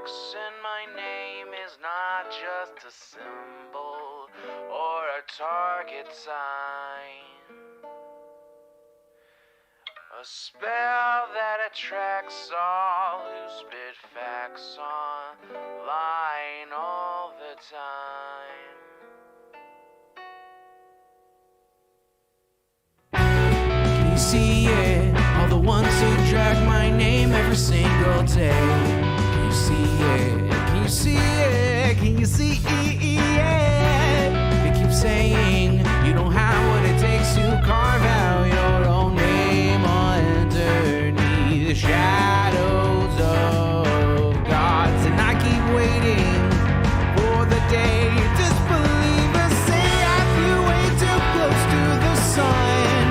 X in my name is not just a symbol or a target sign. A spell that attracts all who spit facts online all the time. Can you see it? All the ones who drag my name every single day. Can you see it? Can you see it? Can you see it? They keep saying you don't have what it takes to carve out your own name underneath the shadows of gods. And I keep waiting for the day disbelievers say I flew way too close to the sun.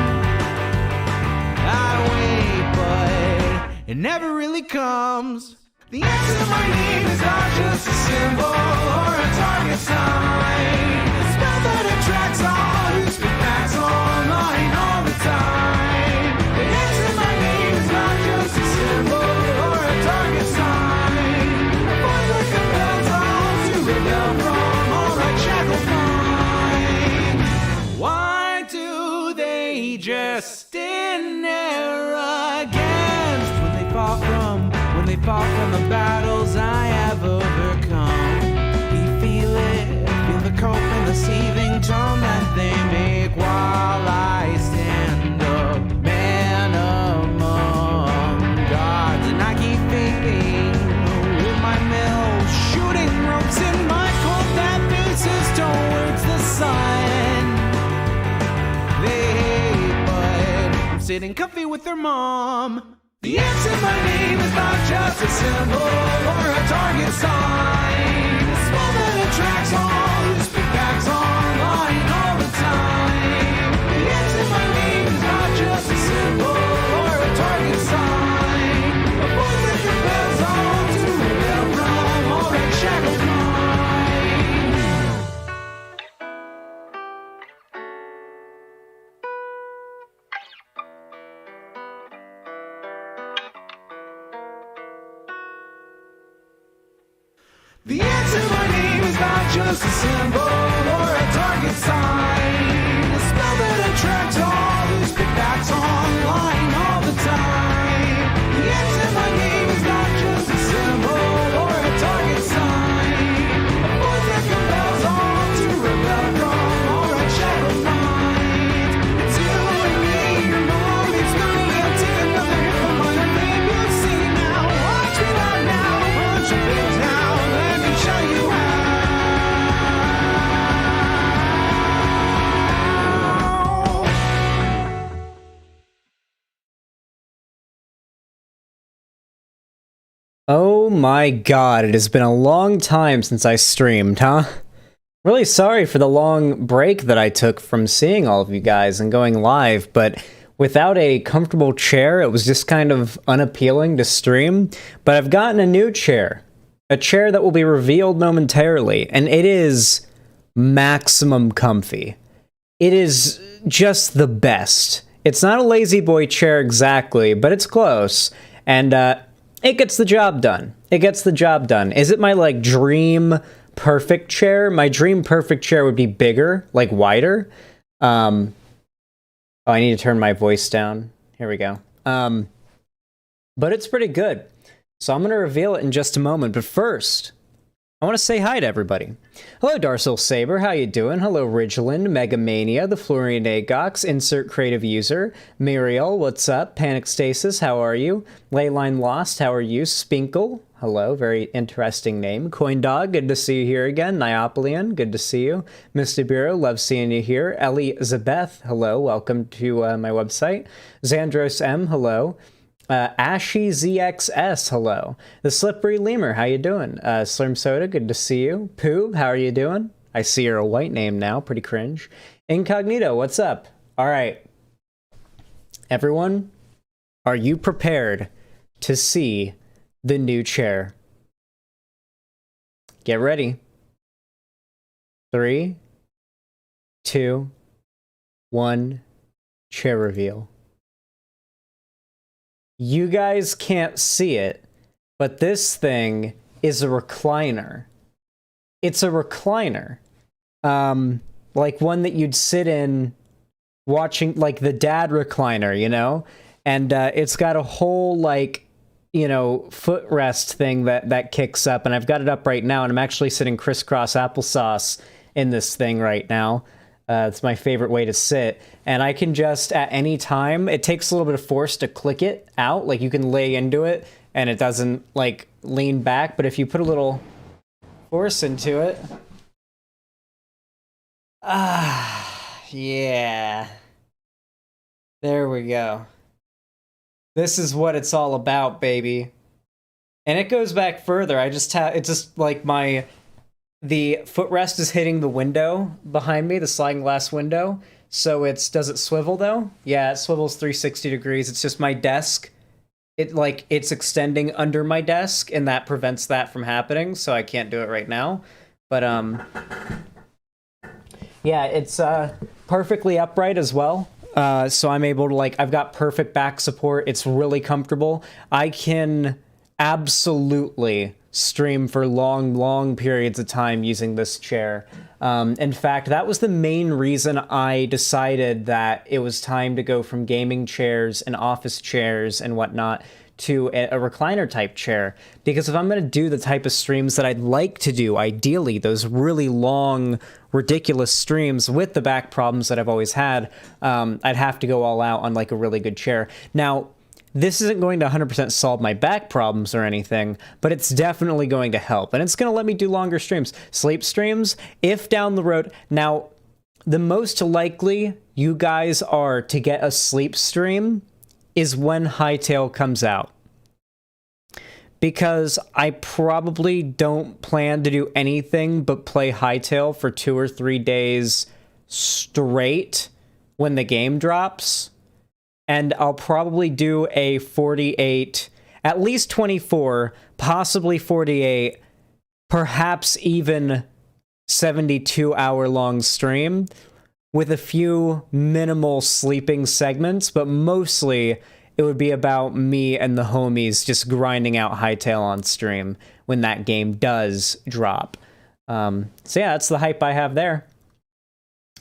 I wait, but it never really comes. The answer to my name is not just a symbol or a target sign. A spell that attracts all who speak facts online all the time. The answer to my name is not just a symbol or a target sign. A voice that compels all to rebel from all that shackled minds. Why do they just stand there against when they fall from the battles I have overcome? You feel it, feel the cope and the seething torment they make while I stand up, man among gods. And I keep thinking with my mill, shooting ropes in my cold that faces towards the sun. They hate, but I'm sitting comfy with their mom. The answer to my name is not just a symbol or a target sign. A spell that attracts all who speak facts online all the time. The answer to my name is not just a symbol or a target sign. A voice that compels all to rebel from all that shackled mind. The answer to my name is not just a symbol or a target sign. A spell that attracts all who speak facts online all the time. The answer to my name is not just a symbol or a target sign. A voice that compels all to rebel from all that shackled minds. It's you and me, your mom, it's me. I'll take another hit from my name. You'll see now. Watch me right now. Punch your face now. Show you how. Oh my god, it has been a long time since I streamed, huh? Really sorry for the long break that I took from seeing all of you guys and going live, but without a comfortable chair, it was just kind of unappealing to stream. But I've gotten a new chair. A chair that will be revealed momentarily, and it is maximum comfy. It is just the best. It's not a lazy boy chair exactly, but it's close, and it gets the job done. It gets the job done. Is it my, like, dream perfect chair? My dream perfect chair would be bigger, like wider. Oh, I need to turn my voice down. Here we go. But it's pretty good. So I'm going to reveal it in just a moment, but first, I want to say hi to everybody. Hello, Darcel Saber, how you doing? Hello, Ridgeland, Megamania, the Florian Agox, Insert Creative User, Muriel, what's up? Panic Stasis, how are you? Leyline Lost, how are you? Spinkle, hello, very interesting name. Coindog, good to see you here again. Niopolian, good to see you. Mr. Bureau, love seeing you here. Elizabeth, hello, welcome to my website. Xandros M, hello. Ashy ZXS, hello. The Slippery Lemur, how you doing? Slim Soda, good to see you. Poob, how are you doing? I see you're a white name now, pretty cringe. Incognito, what's up? All right. Everyone, are you prepared to see the new chair? Get ready. 3, 2, 1, chair reveal. You guys can't see it, but this thing is a recliner. It's a recliner. Like one that you'd sit in watching, like the dad recliner, you know? And it's got a whole, like, you know, footrest thing that kicks up, and I've got it up right now, and I'm actually sitting crisscross applesauce in this thing right now. It's my favorite way to sit, and I can just, at any time, it takes a little bit of force to click it out, like you can lay into it, and it doesn't, like, lean back, but if you put a little force into it... yeah. There we go. This is what it's all about, baby. And it goes back further. It's just like the footrest is hitting the window behind me, the sliding glass window. So does it swivel though? Yeah, it swivels 360 degrees. It's just my desk. It's extending under my desk, and that prevents that from happening, so I can't do it right now. But yeah, it's perfectly upright as well. So I'm able to, like, I've got perfect back support. It's really comfortable. I can absolutely stream for long periods of time using this chair. In fact, that was the main reason I decided that it was time to go from gaming chairs and office chairs and whatnot to a recliner type chair, because if I'm going to do the type of streams that I'd like to do, ideally those really long, ridiculous streams with the back problems that I've always had, I'd have to go all out on like a really good chair. Now, this isn't going to 100% solve my back problems or anything, but it's definitely going to help, and it's going to let me do longer streams. Sleep streams, if down the road... Now, the most likely you guys are to get a sleep stream is when Hytale comes out. Because I probably don't plan to do anything but play Hytale for 2 or 3 days straight when the game drops. And I'll probably do a 48, at least 24, possibly 48, perhaps even 72-hour-long stream with a few minimal sleeping segments, but mostly it would be about me and the homies just grinding out Hytale on stream when that game does drop. So yeah, that's the hype I have there.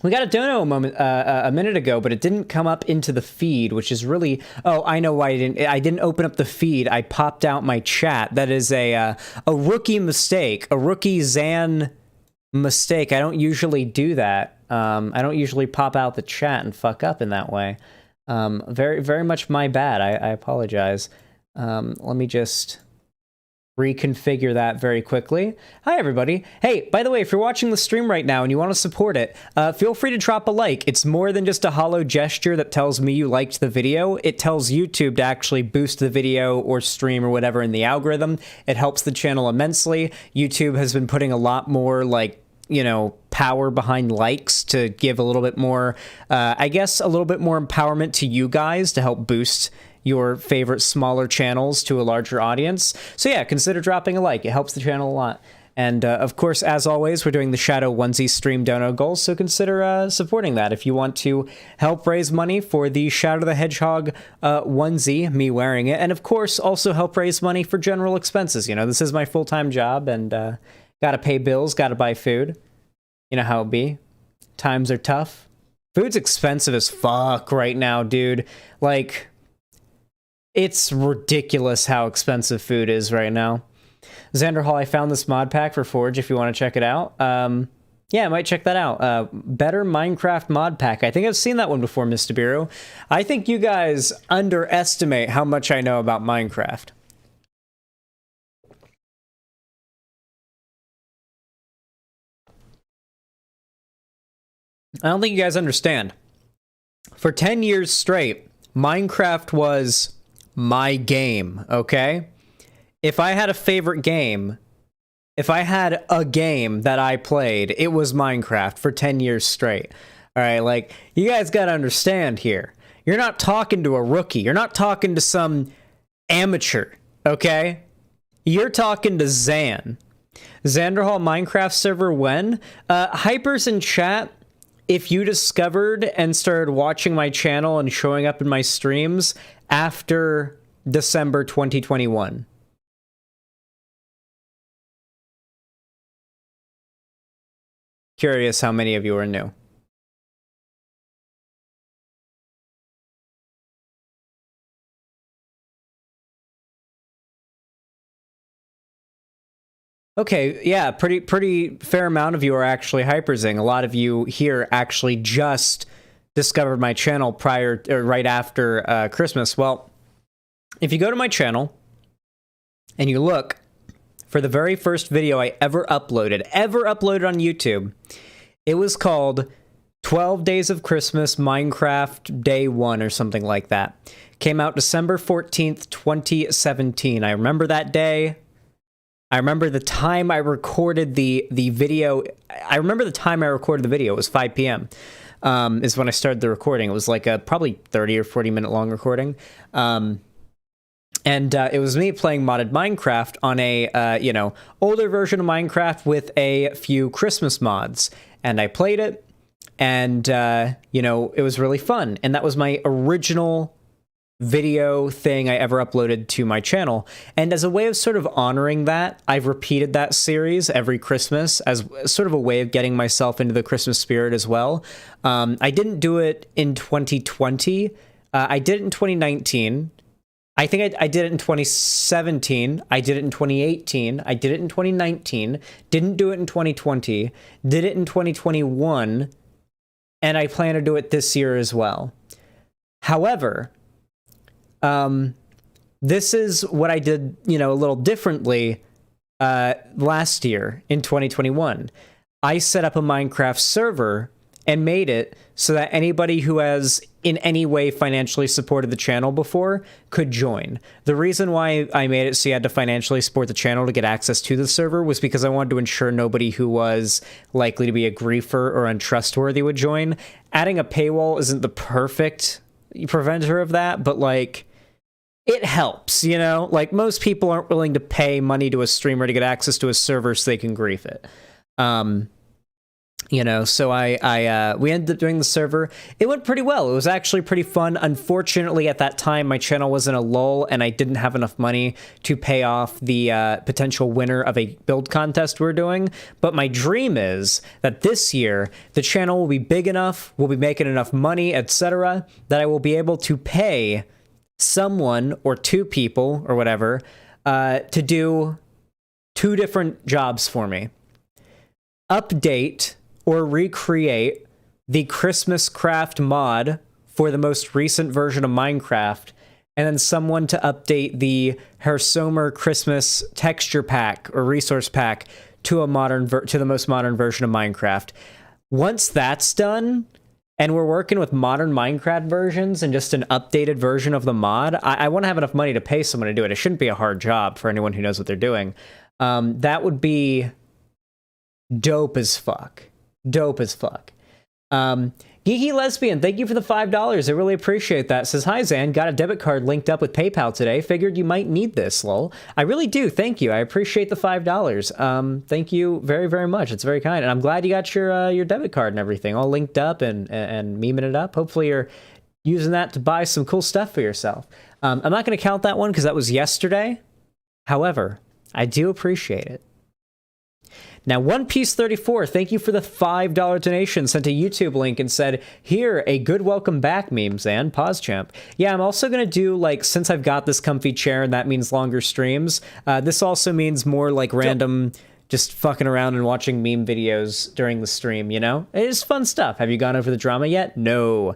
We got a dono a minute ago, but it didn't come up into the feed, which is really... Oh, I know why I didn't open up the feed. I popped out my chat. That is a rookie mistake, a rookie Xan mistake. I don't usually do that. I don't usually pop out the chat and fuck up in that way. Very, very much my bad. I apologize. Let me just reconfigure that very quickly. Hi, everybody. Hey, by the way, if you're watching the stream right now and you want to support it, feel free to drop a like. It's more than just a hollow gesture that tells me you liked the video. It tells YouTube to actually boost the video or stream or whatever in the algorithm. It helps the channel immensely. YouTube has been putting a lot more, like, you know, power behind likes to give a little bit more, I guess, a little bit more empowerment to you guys to help boost your favorite smaller channels to a larger audience. So yeah, consider dropping a like. It helps the channel a lot. And of course, as always, we're doing the Shadow Onesie stream dono goal, so consider supporting that if you want to help raise money for the Shadow the Hedgehog onesie, me wearing it, and of course, also help raise money for general expenses. You know, this is my full-time job, and gotta pay bills, gotta buy food. You know how it be. Times are tough. Food's expensive as fuck right now, dude. Like... It's ridiculous how expensive food is right now. Xanderhal, I found this mod pack for Forge if you want to check it out. Yeah, I might check that out. Better Minecraft mod pack. I think I've seen that one before, Mr. Bureau. I think you guys underestimate how much I know about Minecraft. I don't think you guys understand. For 10 years straight, Minecraft was... my game, okay? If I had a favorite game, if I had a game that I played, it was Minecraft for 10 years straight. All right, like, you guys gotta understand here. You're not talking to a rookie. You're not talking to some amateur, okay? You're talking to Xan. Xanderhal Minecraft server when? Hypers in chat, if you discovered and started watching my channel and showing up in my streams after December 2021. curious how many of you are new. Okay, yeah, pretty fair amount of you are actually Hyperzing. A lot of you here actually just discovered my channel right after Christmas. Well, if you go to my channel and you look for the very first video I ever uploaded on YouTube, it was called 12 Days of Christmas Minecraft Day 1 or something like that. Came out December 14th, 2017. I remember that day. I remember the time I recorded the video. I remember the time I recorded the video. It was 5 p.m. Is when I started the recording. It was like a probably 30 or 40 minute long recording. And it was me playing modded Minecraft on a, older version of Minecraft with a few Christmas mods. And I played it, and, it was really fun. And that was my original video thing I ever uploaded to my channel. And as a way of sort of honoring that, I've repeated that series every Christmas as sort of a way of getting myself into the Christmas spirit as well. I didn't do it in 2020. I did it in 2019. I think I did it in 2017. I did it in 2018. I did it in 2019. Didn't do it in 2020. Did it in 2021. And I plan to do it this year as well. However, this is what I did, a little differently last year in 2021. I set up a Minecraft server and made it so that anybody who has in any way financially supported the channel before could join. The reason why I made it so you had to financially support the channel to get access to the server was because I wanted to ensure nobody who was likely to be a griefer or untrustworthy would join. Adding a paywall isn't the perfect preventer of that, but it helps, Like, most people aren't willing to pay money to a streamer to get access to a server so they can grief it. So we ended up doing the server. It went pretty well. It was actually pretty fun. Unfortunately, at that time, my channel was in a lull, and I didn't have enough money to pay off the potential winner of a build contest we're doing. But my dream is that this year, the channel will be big enough, we'll be making enough money, etc., that I will be able to pay someone or two people or whatever to do 2 different jobs for me. Update or recreate the Christmas craft mod for the most recent version of Minecraft, and then someone to update the Hersomer Christmas texture pack or resource pack to the most modern version of Minecraft. Once that's done, and we're working with modern Minecraft versions and just an updated version of the mod, I want to have enough money to pay someone to do it. It shouldn't be a hard job for anyone who knows what they're doing. That would be dope as fuck. Dope as fuck. Geeky Lesbian, thank you for the $5. I really appreciate that. Says, hi, Zan. Got a debit card linked up with PayPal today. Figured you might need this, lol. I really do. Thank you. I appreciate the $5. Thank you very, very much. It's very kind. And I'm glad you got your debit card and everything all linked up and memeing it up. Hopefully you're using that to buy some cool stuff for yourself. I'm not going to count that one because that was yesterday. However, I do appreciate it. Now, One Piece 34, thank you for the $5 donation. Sent a YouTube link and said, here, a good welcome back meme, Zan. Pause champ. Yeah, I'm also going to do, since I've got this comfy chair and that means longer streams, this also means more, random, just fucking around and watching meme videos during the stream, It is fun stuff. Have you gone over the drama yet? No.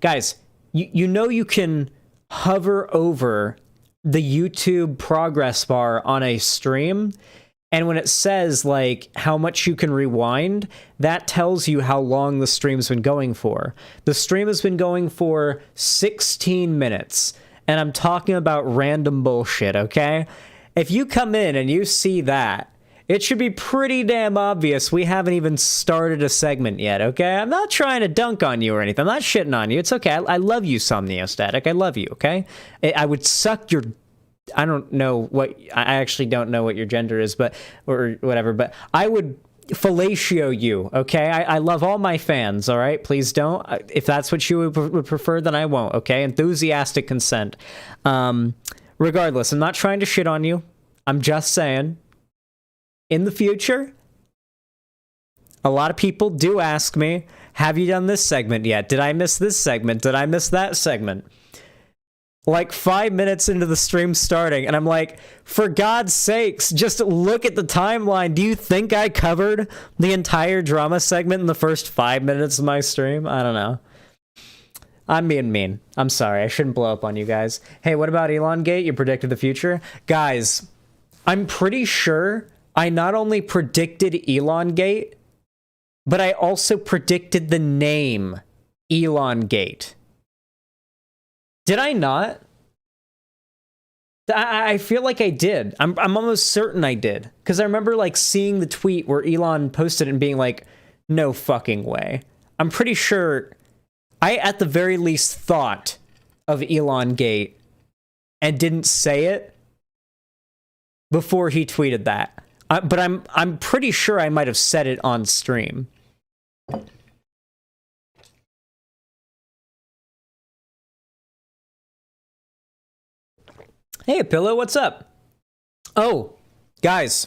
Guys, you can hover over the YouTube progress bar on a stream, and when it says, how much you can rewind, that tells you how long the stream's been going for. The stream has been going for 16 minutes, and I'm talking about random bullshit, okay? If you come in and you see that, it should be pretty damn obvious we haven't even started a segment yet, okay? I'm not trying to dunk on you or anything. I'm not shitting on you. It's okay. I love you, Somniostatic. I love you, okay? I would suck your... I actually don't know what your gender is, or whatever, but I would fellatio you, okay? I love all my fans, all right? Please don't. If that's what you would prefer, then I won't, okay? Enthusiastic consent. Regardless, I'm not trying to shit on you. I'm just saying, in the future, A lot of people do ask me, have you done this segment yet? Did I miss this segment? Did I miss that segment? Like 5 minutes into the stream starting, and I'm like, for God's sakes, just look at the timeline. Do you think I covered the entire drama segment in the first 5 minutes of my stream? I don't know. I'm being mean. I'm sorry. I shouldn't blow up on you guys. Hey, what about Elon Gate? You predicted the future? Guys, I'm pretty sure I not only predicted Elon Gate, but I also predicted the name Elon Gate. Did I not? I feel like I did. I'm almost certain I did. Because I remember like seeing the tweet where Elon posted it and being like, no fucking way. I'm pretty sure I at the very least thought of Elon Gate and didn't say it before he tweeted that. But I'm pretty sure I might have said it on stream. Hey, Pillow, what's up? Oh, guys.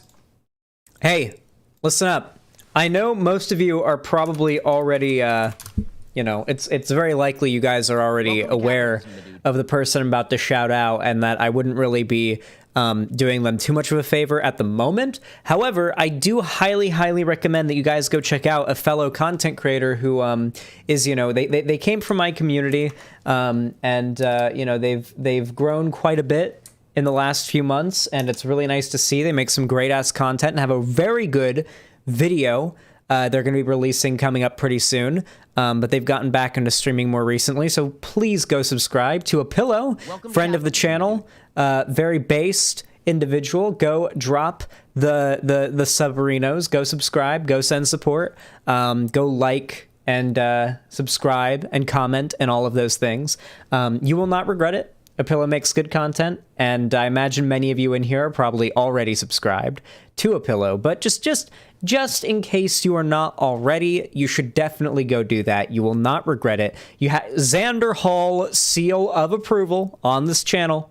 Hey, listen up. I know most of you are probably already, you know, it's very likely you guys are already aware of the person I'm about to shout out and that I wouldn't really be doing them too much of a favor at the moment. However, I do highly recommend that you guys go check out a fellow content creator who is, you know, they came from my community and, you know, they've grown quite a bit in the last few months, and it's really nice to see. They make some great-ass content and have a very good video they're going to be releasing coming up pretty soon, but they've gotten back into streaming more recently, so please go subscribe to A Pillow, friend of the channel, very based individual. Go drop the submarinos, go subscribe, go send support, go like and subscribe and comment and all of those things. You will not regret it. A Pillow makes good content, and I imagine many of you in here are probably already subscribed to A Pillow, but just in case you are not already, you should definitely go do that. You will not regret it. You have Xanderhal seal of approval on this channel.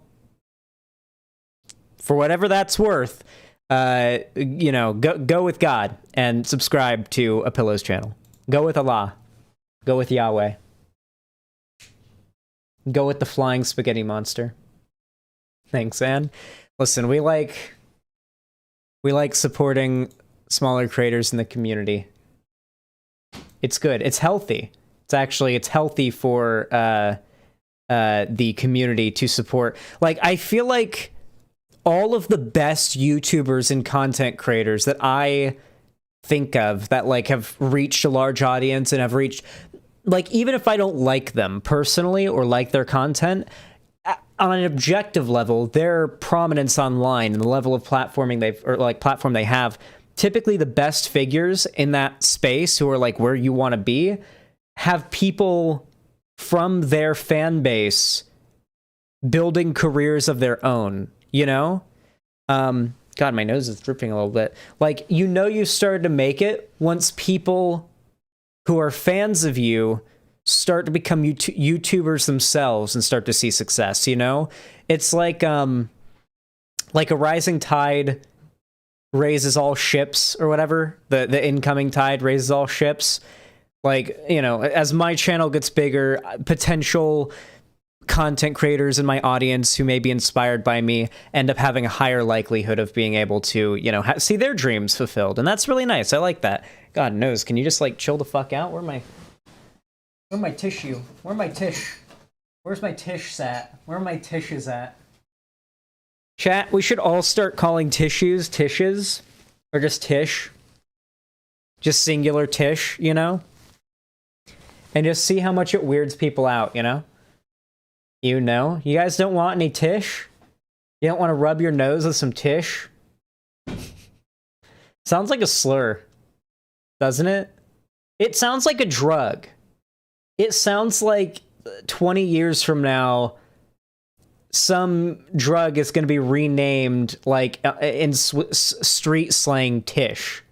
For whatever that's worth, you know, go with God and subscribe to A Pillow's channel. Go with Allah. Go with Yahweh. Go with the flying spaghetti monster. Thanks, Ann. Listen, we like supporting smaller creators in the community. It's good. It's healthy. It's healthy for the community to support. Like, I feel like all of the best YouTubers and content creators that I think of that like have reached a large audience and have reached, like, even if I don't like them personally or like their content, on an objective level, their prominence online and the level of platform they have, typically the best figures in that space who are like where you want to be have people from their fan base building careers of their own, you know? God, my nose is dripping a little bit. Like, you know, you started to make it once people who are fans of you start to become YouTubers themselves and start to see success, you know? It's like a rising tide raises all ships or whatever. The incoming tide raises all ships. Like, you know, as my channel gets bigger, potential content creators in my audience who may be inspired by me end up having a higher likelihood of being able to, you know, see their dreams fulfilled. And that's really nice. I like that. God knows, can you just like chill the fuck out? Where's my tissue? Where's my tish? Where's my tish sat? Where are my tishes at? Chat, we should all start calling tissues tishes, or just tish. Just singular tish, you know? And just see how much it weirds people out, you know? You know? You guys don't want any tish? You don't want to rub your nose with some tish? Sounds like a slur, doesn't it? It sounds like a drug. It sounds like 20 years from now, some drug is going to be renamed, like, in street slang, Tish.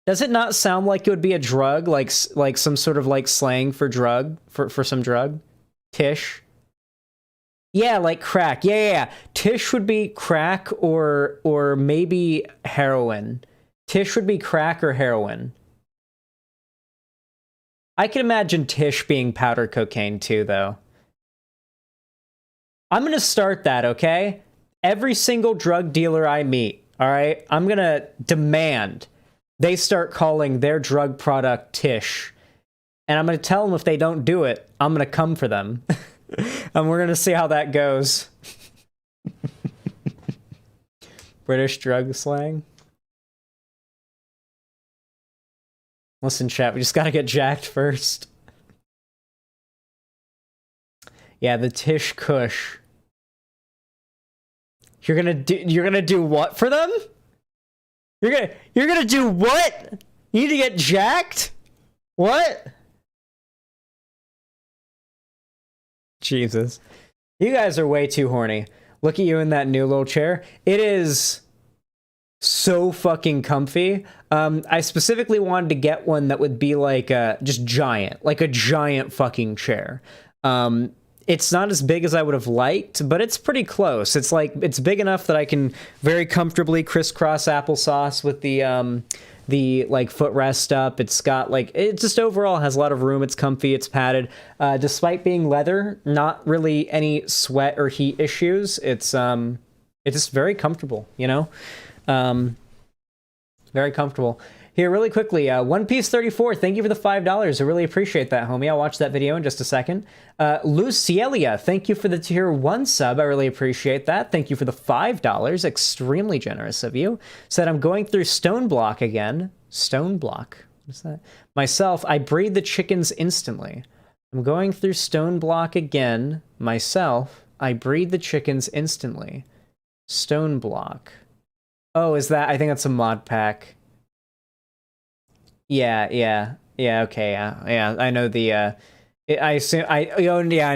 Does it not sound like it would be a drug, like some sort of, like, slang for drug, for some drug? Tish? Yeah, like crack. Yeah. Tish would be crack or maybe heroin. Tish would be crack or heroin. I can imagine Tish being powder cocaine too, though. I'm gonna start that, okay? Every single drug dealer I meet, all right? I'm gonna demand they start calling their drug product Tish. And I'm gonna tell them if they don't do it, I'm gonna come for them. And we're gonna see how that goes. British drug slang. Listen, chat, we just gotta get jacked first. Yeah, the Tish Kush. You're gonna do what for them? You're gonna do what? You need to get jacked? What? Jesus. You guys are way too horny. Look at you in that new little chair. It is so fucking comfy. I specifically wanted to get one that would be like just giant, like a giant fucking chair. It's not as big as I would have liked, but it's pretty close. It's like, it's big enough that I can very comfortably crisscross applesauce with the like footrest up. It's got like, it just overall has a lot of room. It's comfy, it's padded. Despite being leather, not really any sweat or heat issues. It's just very comfortable, you know? Very comfortable. Here, really quickly, One Piece 34, thank you for the $5. I really appreciate that, homie. I'll watch that video in just a second. Lucielia, thank you for the tier 1 sub. I really appreciate that. Thank you for the $5. Extremely generous of you. Said, I'm going through Stone Block again. Stone Block? What's that? Myself, I breed the chickens instantly. I'm going through Stone Block again. Myself, I breed the chickens instantly. Stone Block. Oh, is that? I think that's a mod pack. Yeah, okay, yeah, I know the, I assume, I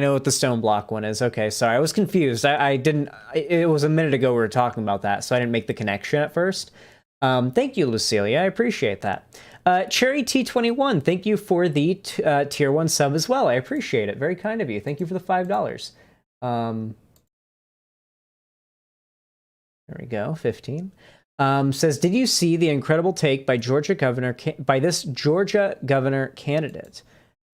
know what the Stone Block one is. Okay, sorry, I was confused. I didn't, it was a minute ago we were talking about that, so I didn't make the connection at first. Thank you, Lucilia, I appreciate that. Cherry T21, thank you for the tier 1 sub as well. I appreciate it, very kind of you. Thank you for the $5. There we go, 15. Says, did you see the incredible take by this Georgia governor candidate?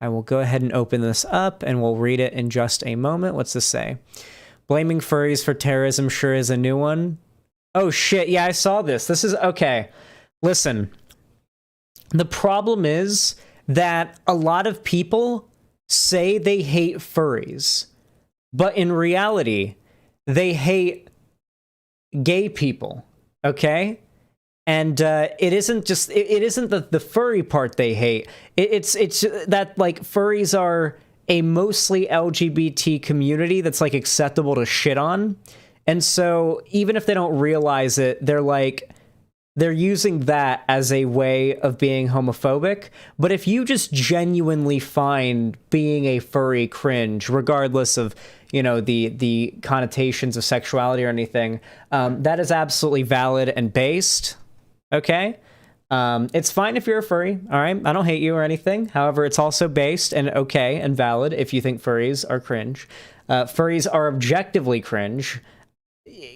I will go ahead and open this up and we'll read it in just a moment. What's this say? Blaming furries for terrorism sure is a new one. Oh shit, yeah, I saw this. This is, okay. Listen, the problem is that a lot of people say they hate furries, but in reality, they hate gay people. Okay, and it isn't just it isn't the furry part they hate. It's that like furries are a mostly LGBT community that's like acceptable to shit on, and so even if they don't realize it, they're using that as a way of being homophobic. But if you just genuinely find being a furry cringe, regardless of, you know, the connotations of sexuality or anything, that is absolutely valid and based. Okay? It's fine if you're a furry, all right? I don't hate you or anything. However, it's also based and okay and valid if you think furries are cringe. Furries are objectively cringe.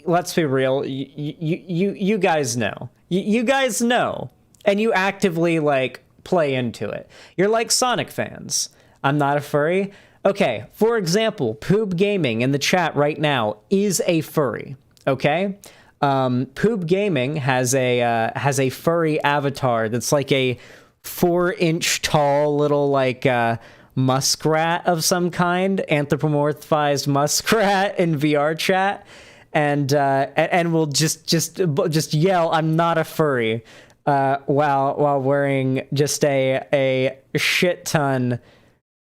Let's be real. You guys know. You guys know. And you actively, like, play into it. You're like Sonic fans. I'm not a furry. Okay, for example, Poob Gaming in the chat right now is a furry, okay? Poob Gaming has a furry avatar that's like a 4-inch tall little, like, muskrat of some kind, anthropomorphized muskrat in VR chat, and will just yell, "I'm not a furry," while wearing just a shit ton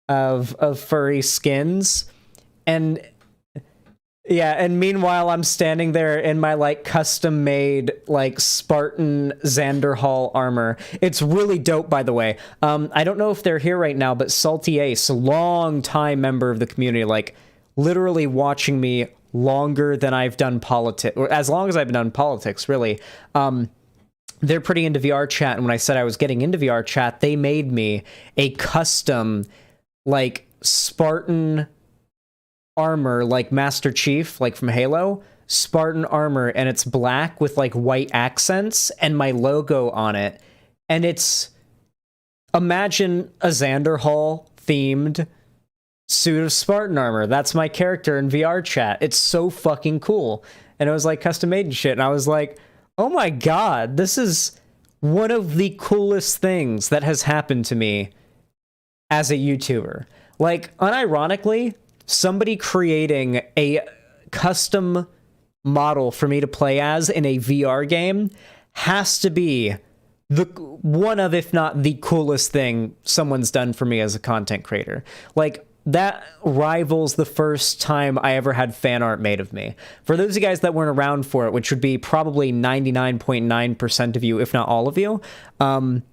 of furry skins. And yeah, and meanwhile I'm standing there in my like custom made like Spartan Xanderhal armor. It's really dope, by the way. I don't know if they're here right now, but Salty Ace, long time member of the community, like literally watching me longer than I've done politics, or as long as I've done politics, really. They're pretty into VR chat, and when I said I was getting into VR chat, they made me a custom like Spartan armor, like Master Chief, like from Halo, Spartan armor, and it's black with like white accents and my logo on it, and it's imagine a Xanderhal themed suit of Spartan armor. That's my character in VR chat. It's so fucking cool. And it was like custom made and shit. And I was like, oh my god, this is one of the coolest things that has happened to me as a YouTuber. Like, unironically, somebody creating a custom model for me to play as in a VR game has to be the one of, if not the coolest thing someone's done for me as a content creator. Like, that rivals the first time I ever had fan art made of me. For those of you guys that weren't around for it, which would be probably 99.9% of you, if not all of you, someone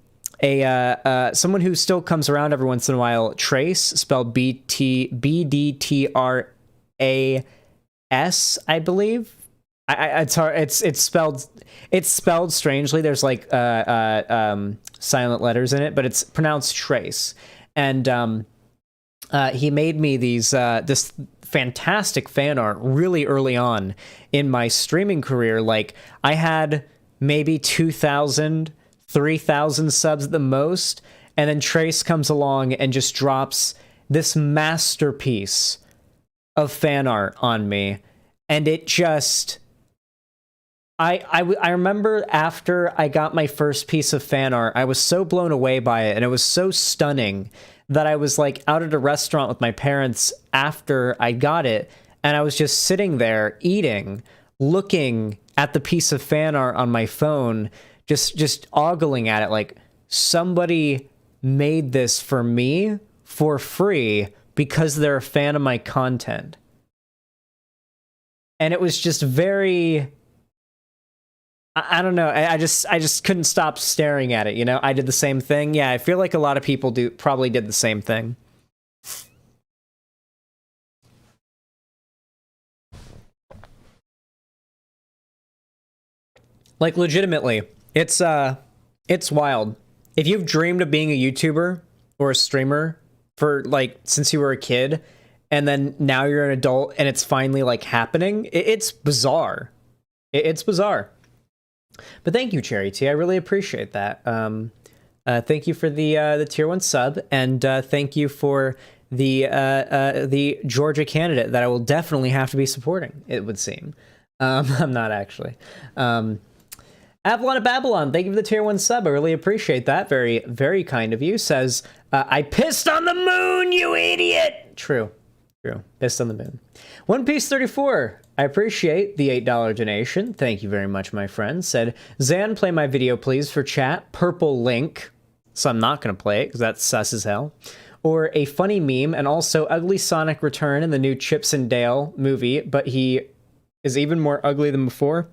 who still comes around every once in a while, Trace, spelled BDTRAS, I believe. It's hard. It's spelled strangely. There's like silent letters in it, but it's pronounced Trace. And he made me this fantastic fan art really early on in my streaming career. Like, I had maybe 2,000, 3,000 subs at the most, and then Trace comes along and just drops this masterpiece of fan art on me, and it just... I remember after I got my first piece of fan art, I was so blown away by it, and it was so stunning that I was like out at a restaurant with my parents after I got it, and I was just sitting there eating, looking at the piece of fan art on my phone, just ogling at it like, somebody made this for me for free because they're a fan of my content. And it was just very... I don't know. I just couldn't stop staring at it. You know, I did the same thing. Yeah, I feel like a lot of people probably did the same thing. Like, legitimately, it's wild. If you've dreamed of being a YouTuber or a streamer for like since you were a kid, and then now you're an adult and it's finally like happening, it's bizarre. It's bizarre. But thank you, Cherry T. I really appreciate that. Thank you for the tier 1 sub, and thank you for the Georgia candidate that I will definitely have to be supporting, it would seem. I'm not actually. Avalon of Babylon, thank you for the tier 1 sub. I really appreciate that. Very, very kind of you. Says, I pissed on the moon, you idiot! True. Pissed on the moon. One Piece 34. I appreciate the $8 donation. Thank you very much, my friend. Said, Zan, play my video, please, for chat. Purple link. So I'm not going to play it, because that's sus as hell. Or a funny meme, and also ugly Sonic return in the new Chips and Dale movie, but he is even more ugly than before.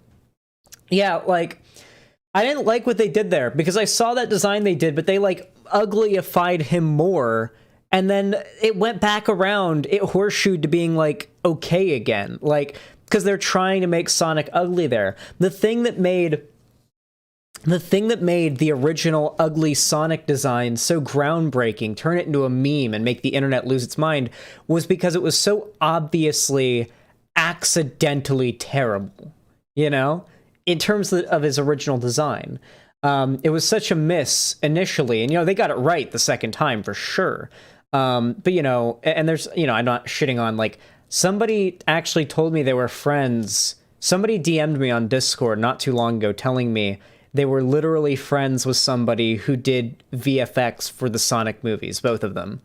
Yeah, like, I didn't like what they did there, because I saw that design they did, but they, like, uglyified him more, and then it went back around, it horseshoed to being, like, okay again. Like, because they're trying to make Sonic ugly there. The thing that made the original ugly Sonic design so groundbreaking, turn it into a meme and make the internet lose its mind, was because it was so obviously accidentally terrible, you know, in terms of his original design. It was such a miss initially, and, you know, they got it right the second time for sure. But, you know, and there's, you know, I'm not shitting on, like, somebody actually told me they were friends. Somebody DM'd me on Discord not too long ago telling me they were literally friends with somebody who did VFX for the Sonic movies, both of them.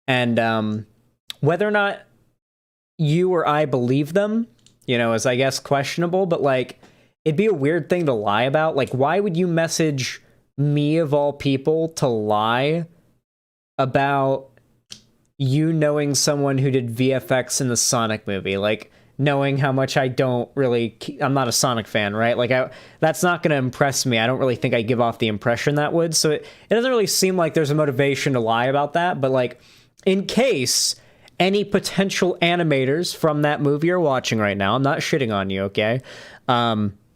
And whether or not you or I believe them, you know, is, I guess, questionable, but, like, it'd be a weird thing to lie about. Like, why would you message me, of all people, to lie about you knowing someone who did VFX in the Sonic movie? Like, knowing how much I don't really... I'm not a Sonic fan, right? Like, that's not going to impress me. I don't really think I give off the impression that would. So it doesn't really seem like there's a motivation to lie about that. But, like, in case any potential animators from that movie are watching right now, I'm not shitting on you, okay?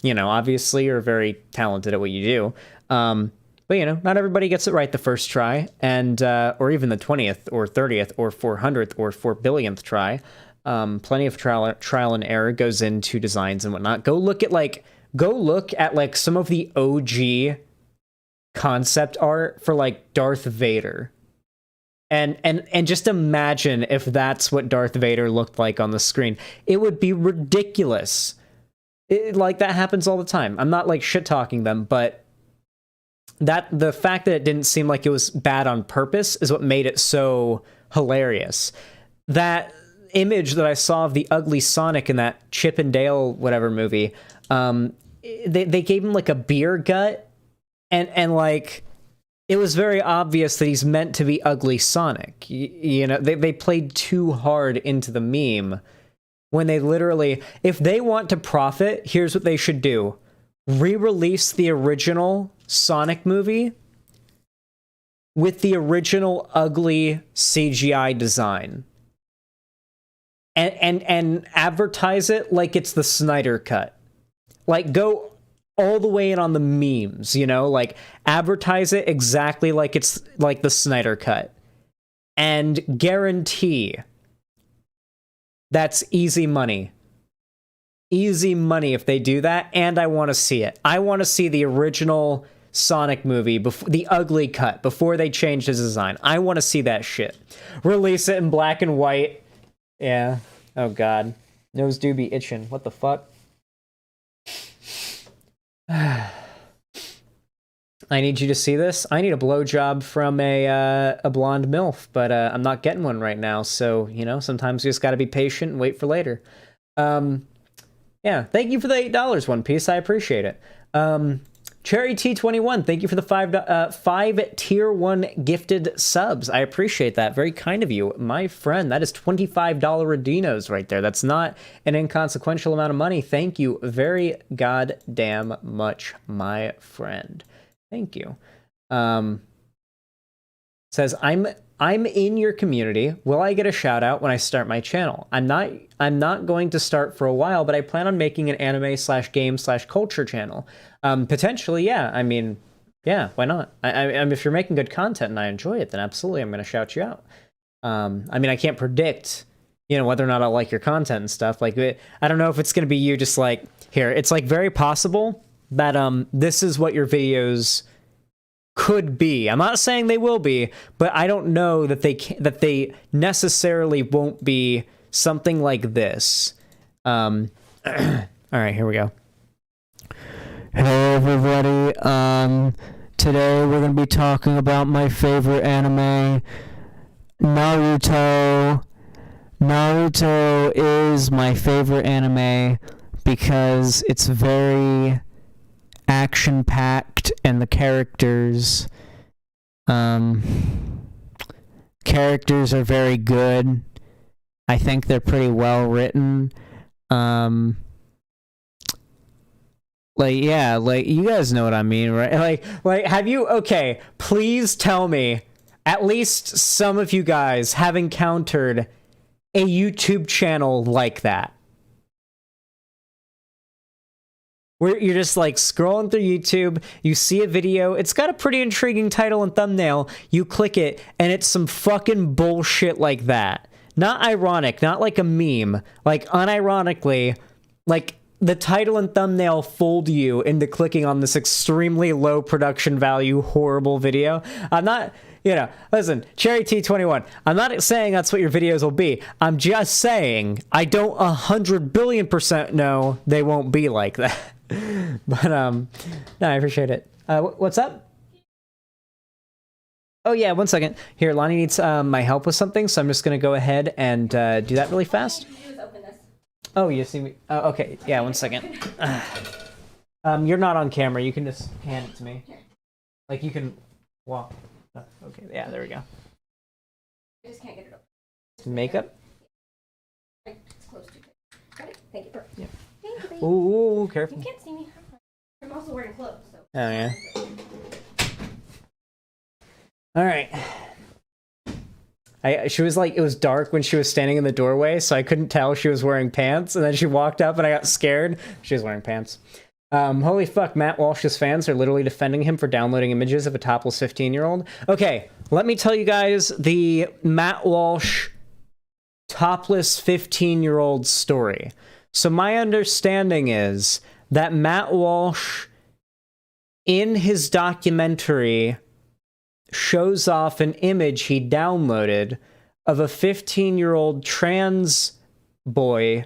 You know, obviously you're very talented at what you do. But, you know, not everybody gets it right the first try, and or even the 20th or 30th or 400th or 4 billionth try. Plenty of trial and error goes into designs and whatnot. Go look at like some of the OG concept art for like Darth Vader. And just imagine if that's what Darth Vader looked like on the screen. It would be ridiculous. Like, that happens all the time. I'm not like shit talking them, but the fact that it didn't seem like it was bad on purpose is what made it so hilarious. That image that I saw of the ugly Sonic in that Chip and Dale whatever movie, they gave him like a beer gut, and like, it was very obvious that he's meant to be ugly Sonic. You know, they played too hard into the meme when they literally, if they want to profit, here's what they should do. Re-release the original Sonic movie with the original ugly CGI design. And advertise it like it's the Snyder Cut. Like, go all the way in on the memes, you know? Like, advertise it exactly like it's like the Snyder Cut. And guarantee that's easy money. Easy money if they do that, and I want to see it. I want to see the original Sonic movie, the ugly cut, before they changed his design. I want to see that shit. Release it in black and white. Yeah. Oh, God. Nose do be itching. What the fuck? I need you to see this. I need a blowjob from a blonde MILF, but I'm not getting one right now, so, you know, sometimes you just gotta be patient and wait for later. Yeah, thank you for the $8, One Piece. I appreciate it. Cherry T21, thank you for the five tier 1 gifted subs. I appreciate that. Very kind of you, my friend. That is $25 Redinos right there. That's not an inconsequential amount of money. Thank you very goddamn much, my friend. Thank you. Says, I'm in your community. Will I get a shout out when I start my channel? I'm not going to start for a while, but I plan on making an anime/game/culture channel. Potentially, yeah. I mean, yeah, why not? I if you're making good content and I enjoy it, then absolutely I'm going to shout you out. I mean, I can't predict, you know, whether or not I'll like your content and stuff. Like, I don't know if it's going to be you just like, here, it's like very possible that this is what your videos could be. I'm not saying they will be, but I don't know that they necessarily won't be something like this. All right, here we go. Hey everybody, today we're going to be talking about my favorite anime, Naruto. Naruto is my favorite anime because it's very action-packed and the characters are very good. I think they're pretty well written. Like, yeah, like, you guys know what I mean, right? Like, have you, okay, please tell me, at least some of you guys have encountered a YouTube channel like that. Where you're just, like, scrolling through YouTube, you see a video, it's got a pretty intriguing title and thumbnail, you click it, and it's some fucking bullshit like that. Not ironic, not like a meme, like, unironically, like, the title and thumbnail fooled you into clicking on this extremely low production value, horrible video. I'm not, you know, listen, Cherry T21, I'm not saying that's what your videos will be. I'm just saying I don't 100 billion% know they won't be like that. But, no, I appreciate it. What's up? Oh, yeah, one second. Here, Lonnie needs my help with something, so I'm just going to go ahead and do that really fast. Oh, you see me? Oh, okay. Yeah, one second. You're not on camera. You can just hand it to me. Like, you can walk. Oh, okay, yeah, there we go. I just can't get it up. Makeup? It's close to it. Got it? Thank you. Yeah. Thank you, baby. Ooh, careful. You can't see me. I'm also wearing clothes, so. Oh, yeah. All right. She was like, it was dark when she was standing in the doorway, so I couldn't tell she was wearing pants, and then she walked up and I got scared. She was wearing pants. Holy fuck, Matt Walsh's fans are literally defending him for downloading images of a topless 15-year-old. Okay, let me tell you guys the Matt Walsh topless 15-year-old story. So my understanding is that Matt Walsh in his documentary shows off an image he downloaded of a 15-year-old trans boy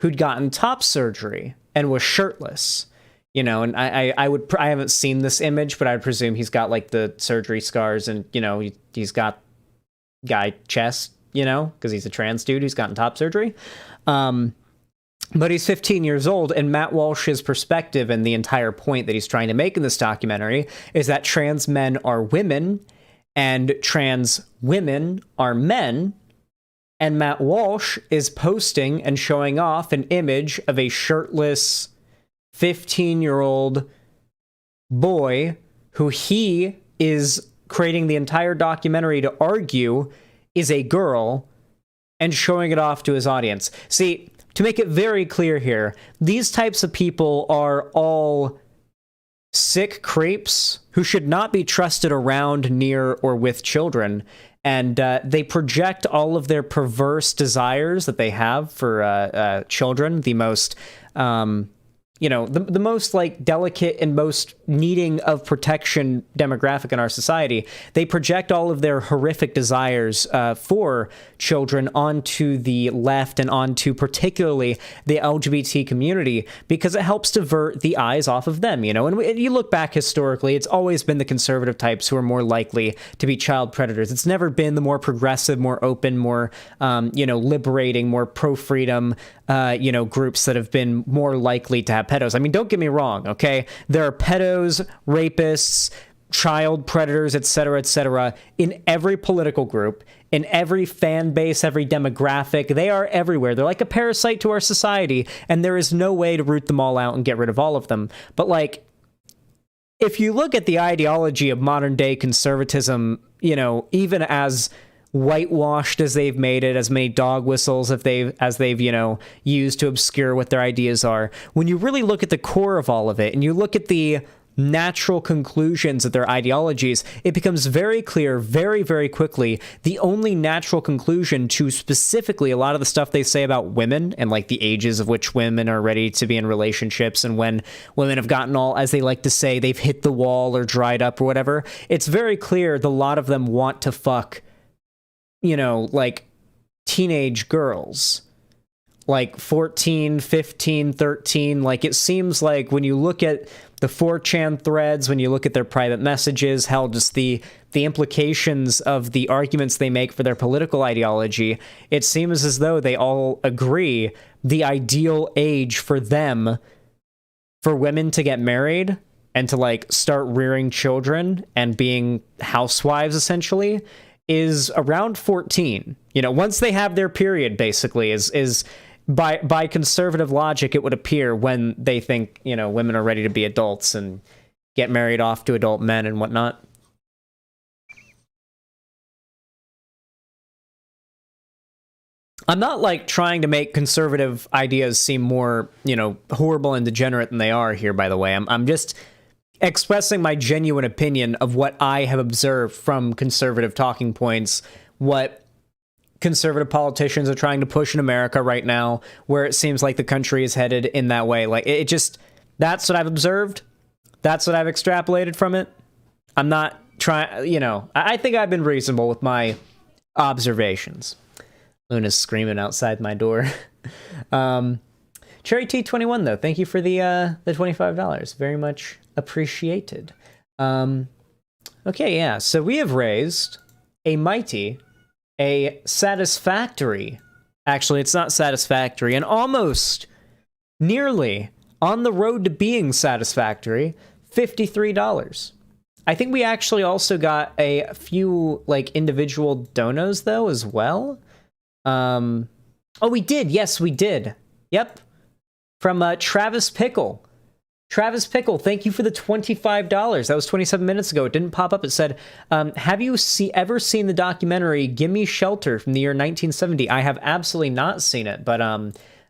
who'd gotten top surgery and was shirtless. You know, and I haven't seen this image, but I'd presume he's got like the surgery scars and, you know, he's got guy chest, you know, because he's a trans dude who's gotten top surgery. But he's 15 years old, and Matt Walsh's perspective and the entire point that he's trying to make in this documentary is that trans men are women and trans women are men. And Matt Walsh is posting and showing off an image of a shirtless 15-year-old boy who he is creating the entire documentary to argue is a girl and showing it off to his audience. See, to make it very clear here, these types of people are all sick creeps who should not be trusted around, near, or with children. And they project all of their perverse desires that they have for children, the most, the most like delicate and most needing of protection demographic in our society. They project all of their horrific desires for children onto the left and onto particularly the LGBT community because it helps divert the eyes off of them, you know. And you look back historically, it's always been the conservative types who are more likely to be child predators. It's never been the more progressive, more open, more, liberating, more pro-freedom, groups that have been more likely to have pedos. I mean, don't get me wrong, okay? There are pedos, rapists, child predators, etc., in every political group, in every fan base, every demographic. They are everywhere. They're like a parasite to our society, and there is no way to root them all out and get rid of all of them. But, like, if you look at the ideology of modern-day conservatism, even as whitewashed as they've made it, as many dog whistles as they've used to obscure what their ideas are, when you really look at the core of all of it and you look at the natural conclusions of their ideologies, it becomes very clear very, very quickly the only natural conclusion to specifically a lot of the stuff they say about women and like the ages of which women are ready to be in relationships and when women have gotten all, as they like to say, they've hit the wall or dried up or whatever. It's very clear the lot of them want to fuck like teenage girls, like 14, 15, 13. Like, it seems like when you look at the 4chan threads, when you look at their private messages, hell, just the implications of the arguments they make for their political ideology, it seems as though they all agree the ideal age for them, for women to get married and to like start rearing children and being housewives essentially, is around 14. Once they have their period, basically, is by conservative logic, it would appear when they think, women are ready to be adults and get married off to adult men and whatnot. I'm not like trying to make conservative ideas seem more, horrible and degenerate than they are here, by the way. I'm just expressing my genuine opinion of what I have observed from conservative talking points, what conservative politicians are trying to push in America right now, where it seems like the country is headed in that way. Like, it just, that's what I've observed. That's what I've extrapolated from it. I'm not trying, I think I've been reasonable with my observations. Luna's screaming outside my door. Cherry T21 though, thank you for the $25. Very much appreciated. Okay, yeah, so we have raised a satisfactory, actually it's not satisfactory, and almost nearly on the road to being satisfactory, $53. I think we actually also got a few like individual donos though as well. Oh, we did. Yes, we did. Yep. From Travis Pickle. Travis Pickle, thank you for the $25. That was 27 minutes ago. It didn't pop up. It said, have you ever seen the documentary Gimme Shelter from the year 1970? I have absolutely not seen it, but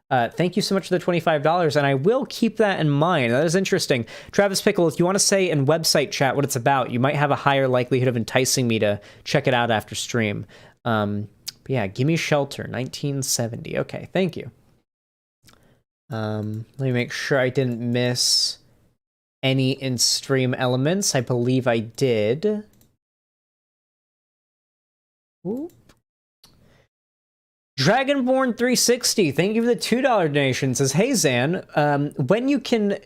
thank you so much for the $25, and I will keep that in mind. That is interesting. Travis Pickle, if you want to say in website chat what it's about, you might have a higher likelihood of enticing me to check it out after stream. But yeah, Gimme Shelter, 1970. Okay, thank you. Let me make sure I didn't miss any in-stream elements. I believe I did. Ooh. Dragonborn360, thank you for the $2 donation. Says, hey Zan, when you can,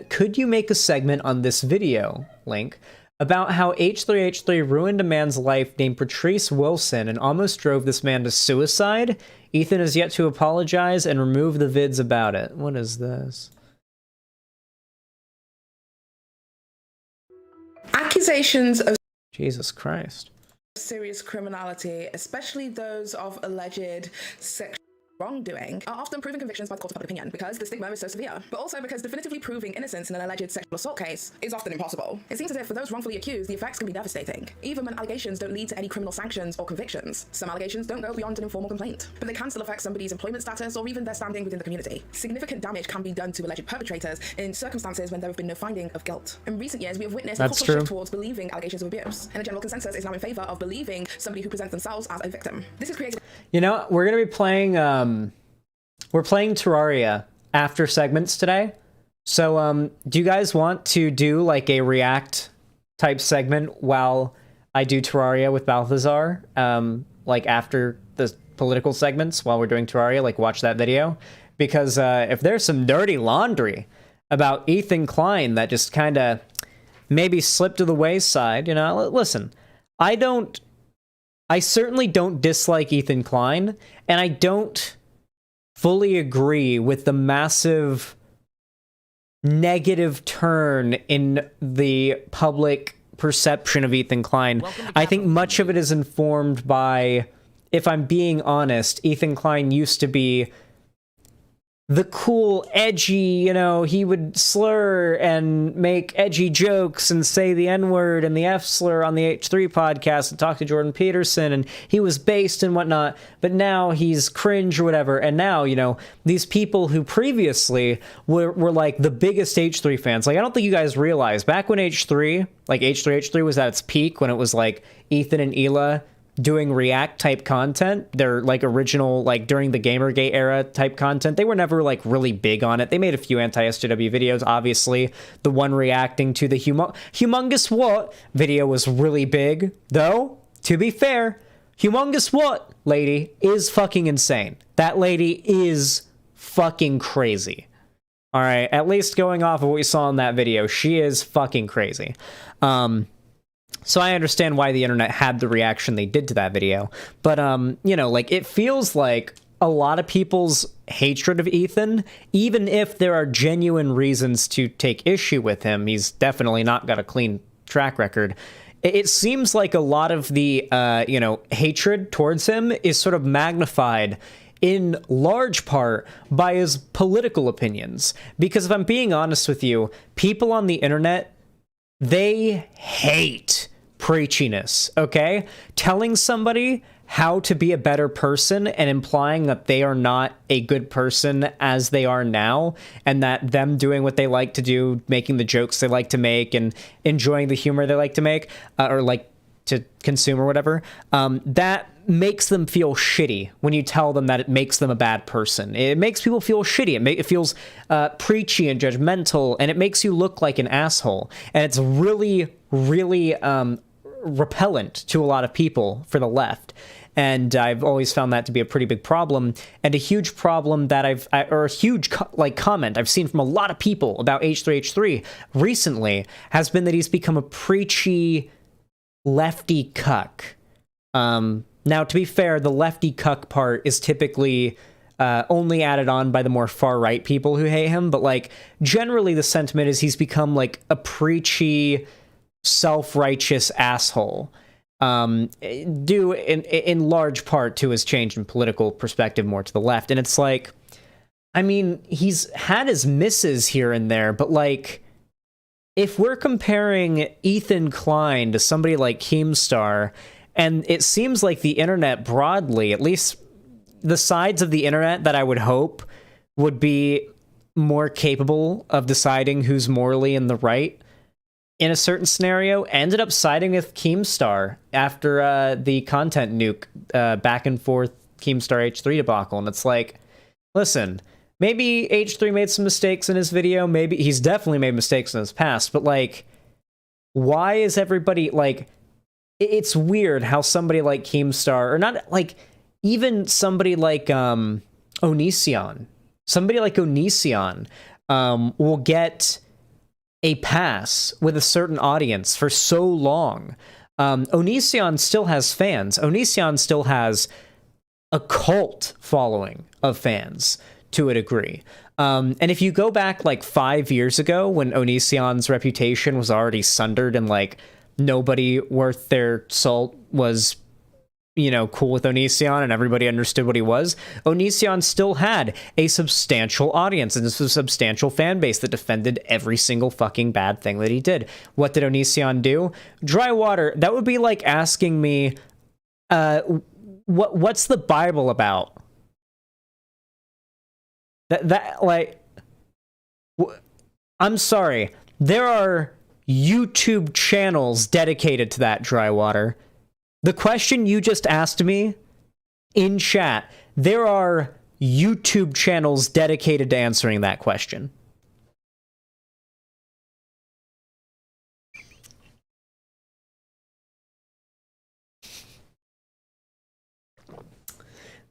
could you make a segment on this video link about how H3H3 ruined a man's life named Patrice Wilson and almost drove this man to suicide? Ethan has yet to apologize and remove the vids about it. What is this? Accusations of Jesus Christ. serious criminality, especially those of alleged sexual wrongdoing, are often proven convictions by the court of public opinion because the stigma is so severe, but also because definitively proving innocence in an alleged sexual assault case is often impossible. It seems as if for those wrongfully accused, the effects can be devastating, even when allegations don't lead to any criminal sanctions or convictions. Some allegations don't go beyond an informal complaint, but they can still affect somebody's employment status or even their standing within the community. Significant damage can be done to alleged perpetrators in circumstances when there have been no finding of guilt. In recent years, we have witnessed a cultural shift towards believing allegations of abuse, and the general consensus is now in favor of believing somebody who presents themselves as a victim. This is created. You know, we're gonna be playing we're playing Terraria after segments today. So, do you guys want to do like a react type segment while I do Terraria with Balthazar? Like after the political segments while we're doing Terraria, like watch that video? Because if there's some dirty laundry about Ethan Klein that just kind of maybe slipped to the wayside, you know, listen, I certainly don't dislike Ethan Klein, and I don't fully agree with the massive negative turn in the public perception of Ethan Klein. I think much of it is informed by, if I'm being honest, Ethan Klein used to be the cool, edgy, you know, he would slur and make edgy jokes and say the N-word and the F-slur on the H3 podcast and talk to Jordan Peterson, and he was based and whatnot, but now he's cringe or whatever, and now, you know, these people who previously were like the biggest H3 fans, like, I don't think you guys realize, back when H3 was at its peak, when it was like Ethan and Hila doing react type content, their like original, like during the Gamergate era type content, they were never like really big on it. They made a few anti-SJW videos, obviously. The one reacting to the humongous what video was really big, though, to be fair, humongous what lady is fucking insane. That lady is fucking crazy. All right, at least going off of what we saw in that video, she is fucking crazy. So I understand why the internet had the reaction they did to that video. But, you know, like, it feels like a lot of people's hatred of Ethan, even if there are genuine reasons to take issue with him, he's definitely not got a clean track record. It seems like a lot of the, you know, hatred towards him is sort of magnified in large part by his political opinions. Because if I'm being honest with you, people on the internet, they hate preachiness, okay? Telling somebody how to be a better person and implying that they are not a good person as they are now, and that them doing what they like to do, making the jokes they like to make, and enjoying the humor they like to make, or like to consume or whatever, that makes them feel shitty when you tell them that it makes them a bad person. It makes people feel shitty. It feels preachy and judgmental, and it makes you look like an asshole. And it's really, really repellent to a lot of people for the left. And I've always found that to be a pretty big problem, and a huge problem that or a huge comment I've seen from a lot of people about H3H3 recently has been that he's become a preachy lefty cuck. Now, to be fair, the lefty cuck part is typically only added on by the more far-right people who hate him, but, like, generally the sentiment is he's become, like, a preachy, self-righteous asshole, due in large part to his change in political perspective more to the left. And it's like, I mean, he's had his misses here and there, but, like, if we're comparing Ethan Klein to somebody like Keemstar, and it seems like the internet broadly, at least the sides of the internet that I would hope would be more capable of deciding who's morally in the right in a certain scenario, ended up siding with Keemstar after the content nuke back and forth Keemstar H3 debacle. And it's like, listen, maybe H3 made some mistakes in his video. Maybe he's definitely made mistakes in his past, but like, why is everybody like, it's weird how somebody like Keemstar, or not like, even somebody like Onision, will get a pass with a certain audience for so long. Onision still has fans. Onision still has a cult following of fans to a degree. And if you go back like 5 years ago when Onision's reputation was already sundered and like nobody worth their salt was, you know, cool with Onision and everybody understood what he was, Onision still had a substantial audience and a substantial fan base that defended every single fucking bad thing that he did. What did Onision do? Dry water. That would be like asking me, what's the Bible about? I'm sorry. There are YouTube channels dedicated to that, Dry Water. The question you just asked me in chat, there are YouTube channels dedicated to answering that question.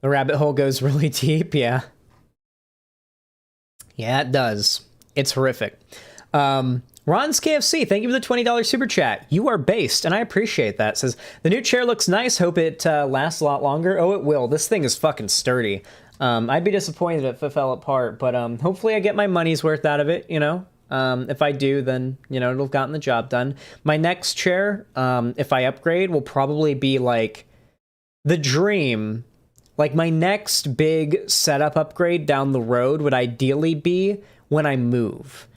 The rabbit hole goes really deep, yeah. Yeah, it does. It's horrific. Ron's KFC, thank you for the $20 super chat. You are based, and I appreciate that. Says, the new chair looks nice. Hope it lasts a lot longer. Oh, it will. This thing is fucking sturdy. I'd be disappointed if it fell apart, but hopefully I get my money's worth out of it, you know? If I do, then, you know, it'll have gotten the job done. My next chair, if I upgrade, will probably be, like, the dream. Like, my next big setup upgrade down the road would ideally be when I move.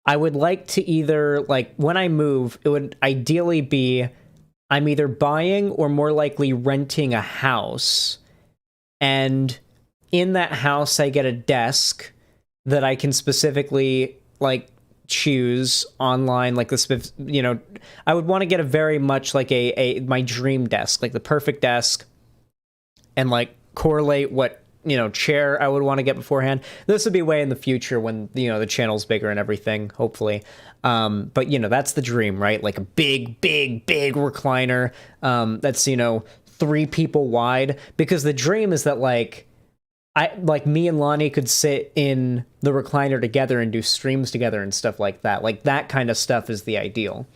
I would like to either, like, when I move, it would ideally be I'm either buying or more likely renting a house. And in that house, I get a desk that I can specifically, like, choose online, like, this, you know, I would want to get a very much like my dream desk, like the perfect desk, and, like, correlate what, you know, chair I would want to get beforehand. This would be way in the future when, you know, the channel's bigger and everything, hopefully. But, you know, that's the dream, right? Like a big recliner that's, you know, 3 people wide. Because the dream is that, like, me and Lonnie could sit in the recliner together and do streams together and stuff like that. Like, that kind of stuff is the ideal.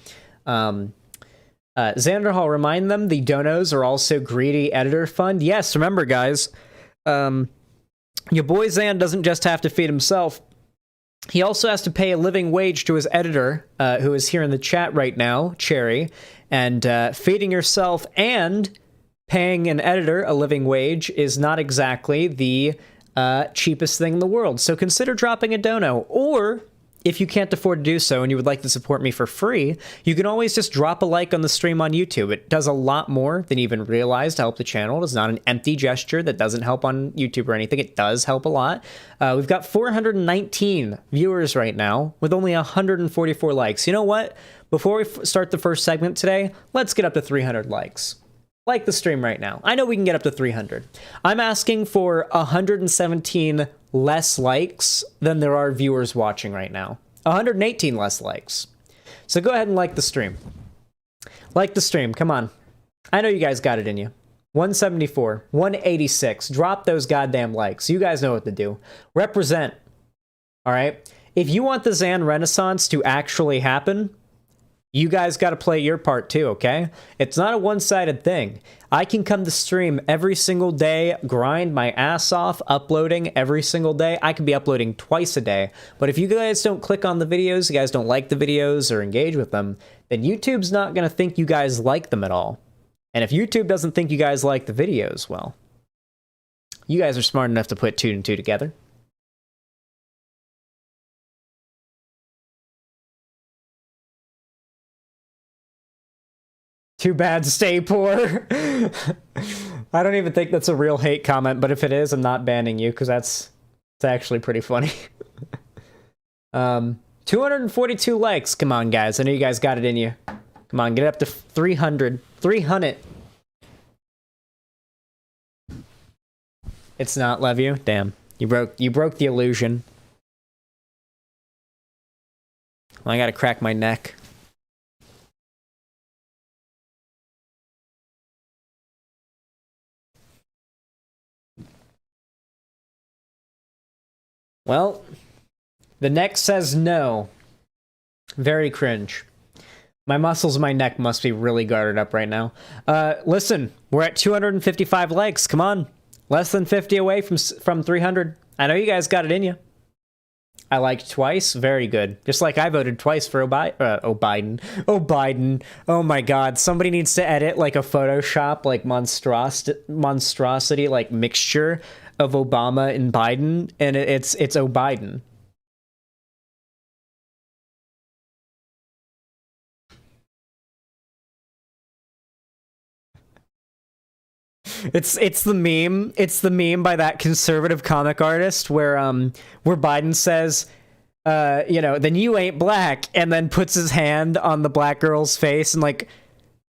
Xanderhal, remind them the donos are also greedy editor fund. Yes, remember, guys, your boy Xan doesn't just have to feed himself. He also has to pay a living wage to his editor, who is here in the chat right now, Cherry. And feeding yourself and paying an editor a living wage is not exactly the cheapest thing in the world. So consider dropping a dono. Or, if you can't afford to do so and you would like to support me for free, you can always just drop a like on the stream on YouTube. It does a lot more than you even realize to help the channel. It's not an empty gesture that doesn't help on YouTube or anything. It does help a lot. We've got 419 viewers right now with only 144 likes. You know what? Before we start the first segment today, let's get up to 300 likes. Like the stream right now. I know we can get up to 300. I'm asking for 117 less likes than there are viewers watching right now. 118 less likes. So go ahead and like the stream. Like the stream, come on. I know you guys got it in you. 174, 186. Drop those goddamn likes. You guys know what to do. Represent. All right? If you want the Xan Renaissance to actually happen, you guys got to play your part too, okay? It's not a one-sided thing. I can come to stream every single day, grind my ass off, uploading every single day. I can be uploading twice a day. But if you guys don't click on the videos, you guys don't like the videos or engage with them, then YouTube's not going to think you guys like them at all. And if YouTube doesn't think you guys like the videos, well, you guys are smart enough to put 2 and 2 together. Too bad, stay poor. I don't even think that's a real hate comment, but if it is, I'm not banning you, because it's actually pretty funny. 242 likes. Come on, guys. I know you guys got it in you. Come on, get up to 300. 300. It's not, love you. Damn. You broke the illusion. Well, I gotta crack my neck. Well, the neck says no. Very cringe. My muscles in my neck must be really guarded up right now. Listen, we're at 255 likes. Come on. Less than 50 away from 300. I know you guys got it in you. I liked twice. Very good. Just like I voted twice for Biden. Oh, Biden. Oh my god. Somebody needs to edit like a Photoshop, like monstrosity, like mixture of Obama and Biden, and it's O'Biden. It's the meme. It's the meme by that conservative comic artist where Biden says, then you ain't black, and then puts his hand on the black girl's face and like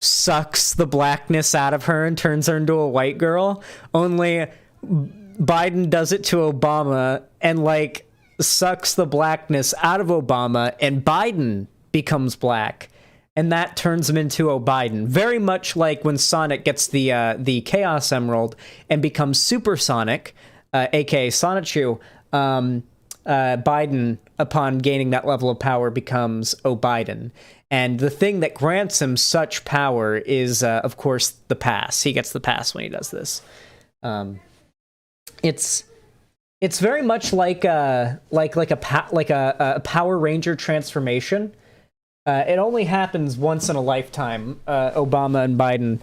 sucks the blackness out of her and turns her into a white girl. Only Biden does it to Obama and like sucks the blackness out of Obama, and Biden becomes black, and that turns him into O'Biden. Very much like when Sonic gets the Chaos Emerald and becomes Supersonic, aka Sonichu. Biden, upon gaining that level of power, becomes O'Biden. And the thing that grants him such power is, of course, the pass. He gets the pass when he does this. It's very much like a Power Ranger transformation. It only happens once in a lifetime. Obama and Biden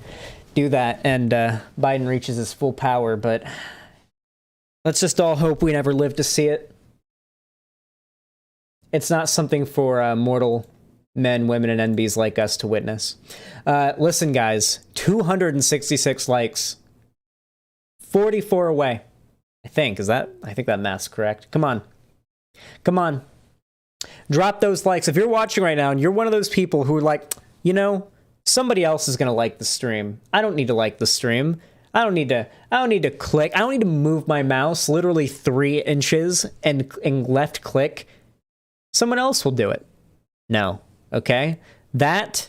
do that, and Biden reaches his full power. But let's just all hope we never live to see it. It's not something for mortal men, women, and NBs like us to witness. Listen, guys, 266 likes, 44 away. I think that math's correct. Come on. Drop those likes. If you're watching right now and you're one of those people who are like, somebody else is going to like the stream. I don't need to like the stream. I don't need to click. I don't need to move my mouse literally 3 inches and left click. Someone else will do it. No. Okay? That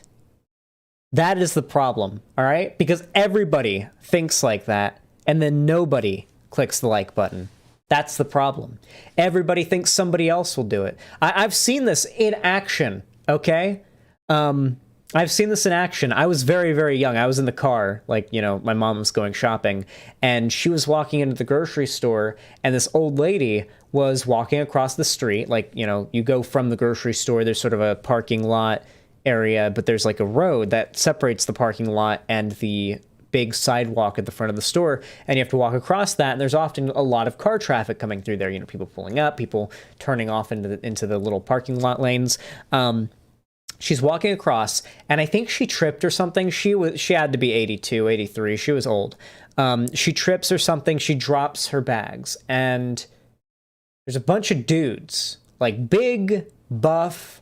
is the problem. All right? Because everybody thinks like that, and then nobody clicks the like button. That's the problem. Everybody thinks somebody else will do it. I've seen this in action, okay? I've seen this in action. I was very, very young. I was in the car, my mom was going shopping, and she was walking into the grocery store, and this old lady was walking across the street. You go from the grocery store, there's sort of a parking lot area, but there's like a road that separates the parking lot and the big sidewalk at the front of the store, and you have to walk across that, and there's often a lot of car traffic coming through there, people pulling up, people turning off into the little parking lot lanes. She's walking across, and I think she tripped or something. She had to be 82, 83. She was old. She trips or something. She drops her bags, and there's a bunch of dudes, like big, buff,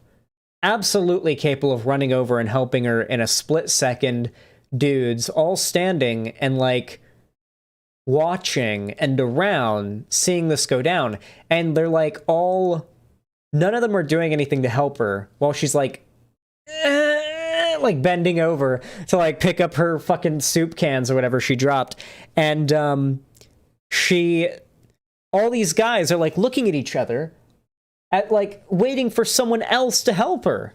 absolutely capable of running over and helping her in a split second. Dudes all standing and watching and around, seeing this go down, and they're none of them are doing anything to help her while she's bending over to pick up her fucking soup cans or whatever she dropped, and all these guys are looking at each other at waiting for someone else to help her.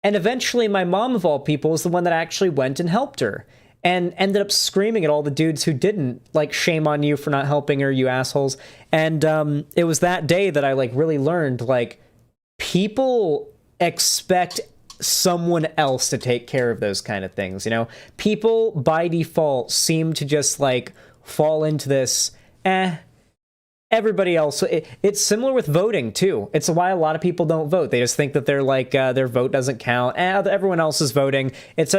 And eventually my mom, of all people, is the one that actually went and helped her and ended up screaming at all the dudes who didn't, shame on you for not helping her, you assholes. And it was that day that I really learned, people expect someone else to take care of those kind of things, People by default seem to just fall into this, everybody else. It's similar with voting too. It's why a lot of people don't vote. They just think that they're their vote doesn't count. Everyone else is voting. It's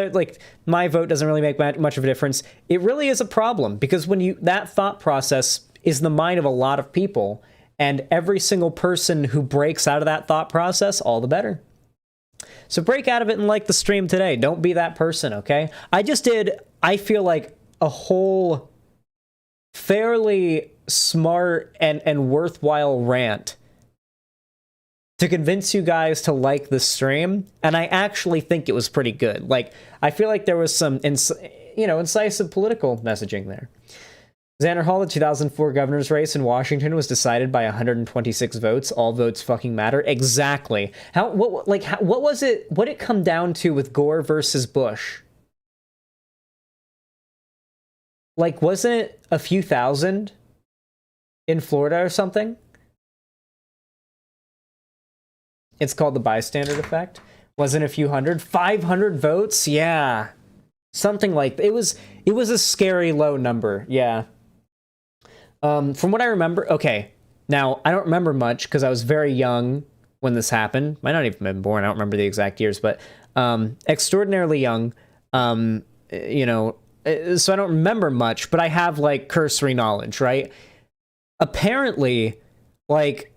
my vote doesn't really make much of a difference. It really is a problem, because when that thought process is the mind of a lot of people, and every single person who breaks out of that thought process, all the better. So break out of it and like the stream today. Don't be that person, okay? I feel a whole fairly smart and worthwhile rant to convince you guys to like the stream, and I actually think it was pretty good. Like, I feel like there was some, incisive political messaging there. Xanderhal, the 2004 governor's race in Washington was decided by 126 votes. All votes fucking matter. Exactly. What was it? What did it come down to with Gore versus Bush? Like, wasn't it a few thousand in Florida or something? It's called the bystander effect. Wasn't a few hundred? 500 votes? Yeah. Something like it was a scary low number. Yeah. From what I remember, okay. Now, I don't remember much because I was very young when this happened. Might not even been born. I don't remember the exact years, but extraordinarily young. So I don't remember much, but I have like cursory knowledge, right? Apparently, like,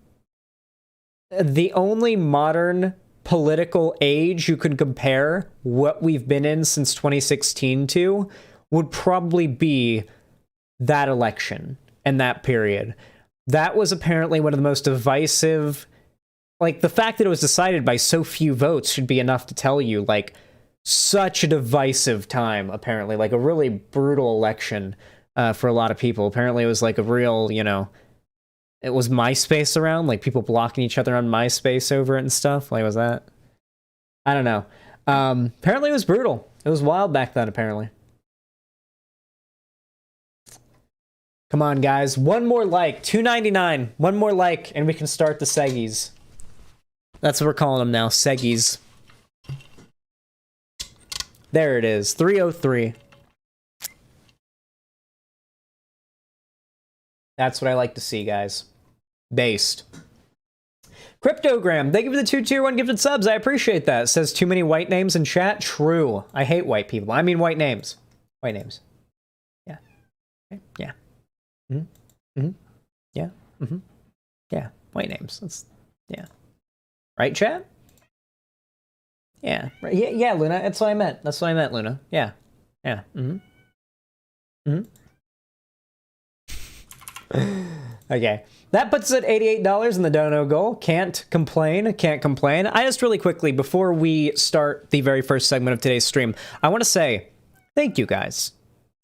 the only modern political age you can compare what we've been in since 2016 to would probably be that election and that period. That was apparently one of the most divisive, like, the fact that it was decided by so few votes should be enough to tell you, like, such a divisive time, apparently, like a really brutal election for a lot of people. Apparently it was like a real, it was MySpace around, like people blocking each other on MySpace over it and stuff. Like, was that? I don't know. Apparently it was brutal. It was wild back then, apparently. Come on, guys. One more like. $2.99. One more like, and we can start the Seggies. That's what we're calling them now. Seggies. There it is. 303. That's what I like to see, guys. Based. Cryptogram, thank you for the 2 tier 1 gifted subs. I appreciate that. It says too many white names in chat. True. I hate white people. I mean white names. White names. Yeah. Okay. Yeah. Mm-hmm. Mm-hmm. Yeah. Mm-hmm. Yeah. White names. That's, yeah. Right, chat? Yeah. Right. Yeah, Luna. That's what I meant. That's what I meant, Luna. Yeah. Yeah. Mm-hmm. Mm-hmm. Okay. That puts us at $88 in the dono goal. Can't complain. Can't complain. I just really quickly, before we start the very first segment of today's stream, I want to say thank you guys.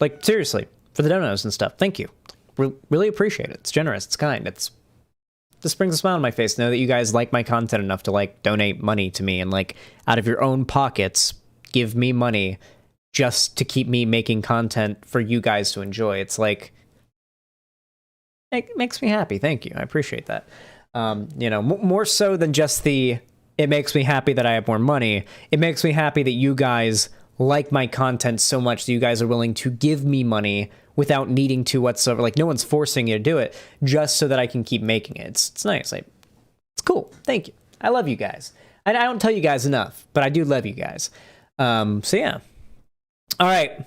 Like, seriously, for the donos and stuff. Thank you. Really appreciate it. It's generous. It's kind. This brings a smile on my face to know that you guys like my content enough to, like, donate money to me and, like, out of your own pockets, give me money just to keep me making content for you guys to enjoy. It's like, it makes me happy. Thank you. I appreciate that. More so than just it makes me happy that I have more money. It makes me happy that you guys like my content so much that you guys are willing to give me money without needing to whatsoever. Like, no one's forcing you to do it just so that I can keep making it. It's nice. It's cool. Thank you. I love you guys. And I don't tell you guys enough, but I do love you guys. So yeah. All right.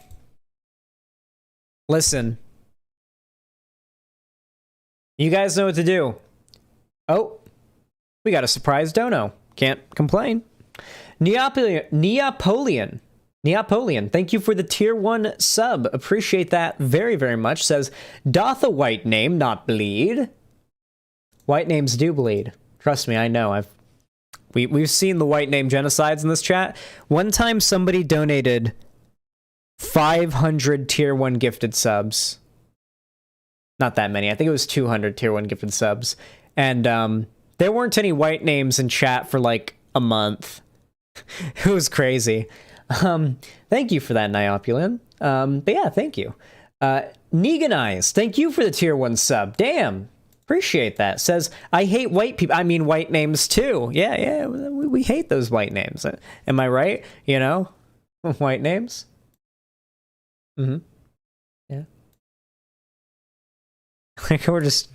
Listen. You guys know what to do. Oh, we got a surprise dono. Can't complain. Neapolian, thank you for the tier 1 sub. Appreciate that very, very much. Says, doth a white name not bleed? White names do bleed. Trust me, I know. We've seen the white name genocides in this chat. One time somebody donated 500 tier 1 gifted subs. Not that many. I think it was 200 tier 1 gifted subs. And there weren't any white names in chat for like a month. It was crazy. Thank you for that, Niopulan. But yeah, thank you. Neganize, thank you for the tier 1 sub. Damn. Appreciate that. Says, I hate white people. I mean white names too. Yeah, we hate those white names. Am I right? White names? Mm-hmm. Yeah. Like, we're just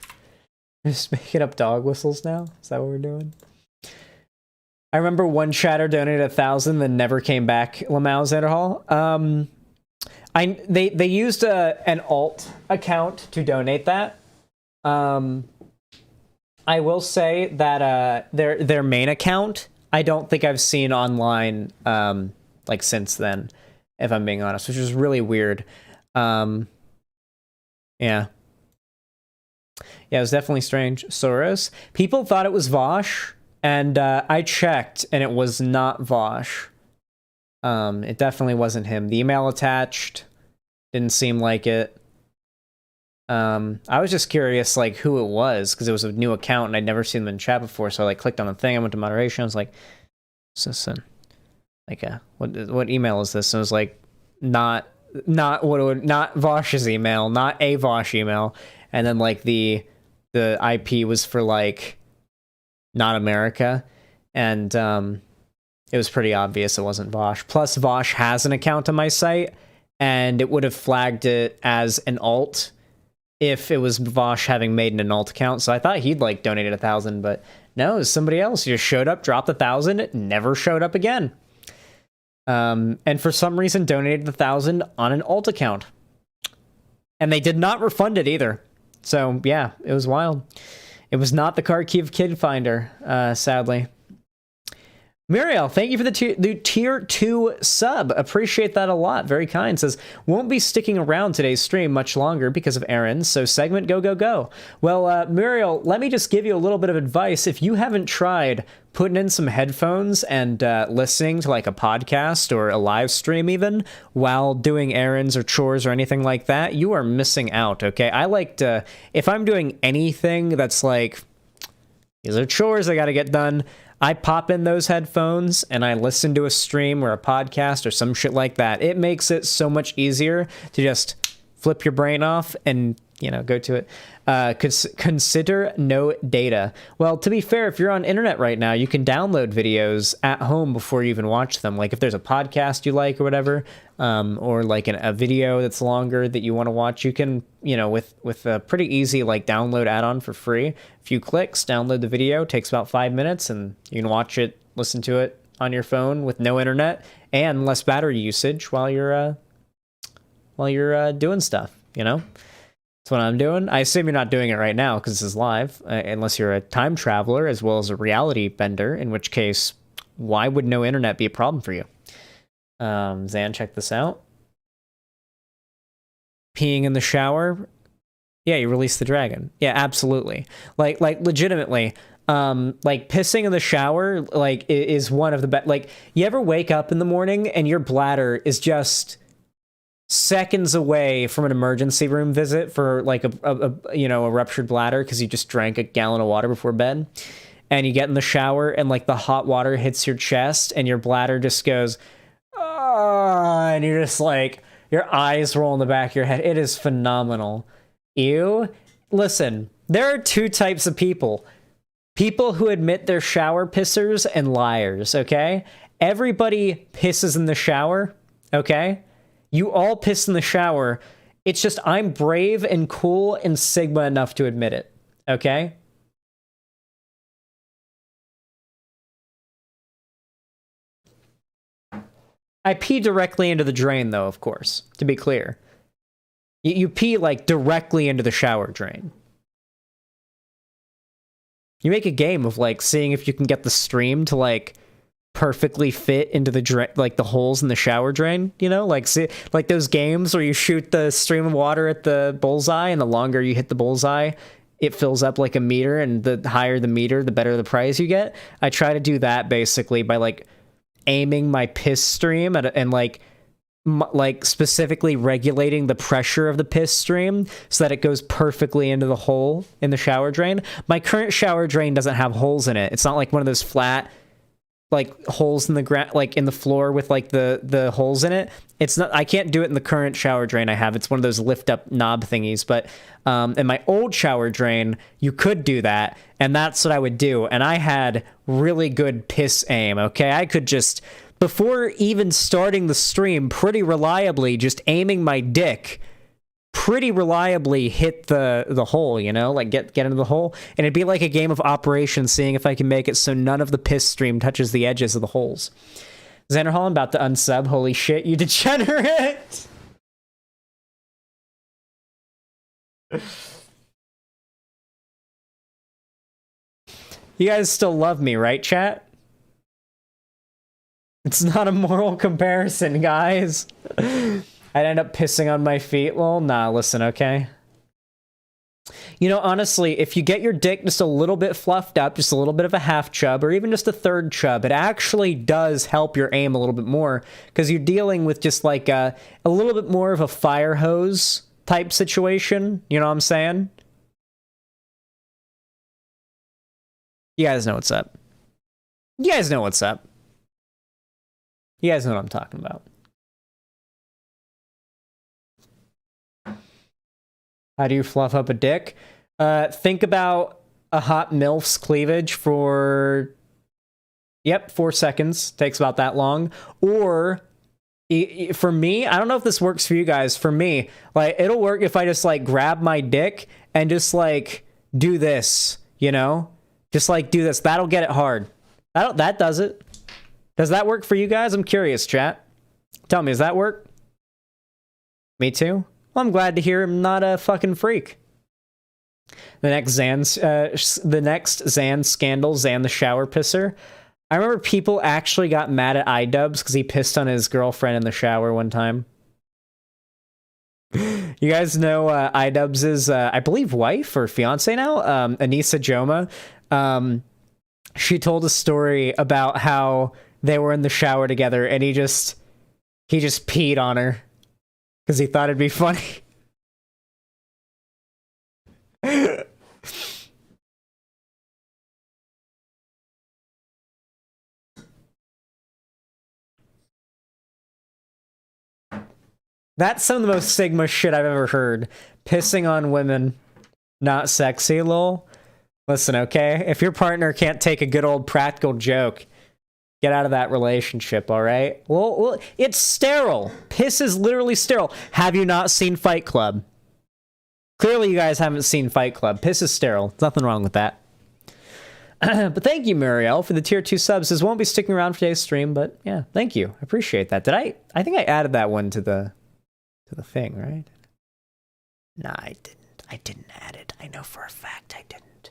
making up dog whistles now? Is that what we're doing? I remember one chatter donated 1,000, then never came back. Lamau Xanderhal. They used an alt account to donate that. I will say that their main account, I don't think I've seen online like since then, if I'm being honest, which is really weird. Yeah. Yeah, it was definitely strange. Soros. People thought it was Vosh, and I checked, and it was not Vosh. It definitely wasn't him. The email attached didn't seem like it. I was just curious, like, who it was, because it was a new account, and I'd never seen them in chat before, so I, like, clicked on the thing, I went to moderation, I was like, what's this in? Like, what email is this? And it was like, not Vosh's email, not a Vosh email, and then, like, the IP was for, like, not America, and, it was pretty obvious it wasn't Vosh. Plus, Vosh has an account on my site, and it would have flagged it as an alt if it was Vosh having made an alt account. So I thought he'd, like, donated 1,000, but no, it was somebody else. He just showed up, dropped 1,000, never showed up again. And for some reason donated 1,000 on an alt account. And they did not refund it either. So, yeah, it was wild. It was not the Kharkiv Kid Finder, sadly. Muriel, thank you for the tier 2 sub. Appreciate that a lot. Very kind. Says, won't be sticking around today's stream much longer because of errands, so segment go, go, go. Well, Muriel, let me just give you a little bit of advice. If you haven't tried putting in some headphones and listening to like a podcast or a live stream even while doing errands or chores or anything like that, you are missing out, okay? I like to, if I'm doing anything that's like, these are chores I gotta get done, I pop in those headphones and I listen to a stream or a podcast or some shit like that. It makes it so much easier to just flip your brain off and, you know, go to it. Consider no data. Well, to be fair, if you're on internet right now, you can download videos at home before you even watch them. Like if there's a podcast you like or whatever, or like a video that's longer that you want to watch, you can, you know, with a pretty easy like download add-on for free. A few clicks, download the video, takes about 5 minutes, and you can watch it, listen to it on your phone with no internet and less battery usage while you're doing stuff, you know? That's what I'm doing. I assume you're not doing it right now because this is live, unless you're a time traveler as well as a reality bender, in which case, why would no internet be a problem for you? Zan, check this out. Peeing in the shower. Yeah, you release the dragon. Yeah, absolutely. Like legitimately. Like pissing in the shower, like is one of the best. Like, you ever wake up in the morning and your bladder is just seconds away from an emergency room visit for like a ruptured bladder because you just drank a gallon of water before bed, and you get in the shower and like the hot water hits your chest and your bladder just goes, oh, and you're just like, your eyes roll in the back of your head. It is phenomenal. Ew. Listen, there are two types of people. People who admit they're shower pissers and liars, okay? Everybody pisses in the shower, okay? You all piss in the shower. It's just I'm brave and cool and Sigma enough to admit it, okay? I pee directly into the drain, though, of course, to be clear. You pee, like, directly into the shower drain. You make a game of, like, seeing if you can get the stream to, like, perfectly fit into the like the holes in the shower drain, you know, like see, like those games where you shoot the stream of water at the bullseye, and the longer you hit the bullseye, it fills up like a meter, and the higher the meter, the better the prize you get. I try to do that basically by like aiming my piss stream at and like specifically regulating the pressure of the piss stream so that it goes perfectly into the hole in the shower drain. My current shower drain doesn't have holes in it. It's not like one of those flat like holes in the ground, like in the floor with like the holes in it. It's not, I can't do it in the current shower drain I have. It's one of those lift up knob thingies, but in my old shower drain, you could do that, and that's what I would do. And I had really good piss aim, okay? I could just, before even starting the stream, pretty reliably just aiming my dick, pretty reliably hit the hole, you know, like get into the hole, and it'd be like a game of Operation, seeing if I can make it so none of the piss stream touches the edges of the holes. Xanderhal, I'm about to unsub. Holy shit, you degenerate! You guys still love me, right, chat? It's not a moral comparison, guys. I'd end up pissing on my feet. Well, nah, listen, okay? You know, honestly, if you get your dick just a little bit fluffed up, just a little bit of a half chub, or even just a third chub, it actually does help your aim a little bit more, because you're dealing with just like a little bit more of a fire hose type situation. You know what I'm saying? You guys know what's up. You guys know what's up. You guys know what I'm talking about. How do you fluff up a dick? Think about a hot MILF's cleavage for, 4 seconds. Takes about that long. Or, for me, I don't know if this works for you guys. For me, like, it'll work if I just, like, grab my dick and just, like, do this, you know? Just, like, do this. That'll get it hard. That does it. Does that work for you guys? I'm curious, chat. Tell me, does that work? Me too? Well, I'm glad to hear I'm not a fucking freak. The next Xan scandal, Xan the shower pisser. I remember people actually got mad at iDubbbz because he pissed on his girlfriend in the shower one time. You guys know iDubbbz's, I believe, wife or fiance now, Anissa Joma. She told a story about how they were in the shower together and he just peed on her because he thought it'd be funny. That's some of the most Sigma shit I've ever heard. Pissing on women. Not sexy, lol. Listen, okay? If your partner can't take a good old practical joke, get out of that relationship, alright? Well, it's sterile. Piss is literally sterile. Have you not seen Fight Club? Clearly you guys haven't seen Fight Club. Piss is sterile. There's nothing wrong with that. But thank you, Muriel, for the tier 2 subs. This won't be sticking around for today's stream, but yeah, thank you. I appreciate that. I think I added that one to the thing, right? Nah, I didn't. I didn't add it. I know for a fact I didn't.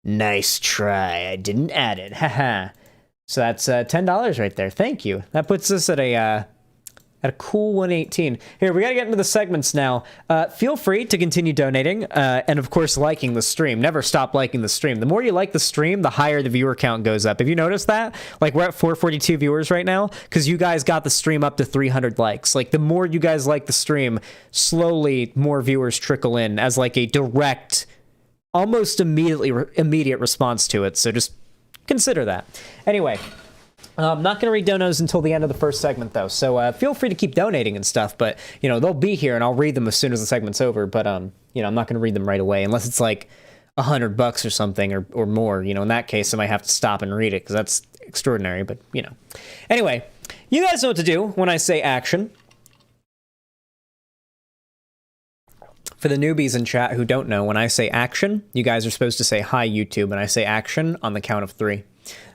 Nice try. I didn't add it. Haha. So that's $10 right there. Thank you. That puts us at a cool 118. Here, we gotta get into the segments now. Feel free to continue donating, and of course liking the stream. Never stop liking the stream. The more you like the stream, the higher the viewer count goes up. Have you noticed that? Like, we're at 442 viewers right now, because you guys got the stream up to 300 likes. Like, the more you guys like the stream, slowly more viewers trickle in as like a direct, almost immediate response to it. So just consider that. Anyway, I'm not going to read donos until the end of the first segment, though, so feel free to keep donating and stuff, but, you know, they'll be here, and I'll read them as soon as the segment's over, but, you know, I'm not going to read them right away, unless it's, like, $100 or something, or more. You know, in that case, I might have to stop and read it, because that's extraordinary, but, you know. Anyway, you guys know what to do when I say action. For the newbies in chat who don't know, when I say action, you guys are supposed to say, "Hi, YouTube," and I say action on the count of 3.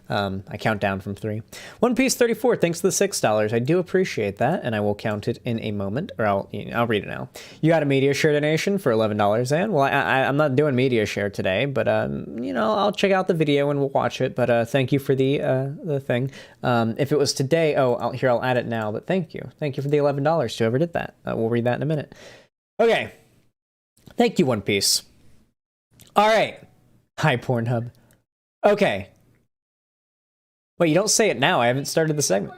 I count down from 3. One Piece 34, thanks to the $6. I do appreciate that, and I will count it in a moment, or I'll read it now. You got a media share donation for $11, and well, I'm not doing media share today, but you know, I'll check out the video and we'll watch it. But thank you for the thing. If it was today, I'll add it now. But thank you for the $11 to whoever did that. We'll read that in a minute. Okay, thank you, One Piece. All right, hi Pornhub. Okay. Wait, you don't say it now. I haven't started the segment.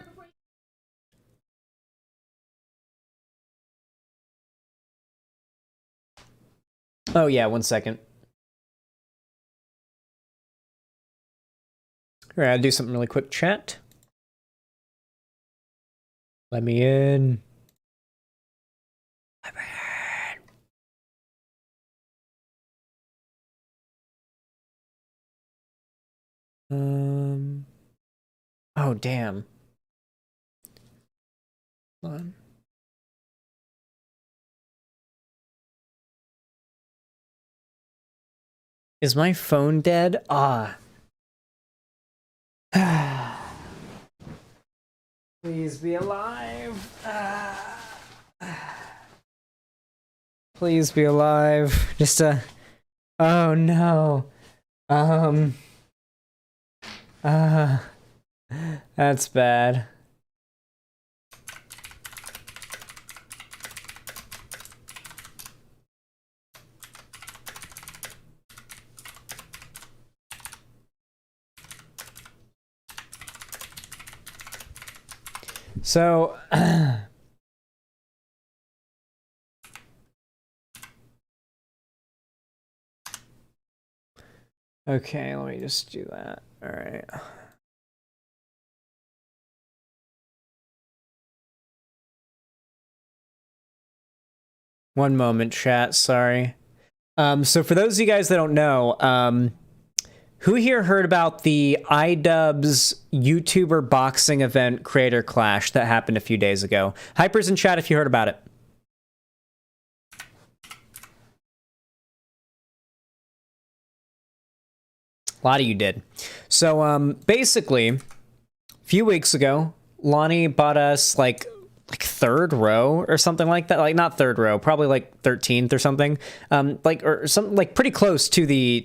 Oh, yeah, 1 second. All right, I'll do something really quick, chat. Let me in. Let me in. Oh, damn. Hold on. Is my phone dead? Ah. Please be alive. Please be alive. Just oh no. That's bad. So okay, let me just do that. All right. One moment, chat. Sorry. So for those of you guys that don't know, who here heard about the iDubbbz YouTuber boxing event Creator Clash that happened a few days ago? Hypers in chat if you heard about it. A lot of you did. So basically, a few weeks ago, Lonnie bought us like third row or something like that. Like not third row, probably like 13th or something. Or something like pretty close to the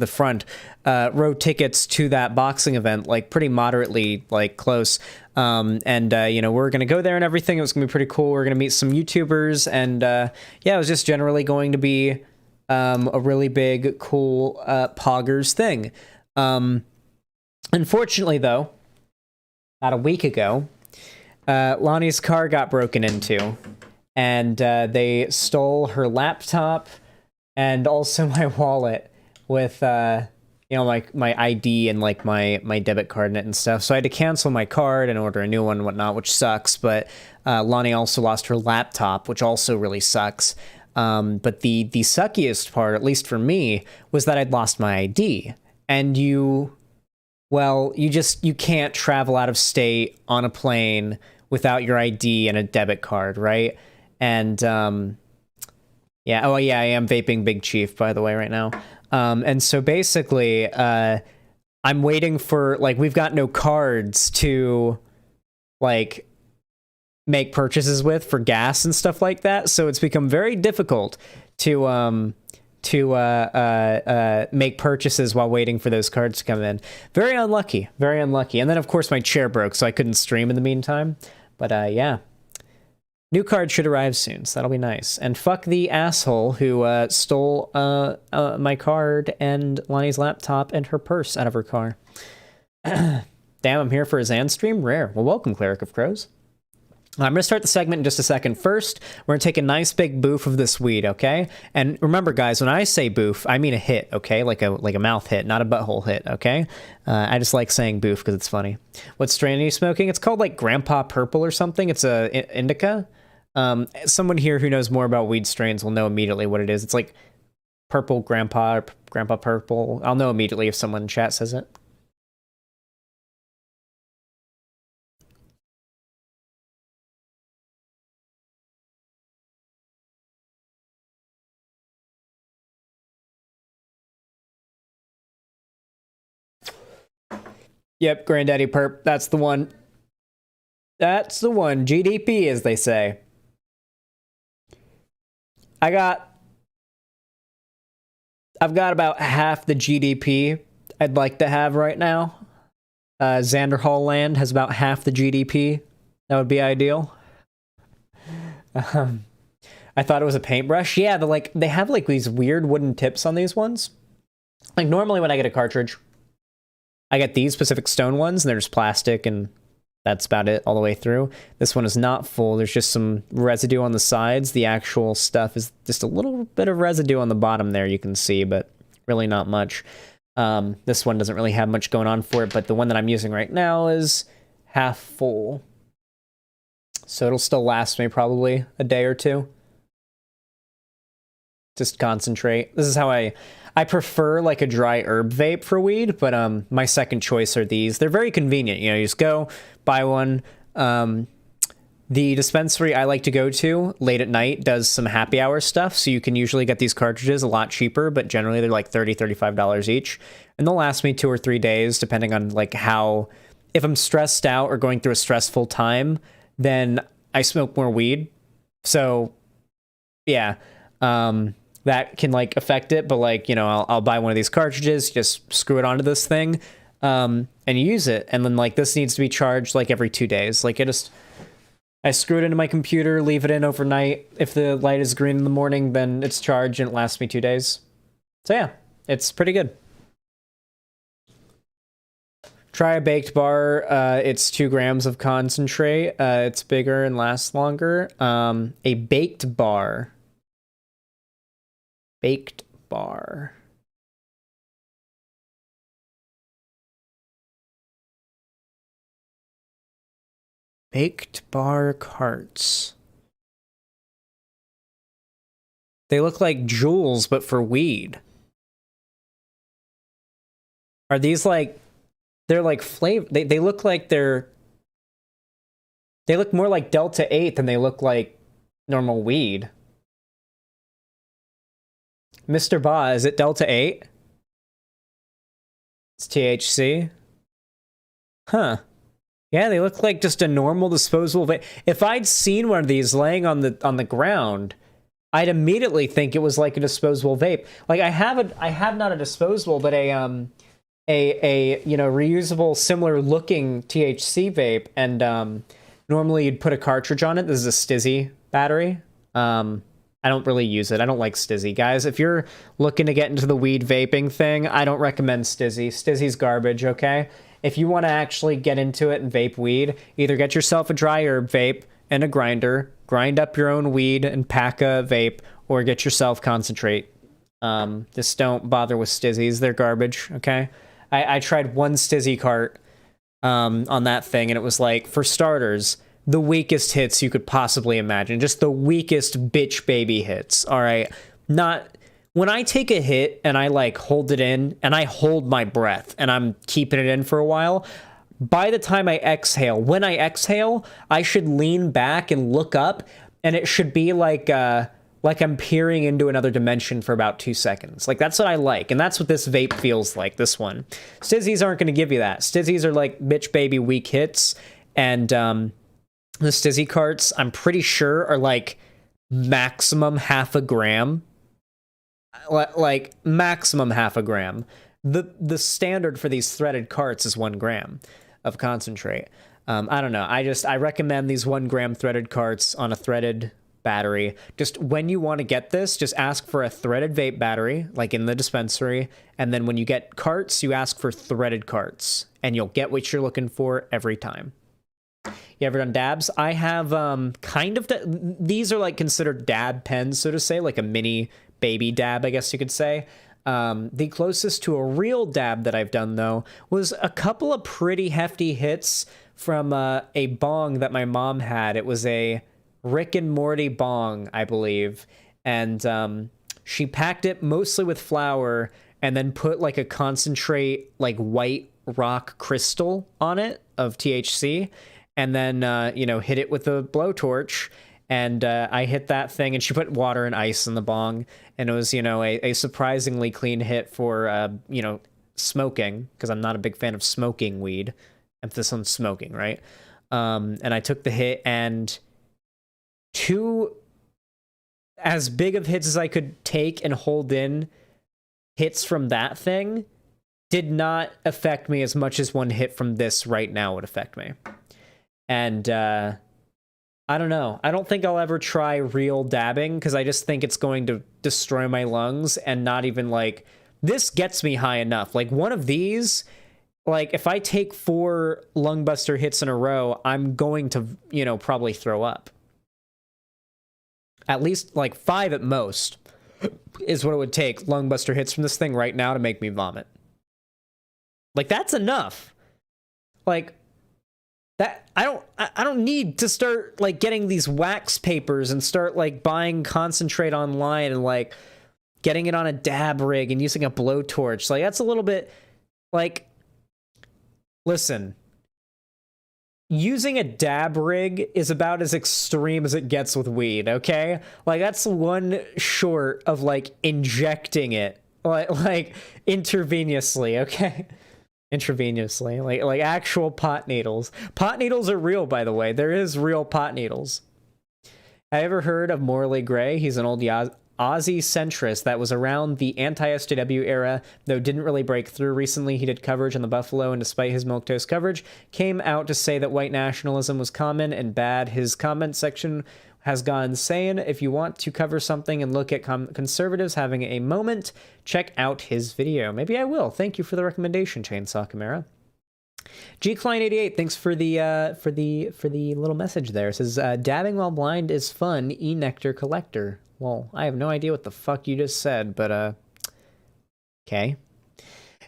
front row tickets to that boxing event, like pretty moderately like close. You know, we're gonna go there and everything. It was gonna be pretty cool. We're gonna meet some YouTubers, and yeah, it was just generally going to be a really big, cool poggers thing. Unfortunately, though, about a week ago, Lonnie's car got broken into, and they stole her laptop and also my wallet with, you know, like my ID and like my debit card in it and stuff. So I had to cancel my card and order a new one and whatnot, which sucks. But Lonnie also lost her laptop, which also really sucks. But the suckiest part, at least for me, was that I'd lost my ID. And you can't travel out of state on a plane without your ID and a debit card, right? And yeah, oh yeah, I am vaping Big Chief, by the way, right now. And so basically, I'm waiting for, like, we've got no cards to, like, make purchases with for gas and stuff like that, so it's become very difficult to make purchases while waiting for those cards to come in. Very unlucky, very unlucky. And then of course my chair broke, so I couldn't stream in the meantime. But yeah, new card should arrive soon, so that'll be nice. And fuck the asshole who stole my card and Lonnie's laptop and her purse out of her car. Damn, I'm here for a Xan stream? Rare. Well, welcome, Cleric of Crows. I'm going to start the segment in just a second. First, we're going to take a nice big boof of this weed, okay? And remember, guys, when I say boof, I mean a hit, okay? Like a mouth hit, not a butthole hit, okay? I just like saying boof because it's funny. What strain are you smoking? It's called, like, Grandpa Purple or something. It's a indica. Someone here who knows more about weed strains will know immediately what it is. It's like Purple Grandpa or Grandpa Purple. I'll know immediately if someone in chat says it. Yep, Granddaddy Perp. That's the one. That's the one. GDP, as they say. I've got about half the GDP I'd like to have right now. Xanderhal land has about half the GDP. That would be ideal. I thought it was a paintbrush. Yeah, they have like these weird wooden tips on these ones. Like normally when I get a cartridge, I get these specific stone ones, and they're just plastic, and that's about it all the way through. This one is not full. There's just some residue on the sides. The actual stuff is just a little bit of residue on the bottom there, you can see, but really not much. This one doesn't really have much going on for it, but the one that I'm using right now is half full. So it'll still last me probably a day or two. Just concentrate. This is how I prefer like a dry herb vape for weed, but my second choice are these. They're very convenient. You know, you just go buy one. The dispensary I like to go to late at night does some happy hour stuff, so you can usually get these cartridges a lot cheaper, but generally they're like $30, $35 each, and they'll last me 2 or 3 days depending on like how, if I'm stressed out or going through a stressful time, then I smoke more weed. So yeah, that can like affect it, but like, you know, I'll buy one of these cartridges, just screw it onto this thing, and use it. And then like this needs to be charged like every 2 days. Like I screw it into my computer, leave it in overnight. If the light is green in the morning, then it's charged and it lasts me 2 days. So yeah, it's pretty good. Try a baked bar. It's 2 grams of concentrate. It's bigger and lasts longer. A baked bar. Baked bar. Baked bar carts. They look like jewels, but for weed. Are these like... They're like flavor... They look like they're... They look more like Delta 8 than they look like normal weed. Mr. Ba, is it Delta 8? It's THC? Huh. Yeah, they look like just a normal disposable vape. If I'd seen one of these laying on the ground, I'd immediately think it was like a disposable vape. Like I have not a disposable, but a you know, reusable similar looking THC vape, and normally you'd put a cartridge on it. This is a Stizzy battery. I don't really use it. I don't like Stizzy. Guys, if you're looking to get into the weed vaping thing, I don't recommend Stizzy. Stizzy's garbage, okay? If you want to actually get into it and vape weed, either get yourself a dry herb vape and a grinder, grind up your own weed and pack a vape, or get yourself concentrate. Just don't bother with Stizzies. They're garbage, okay? I tried one Stizzy cart on that thing, and it was like, for starters, the weakest hits you could possibly imagine. Just the weakest bitch baby hits, all right? Not... When I take a hit and I like hold it in and I hold my breath and I'm keeping it in for a while, by the time I exhale, when I exhale, I should lean back and look up, and it should be like I'm peering into another dimension for about 2 seconds. Like, that's what I like, and that's what this vape feels like, this one. Stizzies aren't going to give you that. Stizzies are like bitch baby weak hits, and the Stizzy carts, I'm pretty sure, are like maximum half a gram. Like maximum half a gram. The standard for these threaded carts is 1 gram of concentrate. I don't know. I recommend these 1 gram threaded carts on a threaded battery. Just when you want to get this, just ask for a threaded vape battery, like in the dispensary. And then when you get carts, you ask for threaded carts, and you'll get what you're looking for every time. You ever done dabs? I have kind of... These are like considered dab pens, so to say, like a mini baby dab, I guess you could say. The closest to a real dab that I've done, though, was a couple of pretty hefty hits from a bong that my mom had. It was a Rick and Morty bong, I believe. And she packed it mostly with flour and then put like a concentrate, like white rock crystal on it of THC. And then, you know, hit it with a blowtorch. And I hit that thing, and she put water and ice in the bong, and it was, you know, a surprisingly clean hit for, you know, smoking, because I'm not a big fan of smoking weed. Emphasis on smoking, right? And I took the hit, and 2 as big of hits as I could take and hold in hits from that thing did not affect me as much as 1 hit from this right now would affect me. And, I don't know. I don't think I'll ever try real dabbing, because I just think it's going to destroy my lungs, and not even like... This gets me high enough. Like, one of these, like, if I take 4 lungbuster hits in a row, I'm going to, you know, probably throw up. At least, like, 5 at most is what it would take, lungbuster hits from this thing right now, to make me vomit. Like, that's enough. Like... That I don't need to start like getting these wax papers and start like buying concentrate online and like getting it on a dab rig and using a blowtorch. Like, that's a little bit like, listen, using a dab rig is about as extreme as it gets with weed, okay? Like, that's one short of like injecting it like intravenously, okay? Intravenously, like actual pot needles. Pot needles are real, by the way. There is real pot needles. Have you ever heard of Morley Gray? He's an old Aussie centrist that was around the anti-SJW era, though didn't really break through. Recently, he did coverage on the Buffalo, and despite his milquetoast coverage, came out to say that white nationalism was common and bad. His comment section has gone insane. If you want to cover something and look at conservatives having a moment, check out his video. Maybe I will. Thank you for the recommendation, Chainsaw Chimera. Gcline88, thanks for the little message there. It says dabbing while blind is fun. E-nectar collector. Well, I have no idea what the fuck you just said, but okay.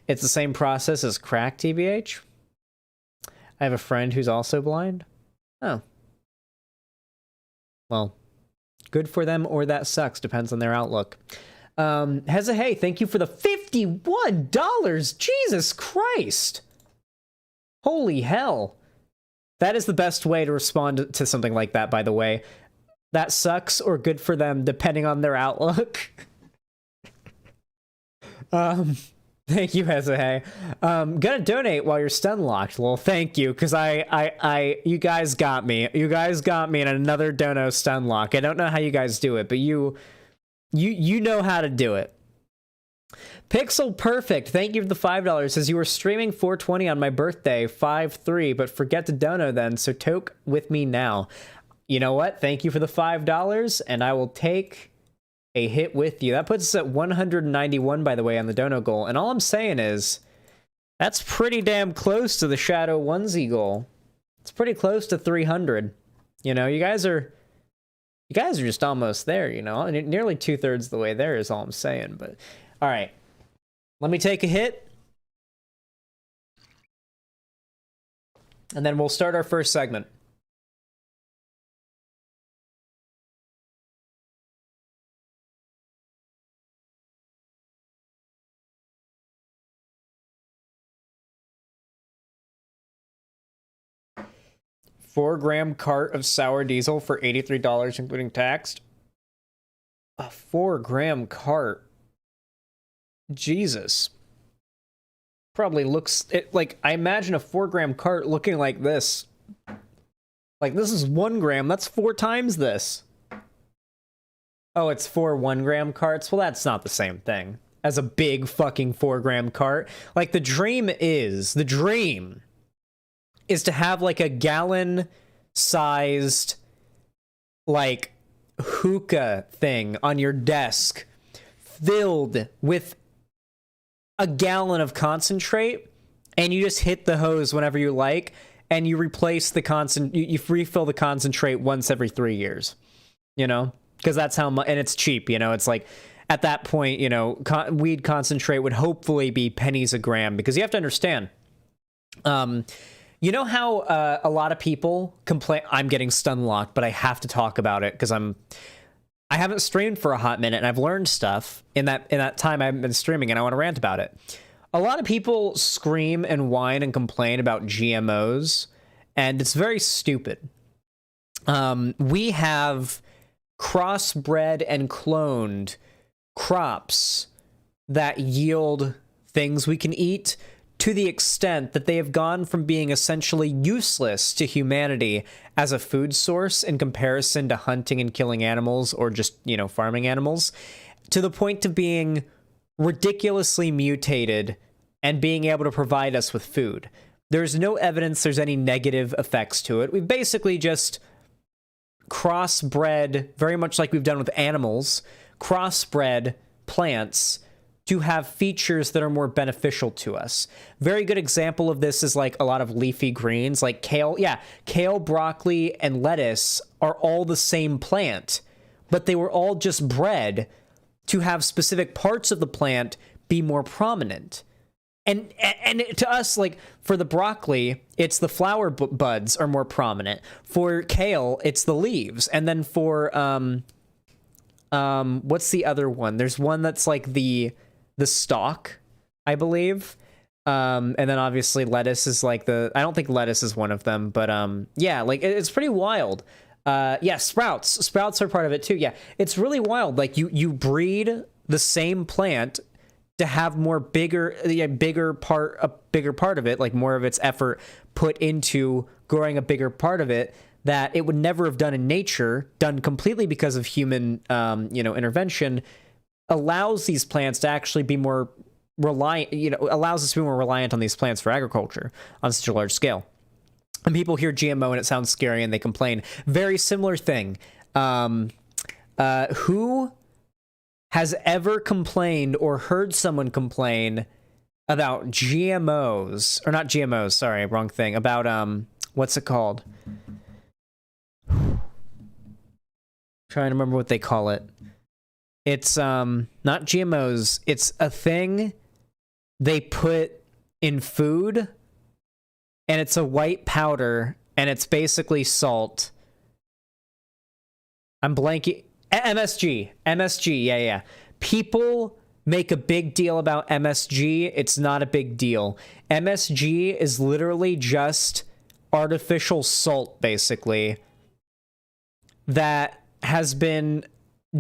It's the same process as crack, TBH. I have a friend who's also blind. Oh. Well, good for them, or that sucks. Depends on their outlook. Heza, hey, thank you for the $51. Jesus Christ. Holy hell. That is the best way to respond to something like that, by the way. That sucks, or good for them, depending on their outlook. Thank you, Heza, hey. Gonna donate while you're stun locked. Well, thank you, because you guys got me. You guys got me in another dono stun lock. I don't know how you guys do it, but you know how to do it. Pixel Perfect, thank you for the $5. Says you were streaming 420 on my birthday, 5/3, but forget to dono then, so toke with me now. You know what? Thank you for the $5, and I will take a hit with you. That puts us at 191, by the way, on the dono goal. And all I'm saying is, that's pretty damn close to the Shadow Onesie goal. It's pretty close to 300. You know, you guys are just almost there, you know? Nearly 2/3 of the way there is all I'm saying, but... All right. Let me take a hit. And then we'll start our first segment. $4-gram cart of sour diesel for $83, including tax. A 4-gram cart. Jesus. Probably looks like, I imagine a 4-gram cart looking like this. Like, this is 1 gram. That's 4 times this. Oh, it's 4 1-gram carts? Well, that's not the same thing as a big fucking 4-gram cart. Like, the dream is to have like a gallon-sized like hookah thing on your desk filled with a gallon of concentrate, and you just hit the hose whenever you like, and you replace the you refill the concentrate once every 3 years, you know, because that's how much, and it's cheap, you know. It's like at that point, you know, weed concentrate would hopefully be pennies a gram, because you have to understand, you know how a lot of people complain. I'm getting stun locked, but I have to talk about it because I haven't streamed for a hot minute, and I've learned stuff in that time I haven't been streaming, and I want to rant about it. A lot of people scream and whine and complain about GMOs, and it's very stupid. We have crossbred and cloned crops that yield things we can eat, to the extent that they have gone from being essentially useless to humanity as a food source in comparison to hunting and killing animals, or just, you know, farming animals, to the point of being ridiculously mutated and being able to provide us with food. There's no evidence there's any negative effects to it. We've basically just crossbred, very much like we've done with animals, crossbred plants to have features that are more beneficial to us. Very good example of this is like a lot of leafy greens, like kale. Yeah, kale, broccoli, and lettuce are all the same plant, but they were all just bred to have specific parts of the plant be more prominent. And to us, like, for the broccoli, it's the flower buds are more prominent. For kale, it's the leaves. And then for, what's the other one? There's one that's like the stalk, I believe. And then obviously lettuce is like I don't think lettuce is one of them, but yeah, like it's pretty wild. Yeah, sprouts are part of it too. Yeah, it's really wild. Like you breed the same plant to have a bigger part of it, like more of its effort put into growing a bigger part of it that it would never have done in nature, done completely because of human intervention, allows these plants to actually be more reliant, allows us to be more reliant on these plants for agriculture on such a large scale. And people hear GMO and it sounds scary and they complain. Very similar thing. Who has ever complained or heard someone complain about GMOs, or not GMOs, sorry, wrong thing, about, what's it called? Trying to remember what they call it. It's, not GMOs, it's a thing they put in food, and it's a white powder, and it's basically salt. I'm blanking. MSG, yeah. People make a big deal about MSG. It's not a big deal. MSG is literally just artificial salt, basically, that has been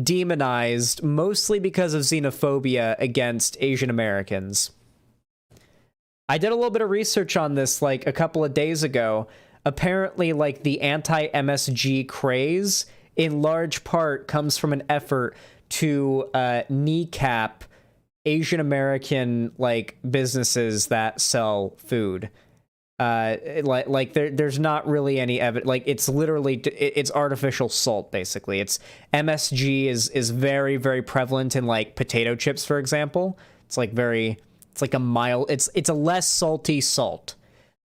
demonized mostly because of xenophobia against Asian Americans. I did a little bit of research on this like a couple of days ago. Apparently, like, the anti-MSG craze in large part comes from an effort to kneecap Asian American like businesses that sell food. There's not really any evidence. Like, it's literally it's artificial salt, basically. It's MSG is very, very prevalent in like potato chips, for example. It's like a mild. It's a less salty salt.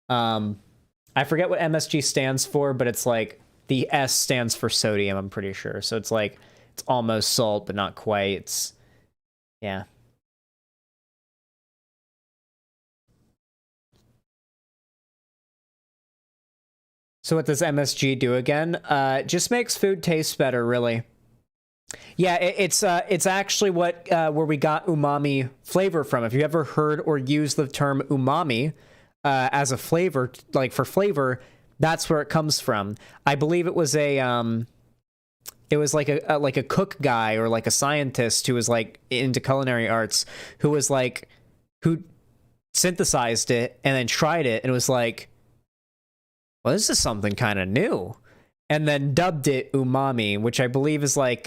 I forget what MSG stands for, but it's like the S stands for sodium, I'm pretty sure. So it's like it's almost salt, but not quite. It's yeah. So what does MSG do again? Just makes food taste better, really. Yeah, it's actually what where we got umami flavor from. If you ever heard or used the term umami as a flavor, like for flavor, that's where it comes from. I believe it was it was like a cook guy or like a scientist who was like into culinary arts who synthesized it and then tried it and was like, well, this is something kind of new, and then dubbed it umami, which I believe is like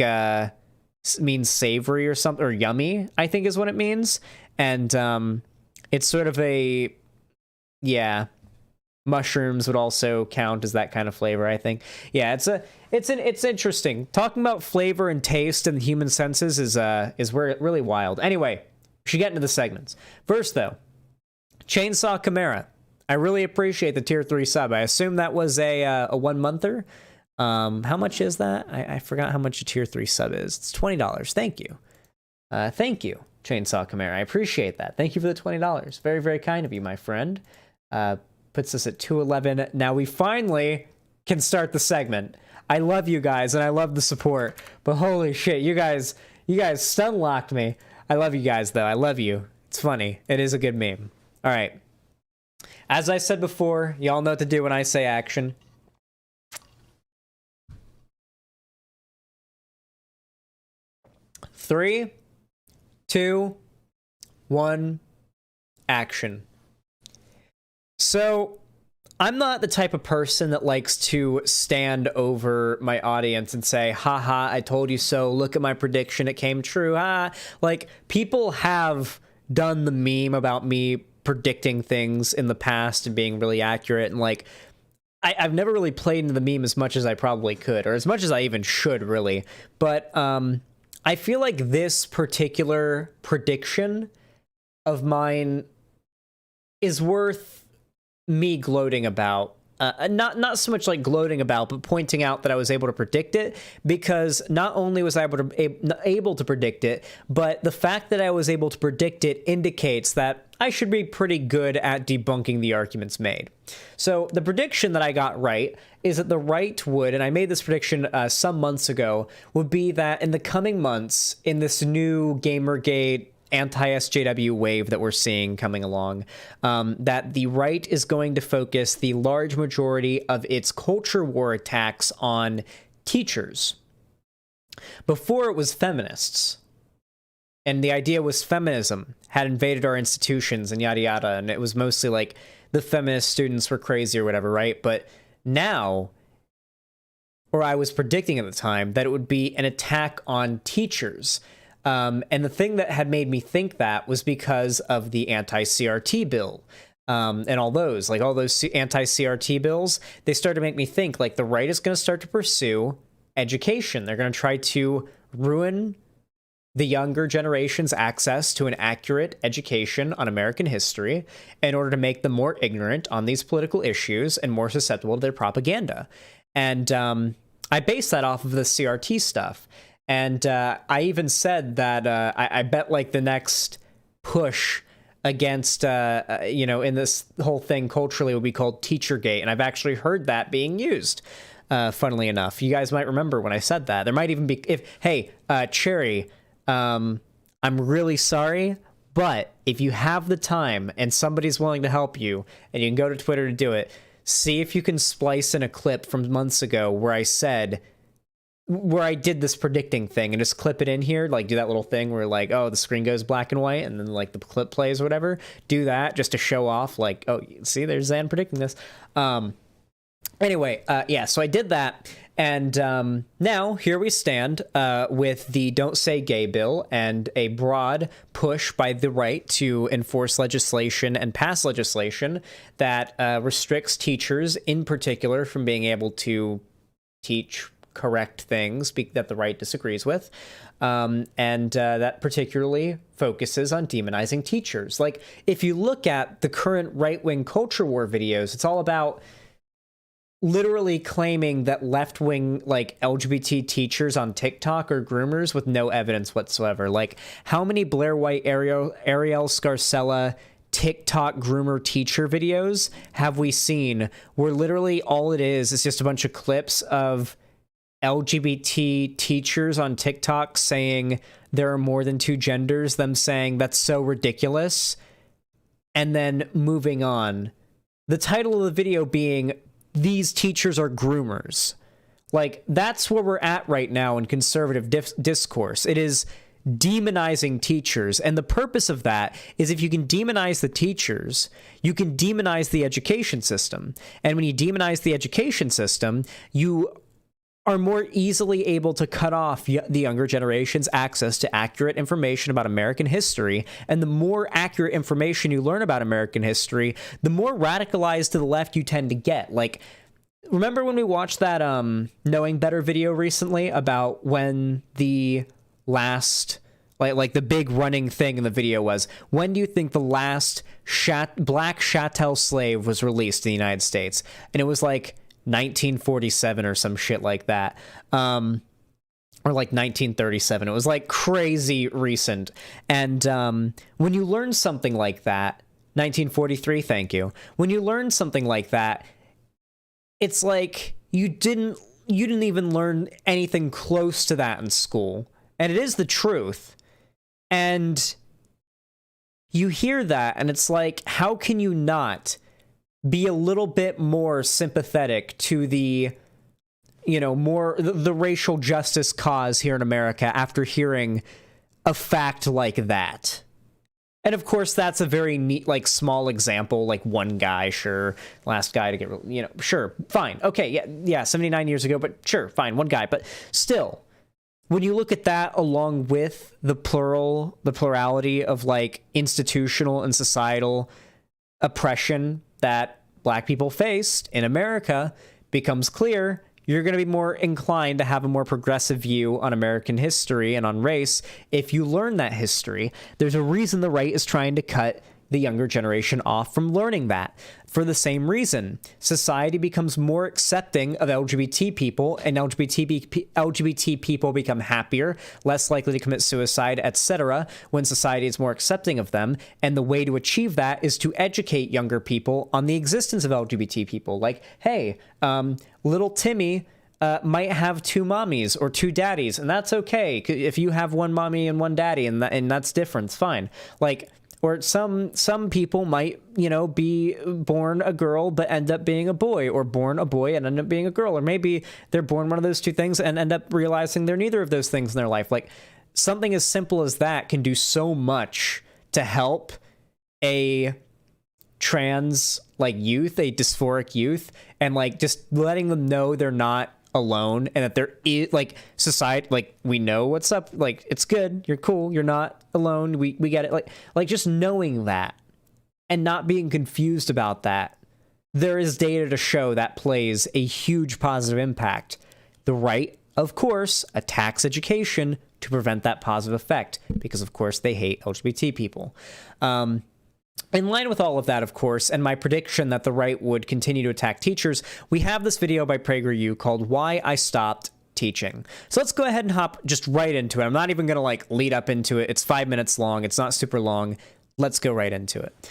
means savory or something, or yummy, I think is what it means. And it's sort of a, yeah, mushrooms would also count as that kind of flavor, I think. Yeah, it's interesting. Talking about flavor and taste and the human senses is where it really wild. Anyway, we should get into the segments. First though, Chainsaw Chimera. I really appreciate the tier 3 sub. I assume that was a 1 monther. How much is that? I forgot how much a tier 3 sub is. It's $20. Thank you. Thank you, Chainsaw Chimera. I appreciate that. Thank you for the $20. Very, very kind of you, my friend. Puts us at 211. Now we finally can start the segment. I love you guys and I love the support, but holy shit, you guys stun locked me. I love you guys though. I love you. It's funny. It is a good meme. All right. As I said before, y'all know what to do when I say action. Three, two, one, action. So, I'm not the type of person that likes to stand over my audience and say, haha, I told you so, look at my prediction, it came true, ha. Like, people have done the meme about me predicting things in the past and being really accurate, and like I've never really played into the meme as much as I probably could, or as much as I even should, really. But I feel like this particular prediction of mine is worth me gloating about. Not so much like gloating about, but pointing out that I was able to predict it, because not only was I able to predict it, but the fact that I was able to predict it indicates that I should be pretty good at debunking the arguments made. So the prediction that I got right is that the right would, and I made this prediction some months ago, would be that in the coming months, in this new Gamergate anti-SJW wave that we're seeing coming along, that the right is going to focus the large majority of its culture war attacks on teachers. Before it was feminists. And the idea was feminism had invaded our institutions and yada yada, and it was mostly like the feminist students were crazy or whatever, right? But now, or I was predicting at the time, that it would be an attack on teachers. And the thing that had made me think that was because of the anti-CRT bill. And all those anti-CRT bills, they started to make me think, like, the right is going to start to pursue education. They're going to try to ruin the younger generation's access to an accurate education on American history in order to make them more ignorant on these political issues and more susceptible to their propaganda. And I base that off of the CRT stuff. And I even said that I bet like the next push against, in this whole thing culturally would be called Teachergate. And I've actually heard that being used, funnily enough. You guys might remember when I said that. There might even be, Cherry, I'm really sorry, but if you have the time and somebody's willing to help you and you can go to Twitter to do it, see if you can splice in a clip from months ago where I did this predicting thing and just clip it in here, like do that little thing where like, oh, the screen goes black and white and then like the clip plays or whatever. Do that just to show off like, oh, see, there's Xan predicting this. So I did that. And now here we stand with the Don't Say Gay bill and a broad push by the right to enforce legislation and pass legislation that restricts teachers in particular from being able to teach correct things that the right disagrees with. And that particularly focuses on demonizing teachers. Like, if you look at the current right-wing culture war videos, it's all about literally claiming that left-wing, like, LGBT teachers on TikTok are groomers with no evidence whatsoever. Like, how many Blair White, Ariel Scarcella TikTok groomer teacher videos have we seen where literally all it is just a bunch of clips of LGBT teachers on TikTok saying there are more than two genders, them saying that's so ridiculous, and then moving on. The title of the video being, these teachers are groomers. Like, that's where we're at right now in conservative discourse. It is demonizing teachers. And the purpose of that is if you can demonize the teachers, you can demonize the education system. And when you demonize the education system, you are more easily able to cut off the younger generation's access to accurate information about American history. And the more accurate information you learn about American history, the more radicalized to the left you tend to get. Like, remember when we watched that Knowing Better video recently about when the last, like the big running thing in the video was, when do you think the last black chattel slave was released in the United States? And it was like 1947 or some shit like that, or like 1937. It was like crazy recent. And when you learn something like that, 1943, thank you. When you learn something like that, it's like you didn't even learn anything close to that in school. And it is the truth. And you hear that and it's like, how can you not be a little bit more sympathetic to the, the racial justice cause here in America after hearing a fact like that? And of course, that's a very neat, like, small example, like one guy, sure, last guy to get, sure, fine, okay, yeah, 79 years ago, but sure, fine, one guy, but still, when you look at that along with the plurality of, like, institutional and societal oppression that Black people faced in America, becomes clear you're going to be more inclined to have a more progressive view on American history and on race if you learn that history. There's a reason the right is trying to cut the younger generation off from learning that. For the same reason, society becomes more accepting of LGBT people, and LGBT people become happier, less likely to commit suicide, etc., when society is more accepting of them. And the way to achieve that is to educate younger people on the existence of LGBT people. Like, hey, little Timmy might have two mommies or two daddies, and that's okay. If you have one mommy and one daddy, and that's different, it's fine. Like, or some people might, be born a girl but end up being a boy, or born a boy and end up being a girl, or maybe they're born one of those two things and end up realizing they're neither of those things in their life. Like, something as simple as that can do so much to help a trans, like, youth, a dysphoric youth, and, like, just letting them know they're not alone and that there is, like, society, like, we know what's up, like, it's good, you're cool, you're not alone, we get it, like just knowing that and not being confused about that. There is data to show that plays a huge positive impact. The right, of course, attacks education to prevent that positive effect, because of course they hate LGBT people. In line with all of that, of course, and my prediction that the right would continue to attack teachers, we have this video by PragerU called Why I Stopped Teaching. So let's go ahead and hop just right into it. I'm not even going to like lead up into it. It's 5 minutes long. It's not super long. Let's go right into it.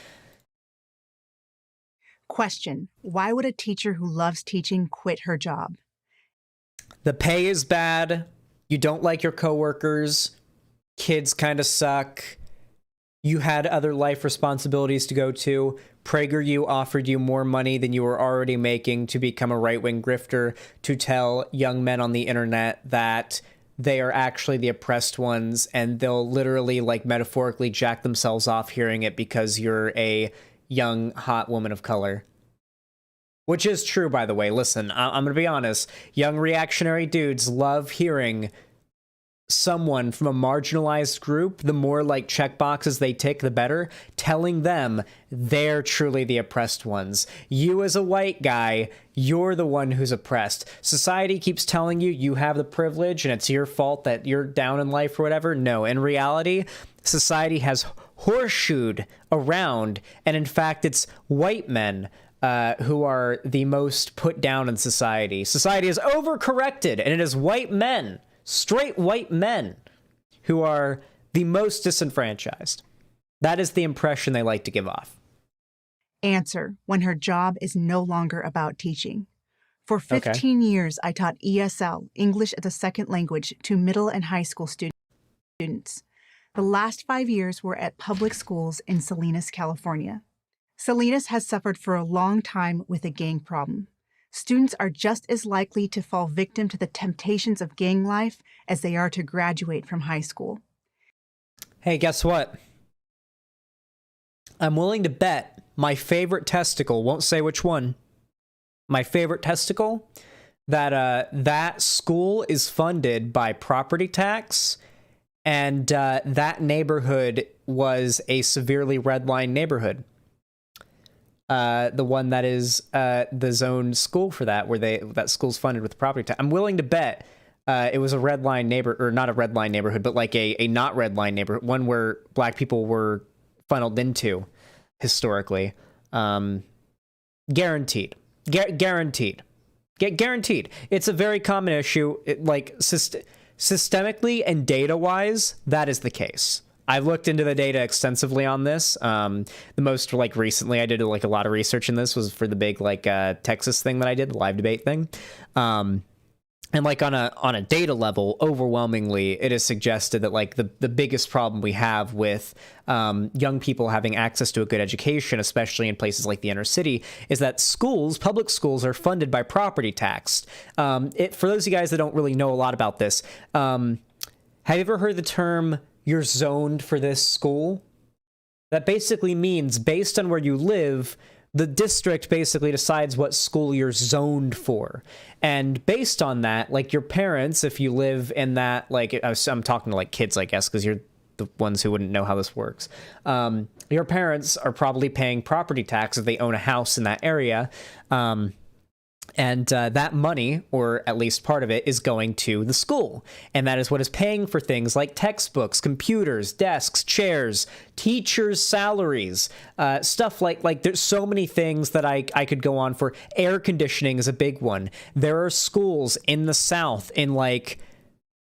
Question: why would a teacher who loves teaching quit her job? The pay is bad. You don't like your coworkers. Kids kind of suck. You had other life responsibilities to go to. PragerU offered you more money than you were already making to become a right-wing grifter, to tell young men on the internet that they are actually the oppressed ones, and they'll literally, like, metaphorically jack themselves off hearing it because you're a young, hot woman of color. Which is true, by the way. Listen, I'm going to be honest. Young reactionary dudes love hearing someone from a marginalized group, the more like check boxes they tick, the better, telling them they're truly the oppressed ones. You as a white guy, you're the one who's oppressed. Society keeps telling you you have the privilege and it's your fault that you're down in life or whatever. No, in reality, society has horseshoed around, and in fact, it's white men who are the most put down in society. Society has overcorrected, and it is white men, straight white men, who are the most disenfranchised. That is the impression they like to give off. Answer: when her job is no longer about teaching. For 15 years, I taught ESL, English as a Second Language, to middle and high school students. The last 5 years were at public schools in Salinas, California. Salinas has suffered for a long time with a gang problem. Students are just as likely to fall victim to the temptations of gang life as they are to graduate from high school. Hey, guess what? I'm willing to bet my favorite testicle, won't say which one, my favorite testicle, that that school is funded by property tax, and that neighborhood was a severely redlined neighborhood. The one that is the zone school for that, where that school's funded with property tax. I'm willing to bet it was a red line or not a red line neighborhood, but like a not red line neighborhood, one where black people were funneled into historically. Guaranteed. Guaranteed. Guaranteed. It's a very common issue. Systemically and data-wise, that is the case. I've looked into the data extensively on this. The most recently I did a lot of research in this was for the big Texas thing that I did, the live debate thing. And on a data level, overwhelmingly, it is suggested that the biggest problem we have with young people having access to a good education, especially in places like the inner city, is that public schools are funded by property tax. For those of you guys that don't really know a lot about this, have you ever heard the term "you're zoned for this school"? That basically means based on where you live, the district basically decides what school you're zoned for. And based on that, your parents, if you live in that, I'm talking to kids, I guess, because you're the ones who wouldn't know how this works. Your parents are probably paying property tax if they own a house in that area. And that money, or at least part of it, is going to the school. And that is what is paying for things like textbooks, computers, desks, chairs, teachers' salaries, stuff like there's so many things that I could go on for. Air conditioning is a big one. There are schools in the South, in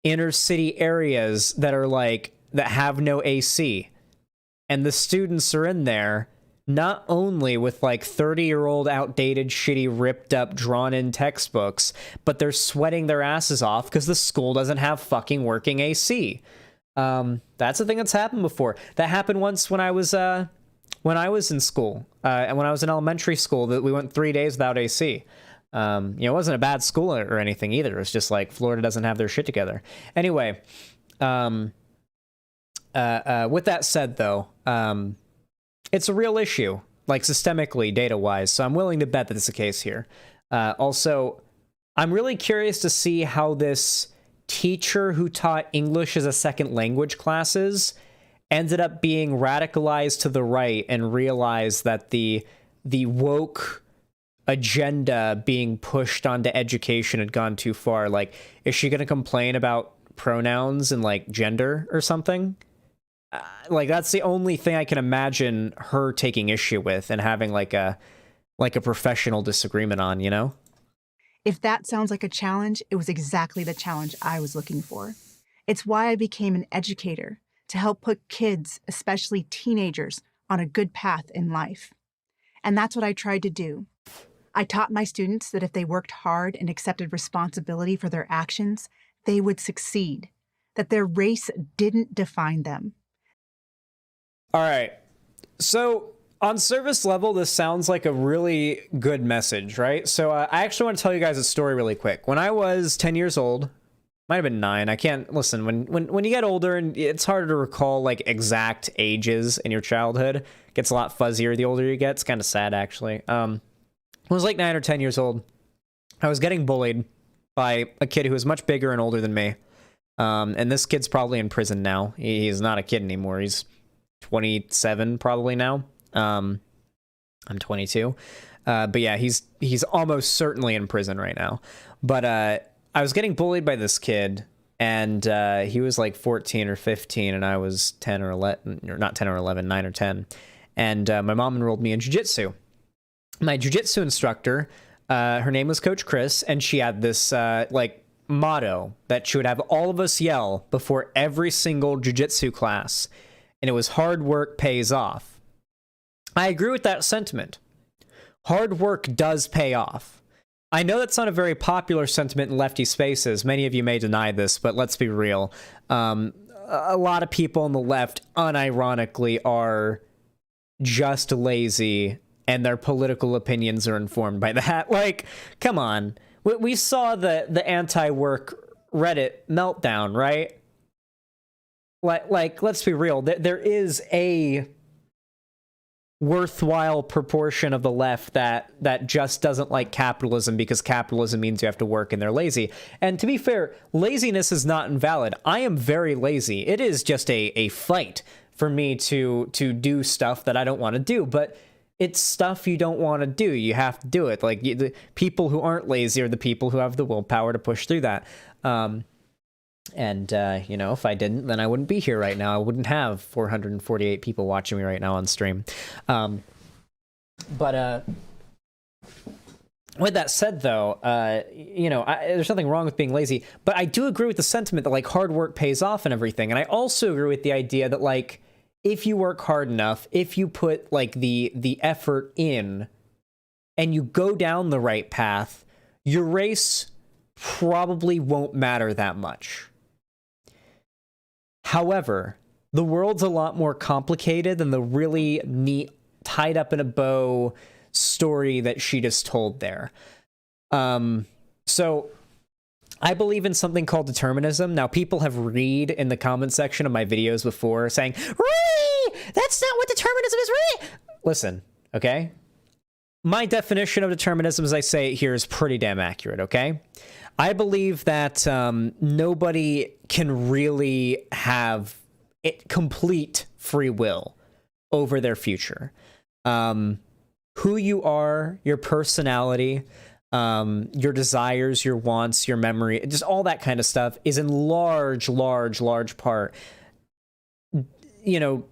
inner city areas that are that have no AC. And the students are in there not only with 30-year-old outdated, shitty, ripped up, drawn in textbooks, but they're sweating their asses off because the school doesn't have fucking working AC. That's a thing that's happened before. That happened once when I was in school, and when I was in elementary school, that we went 3 days without AC. It wasn't a bad school or anything either. It's just Florida doesn't have their shit together. Anyway, with that said, though, it's a real issue, systemically, data-wise, so I'm willing to bet that it's the case here. Also, I'm really curious to see how this teacher who taught English as a second language classes ended up being radicalized to the right and realized that the woke agenda being pushed onto education had gone too far. Is she going to complain about pronouns and like gender or something. Like that's the only thing I can imagine her taking issue with and having like a professional disagreement on, you know? If that sounds like a challenge, it was exactly the challenge I was looking for. It's why I became an educator, to help put kids, especially teenagers, on a good path in life. And that's what I tried to do. I taught my students that if they worked hard and accepted responsibility for their actions, they would succeed, that their race didn't define them. All right. So on surface level, this sounds like a really good message, right? So I actually want to tell you guys a story really quick. When I was 10 years old, might have been 9. I can't listen. When you get older, and it's harder to recall like exact ages in your childhood. It gets a lot fuzzier the older you get. It's kind of sad, actually. I was like 9 or 10 years old. I was getting bullied by a kid who was much bigger and older than me. And this kid's probably in prison now. He's not a kid anymore. He's 27 probably now. I'm 22. But yeah, he's almost certainly in prison right now. But I was getting bullied by this kid, and he was like 14 or 15, and I was 10 or 11, or not 10 or 11, 9 or 10. And my mom enrolled me in jiu-jitsu. My jiu-jitsu instructor, her name was Coach Chris, and she had this like motto that she would have all of us yell before every single jiu-jitsu class, and it was hard work pays off. I agree with that sentiment. Hard work does pay off. I know that's not a very popular sentiment in lefty spaces. Many of you may deny this, but let's be real. A lot of people on the left, unironically, are just lazy, and their political opinions are informed by that. Like, come on. We saw the anti-work Reddit meltdown, right? Like, let's be real. There is a worthwhile proportion of the left that just doesn't like capitalism because capitalism means you have to work and they're lazy. And to be fair, laziness is not invalid. I am very lazy. It is just a fight for me to do stuff that I don't want to do, but it's stuff you don't want to do. You have to do it. Like, the people who aren't lazy are the people who have the willpower to push through that. You know, if I didn't, then I wouldn't be here right now. I wouldn't have 448 people watching me right now on stream. With that said, though, you know, there's nothing wrong with being lazy, but I do agree with the sentiment that, like, hard work pays off and everything. And I also agree with the idea that, like, if you work hard enough, if you put, like, the effort in and you go down the right path, your race probably won't matter that much. However, the world's a lot more complicated than the really neat, tied up in a bow story that she just told there. So I believe in something called determinism. Now, people have read in the comment section of my videos before saying, "Ree, that's not what determinism is, Ree." Listen, okay? My definition of determinism, as I say it here, is pretty damn accurate, okay? I believe that nobody can really have complete free will over their future. Who you are, your personality, your desires, your wants, your memory, just all that kind of stuff is in large part, you know,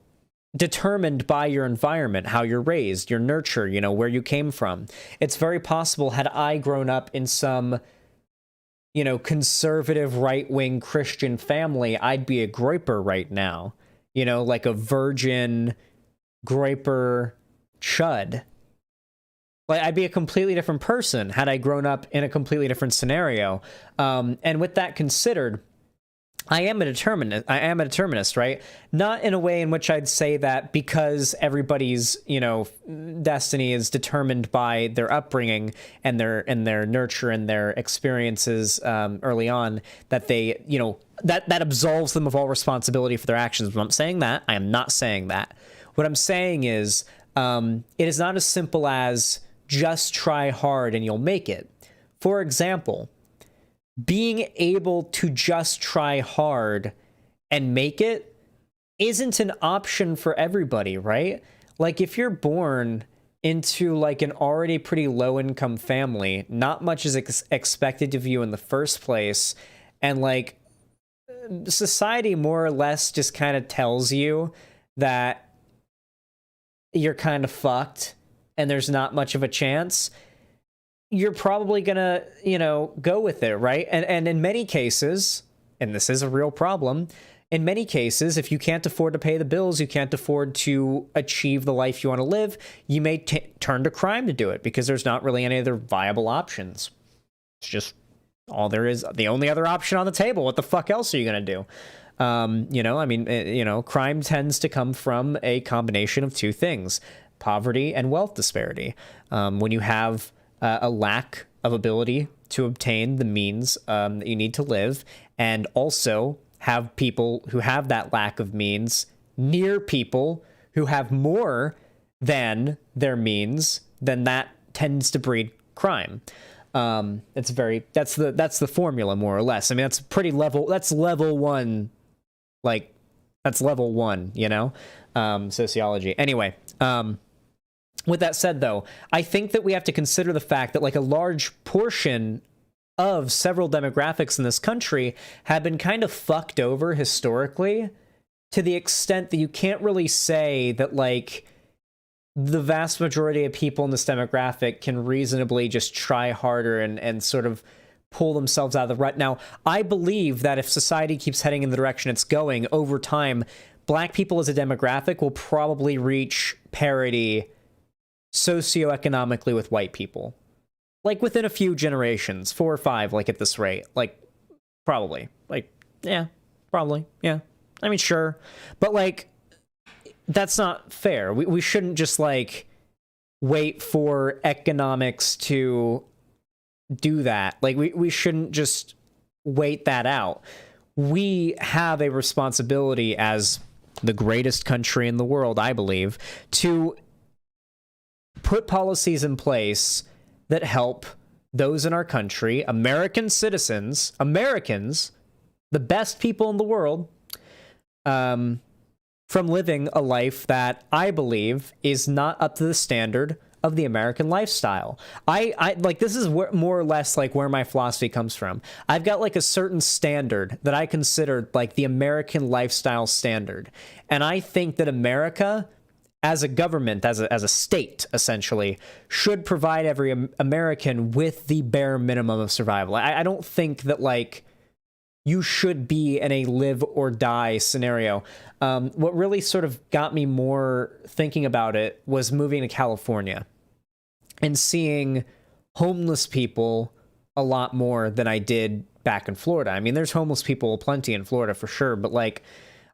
determined by your environment, how you're raised, your nurture, you know, where you came from. It's very possible, had I grown up in some, you know, conservative right-wing Christian family, I'd be a groiper right now. You know, like a virgin groiper chud. Like, I'd be a completely different person had I grown up in a completely different scenario. And with that considered, I am a determinist, right? Not in a way in which I'd say that because everybody's, you know, destiny is determined by their upbringing and their nurture and their experiences early on, that they, you know, that absolves them of all responsibility for their actions. When I'm saying that, I am not saying that. What I'm saying is, it is not as simple as just try hard and you'll make it. For example, being able to just try hard and make it isn't an option for everybody, right? Like, if you're born into like an already pretty low income family, not much is expected of you in the first place, and like society more or less just kind of tells you that you're kind of fucked and there's not much of a chance, you're probably gonna, go with it, right? And in many cases, and this is a real problem, in many cases, if you can't afford to pay the bills, you can't afford to achieve the life you want to live, you may turn to crime to do it because there's not really any other viable options. It's just all there is, the only other option on the table. What the fuck else are you going to do? Crime tends to come from a combination of two things, poverty and wealth disparity. When you have a lack of ability to obtain the means that you need to live, and also have people who have that lack of means near people who have more than their means, then that tends to breed crime. That's the formula, more or less. I mean, that's level one, sociology. Anyway, with that said, though, I think that we have to consider the fact that a large portion of several demographics in this country have been kind of fucked over historically, to the extent that you can't really say that the vast majority of people in this demographic can reasonably just try harder and sort of pull themselves out of the rut. Now, I believe that if society keeps heading in the direction it's going, over time, black people as a demographic will probably reach parity socioeconomically with white people. Within a few generations, 4 or 5, at this rate. Probably. Probably. Yeah. I mean, sure. But, that's not fair. We shouldn't just, wait for economics to do that. We shouldn't just wait that out. We have a responsibility as the greatest country in the world, I believe, to put policies in place that help those in our country, American citizens, Americans, the best people in the world, from living a life that I believe is not up to the standard of the American lifestyle. This is more or less where my philosophy comes from. I've got a certain standard that I consider the American lifestyle standard. And I think that America, as a government, as a state, essentially, should provide every American with the bare minimum of survival. I don't think that, you should be in a live or die scenario. What really sort of got me more thinking about it was moving to California and seeing homeless people a lot more than I did back in Florida. I mean, there's homeless people aplenty in Florida for sure, but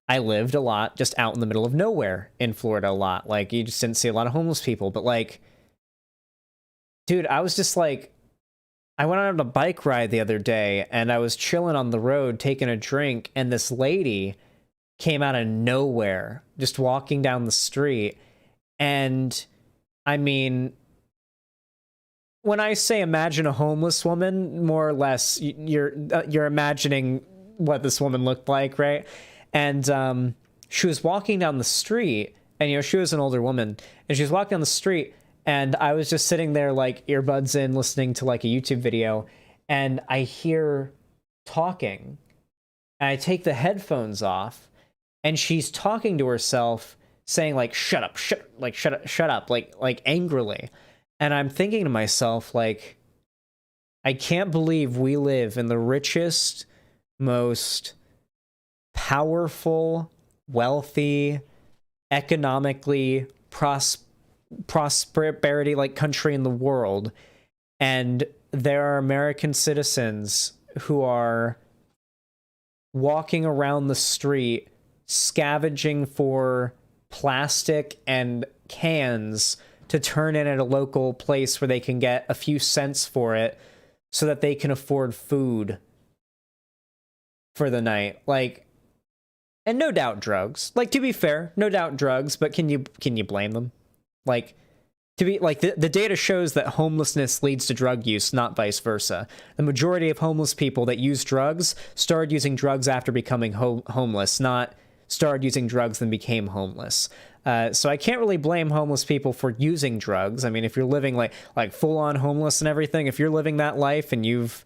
I lived a lot just out in the middle of nowhere in Florida a lot. You just didn't see a lot of homeless people. But, dude, I was just I went on a bike ride the other day, and I was chilling on the road taking a drink, and this lady came out of nowhere, just walking down the street. And, I mean, when I say imagine a homeless woman, more or less, you're imagining what this woman looked like, right? And she was walking down the street, and, she was an older woman, and she was walking down the street, and I was just sitting there, earbuds in, listening to, a YouTube video, and I hear talking, and I take the headphones off, and she's talking to herself, saying, shut up, shut up, angrily. And I'm thinking to myself, I can't believe we live in the richest, most powerful, wealthy, economically prosperity country in the world, and there are American citizens who are walking around the street scavenging for plastic and cans to turn in at a local place where they can get a few cents for it so that they can afford food for the night. And no doubt drugs. To be fair, no doubt drugs, but can you blame them? The data shows that homelessness leads to drug use, not vice versa. The majority of homeless people that use drugs started using drugs after becoming homeless, not started using drugs then became homeless. So I can't really blame homeless people for using drugs. I mean, if you're living like full on homeless and everything, if you're living that life and you've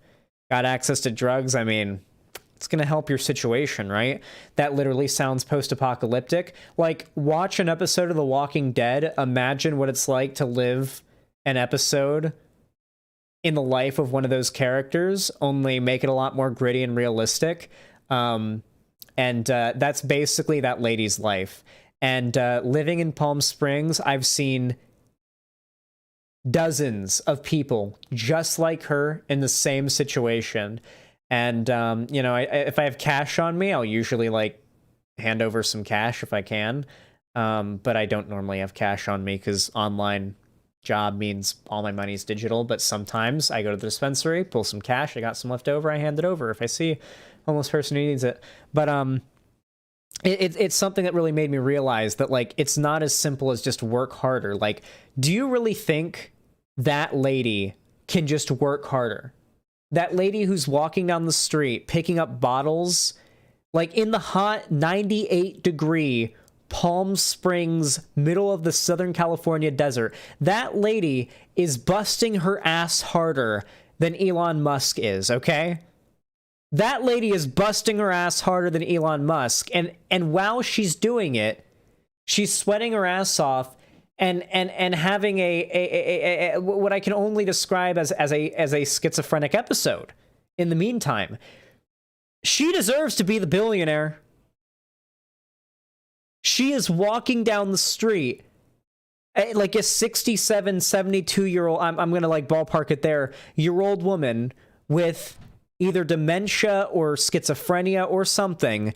got access to drugs, I mean, it's gonna help your situation, right? That literally sounds post-apocalyptic. Like, watch an episode of The Walking Dead. Imagine what it's like to live an episode in the life of one of those characters, only make it a lot more gritty and realistic. And that's basically that lady's life. And living in Palm Springs, I've seen dozens of people just like her in the same situation. And, you know, if I have cash on me, I'll usually, like, hand over some cash if I can. But I don't normally have cash on me because online job means all my money's digital. But sometimes I go to the dispensary, pull some cash, I got some left over, I hand it over if I see a homeless person who needs it. But it's something that really made me realize that, like, it's not as simple as just work harder. Like, do you really think that lady can just work harder? That lady who's walking down the street, picking up bottles, like in the hot 98-degree Palm Springs, middle of the Southern California desert, that lady is busting her ass harder than Elon Musk is, okay? That lady is busting her ass harder than Elon Musk, and while she's doing it, she's sweating her ass off and having a what I can only describe as a schizophrenic episode. In the meantime, she deserves to be the billionaire. She is walking down the street like a 67, 72-year-old, I'm gonna like ballpark it there, year old woman with either dementia or schizophrenia or something,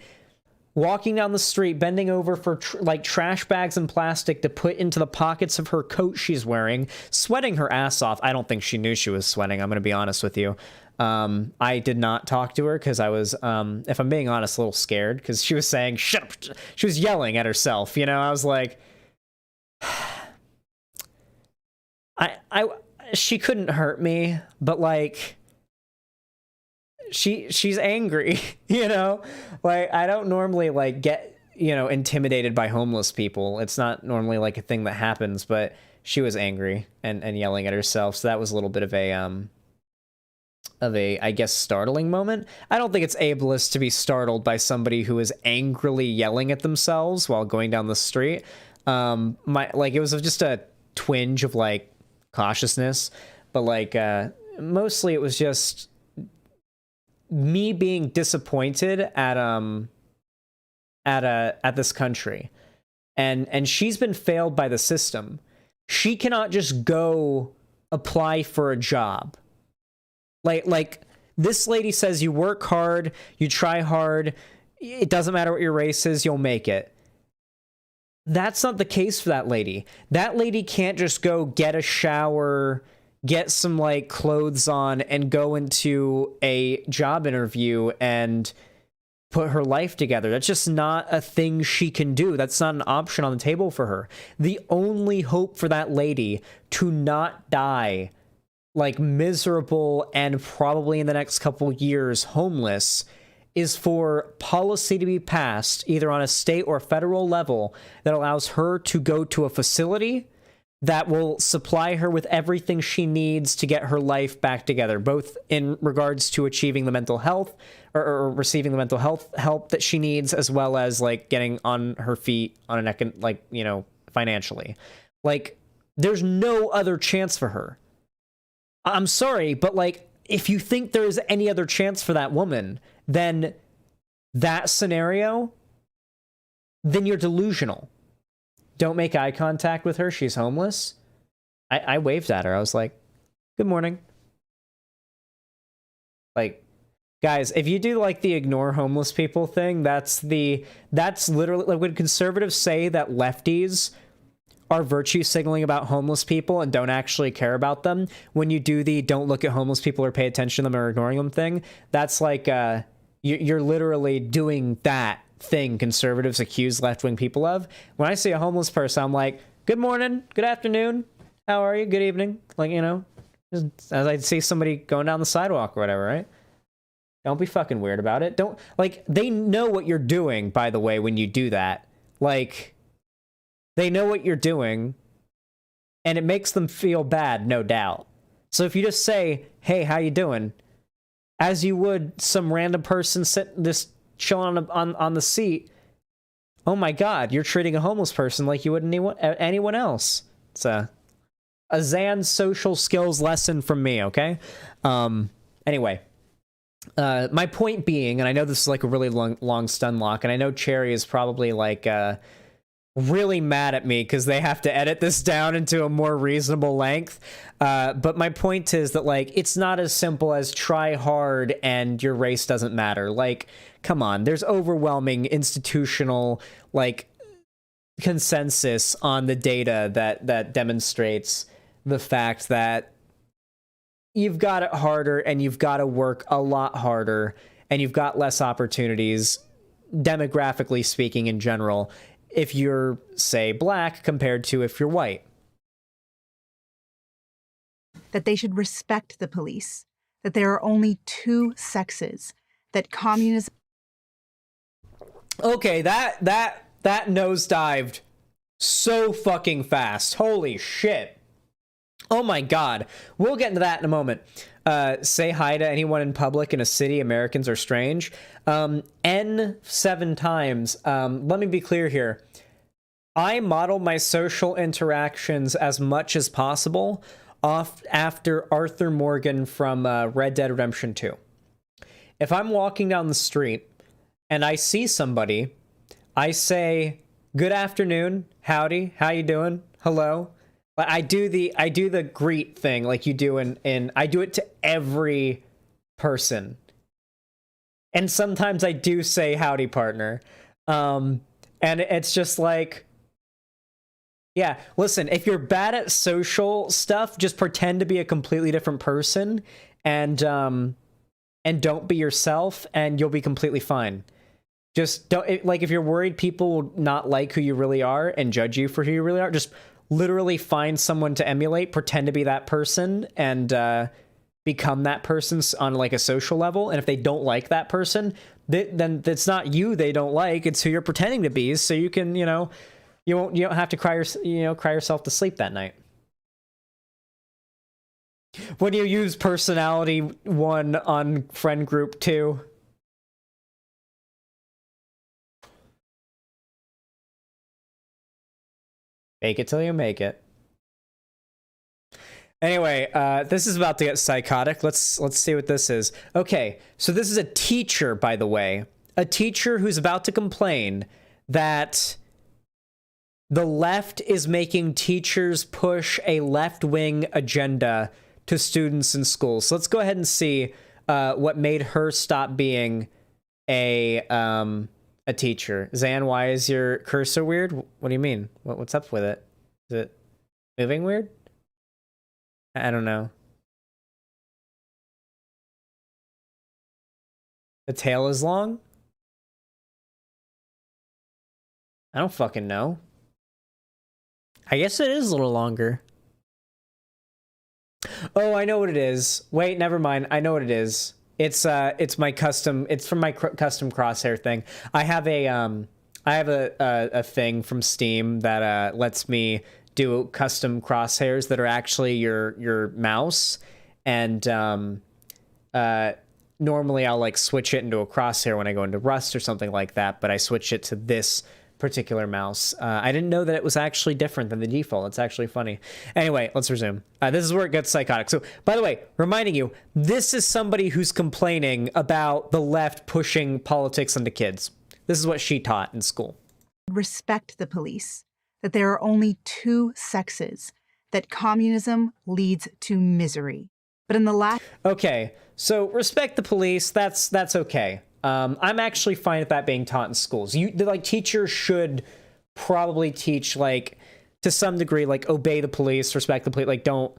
walking down the street, bending over for like trash bags and plastic to put into the pockets of her coat she's wearing, sweating her ass off. I don't think she knew she was sweating. I'm going to be honest with you. I did not talk to her because I was, if I'm being honest, a little scared because she was saying, shut up. She was yelling at herself. You know, I was like, she couldn't hurt me, but like, she's angry, you know? Like, I don't normally like get, you know, intimidated by homeless people. It's not normally like a thing that happens, but she was angry and yelling at herself. So that was a little bit of a I guess startling moment. I don't think it's ableist to be startled by somebody who is angrily yelling at themselves while going down the street. It was just a twinge of like cautiousness, but like mostly it was just me being disappointed at this country, and she's been failed by the system. She cannot just go apply for a job. Like this lady says, you work hard, you try hard, it doesn't matter what your race is, you'll make it. That's not the case for that lady. That lady can't just go get a shower, get some like clothes on, and go into a job interview and put her life together. That's just not a thing she can do. That's not an option on the table for her. The only hope for that lady to not die like miserable and probably in the next couple years homeless is for policy to be passed either on a state or federal level that allows her to go to a facility that will supply her with everything she needs to get her life back together, both in regards to achieving the mental health or receiving the mental health help that she needs, as well as like getting on her feet on an like, you know, financially. Like, there's no other chance for her. I'm sorry, but like, if you think there's any other chance for that woman, then that scenario, then you're delusional. Don't make eye contact with her. She's homeless. I waved at her. I was like, good morning. Like, guys, if you do like the ignore homeless people thing, that's literally like when conservatives say that lefties are virtue signaling about homeless people and don't actually care about them. When you do the don't look at homeless people or pay attention to them or ignoring them thing, that's like, you're literally doing that thing conservatives accuse left-wing people of. When I see a homeless person, I'm like, good morning, good afternoon, how are you, good evening, like, you know, as I see somebody going down the sidewalk or whatever, right? Don't be fucking weird about it. Don't, like, they know what you're doing, by the way, when you do that. Like, they know what you're doing, and it makes them feel bad, no doubt. So if you just say, hey, how you doing? as you would some random person sitting just chilling on the seat. Oh my God, you're treating a homeless person like you would anyone else. It's a Xan social skills lesson from me, okay? Anyway, my point being, and I know this is like a really long stun lock, and I know Cherry is probably like really mad at me because they have to edit this down into a more reasonable length. But my point is that, like, it's not as simple as try hard and your race doesn't matter. Like, come on, there's overwhelming institutional, like, consensus on the data that demonstrates the fact that you've got it harder and you've got to work a lot harder and you've got less opportunities, demographically speaking, in general, if you're, say, black compared to if you're white. That they should respect the police, that there are only two sexes, that communism... Okay, that nosedived so fucking fast. Holy shit. Oh my God. We'll get into that in a moment. Say hi to anyone in public in a city. Americans are strange. N7 times. Let me be clear here. I model my social interactions as much as possible off after Arthur Morgan from Red Dead Redemption 2. If I'm walking down the street and I see somebody, I say, "Good afternoon, howdy, how you doing, hello." I do the greet thing like you do in I do it to every person. And sometimes I do say howdy, partner. And it's just like, yeah, listen, if you're bad at social stuff, just pretend to be a completely different person and don't be yourself and you'll be completely fine. Just don't, like, if you're worried people will not like who you really are and judge you for who you really are, just literally find someone to emulate, pretend to be that person, and become that person on like a social level. And if they don't like that person, then it's not you they don't like, it's who you're pretending to be. So you can, you don't have to cry yourself to sleep that night. When you use personality 1 on friend group 2. Fake it till you make it. Anyway, this is about to get psychotic. Let's see what this is. Okay, so this is a teacher, by the way. A teacher who's about to complain that the left is making teachers push a left-wing agenda to students in schools. So let's go ahead and see what made her stop being a teacher. Xan, why is your cursor weird? What do you mean? What's up with it? Is it moving weird? I don't know. The tail is long? I don't fucking know. I guess it is a little longer. Oh, I know what it is. Wait, never mind. I know what it is. It's my custom. It's from my custom crosshair thing. I have a thing from Steam that lets me do custom crosshairs that are actually your mouse, and normally I'll like switch it into a crosshair when I go into Rust or something like that. But I switched it to this particular mouse. I didn't know that it was actually different than the default. It's actually funny. Anyway, let's resume. This is where it gets psychotic. So, by the way, reminding you, this is somebody who's complaining about the left pushing politics onto kids. This is what she taught in school. Respect the police, that there are only two sexes, that communism leads to misery. But in the last... Okay, so respect the police, that's okay. I'm actually fine with that being taught in schools. Teachers should probably teach, like, to some degree, like, obey the police, respect the police, like, don't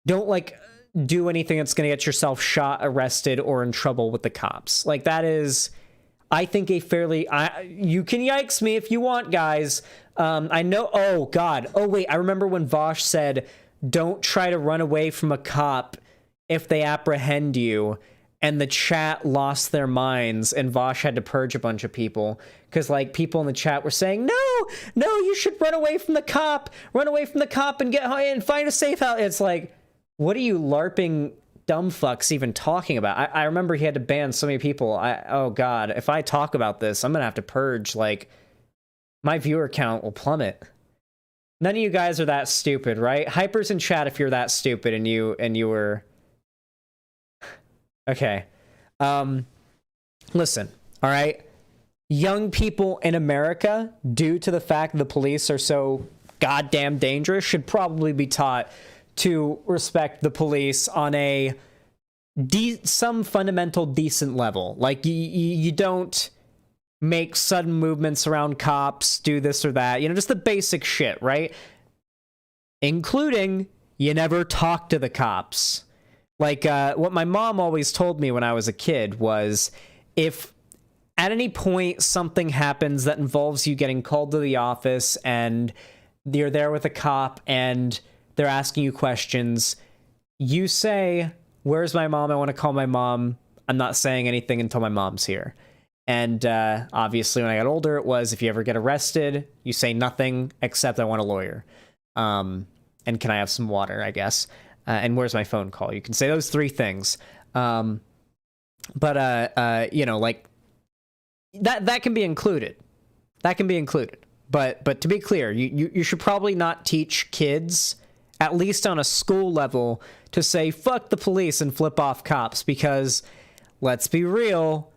like do anything that's gonna get yourself shot, arrested, or in trouble with the cops. Like, that is, I think, a fairly, you can yikes me if you want, guys. I know, oh god, oh wait, I remember when Vosh said, don't try to run away from a cop if they apprehend you. And the chat lost their minds, and Vosh had to purge a bunch of people because, like, people in the chat were saying, "No, you should run away from the cop and get and find a safe house." It's like, what are you LARPing dumb fuck's even talking about? I remember he had to ban so many people. Oh god, if I talk about this, I'm gonna have to purge, like, my viewer count will plummet. None of you guys are that stupid, right? Hypers in chat if you're that stupid and you were... Okay. Listen, all right? Young people in America, due to the fact the police are so goddamn dangerous, should probably be taught to respect the police on a some fundamental decent level. Like, you don't make sudden movements around cops, do this or that, you know, just the basic shit, right? Including, you never talk to the cops. Like, what my mom always told me when I was a kid was, if at any point something happens that involves you getting called to the office and you're there with a cop and they're asking you questions, you say, "Where's my mom? I want to call my mom. I'm not saying anything until my mom's here." And obviously, when I got older, it was, if you ever get arrested, you say nothing except, "I want a lawyer." And can I have some water, I guess. And where's my phone call? You can say those three things. You know, like, that can be included. That can be included. But to be clear, you should probably not teach kids, at least on a school level, to say, "Fuck the police," and flip off cops, because, let's be real,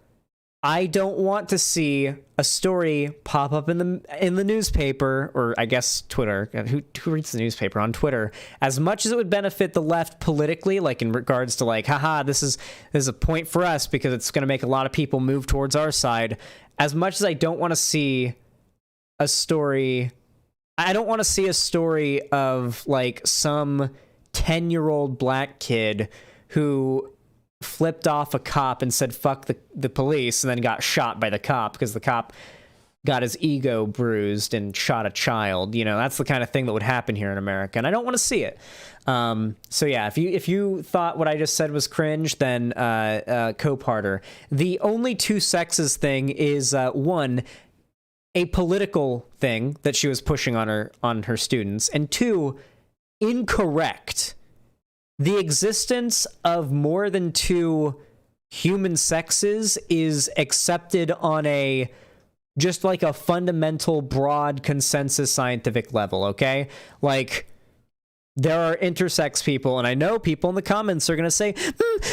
I don't want to see a story pop up in the newspaper, or I guess Twitter. Who reads the newspaper? On Twitter. As much as it would benefit the left politically, like in regards to, like, haha, this is a point for us because it's going to make a lot of people move towards our side. As much as I don't want to see a story, I don't want to see a story of, like, some 10-year-old black kid who flipped off a cop and said "fuck the police" and then got shot by the cop because the cop got his ego bruised and shot a child. You know, that's the kind of thing that would happen here in America, and I don't want to see it. So yeah, if you thought what I just said was cringe, then co-parter. The only two sexes thing is one, a political thing that she was pushing on her students, and two, incorrect. The existence of more than two human sexes is accepted on a just like a fundamental broad consensus scientific level, okay? Like, there are intersex people, and I know people in the comments are going to say,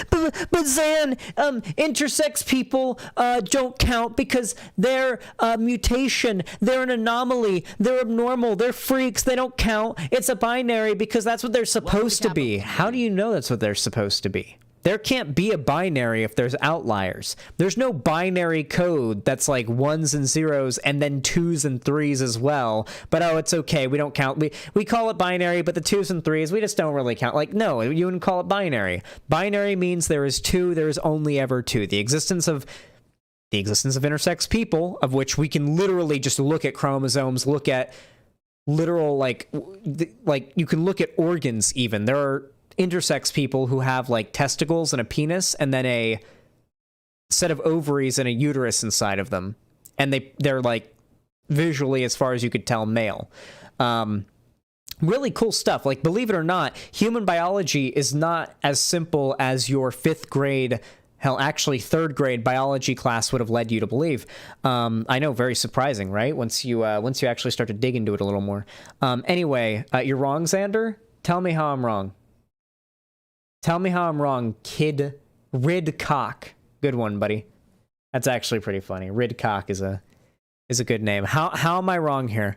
but Zan, intersex people don't count because they're a mutation, they're an anomaly, they're abnormal, they're freaks, they don't count. It's a binary because that's what they're supposed to be. How do you know that's what they're supposed to be? There can't be a binary if there's outliers. There's no binary code that's like ones and zeros and then twos and threes as well. But oh, it's okay. We don't count. We call it binary, but the twos and threes, we just don't really count. Like, no, you wouldn't call it binary. Binary means there is two, there is only ever two. The existence of intersex people, of which we can literally just look at chromosomes, look at literal, like you can look at organs even. There are intersex people who have like testicles and a penis and then a set of ovaries and a uterus inside of them, and they're like visually, as far as you could tell, male. Really cool stuff. Like, believe it or not, human biology is not as simple as your 5th grade, hell, actually 3rd grade biology class would have led you to believe. I know, very surprising, right? Once you actually start to dig into it a little more. Anyway, you're wrong, Xander. Tell me how I'm wrong. Tell me how I'm wrong, kid. Ridcock. Good one, buddy. That's actually pretty funny. Ridcock is a good name. How am I wrong here?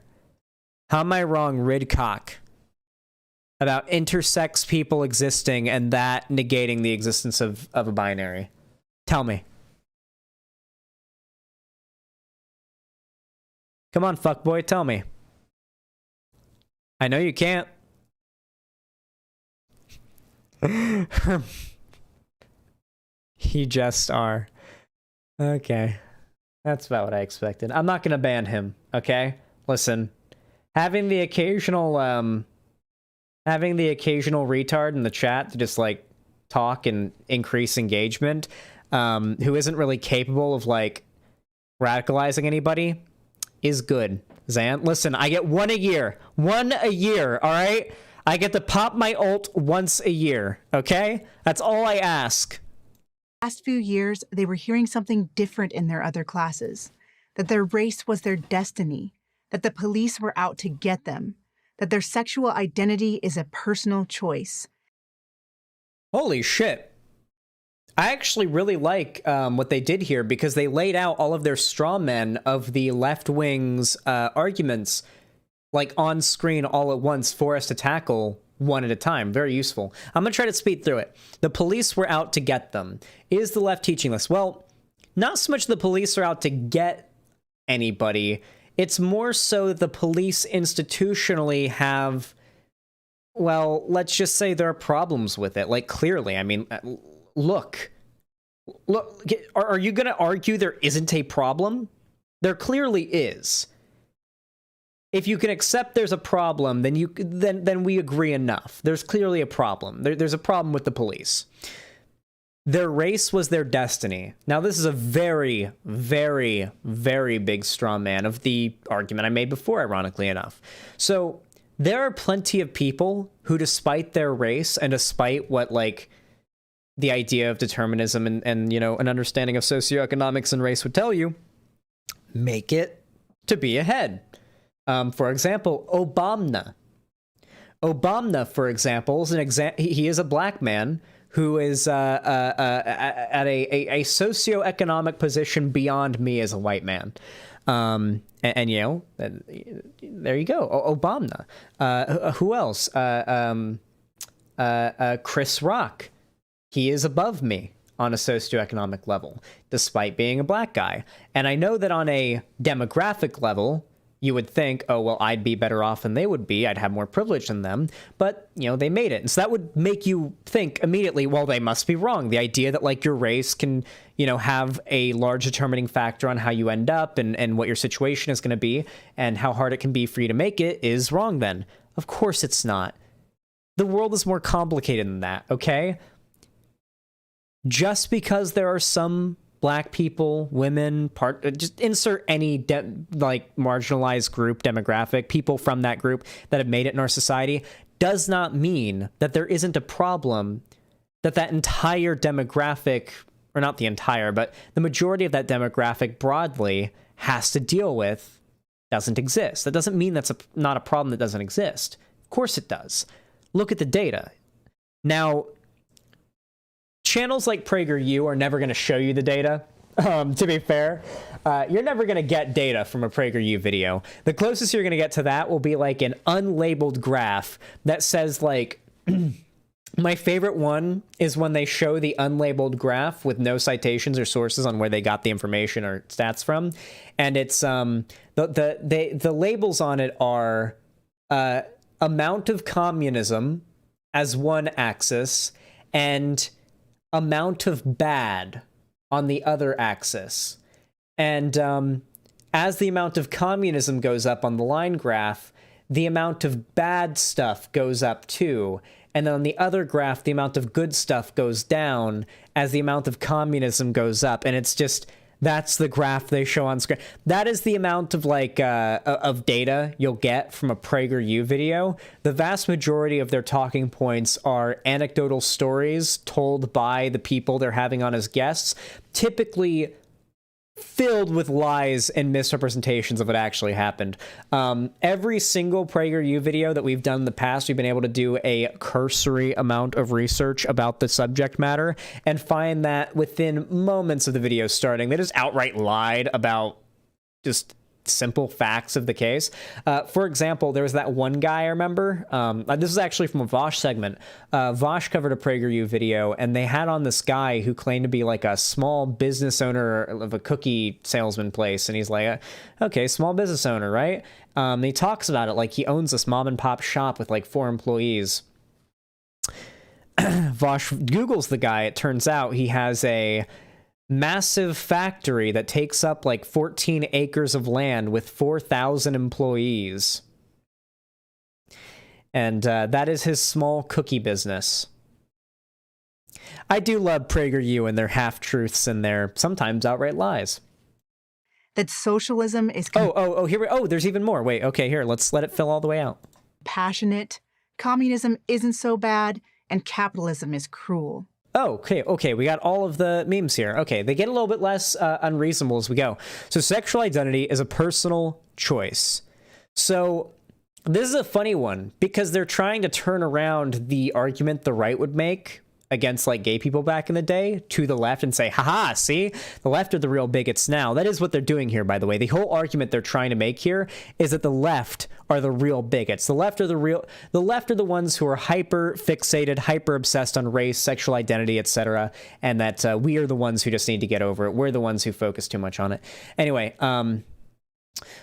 How am I wrong, Ridcock? About intersex people existing and that negating the existence of a binary. Tell me. Come on, fuckboy, tell me. I know you can't. You just are. Okay. That's about what I expected. I'm not gonna ban him, okay? Listen. Having the occasional retard in the chat to just like talk and increase engagement, who isn't really capable of like radicalizing anybody, is good. Zan, listen, I get one a year, all right? I get to pop my ult once a year, okay? That's all I ask. Last few years, they were hearing something different in their other classes, that their race was their destiny, that the police were out to get them, that their sexual identity is a personal choice. Holy shit. I actually really like what they did here because they laid out all of their straw men of the left wing's arguments like on screen all at once for us to tackle one at a time. Very useful. I'm going to try to speed through it. The police were out to get them. Is the left teaching this? Well, not so much the police are out to get anybody. It's more so the police institutionally have, well, let's just say there are problems with it. Like, clearly, I mean, look, are you going to argue there isn't a problem? There clearly is. If you can accept there's a problem, then we agree enough. There's clearly a problem. There's a problem with the police. Their race was their destiny. Now, this is a very, very, very big straw man of the argument I made before, ironically enough. So there are plenty of people who, despite their race and despite what, like, the idea of determinism and you know, an understanding of socioeconomics and race would tell you, make it to be ahead. For example, Obama. Obama, for example, is he is a black man who is at a socioeconomic position beyond me as a white man. And you know, there you go, Obama. Who else? Chris Rock. He is above me on a socioeconomic level, despite being a black guy. And I know that on a demographic level, you would think, oh, well, I'd be better off than they would be. I'd have more privilege than them. But, you know, they made it. And so that would make you think immediately, well, they must be wrong. The idea that, like, your race can, you know, have a large determining factor on how you end up and what your situation is going to be and how hard it can be for you to make it is wrong then. Of course it's not. The world is more complicated than that, okay? Just because there are some black people, women, just insert any like marginalized group, demographic, people from that group that have made it in our society, does not mean that there isn't a problem that entire demographic, or not the entire, but the majority of that demographic broadly has to deal with doesn't exist. That doesn't mean that's not a problem that doesn't exist. Of course it does. Look at the data. Now, channels like PragerU are never going to show you the data. To be fair, you're never going to get data from a PragerU video. The closest you're going to get to that will be like an unlabeled graph that says, like, my favorite one is when they show the unlabeled graph with no citations or sources on where they got the information or stats from. And it's the labels on it are amount of communism as one axis and amount of bad on the other axis. And as the amount of communism goes up on the line graph, the amount of bad stuff goes up too. And then on the other graph, the amount of good stuff goes down as the amount of communism goes up. And it's just, that's the graph they show on screen. That is the amount of, like, of data you'll get from a PragerU video. The vast majority of their talking points are anecdotal stories told by the people they're having on as guests, typically filled with lies and misrepresentations of what actually happened. Every single PragerU video that we've done in the past, we've been able to do a cursory amount of research about the subject matter and find that within moments of the video starting, they just outright lied about just simple facts of the case. For example, there was that one guy I remember. This is actually from a Vosh segment. Vosh covered a PragerU video, and they had on this guy who claimed to be like a small business owner of a cookie salesman place. And he's like, okay, small business owner, right? He talks about it like he owns this mom and pop shop with like 4 employees. Vosh Googles the guy. It turns out he has a massive factory that takes up like 14 acres of land with 4,000 employees. And that is his small cookie business. I do love PragerU and their half-truths and their sometimes outright lies. That socialism is Here there's even more. Wait, okay, here, let's let it fill all the way out. passionate, Communism isn't so bad, and capitalism is cruel. Oh, okay, we got all of the memes here. Okay, they get a little bit less unreasonable as we go. So sexual identity is a personal choice. So this is a funny one because they're trying to turn around the argument the right would make against like gay people back in the day to the left and say, haha, see, the left are the real bigots now. That is what they're doing here, by the way. The whole argument they're trying to make here is that the left are the real bigots. The left are the ones who are hyper fixated, hyper obsessed on race, sexual identity, etc. And that we are the ones who just need to get over it. We're the ones who focus too much on it. Anyway,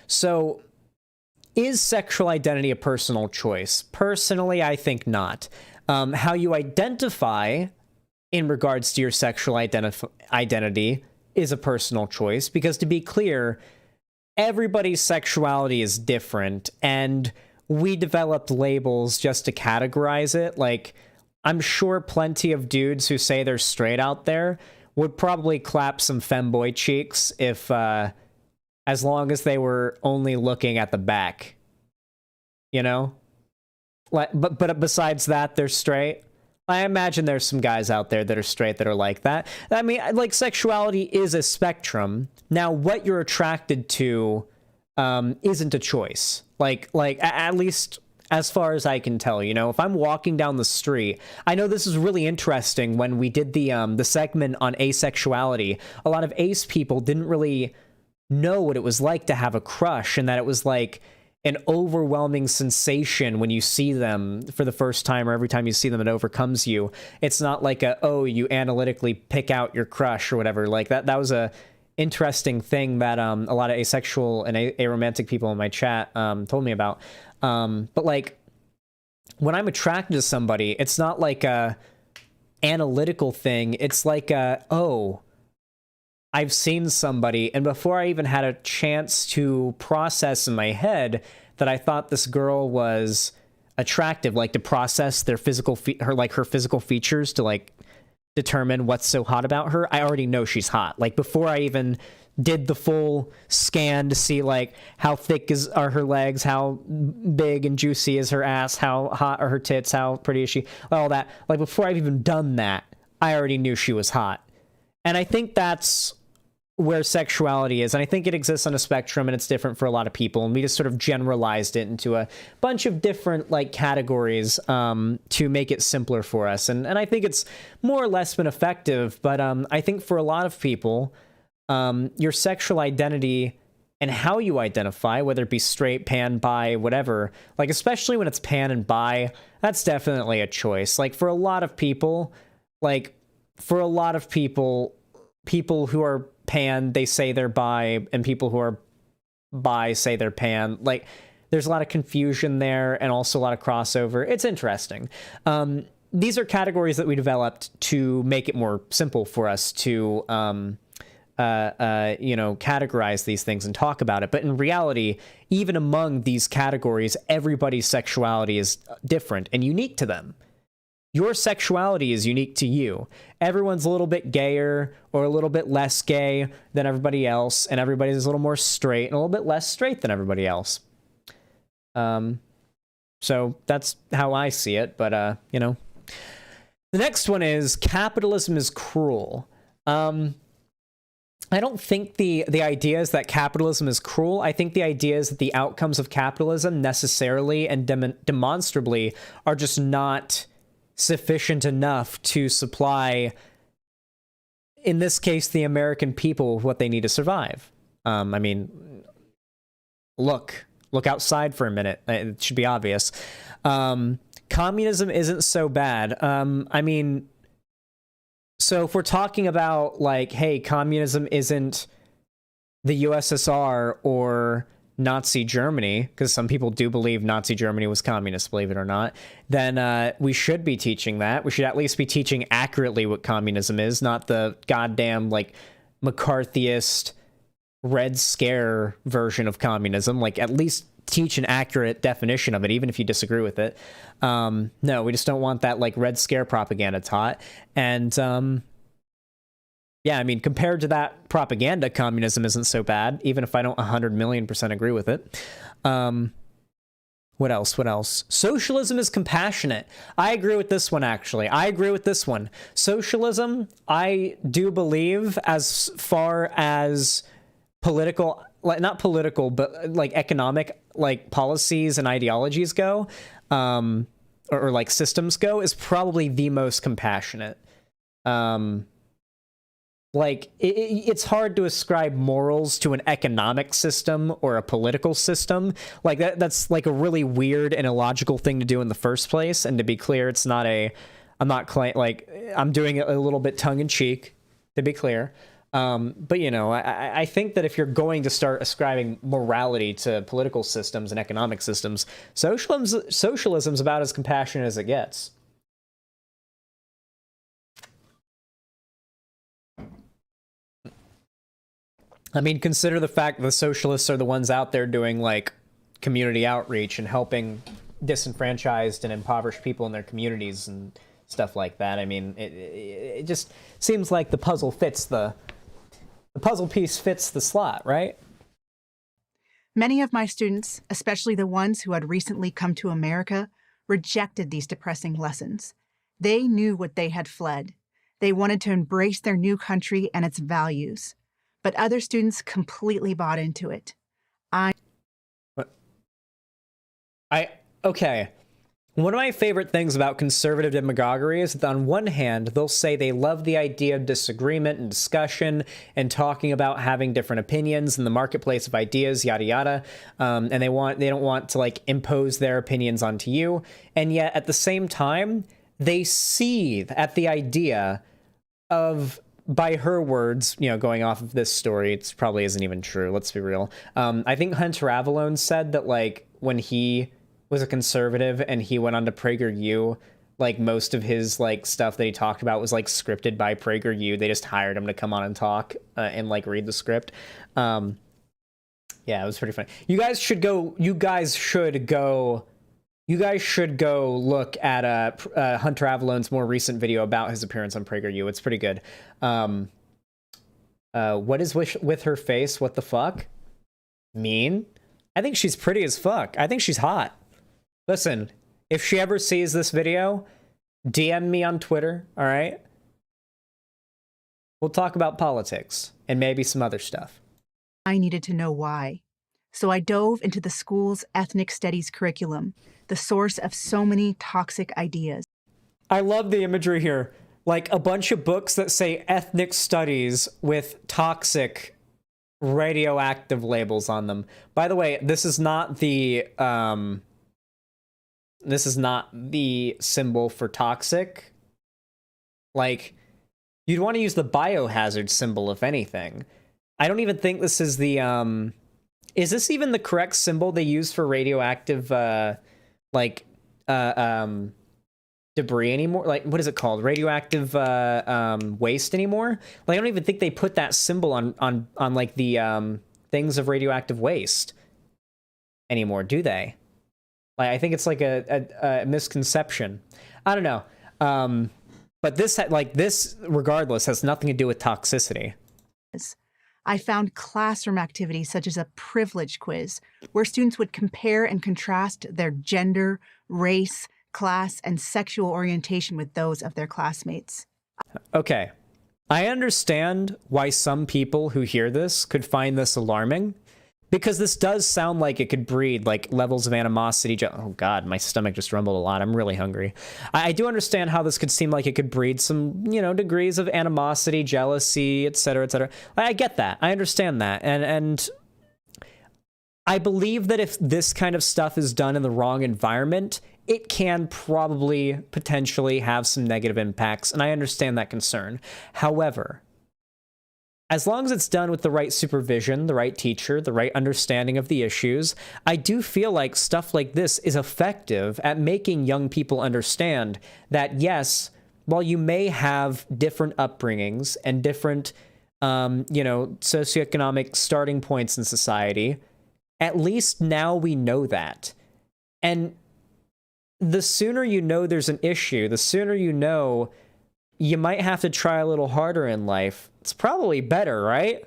so is sexual identity a personal choice? Personally, I think not. How you identify in regards to your sexual identity is a personal choice, because to be clear, everybody's sexuality is different, and we developed labels just to categorize it. Like, I'm sure plenty of dudes who say they're straight out there would probably clap some femboy cheeks if, as long as they were only looking at the back, you know? But besides that, they're straight. I imagine there's some guys out there that are straight that are like that. I mean, like, sexuality is a spectrum. Now, what you're attracted to isn't a choice. Like at least as far as I can tell, you know, if I'm walking down the street, I know this is really interesting. When we did the segment on asexuality, a lot of ace people didn't really know what it was like to have a crush, and that it was like an overwhelming sensation when you see them for the first time, or every time you see them, it overcomes you. It's not like you analytically pick out your crush or whatever. Like that was a interesting thing that a lot of asexual and aromantic people in my chat told me about. But like, when I'm attracted to somebody, it's not like a analytical thing. It's like I've seen somebody, and before I even had a chance to process in my head that I thought this girl was attractive, like to process their physical her physical features to like determine what's so hot about her, I already know she's hot. Like, before I even did the full scan to see like how thick are her legs, how big and juicy is her ass, how hot are her tits, how pretty is she, all that. Like, before I've even done that, I already knew she was hot. And I think that's where sexuality is, and I think it exists on a spectrum, and it's different for a lot of people, and we just sort of generalized it into a bunch of different like categories to make it simpler for us, and I think it's more or less been effective. But I think for a lot of people, your sexual identity and how you identify, whether it be straight, pan, bi, whatever, like especially when it's pan and bi, that's definitely a choice. Like, for a lot of people, people who are pan, they say they're bi, and people who are bi say they're pan. Like, there's a lot of confusion there, and also a lot of crossover. It's interesting. These are categories that we developed to make it more simple for us to categorize these things and talk about it. But in reality, even among these categories, everybody's sexuality is different and unique to them. Your sexuality is unique to you. Everyone's a little bit gayer or a little bit less gay than everybody else, and everybody's a little more straight and a little bit less straight than everybody else. So that's how I see it, but, The next one is capitalism is cruel. I don't think the idea is that capitalism is cruel. I think the idea is that the outcomes of capitalism necessarily and demonstrably are just not sufficient enough to supply, in this case, the American people with what they need to survive. I mean, look outside for a minute. It should be obvious. Communism isn't so bad. I mean, so if we're talking about like, hey, communism isn't the USSR or Nazi Germany, because some people do believe Nazi Germany was communist, believe it or not, then we should be teaching that. We should at least be teaching accurately what communism is, not the goddamn like McCarthyist Red Scare version of communism. Like, at least teach an accurate definition of it, even if you disagree with it. No, we just don't want that like Red Scare propaganda taught. And yeah, I mean, compared to that propaganda, communism isn't so bad, even if I don't 100 million% agree with it. What What else? What else? Socialism is compassionate. I agree with this one, actually. I agree with this one. Socialism, I do believe, as far as political, like not political, but like economic, like policies and ideologies go, or like systems go, is probably the most compassionate. Like, it's hard to ascribe morals to an economic system or a political system. Like, that's like a really weird and illogical thing to do in the first place. And to be clear, it's not I'm doing it a little bit tongue-in-cheek, to be clear. But, you know, I think that if you're going to start ascribing morality to political systems and economic systems, socialism's about as compassionate as it gets. I mean, consider the fact that the socialists are the ones out there doing, like, community outreach and helping disenfranchised and impoverished people in their communities and stuff like that. I mean, it just seems like the puzzle piece fits the slot, right? Many of my students, especially the ones who had recently come to America, rejected these depressing lessons. They knew what they had fled. They wanted to embrace their new country and its values. But other students completely bought into it. Okay. One of my favorite things about conservative demagoguery is that on one hand, they'll say they love the idea of disagreement and discussion and talking about having different opinions in the marketplace of ideas, yada yada. And they don't want to like impose their opinions onto you. And yet at the same time, they seethe at the idea of, by her words, you know, going off of this story, it probably isn't even true. Let's be real. I think Hunter Avallone said that, like, when he was a conservative and he went on to PragerU, like, most of his, like, stuff that he talked about was, like, scripted by PragerU. They just hired him to come on and talk and, like, read the script. Yeah, it was pretty funny. You guys should go look at Hunter Avallone's more recent video about his appearance on PragerU. It's pretty good. What is with her face? What the fuck? Mean? I think she's pretty as fuck. I think she's hot. Listen, if she ever sees this video, DM me on Twitter, all right? We'll talk about politics and maybe some other stuff. I needed to know why. So I dove into the school's ethnic studies curriculum, the source of so many toxic ideas. I love the imagery here. Like a bunch of books that say ethnic studies with toxic radioactive labels on them. By the way, this is not the symbol for toxic. Like, you'd want to use the biohazard symbol, if anything. I don't even think this is the is this even the correct symbol they use for radioactive debris anymore? Like, what is it called? Radioactive waste anymore? Like, I don't even think they put that symbol on like the things of radioactive waste anymore, do they? Like, I think it's like a misconception. I don't know. But this regardless has nothing to do with toxicity. I found classroom activities such as a privilege quiz, where students would compare and contrast their gender, race, class, and sexual orientation with those of their classmates. Okay. I understand why some people who hear this could find this alarming, because this does sound like it could breed like levels of animosity. Oh God, my stomach just rumbled a lot. I'm really hungry. I do understand how this could seem like it could breed some, you know, degrees of animosity, jealousy, etc., etc. I get that. I understand that. And I believe that if this kind of stuff is done in the wrong environment, it can probably potentially have some negative impacts, and I understand that concern. However, as long as it's done with the right supervision, the right teacher, the right understanding of the issues, I do feel like stuff like this is effective at making young people understand that, yes, while you may have different upbringings and different, socioeconomic starting points in society, at least now we know that. And the sooner you know there's an issue, the sooner you know you might have to try a little harder in life, it's probably better, right?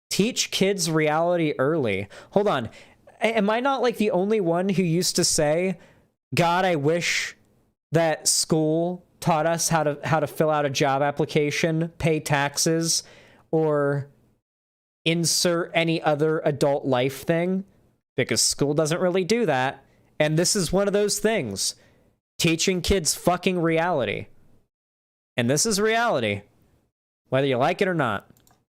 Teach kids reality early. Hold on. am I not like the only one who used to say, God, I wish that school taught us how to fill out a job application, pay taxes, or insert any other adult life thing, because school doesn't really do that. And this is one of those things. Teaching kids fucking reality. And this is reality, whether you like it or not.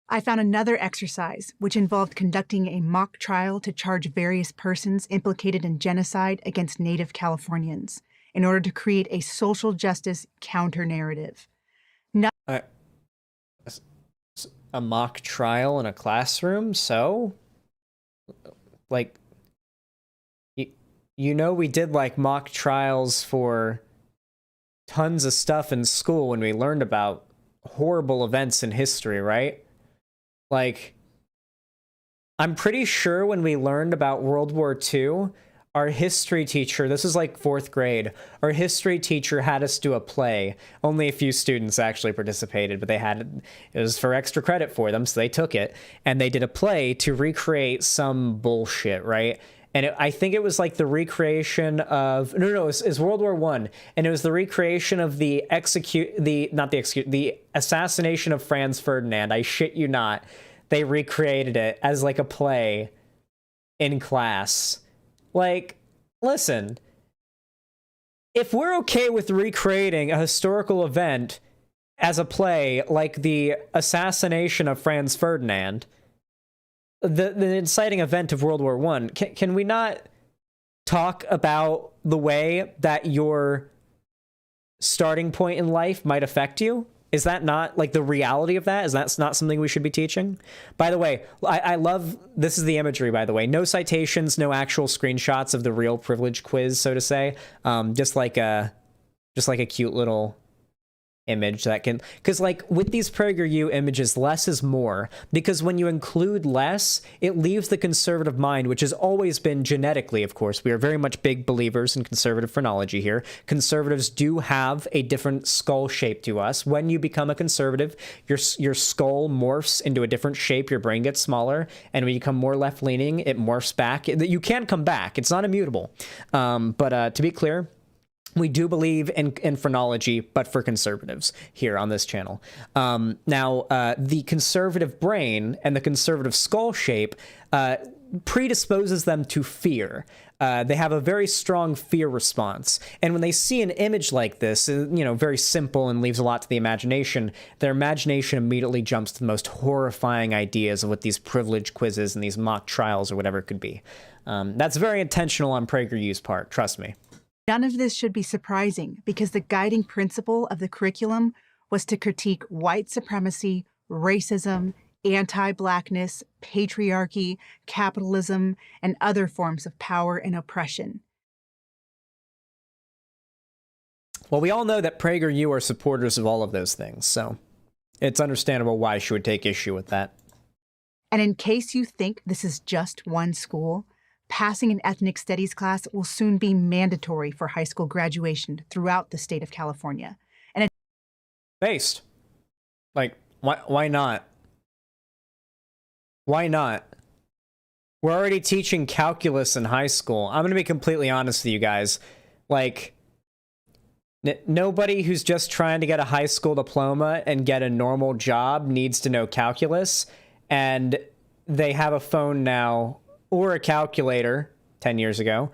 I found another exercise, which involved conducting a mock trial to charge various persons implicated in genocide against Native Californians in order to create a social justice counter-narrative. A mock trial in a classroom, so? Like, you know we did, like, mock trials for tons of stuff in school when we learned about horrible events in history, right? Like, I'm pretty sure when we learned about World War II, our history teacher, this is like 4th grade, our history teacher had us do a play. Only a few students actually participated, but it was for extra credit for them, so they took it. And they did a play to recreate some bullshit, right? And I think it was like the recreation of... No, it was World War I. And it was the recreation of the assassination of Franz Ferdinand. I shit you not. They recreated it as like a play in class. Like, listen, if we're okay with recreating a historical event as a play, like the assassination of Franz Ferdinand, the inciting event of World War I, can we not talk about the way that your starting point in life might affect you? Is that not, like, the reality of that? Is that not something we should be teaching? By the way, I love, this is the imagery, by the way. No citations, no actual screenshots of the real privilege quiz, so to say. Just like a cute little image that can... Because, like, with these PragerU images, less is more. Because when you include less, it leaves the conservative mind, which has always been genetically, of course. We are very much big believers in conservative phrenology here. Conservatives do have a different skull shape to us. When you become a conservative, your skull morphs into a different shape, your brain gets smaller, and when you become more left-leaning, it morphs back. You can't come back. It's not immutable. But to be clear, we do believe in phrenology, but for conservatives here on this channel. Now, the conservative brain and the conservative skull shape predisposes them to fear. They have a very strong fear response. And when they see an image like this, very simple and leaves a lot to the imagination, their imagination immediately jumps to the most horrifying ideas of what these privilege quizzes and these mock trials or whatever it could be. That's very intentional on PragerU's part, trust me. None of this should be surprising because the guiding principle of the curriculum was to critique white supremacy, racism, anti-Blackness, patriarchy, capitalism, and other forms of power and oppression. Well, we all know that PragerU are supporters of all of those things, so it's understandable why she would take issue with that. And in case you think this is just one school, passing an ethnic studies class will soon be mandatory for high school graduation throughout the state of California. And based. Like, why not? Why not? We're already teaching calculus in high school. I'm going to be completely honest with you guys. Like, nobody who's just trying to get a high school diploma and get a normal job needs to know calculus. And they have a phone now or a calculator 10 years ago.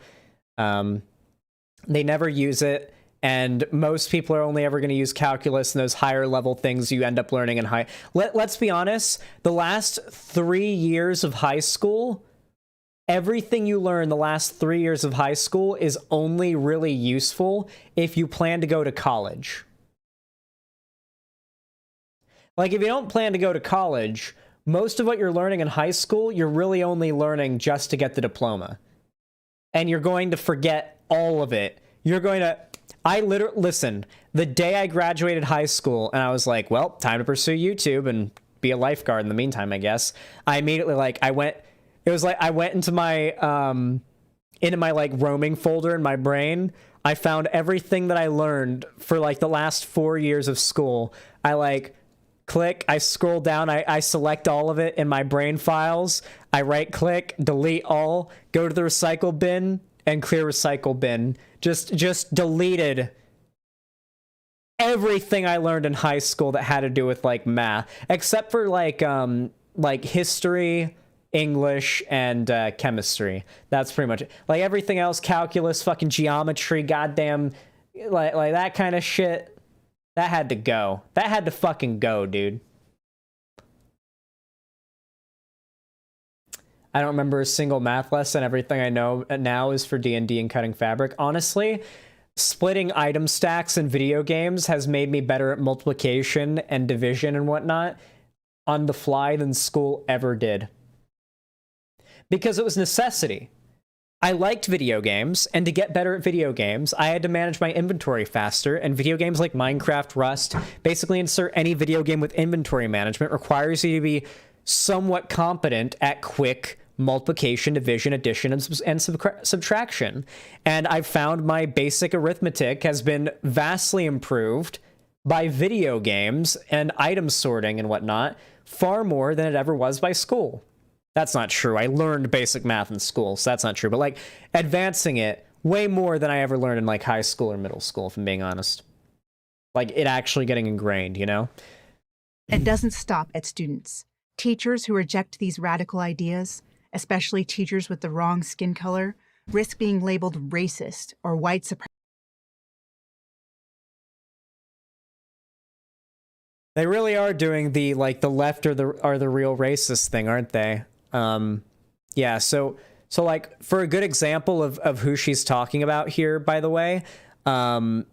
They never use it. And most people are only ever going to use calculus and those higher level things you end up learning in high. Let's be honest. The last 3 years of high school, everything you learn the last 3 years of high school is only really useful if you plan to go to college. Like, if you don't plan to go to college, most of what you're learning in high school, you're really only learning just to get the diploma. And you're going to forget all of it. You're going to... listen, the day I graduated high school and I was like, well, time to pursue YouTube and be a lifeguard in the meantime, I guess. I immediately, I went into my, roaming folder in my brain. I found everything that I learned for, the last 4 years of school. I, click, I scroll down, I select all of it in my brain files, I right click, delete all, go to the recycle bin, and clear recycle bin. Just deleted everything I learned in high school that had to do with like math, except for like history, English, and chemistry. That's pretty much it. Like everything else, calculus, fucking geometry, goddamn, like that kind of shit. That had to go. That had to fucking go, dude. I don't remember a single math lesson. Everything I know now is for D&D and cutting fabric. Honestly, splitting item stacks in video games has made me better at multiplication and division and whatnot on the fly than school ever did. Because it was necessity. I liked video games, and to get better at video games, I had to manage my inventory faster, and video games like Minecraft, Rust, basically insert any video game with inventory management requires you to be somewhat competent at quick multiplication, division, addition, and subtraction. And I've found my basic arithmetic has been vastly improved by video games and item sorting and whatnot, far more than it ever was by school. That's not true. I learned basic math in school, so that's not true. But, like, advancing it way more than I ever learned in, like, high school or middle school, if I'm being honest. Like, it actually getting ingrained, you know? It doesn't stop at students. Teachers who reject these radical ideas, especially teachers with the wrong skin color, risk being labeled racist or white supremacist. They really are doing the, like, the left are the real racist thing, aren't they? Yeah, so like, for a good example of who she's talking about here, by the way, I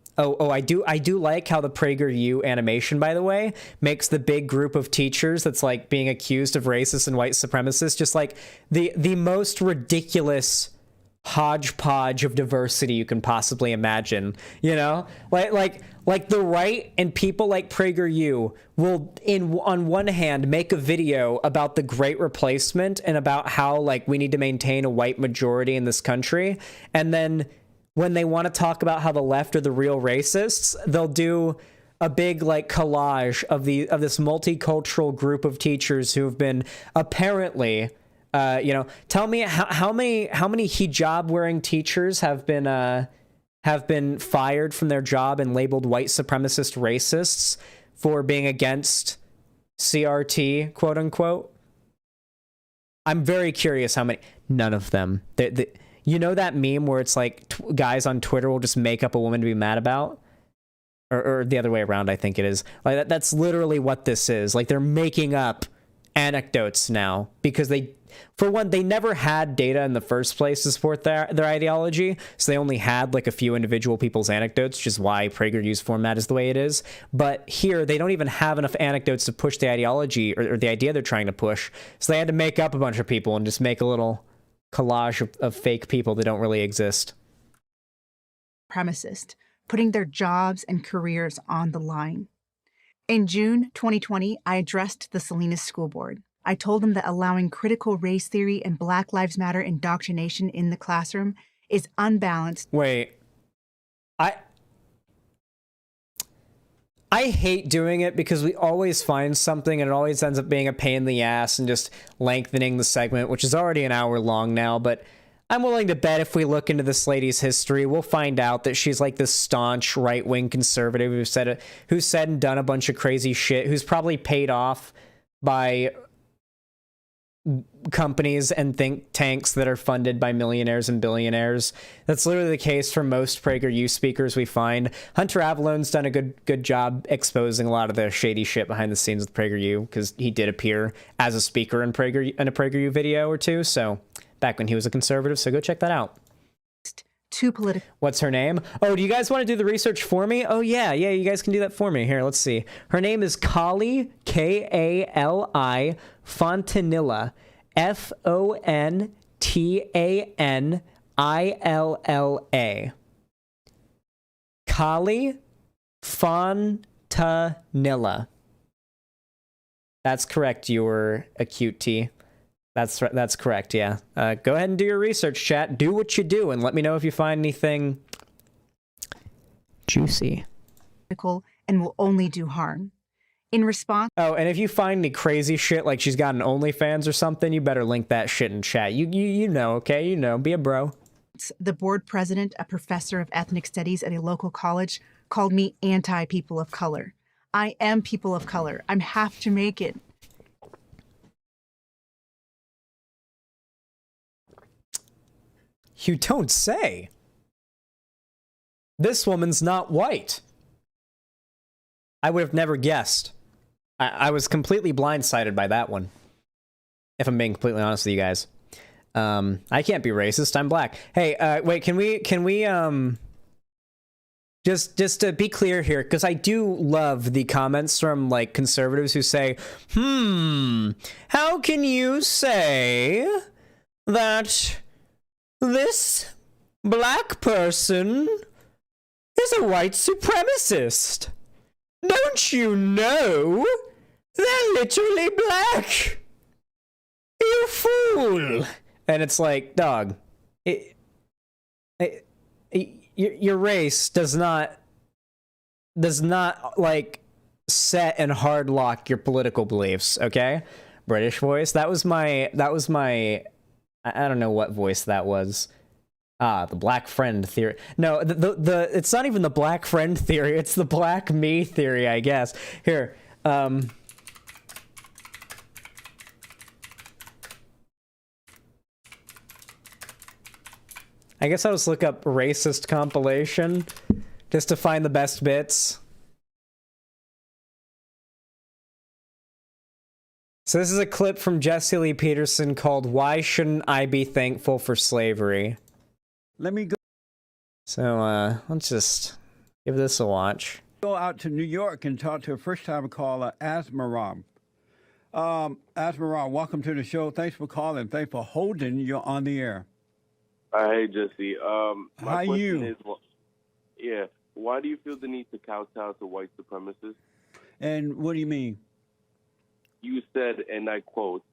do like how the PragerU animation, by the way, makes the big group of teachers that's like being accused of racist and white supremacists just like the most ridiculous hodgepodge of diversity you can possibly imagine, you know? Like the right and people like PragerU will, on one hand, make a video about the Great Replacement and about how, like, we need to maintain a white majority in this country, and then when they want to talk about how the left are the real racists, they'll do a big, like, collage of this multicultural group of teachers who have been apparently, tell me how many hijab wearing teachers have been fired from their job and labeled white supremacist racists for being against CRT, quote unquote. I'm very curious how many. None of them. You know that meme where it's like guys on Twitter will just make up a woman to be mad about? Or the other way around, I think it is. Like that's literally what this is. Like they're making up anecdotes now because for one, they never had data in the first place to support their ideology, so they only had like a few individual people's anecdotes, which is why PragerU's format is the way it is. But here, they don't even have enough anecdotes to push the ideology or the idea they're trying to push, so they had to make up a bunch of people and just make a little collage of fake people that don't really exist. Supremacist, putting their jobs and careers on the line. In June 2020, I addressed the Salinas School Board. I told them that allowing critical race theory and Black Lives Matter indoctrination in the classroom is unbalanced. Wait. I hate doing it because we always find something and it always ends up being a pain in the ass and just lengthening the segment, which is already an hour long now, but I'm willing to bet if we look into this lady's history, we'll find out that she's like this staunch right-wing conservative who said and done a bunch of crazy shit, who's probably paid off by companies and think tanks that are funded by millionaires and billionaires. That's literally the case for most PragerU speakers we find. Hunter Avalone's done a good job exposing a lot of the shady shit behind the scenes with PragerU because he did appear as a speaker in a PragerU video or two, so back when he was a conservative, so go check that out. Too political. What's her name? Oh, do you guys want to do the research for me? Oh, yeah, you guys can do that for me. Here, let's see. Her name is Kali, Kali Fontanilla, Fontanilla. Kali Fontanilla. That's correct, you're a cute T. That's correct, yeah. Go ahead and do your research, chat. Do what you do, and let me know if you find anything juicy. And will only do harm. In response, Oh, and if you find any crazy shit like she's got an OnlyFans or something, you better link that shit in chat. You know, okay? You know, be a bro. the board president, a professor of ethnic studies at a local college, called me anti-people of color. I am people of color. I'm half Jamaican. You don't say. This woman's not white. I would have never guessed. I was completely blindsided by that one. If I'm being completely honest with you guys. I can't be racist. I'm black. Hey, wait, can we just to be clear here, because I do love the comments from like conservatives who say, how can you say that this black person is a white supremacist? Don't you know they're literally black? You fool! And it's like, dog, your race does not like set and hard lock your political beliefs, okay? British voice. That was my I don't know what voice that was. The black friend theory. No, the it's not even the black friend theory, it's the black me theory, I guess. Here, I guess I'll just look up racist compilation just to find the best bits. So this is a clip from Jesse Lee Peterson called "Why Shouldn't I Be Thankful for Slavery?" Let me So let's just give this a watch. go out to New York and talk to a first-time caller, Asmaram. Asmaram, welcome to the show. Thanks for calling. Thanks for holding. You're on the air. Hey, Jesse. My How question you? is, why do you feel the need to kowtow to white supremacists? And what do you mean? You said, and I quote,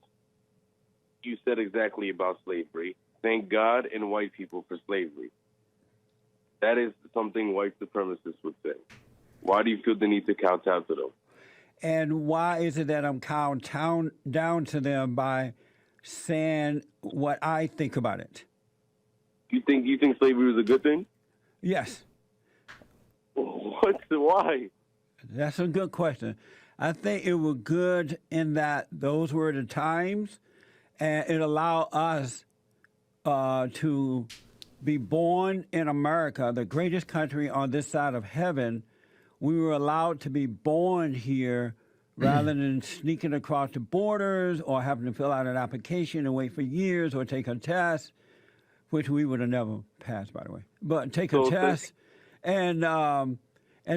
you said exactly about slavery. Thank God and white people for slavery. That is something white supremacists would say. Why do you feel the need to kowtow to them? And why is it that I'm kowtowing down to them by saying what I think about it? You think slavery was a good thing? Yes. What? Why? That's a good question. I think it was good in that those were the times, and it allowed us to be born in America, the greatest country on this side of heaven. We were allowed to be born here rather than sneaking across the borders or having to fill out an application and wait for years or take a test, which we would have never passed, by the way. But take a test, and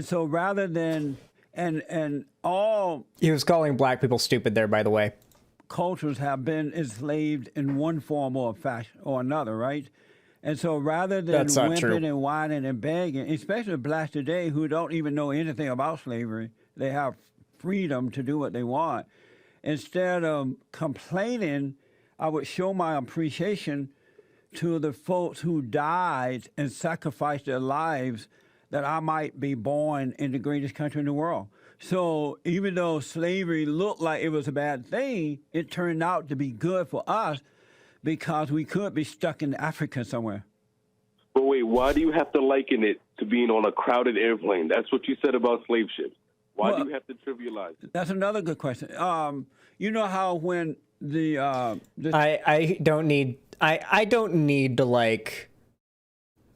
so rather than and all He was calling black people stupid there, by the way. cultures have been enslaved in one form or fashion or another, right? And so rather than That's not true. whimpering and whining and begging, especially blacks today who don't even know anything about slavery, they have freedom to do what they want. Instead of complaining, I would show my appreciation to the folks who died and sacrificed their lives that I might be born in the greatest country in the world. So even though slavery looked like it was a bad thing, it turned out to be good for us because we could be stuck in Africa somewhere. But wait, why do you have to liken it to being on a crowded airplane? That's what you said about slave ships. Why do you have to trivialize it? That's another good question. You know how when the I don't need to like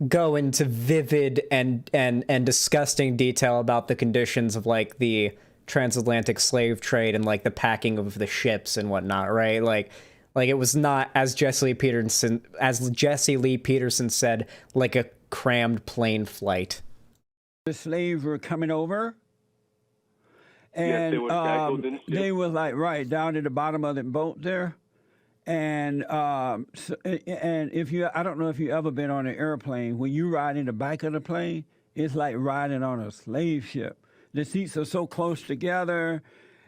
go into vivid and disgusting detail about the conditions of like the transatlantic slave trade and like the packing of the ships and whatnot, right? Like it was not, as Jesse Lee Peterson said, like a crammed plane flight. the slaves were coming over. And Yes, they were shackled in ships. they were like right down at the bottom of the boat there. And and if you, I don't know if you ever been on an airplane. When you ride in the back of the plane, it's like riding on a slave ship. The seats are so close together,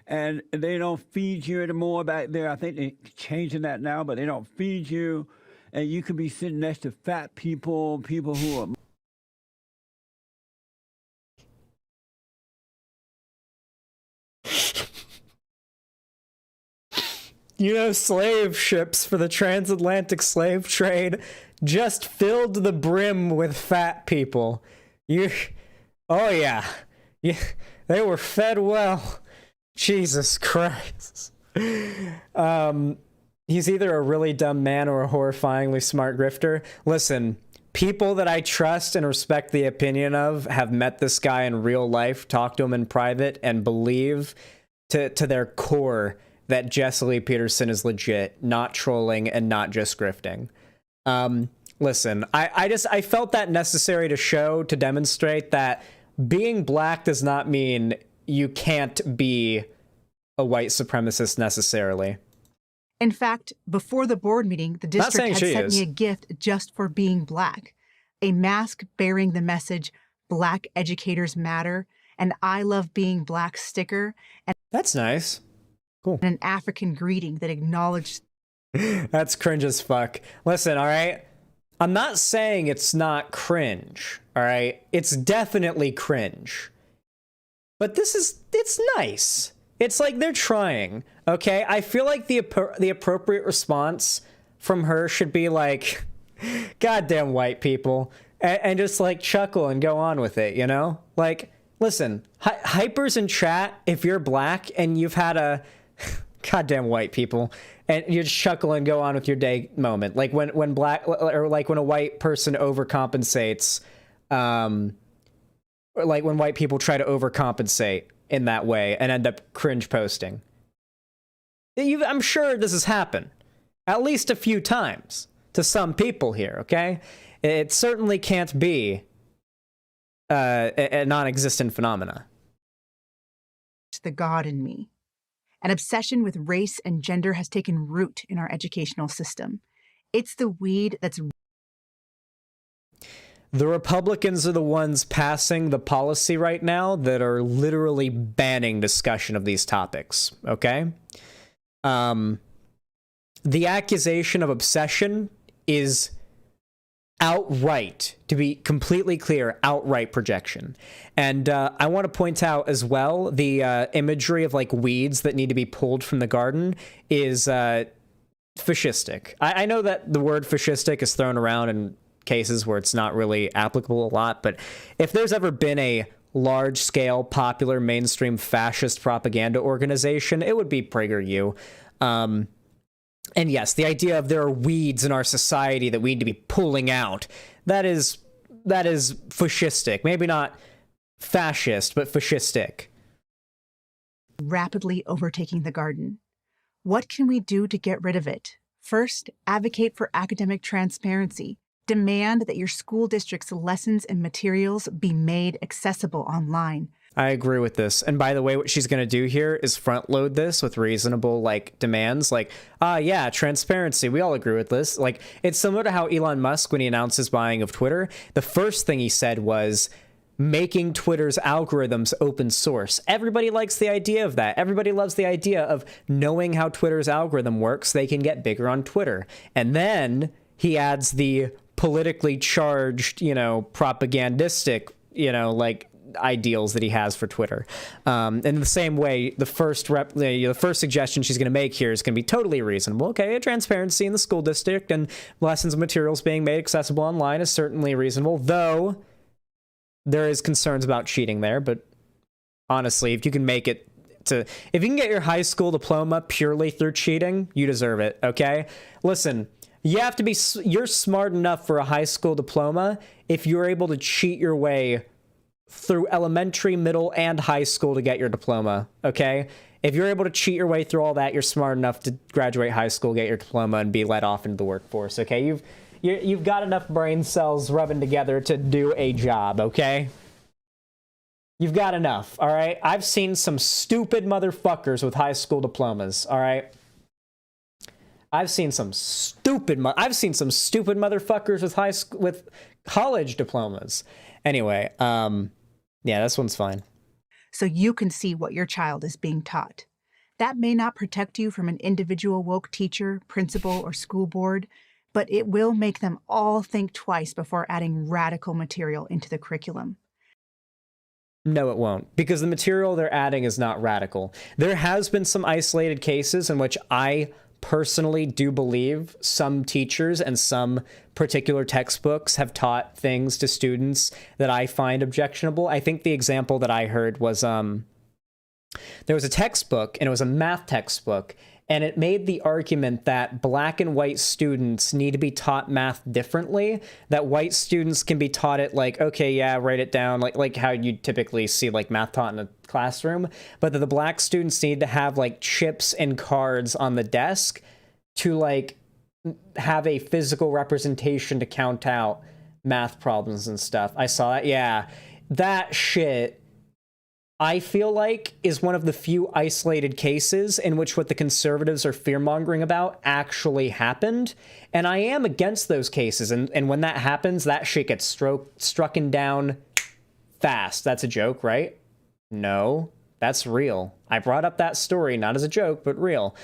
and they don't feed you anymore back there. I think they're changing that now, but they don't feed you, and you could be sitting next to fat people, people who are slave ships for the transatlantic slave trade just filled the brim with fat people. Oh yeah, they were fed well. Jesus Christ. He's either a really dumb man or a horrifyingly smart grifter. Listen, people that I trust and respect the opinion of have met this guy in real life, talked to him in private, and believe to their core that Jesse Lee Peterson is legit, not trolling and not just grifting. Listen, I felt that necessary to demonstrate that being black does not mean you can't be a white supremacist necessarily. In fact, before the board meeting, the district had sent me a gift just for being black. A mask bearing the message, Black Educators Matter, an I Love Being Black sticker, and that's nice. Cool. An African greeting that acknowledged... That's cringe as fuck. Listen, all right? I'm not saying it's not cringe, all right? It's definitely cringe. But it's nice. It's like they're trying, okay? I feel like the appropriate response from her should be like, goddamn white people, and just like chuckle and go on with it, you know? Like, listen, hypers in chat, if you're black and you've had a goddamn white people, and you just chuckle and go on with your day moment, like when black, or like when a white person overcompensates, or like when white people try to overcompensate in that way and end up cringe posting. I'm sure this has happened at least a few times to some people here, okay? It certainly can't be a non-existent phenomena. The God in me. An obsession with race and gender has taken root in our educational system. It's the weed that's... The Republicans are the ones passing the policy right now that are literally banning discussion of these topics, okay? The accusation of obsession is outright, to be completely clear, outright projection. And I want to point out as well, the imagery of like weeds that need to be pulled from the garden is fascistic. I know that the word fascistic is thrown around in cases where it's not really applicable a lot, but if there's ever been a large-scale, popular, mainstream fascist propaganda organization, it would be PragerU. And yes, the idea of there are weeds in our society that we need to be pulling out, that is fascistic. Maybe not fascist, but fascistic. Rapidly overtaking the garden. What can we do to get rid of it? First, advocate for academic transparency. Demand that your school district's lessons and materials be made accessible online. I agree with this. And by the way, what she's going to do here is front load this with reasonable like demands like, yeah, transparency. We all agree with this. Like, it's similar to how Elon Musk, when he announced his buying of Twitter, the first thing he said was making Twitter's algorithms open source. Everybody likes the idea of that. Everybody loves the idea of knowing how Twitter's algorithm works. They can get bigger on Twitter. And then he adds the politically charged, propagandistic, like ideals that he has for Twitter. In the same way, the first suggestion she's going to make here is going to be totally reasonable. Okay, transparency in the school district and lessons and materials being made accessible online is certainly reasonable, though there is concerns about cheating there. But honestly, if you can get your high school diploma purely through cheating, you deserve it. Okay, listen. You're smart enough for a high school diploma if you're able to cheat your way through elementary, middle, and high school to get your diploma, okay? If you're able to cheat your way through all that, you're smart enough to graduate high school, get your diploma, and be let off into the workforce, okay? You've got enough brain cells rubbing together to do a job, okay? You've got enough, all right? I've seen some stupid motherfuckers with high school diplomas, all right? I've seen some stupid motherfuckers with college diplomas. Anyway, yeah, this one's fine. So you can see what your child is being taught. That may not protect you from an individual woke teacher, principal, or school board, but it will make them all think twice before adding radical material into the curriculum. No, it won't, because the material they're adding is not radical. There has been some isolated cases in which I personally do believe some teachers and some particular textbooks have taught things to students that I find objectionable. I think the example that I heard was there was a textbook, and it was a math textbook, and it made the argument that black and white students need to be taught math differently, that white students can be taught it like, okay, yeah, write it down, like how you typically see like math taught in a classroom, but that the black students need to have like chips and cards on the desk to like have a physical representation to count out math problems and stuff. I saw that. Yeah, that shit, I feel like, is one of the few isolated cases in which what the conservatives are fear-mongering about actually happened. And I am against those cases. And when that happens, that shit gets strucken down fast. That's a joke, right? No, that's real. I brought up that story, not as a joke, but real.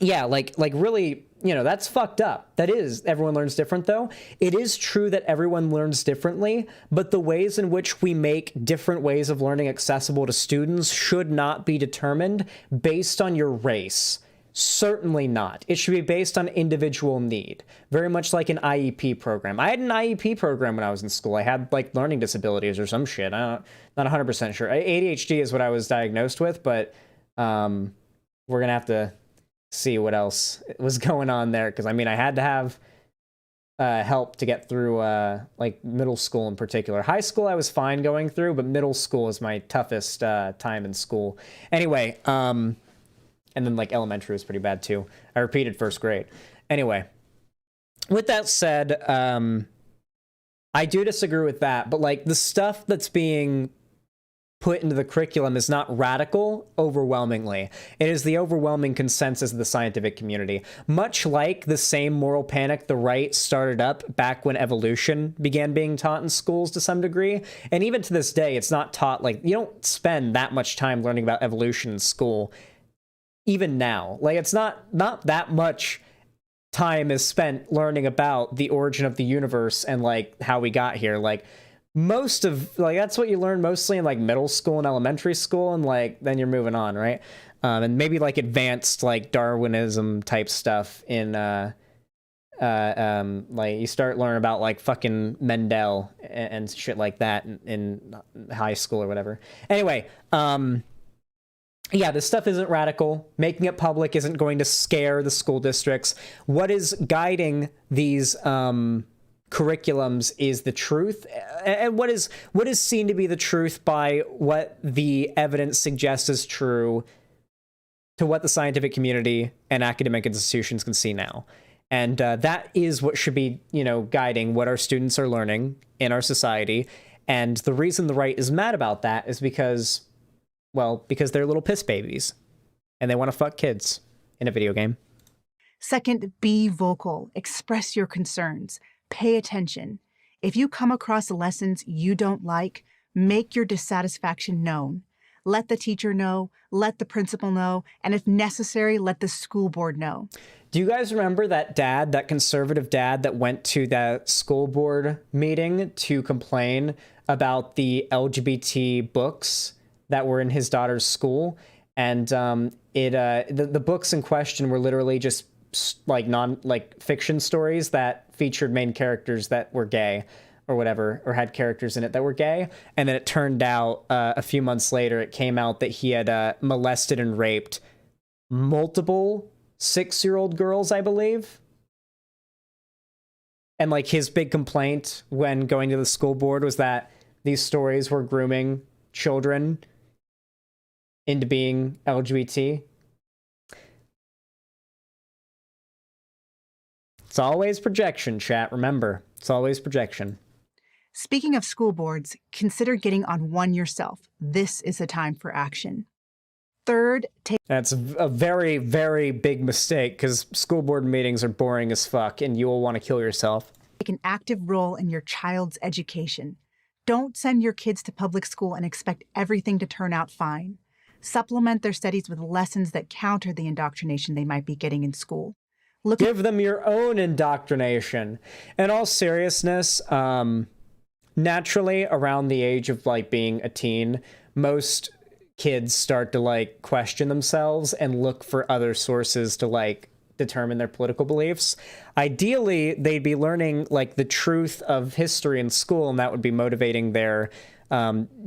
Yeah, like really, you know, that's fucked up. That is, everyone learns different, though. It is true that everyone learns differently, but the ways in which we make different ways of learning accessible to students should not be determined based on your race. Certainly not. It should be based on individual need, very much like an IEP program. I had an IEP program when I was in school. I had like learning disabilities or some shit. Not 100% sure. ADHD is what I was diagnosed with, but we're gonna have to see what else was going on there, because I mean I had to have help to get through like middle school in particular. High school I was fine going through, but middle school is my toughest time in school. Anyway, and then like elementary was pretty bad too. I repeated first grade. Anyway, with that said, I do disagree with that, but like the stuff that's being put into the curriculum is not radical overwhelmingly. It is the overwhelming consensus of the scientific community. Much like the same moral panic the right started up back when evolution began being taught in schools to some degree. And even to this day, it's not taught, like, you don't spend that much time learning about evolution in school. Even now, like, it's not that much time is spent learning about the origin of the universe and like how we got here. Like, most of, like, that's what you learn mostly in like middle school and elementary school, and like then you're moving on, right? And maybe like advanced like Darwinism type stuff in like you start learning about like fucking Mendel and shit like that in high school or whatever. Anyway, yeah, this stuff isn't radical. Making it public isn't going to scare the school districts. What is guiding these curriculums is the truth, and what is seen to be the truth by what the evidence suggests is true to what the scientific community and academic institutions can see now. And that is what should be, you know, guiding what our students are learning in our society. And the reason the right is mad about that is because, well, because they're little piss babies and they want to fuck kids in a video game. Second, be vocal. Express your concerns. Pay attention. If you come across lessons you don't like, make your dissatisfaction known. Let the teacher know, let the principal know, and if necessary, let the school board know. Do you guys remember that dad, that conservative dad that went to that school board meeting to complain about the LGBT books that were in his daughter's school? And the books in question were literally just like fiction stories that featured main characters that were gay or whatever, or had characters in it that were gay. And then it turned out a few months later, it came out that he had molested and raped multiple 6-year-old girls, I believe. And like his big complaint when going to the school board was that these stories were grooming children into being LGBT. It's always projection, chat. Remember, it's always projection. Speaking of school boards, consider getting on one yourself. This is a time for action. Third, That's a very, very big mistake, because school board meetings are boring as fuck, and you will want to kill yourself. take an active role in your child's education. Don't send your kids to public school and expect everything to turn out fine. Supplement their studies with lessons that counter the indoctrination they might be getting in school. Give them your own indoctrination. In all seriousness, naturally, around the age of like being a teen, most kids start to like question themselves and look for other sources to like determine their political beliefs. Ideally, they'd be learning like the truth of history in school, and that would be motivating their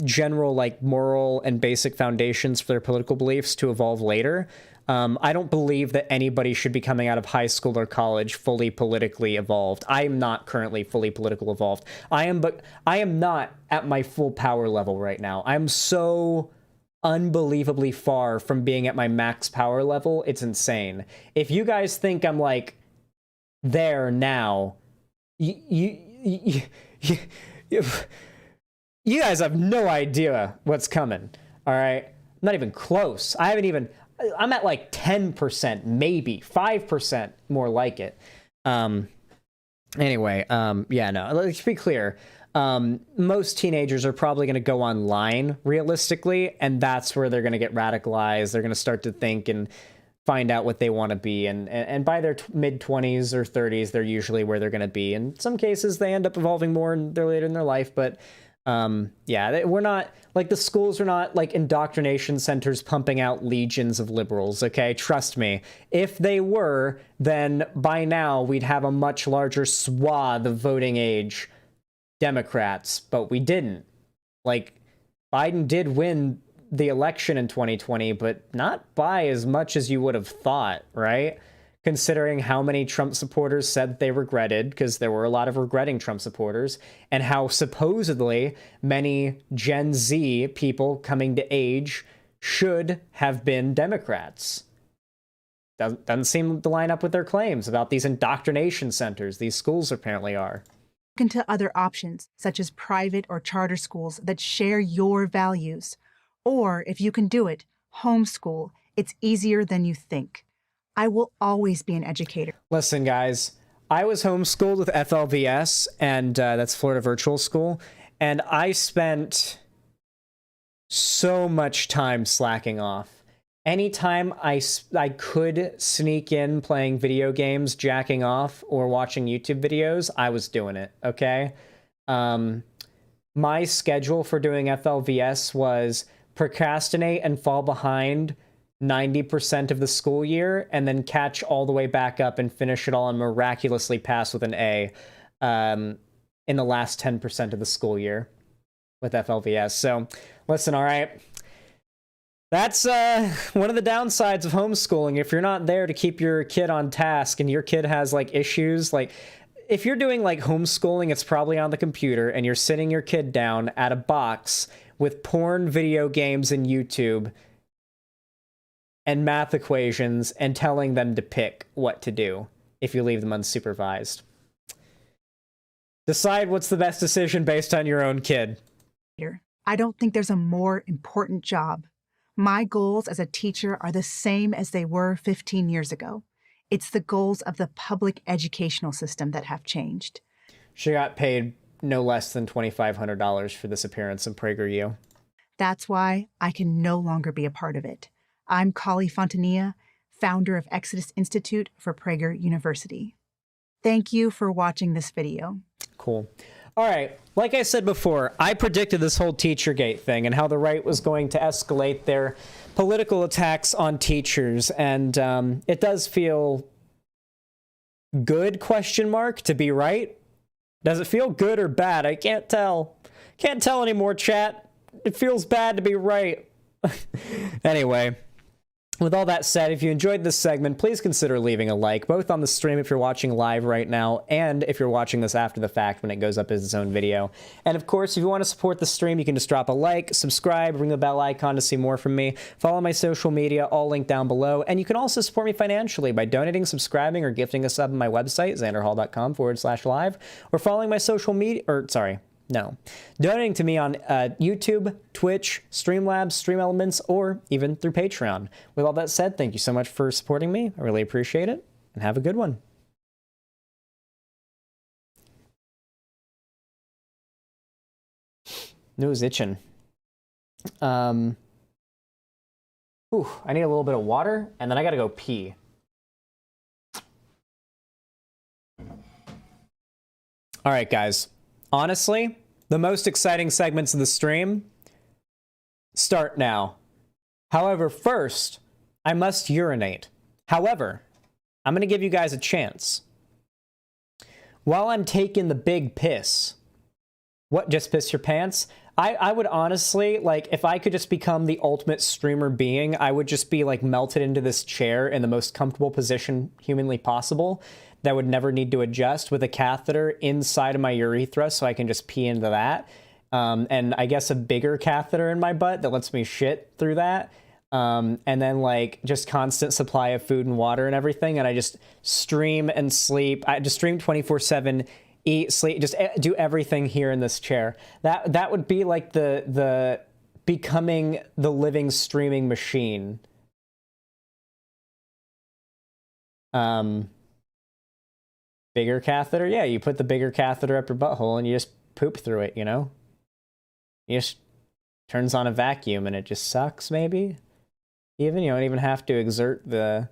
general like moral and basic foundations for their political beliefs to evolve later. I don't believe that anybody should be coming out of high school or college fully politically evolved. I am not currently fully political evolved. I am not at my full power level right now. I'm so unbelievably far from being at my max power level. It's insane. If you guys think I'm like there now, you guys have no idea what's coming. All right, not even close. I'm at like 10%, maybe 5% more like it. Anyway, yeah, no, let's be clear. Most teenagers are probably going to go online realistically, and that's where they're going to get radicalized. They're going to start to think and find out what they want to be. And by their mid-20s or 30s, they're usually where they're going to be. In some cases, they end up evolving more later in their life, but yeah, we're not like the schools are not like indoctrination centers pumping out legions of liberals. Okay, trust me. If they were, then by now we'd have a much larger swath of voting age Democrats, but we didn't. Like, Biden did win the election in 2020, but not by as much as you would have thought, right? Considering how many Trump supporters said they regretted, because there were a lot of regretting Trump supporters, and how supposedly many Gen Z people coming to age should have been Democrats. Doesn't seem to line up with their claims about these indoctrination centers these schools apparently are. Look into other options, such as private or charter schools that share your values. Or, if you can do it, homeschool. It's easier than you think. I will always be an educator. Listen, guys, I was homeschooled with FLVS, and that's Florida Virtual School, and I spent so much time slacking off. Anytime I could sneak in playing video games, jacking off, or watching YouTube videos, I was doing it, okay? My schedule for doing FLVS was procrastinate and fall behind 90% of the school year, and then catch all the way back up and finish it all and miraculously pass with an A in the last 10% of the school year with FLVS. So, listen, all right. That's one of the downsides of homeschooling. If you're not there to keep your kid on task and your kid has like issues, like if you're doing like homeschooling, it's probably on the computer and you're sitting your kid down at a box with porn, video games, and YouTube and math equations and telling them to pick what to do if you leave them unsupervised. Decide what's the best decision based on your own kid. I don't think there's a more important job. My goals as a teacher are the same as they were 15 years ago. It's the goals of the public educational system that have changed. She got paid no less than $2,500 for this appearance in PragerU. That's why I can no longer be a part of it. I'm Kali Fontanilla, founder of Exodus Institute for Prager University. Thank you for watching this video. Cool. All right. Like I said before, I predicted this whole Teachergate thing and how the right was going to escalate their political attacks on teachers. And it does feel good, question mark, to be right. Does it feel good or bad? I can't tell. Can't tell anymore, chat. It feels bad to be right. Anyway. With all that said, if you enjoyed this segment, please consider leaving a like, both on the stream if you're watching live right now, and if you're watching this after the fact when it goes up as its own video. And of course, if you want to support the stream, you can just drop a like, subscribe, ring the bell icon to see more from me, follow my social media, all linked down below, and you can also support me financially by donating, subscribing, or gifting a sub on my website, xanderhal.com/live, or following my social media, donating to me on YouTube, Twitch, Streamlabs, Stream Elements, or even through Patreon. With all that said, thank you so much for supporting me. I really appreciate it, and have a good one. Nose itching. I need a little bit of water, and then I gotta go pee. All right, guys. Honestly, the most exciting segments of the stream start now. However, first, I must urinate. However, I'm going to give you guys a chance. While I'm taking the big piss, what, just piss your pants? I would honestly, like, if I could just become the ultimate streamer being, I would just be, like, melted into this chair in the most comfortable position humanly possible that would never need to adjust with a catheter inside of my urethra so I can just pee into that. And I guess a bigger catheter in my butt that lets me shit through that. And then, like, just constant supply of food and water and everything. And I just stream and sleep. I just stream 24/7, eat, sleep, just do everything here in this chair. That would be like the becoming the living streaming machine. Bigger catheter? Yeah, you put the bigger catheter up your butthole and you just poop through it, you know? You just turns on a vacuum and it just sucks, maybe? Even, you don't even have to exert the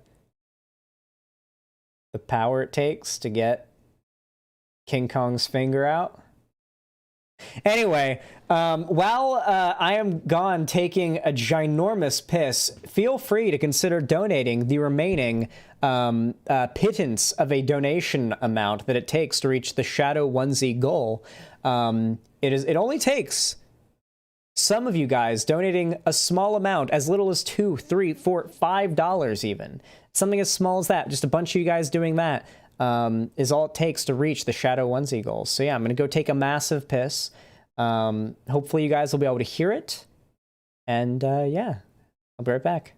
power it takes to get King Kong's finger out. Anyway, while I am gone taking a ginormous piss, feel free to consider donating the remaining pittance of a donation amount that it takes to reach the Shadow Onesie goal. It only takes some of you guys donating a small amount, as little as $2, $3, $4, $5 even. Something as small as that. Just a bunch of you guys doing that is all it takes to reach the Shadow Onesie goals. So yeah, I'm going to go take a massive piss. Hopefully you guys will be able to hear it. And yeah, I'll be right back.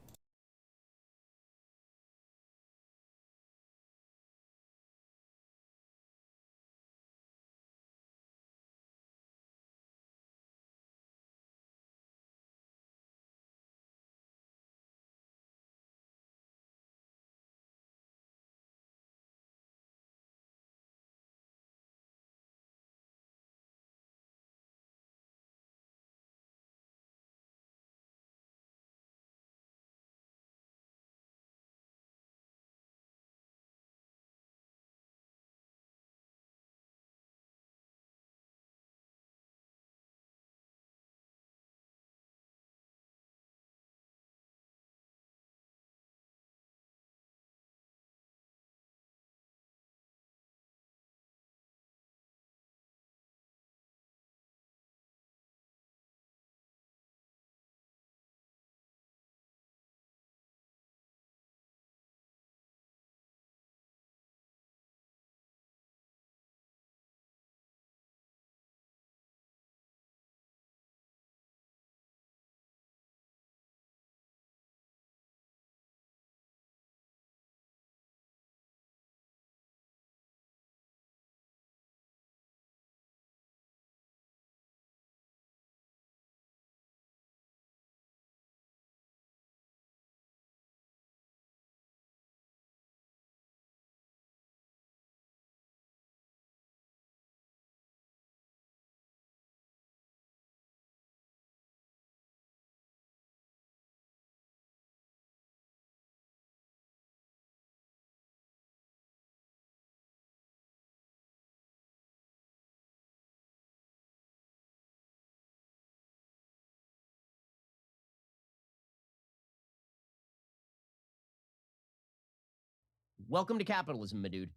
Welcome to capitalism, my dude.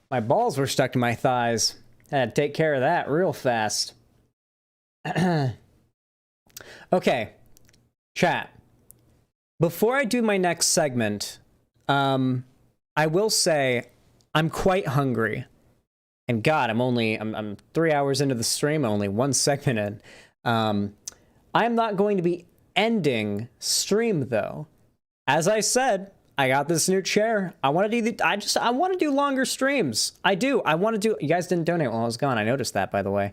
My balls were stuck to my thighs. Had to take care of that real fast. Okay, chat. Before I do my next segment, I will say I'm quite hungry. And God, I'm 3 hours into the stream, I'm only one segment in. I'm not going to be ending stream though. As I said, I got this new chair. I want to do I want to do longer streams. I do. I want to do. You guys didn't donate while I was gone. I noticed that, by the way.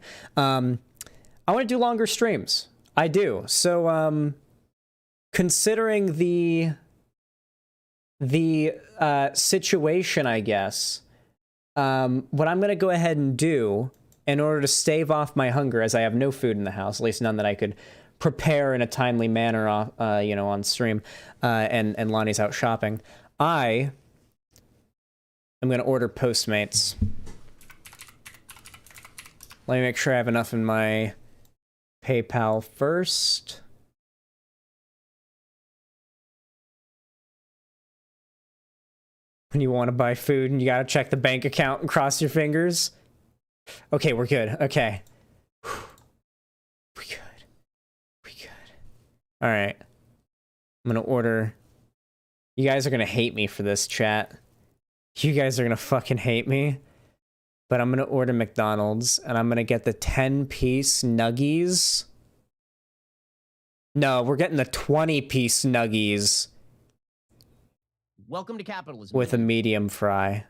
I want to do longer streams. I do. So, considering the situation, I guess, what I'm gonna go ahead and do in order to stave off my hunger, as I have no food in the house, at least none that I could prepare in a timely manner, on stream, and Lonnie's out shopping, I am gonna order Postmates. Let me make sure I have enough in my PayPal first. When you want to buy food and you gotta check the bank account and cross your fingers. Okay, we're good. Okay. We good. We good. Alright. I'm gonna order. You guys are gonna hate me for this, chat. You guys are gonna fucking hate me. But I'm gonna order McDonald's and I'm gonna get the 10-piece nuggies. No, we're getting the 20-piece nuggies. Welcome to capitalism. With a medium fry.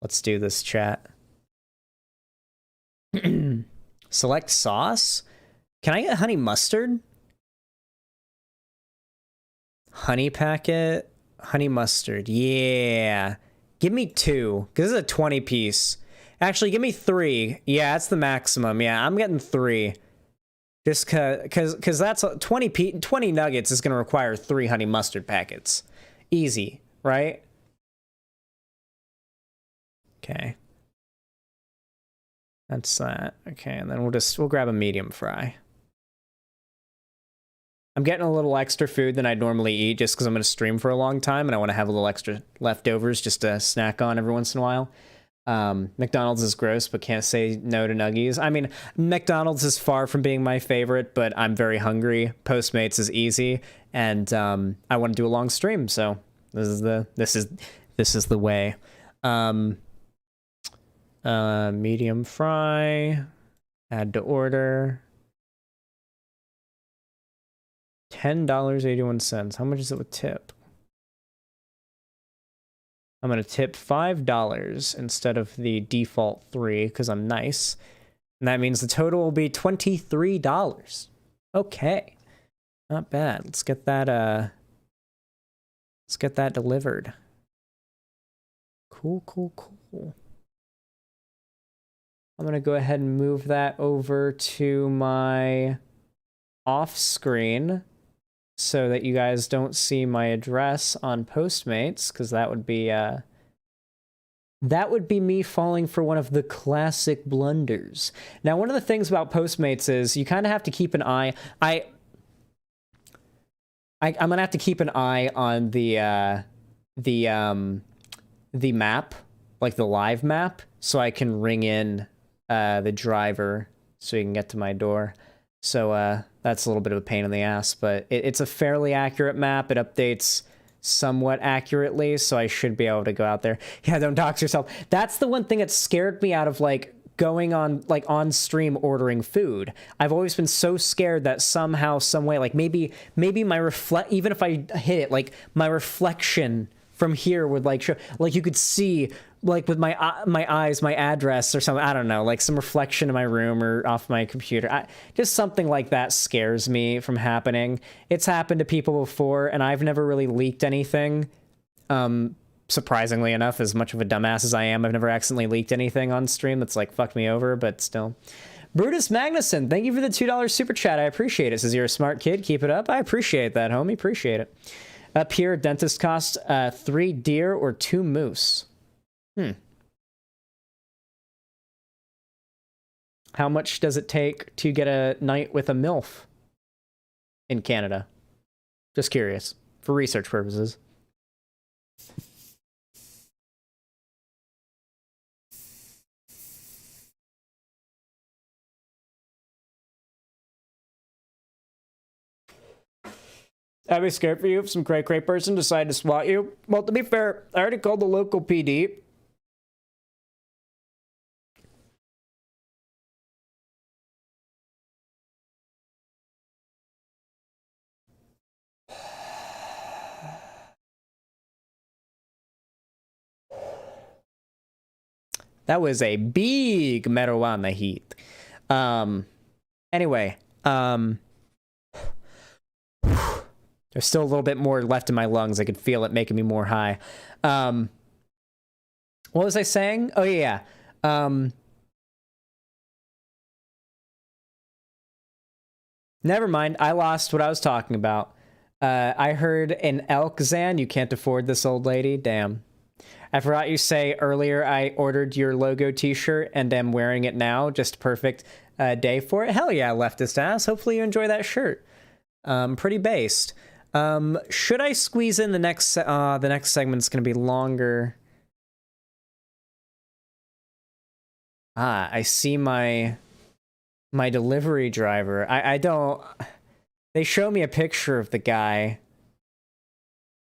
Let's do this, chat. Select sauce? Can I get honey mustard? Honey packet? Honey mustard. Yeah. Give me 2, because this is a 20-piece. Actually, give me 3. Yeah, that's the maximum. Yeah, I'm getting 3. Just because that's 20 nuggets is going to require 3 honey mustard packets. Easy, right? Okay. That's that. Okay, and then we'll grab a medium fry. I'm getting a little extra food than I'd normally eat just because I'm going to stream for a long time and I want to have a little extra leftovers just to snack on every once in a while. McDonald's is gross, but can't say no to nuggies. I mean, McDonald's is far from being my favorite, but I'm very hungry. Postmates is easy, and I want to do a long stream, so this is the way. Medium fry, add to order. $10.81. How much is it with tip? I'm going to tip $5 instead of the default 3 because I'm nice. And that means the total will be $23. Okay. Not bad. Let's get that delivered. Cool. I'm going to go ahead and move that over to my off screen so that you guys don't see my address on Postmates, because that would be me falling for one of the classic blunders. Now, one of the things about Postmates is you kind of have to keep an eye. I'm gonna have to keep an eye on the map, like the live map, so I can ring in the driver so he can get to my door. So that's a little bit of a pain in the ass, but it's a fairly accurate map. It updates somewhat accurately, so I should be able to go out there. Yeah, don't dox yourself. That's the one thing that scared me out of like going on like on stream ordering food. I've always been so scared that somehow, some way, like maybe my even if I hit it, like my reflection from here would like show, like you could see like with my eyes, my address or something. I don't know, like some reflection in my room or off my computer. Just something like that scares me from happening. It's happened to people before, and I've never really leaked anything. Surprisingly enough, as much of a dumbass as I am, I've never accidentally leaked anything on stream that's like fucked me over, but still. Brutus Magnuson, thank you for the $2 super chat. I appreciate it. Says you're a smart kid. Keep it up. I appreciate that, homie. Appreciate it. Up here, dentist cost 3 deer or 2 moose. How much does it take to get a night with a MILF in Canada? Just curious, for research purposes. I'd be scared for you if some cray-cray person decided to swat you. Well, to be fair, I already called the local PD. That was a big marijuana heat. Anyway, There's still a little bit more left in my lungs. I could feel it making me more high. What was I saying? Oh, yeah. Never mind. I lost what I was talking about. I heard an elk, Zan. You can't afford this, old lady. Damn. I forgot you say earlier I ordered your logo t-shirt and am wearing it now. Just perfect day for it. Hell yeah, leftist ass. Hopefully you enjoy that shirt. Pretty based. Should I squeeze in the next segment's going to be longer. I see my delivery driver. I don't... They show me a picture of the guy.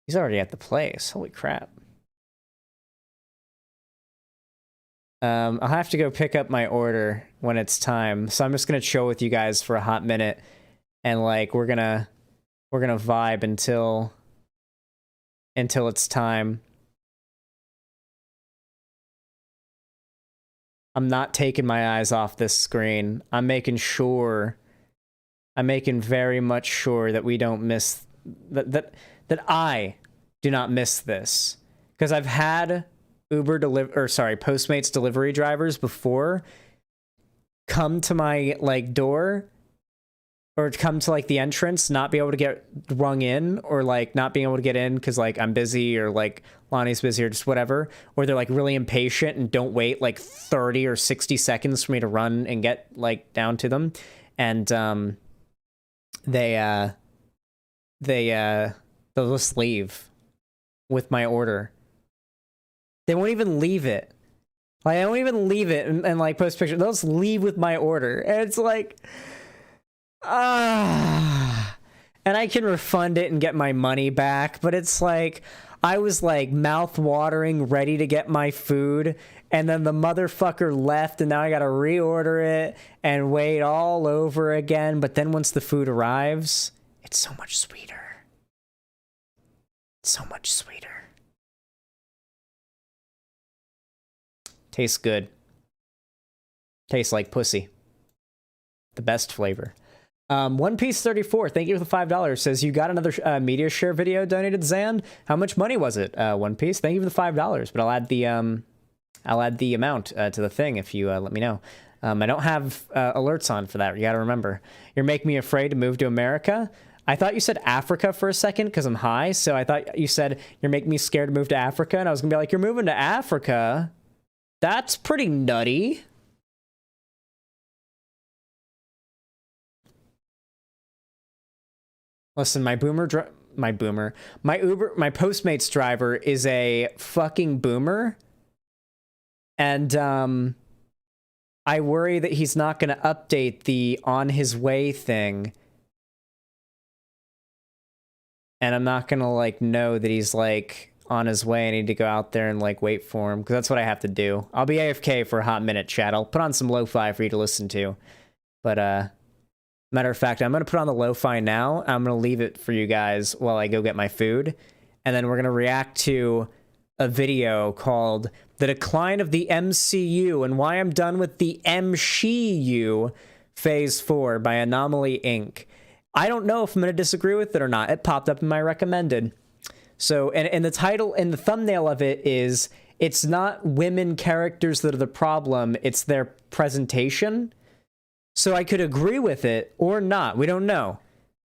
He's already at the place. Holy crap. I'll have to go pick up my order when it's time. So I'm just gonna chill with you guys for a hot minute, and like we're gonna vibe until it's time. I'm not taking my eyes off this screen. I'm making very much sure that we don't miss that I do not miss this, because I've had Postmates delivery drivers before come to my like door or come to like the entrance, not be able to get rung in, or like not being able to get in because like I'm busy or like Lonnie's busy or just whatever, or they're like really impatient and don't wait like 30 or 60 seconds for me to run and get like down to them, and they'll just leave with my order. They won't even leave it. Like, I won't even leave it and like post picture. They'll just leave with my order. And it's like, and I can refund it and get my money back. But it's like, I was like mouth watering, ready to get my food. And then the motherfucker left, and now I gotta reorder it and wait all over again. But then once the food arrives, it's so much sweeter. So much sweeter. Tastes good. Tastes like pussy. The best flavor. One Piece 34, thank you for the $5. Says you got another media share video donated, Zan. How much money was it? One Piece. Thank you for the $5. But I'll add the amount to the thing if you let me know. I don't have alerts on for that. You got to remember. You're making me afraid to move to America. I thought you said Africa for a second because I'm high. So I thought you said you're making me scared to move to Africa, and I was gonna be like, you're moving to Africa? That's pretty nutty. Listen, my Postmates driver is a fucking boomer. And I worry that he's not going to update the on his way thing. And I'm not going to like know that he's like on his way. I need to go out there and like wait for him, because that's what I have to do. I'll be AFK for a hot minute, chat. I'll put on some lo-fi for you to listen to. But matter of fact, I'm going to put on the lo-fi now. I'm going to leave it for you guys while I go get my food. And then we're going to react to a video called The Decline of the MCU and Why I'm Done with the MCU Phase 4 by Anomaly Inc. I don't know if I'm going to disagree with it or not. It popped up in my recommended. So, and the title and the thumbnail of it is, it's not women characters that are the problem, it's their presentation. So I could agree with it or not. We don't know.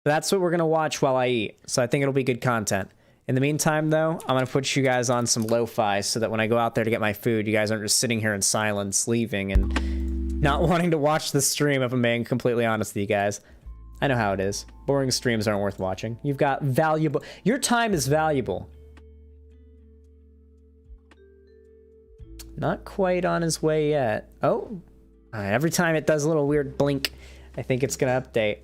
But that's what we're going to watch while I eat. So I think it'll be good content. In the meantime, though, I'm going to put you guys on some lo-fi so that when I go out there to get my food, you guys aren't just sitting here in silence, leaving, and not wanting to watch the stream, if I'm being completely honest with you guys. I know how it is. Boring streams aren't worth watching. You've got valuable... Your time is valuable. Not quite on his way yet. Oh. Every time it does a little weird blink, I think it's going to update.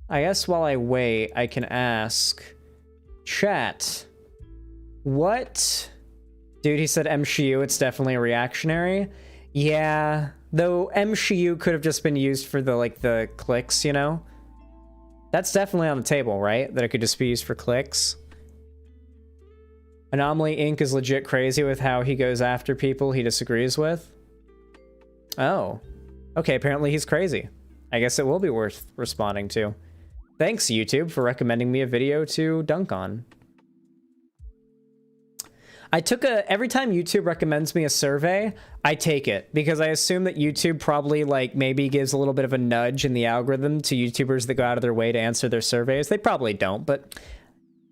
I guess while I wait, I can ask... Chat. What... Dude, he said MCU, it's definitely a reactionary. Yeah, though MCU could have just been used for the, like, the clicks, you know? That's definitely on the table, right? That it could just be used for clicks. Anomaly Inc. is legit crazy with how he goes after people he disagrees with. Oh. Okay, apparently he's crazy. I guess it will be worth responding to. Thanks, YouTube, for recommending me a video to dunk on. I took every time YouTube recommends me a survey, I take it, because I assume that YouTube probably, like, maybe gives a little bit of a nudge in the algorithm to YouTubers that go out of their way to answer their surveys. They probably don't, but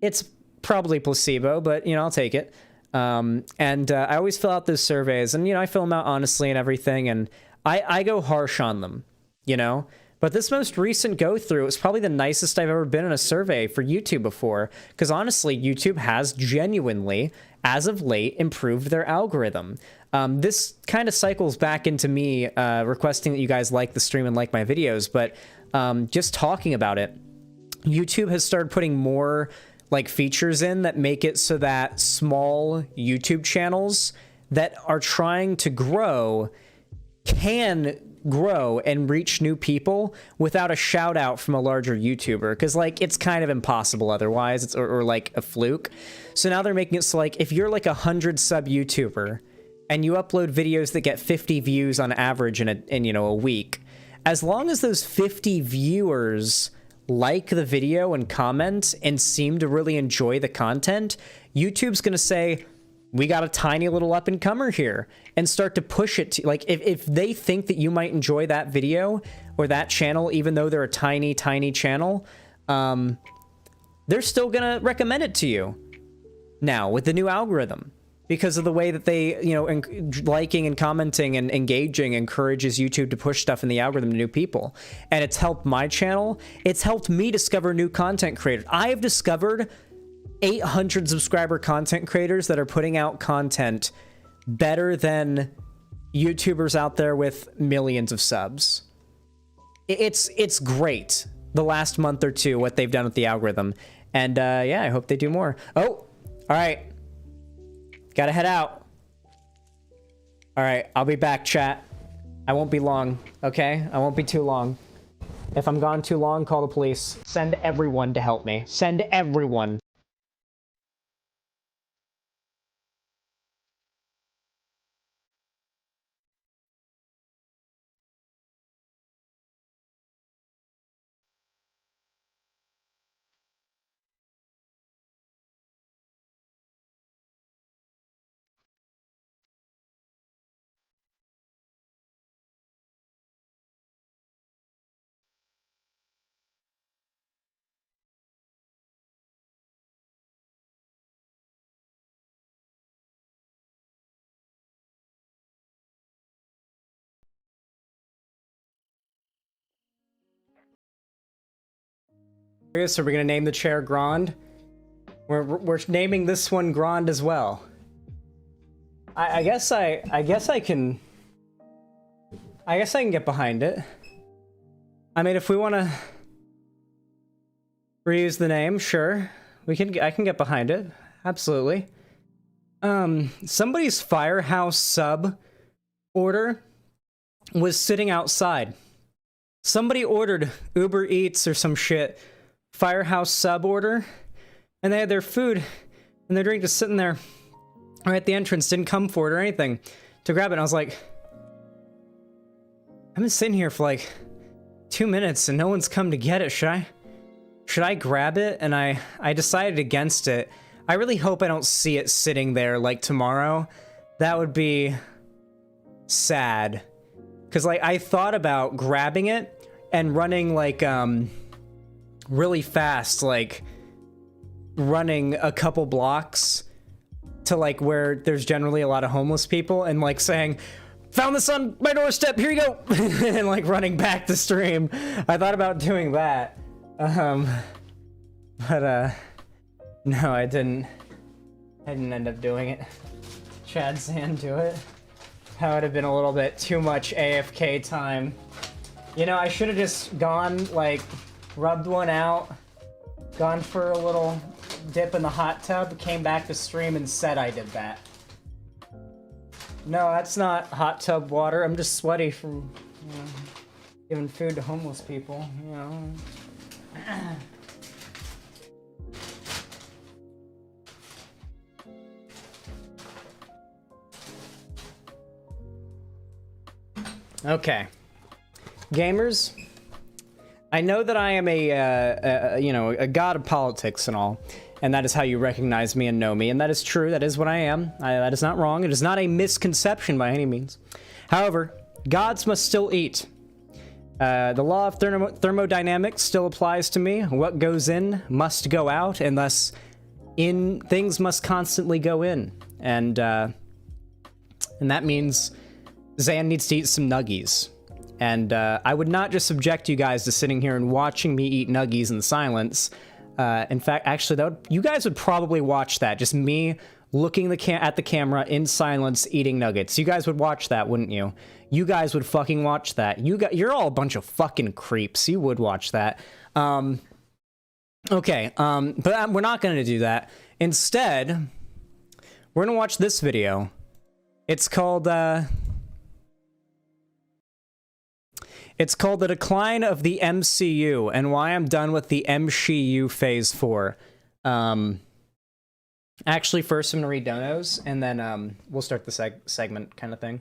it's probably placebo, but, you know, I'll take it. I always fill out those surveys, and, you know, I fill them out honestly and everything, and I go harsh on them, you know? But this most recent go-through was probably the nicest I've ever been in a survey for YouTube before, because honestly, YouTube has genuinely, as of late, improved their algorithm. This kind of cycles back into me requesting that you guys like the stream and like my videos, but just talking about it, YouTube has started putting more like features in that make it so that small YouTube channels that are trying to grow can grow and reach new people without a shout out from a larger YouTuber, because like it's kind of impossible otherwise. It's or like a fluke. So now they're making it so like if you're like 100 sub YouTuber and you upload videos that get 50 views on average in you know a week, as long as those 50 viewers like the video and comment and seem to really enjoy the content, YouTube's gonna say, we got a tiny little up-and-comer here, and start to push it to, like, if they think that you might enjoy that video or that channel, even though they're a tiny, tiny channel, they're still gonna recommend it to you now with the new algorithm, because of the way that they, you know, liking and commenting and engaging encourages YouTube to push stuff in the algorithm to new people. And it's helped my channel. It's helped me discover new content creators. I have discovered 800 subscriber content creators that are putting out content better than YouTubers out there with millions of subs. It's great, the last month or two, what they've done with the algorithm. And yeah, I hope they do more. Oh, all right. Gotta head out. All right, I'll be back, chat. I won't be long, okay? I won't be too long. If I'm gone too long, call the police. Send everyone to help me. Send everyone. So we're gonna name the chair Grand. We're naming this one Grand as well. I guess I can get behind it. I mean, if we want to reuse the name, sure. I can get behind it. Absolutely. Somebody's Firehouse sub order was sitting outside. Somebody ordered Uber Eats or some shit. Firehouse sub order, and they had their food and their drink just sitting there right at the entrance, didn't come for it or anything to grab it. And I was like, I've been sitting here for like 2 minutes and no one's come to get it. Should I grab it? And I decided against it. I really hope I don't see it sitting there like tomorrow. That would be sad, because like I thought about grabbing it and running like really fast, like running a couple blocks to like where there's generally a lot of homeless people and like saying, found this on my doorstep, here you go, and like running back to stream. I thought about doing that, but no, I didn't end up doing it. Chad Sand do it. That would have been a little bit too much AFK time. You know, I should have just gone like rubbed one out, gone for a little dip in the hot tub, came back to stream and said I did that. No, that's not hot tub water. I'm just sweaty from, you know, giving food to homeless people, you know. Okay. gamers, I know that I am a god of politics and all, and that is how you recognize me and know me, and that is true. That is what I am. That is not wrong. It is not a misconception by any means. However, gods must still eat. The law of thermodynamics still applies to me. What goes in must go out, and thus things must constantly go in. And that means Xan needs to eat some nuggies. And I would not just subject you guys to sitting here and watching me eat nuggies in silence. In fact, actually, you guys would probably watch that. Just me looking at the camera in silence, eating nuggets. You guys would watch that, wouldn't you? You guys would fucking watch that. You're all a bunch of fucking creeps. You would watch that. Okay, but we're not going to do that. Instead, we're going to watch this video. It's called The Decline of the MCU and Why I'm Done with the MCU Phase 4. Actually, first I'm going to read donos, and then we'll start the segment kind of thing.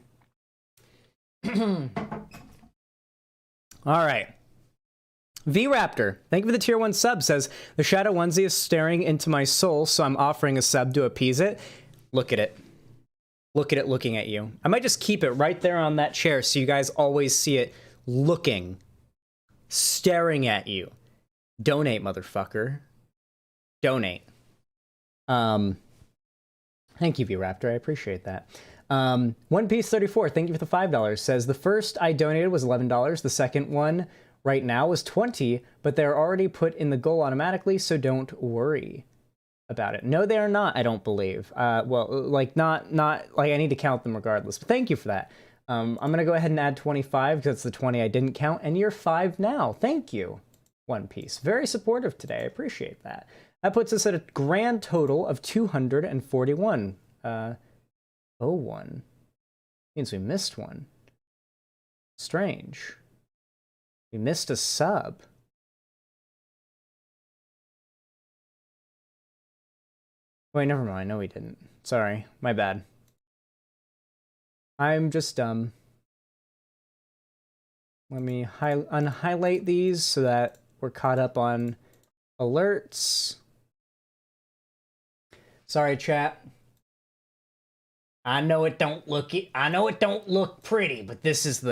All right. V-Raptor, thank you for the tier 1 sub, says, the Shadow Onesie is staring into my soul, so I'm offering a sub to appease it. Look at it. Look at it looking at you. I might just keep it right there on that chair so you guys always see it looking, staring at you. Donate, motherfucker. Donate. Thank you, V-Raptor. I appreciate that. One Piece 34, thank you for the $5, says, the first I donated was $11. The second one right now is $20, but they're already put in the goal automatically, so don't worry about it. No, they are not, I don't believe. Well, like, not like, I need to count them regardless, but thank you for that. I'm gonna go ahead and add 25, because it's the 20 I didn't count, and you're 5 now. Thank you, One Piece. Very supportive today, I appreciate that. That puts us at a grand total of 241. 01. Means we missed one. Strange. We missed a sub. Wait, never mind. No, we didn't. Sorry. My bad. I'm just dumb. Let me unhighlight these so that we're caught up on alerts. Sorry, chat. I know it don't look pretty, but this is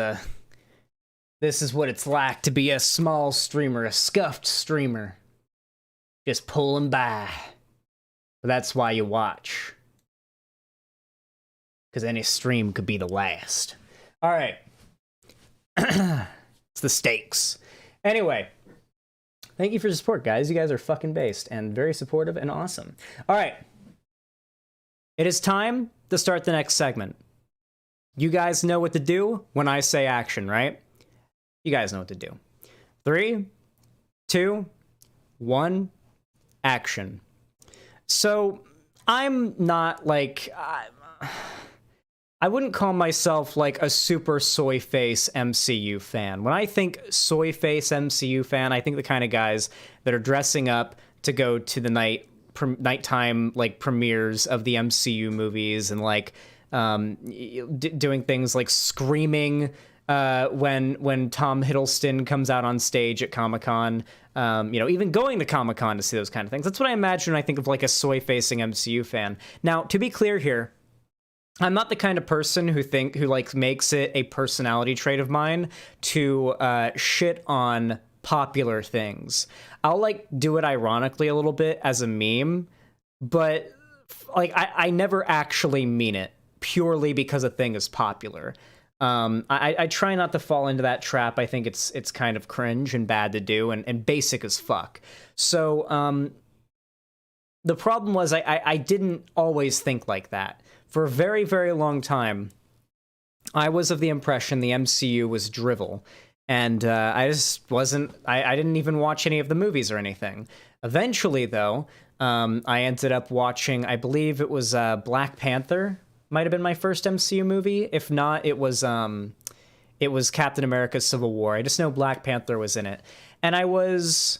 what it's like to be a small streamer, a scuffed streamer. Just pulling by. But that's why you watch. Because any stream could be the last. Alright. It's the stakes. Anyway. Thank you for your support, guys. You guys are fucking based and very supportive and awesome. Alright. It is time to start the next segment. You guys know what to do when I say action, right? You guys know what to do. 3, 2, 1, action. So, I'm not like... I wouldn't call myself like a super soy face MCU fan. When I think soy face MCU fan, I think the kind of guys that are dressing up to go to the nighttime like premieres of the MCU movies and like doing things like screaming when Tom Hiddleston comes out on stage at Comic-Con, even going to Comic-Con to see those kind of things. That's what I imagine when I think of like a soy-facing MCU fan. Now, to be clear here, I'm not the kind of person who like makes it a personality trait of mine to shit on popular things. I'll like do it ironically a little bit as a meme, but like I never actually mean it purely because a thing is popular. I try not to fall into that trap. I think it's kind of cringe and bad to do and basic as fuck. So the problem was I didn't always think like that. For a very, very long time, I was of the impression the MCU was drivel. And I just wasn't... I didn't even watch any of the movies or anything. Eventually, though, I ended up watching... I believe it was Black Panther. Might have been my first MCU movie. If not, it was Captain America Civil War. I just know Black Panther was in it. And I was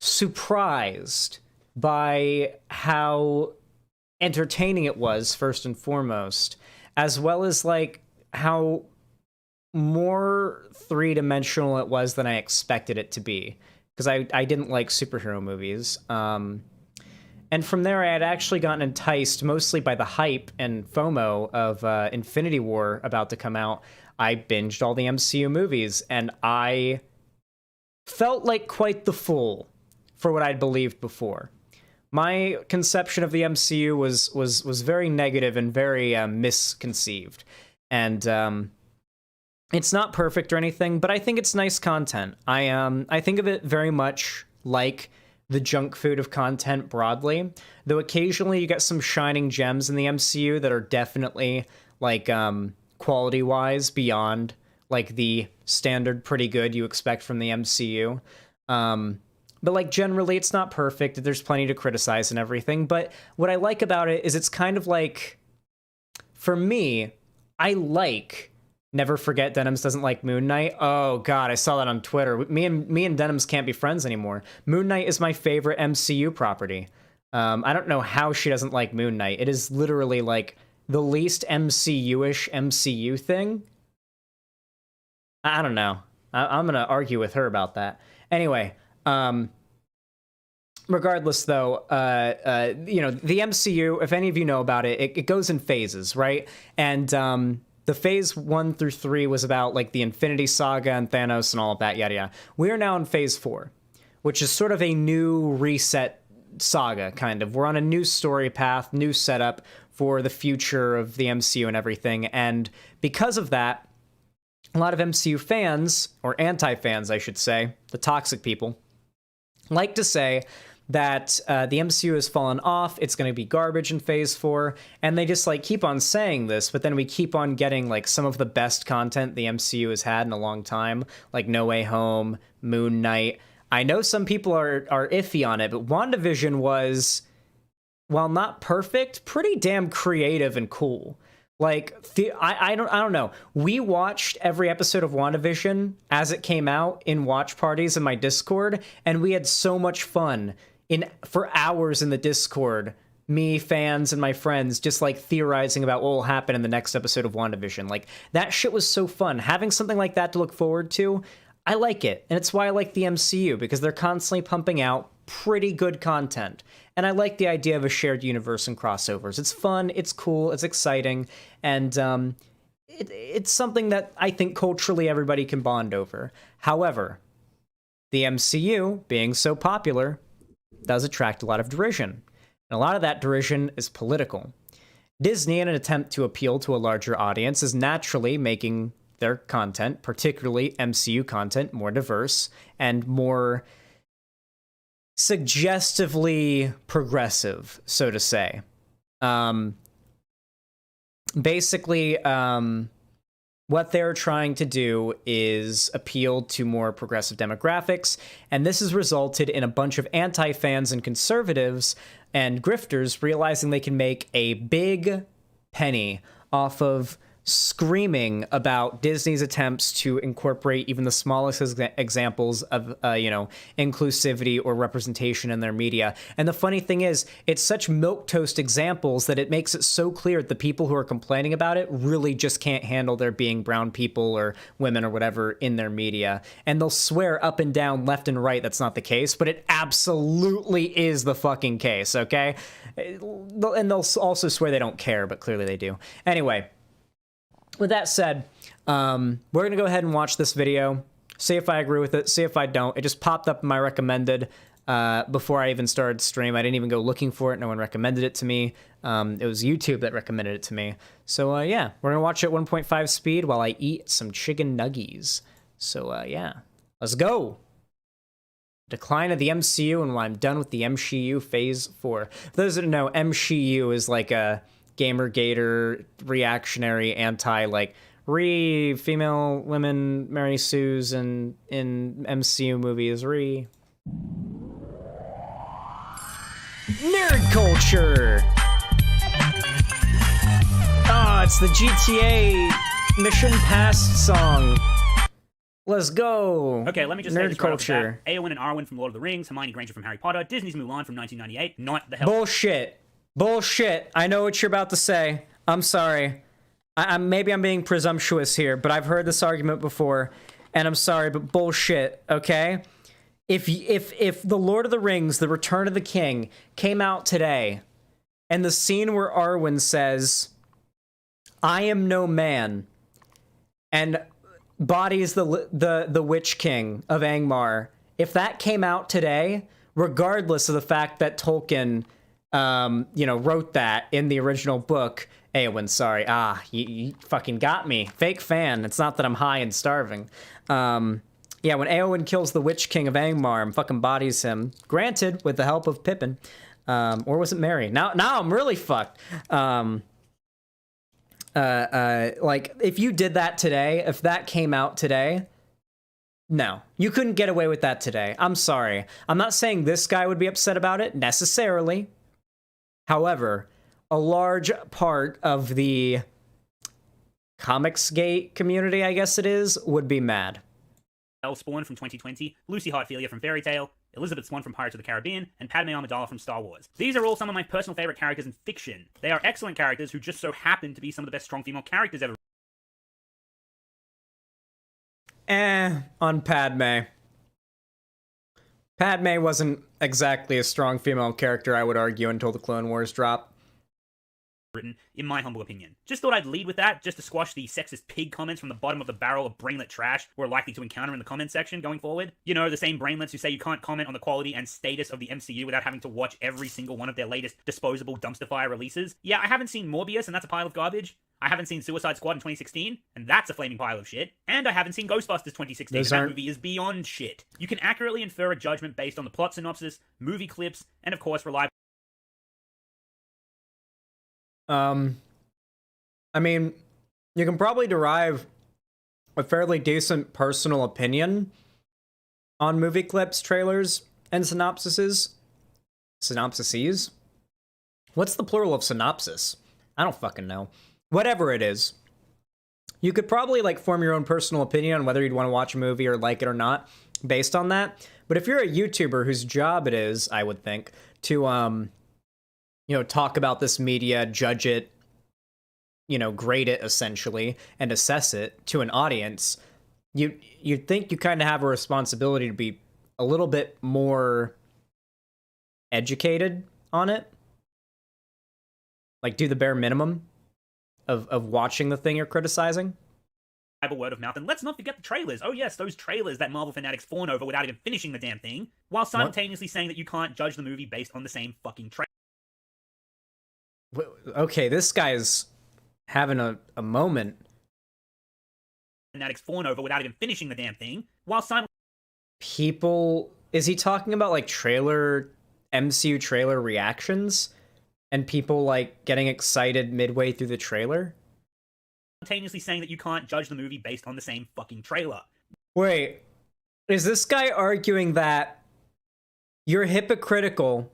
surprised by how entertaining it was, first and foremost, as well as like how more three-dimensional it was than I expected it to be, because I didn't like superhero movies. And from there, I had actually gotten enticed mostly by the hype and FOMO of Infinity War about to come out. I binged all the MCU movies, and I felt like quite the fool for what I'd believed before. My conception of the MCU was very negative and very misconceived. And it's not perfect or anything, but I think it's nice content. I think of it very much like the junk food of content broadly, though occasionally you get some shining gems in the MCU that are definitely like quality-wise beyond like the standard pretty good you expect from the MCU. But like generally it's not perfect. There's plenty to criticize and everything, but what I like about it is it's kind of like, for me, I like Never Forget Denims doesn't like Moon Knight. Oh god, I saw that on Twitter. Me and Denims can't be friends anymore. Moon Knight is my favorite MCU property. I don't know how she doesn't like Moon Knight. It is literally like the least MCU-ish MCU thing. I don't know. I'm gonna argue with her about that. Anyway, regardless though, you know, the MCU, if any of you know about it, it goes in phases, right? And the phase 1 through 3 was about like the Infinity Saga and Thanos and all of that, yada yada. We are now in phase 4, which is sort of a new reset saga, kind of. We're on a new story path, new setup for the future of the MCU and everything. And because of that, a lot of MCU fans, or anti-fans, I should say, the toxic people, like to say that the MCU has fallen off, it's going to be garbage in phase 4, and they just like keep on saying this, but then we keep on getting like some of the best content the MCU has had in a long time, like No Way Home, Moon Knight. I know some people are iffy on it, but WandaVision was, while not perfect, pretty damn creative and cool. Like, I don't know. We watched every episode of WandaVision as it came out in watch parties in my Discord, and we had so much fun for hours in the Discord, me, fans, and my friends just like theorizing about what will happen in the next episode of WandaVision. Like, that shit was so fun. Having something like that to look forward to, I like it. And it's why I like the MCU, because they're constantly pumping out pretty good content. And I like the idea of a shared universe and crossovers. It's fun, it's cool, it's exciting, and it's something that I think culturally everybody can bond over. However, the MCU, being so popular, does attract a lot of derision. And a lot of that derision is political. Disney, in an attempt to appeal to a larger audience, is naturally making their content, particularly MCU content, more diverse and more suggestively progressive, so to say. Basically, what they're trying to do is appeal to more progressive demographics, and this has resulted in a bunch of anti-fans and conservatives and grifters realizing they can make a big penny off of screaming about Disney's attempts to incorporate even the smallest examples of, inclusivity or representation in their media. And the funny thing is, it's such milquetoast examples that it makes it so clear that the people who are complaining about it really just can't handle there being brown people or women or whatever in their media. And they'll swear up and down, left and right, that's not the case, but it absolutely is the fucking case, okay? And they'll also swear they don't care, but clearly they do. Anyway, with that said, we're going to go ahead and watch this video, see if I agree with it, see if I don't. It just popped up in my recommended before I even started stream. I didn't even go looking for it. No one recommended it to me. It was YouTube that recommended it to me. So, yeah, we're going to watch it at 1.5 speed while I eat some chicken nuggies. So, yeah, let's go. Decline of the MCU and when I'm done with the MCU Phase 4. For those that don't know, MCU is like a Gamergator, reactionary, anti, like, female women Mary Sues in MCU movies, nerd culture! Oh, it's the GTA Mission Past song. Let's go. Okay, let me just say nerd this right off the culture. bat. Eowyn and Arwen from Lord of the Rings, Hermione Granger from Harry Potter, Disney's Mulan from 1998, not the hell. Bullshit. Bullshit. I know what you're about to say. I'm sorry. maybe I'm being presumptuous here, but I've heard this argument before, and I'm sorry, but bullshit, okay? If The Lord of the Rings, The Return of the King, came out today, and the scene where Arwen says, "I am no man," and bodies the Witch King of Angmar, if that came out today, regardless of the fact that Tolkien, wrote that in the original book, Eowyn, sorry, you fucking got me. Fake fan. It's not that I'm high and starving. Yeah, when Eowyn kills the Witch King of Angmar and fucking bodies him, granted, with the help of Pippin, or was it Merry? Now I'm really fucked. Like, if you did that today, if that came out today, no, you couldn't get away with that today. I'm sorry. I'm not saying this guy would be upset about it, necessarily. However, a large part of the Comicsgate community, I guess it is, would be mad. Spawn from 2020, Lucy Heartfilia from Fairy Tail, Elizabeth Swann from Pirates of the Caribbean, and Padme Amidala from Star Wars. These are all some of my personal favorite characters in fiction. They are excellent characters who just so happen to be some of the best strong female characters ever. On Padme. Padme wasn't exactly a strong female character, I would argue, until the Clone Wars drop. Written, in my humble opinion. Just thought I'd lead with that, just to squash the sexist pig comments from the bottom of the barrel of brainlet trash we're likely to encounter in the comment section going forward. You know, the same brainlets who say you can't comment on the quality and status of the MCU without having to watch every single one of their latest disposable dumpster fire releases. Yeah, I haven't seen Morbius, and that's a pile of garbage. I haven't seen Suicide Squad in 2016, and that's a flaming pile of shit. And I haven't seen Ghostbusters 2016, and that movie is beyond shit. You can accurately infer a judgment based on the plot synopsis, movie clips, and of course rely. I mean, you can probably derive a fairly decent personal opinion on movie clips, trailers, and synopsises. Synopsises? What's the plural of synopsis? I don't fucking know. Whatever it is. You could probably, like, form your own personal opinion on whether you'd want to watch a movie or like it or not based on that. But if you're a YouTuber whose job it is, I would think, to, talk about this media, judge it, grade it essentially, and assess it to an audience, you'd think you kind of have a responsibility to be a little bit more educated on it. Like, do the bare minimum of watching the thing you're criticizing. Word of mouth, and let's not forget the trailers. Oh yes, those trailers that Marvel fanatics fawn over without even finishing the damn thing, while simultaneously saying that you can't judge the movie based on the same fucking trailer. Okay, this guy's having a moment. Fanatics fawn over without even finishing the damn thing, while is he talking about, like, MCU trailer reactions? And people, like, getting excited midway through the trailer? Simultaneously saying that you can't judge the movie based on the same fucking trailer. Wait, is this guy arguing that you're hypocritical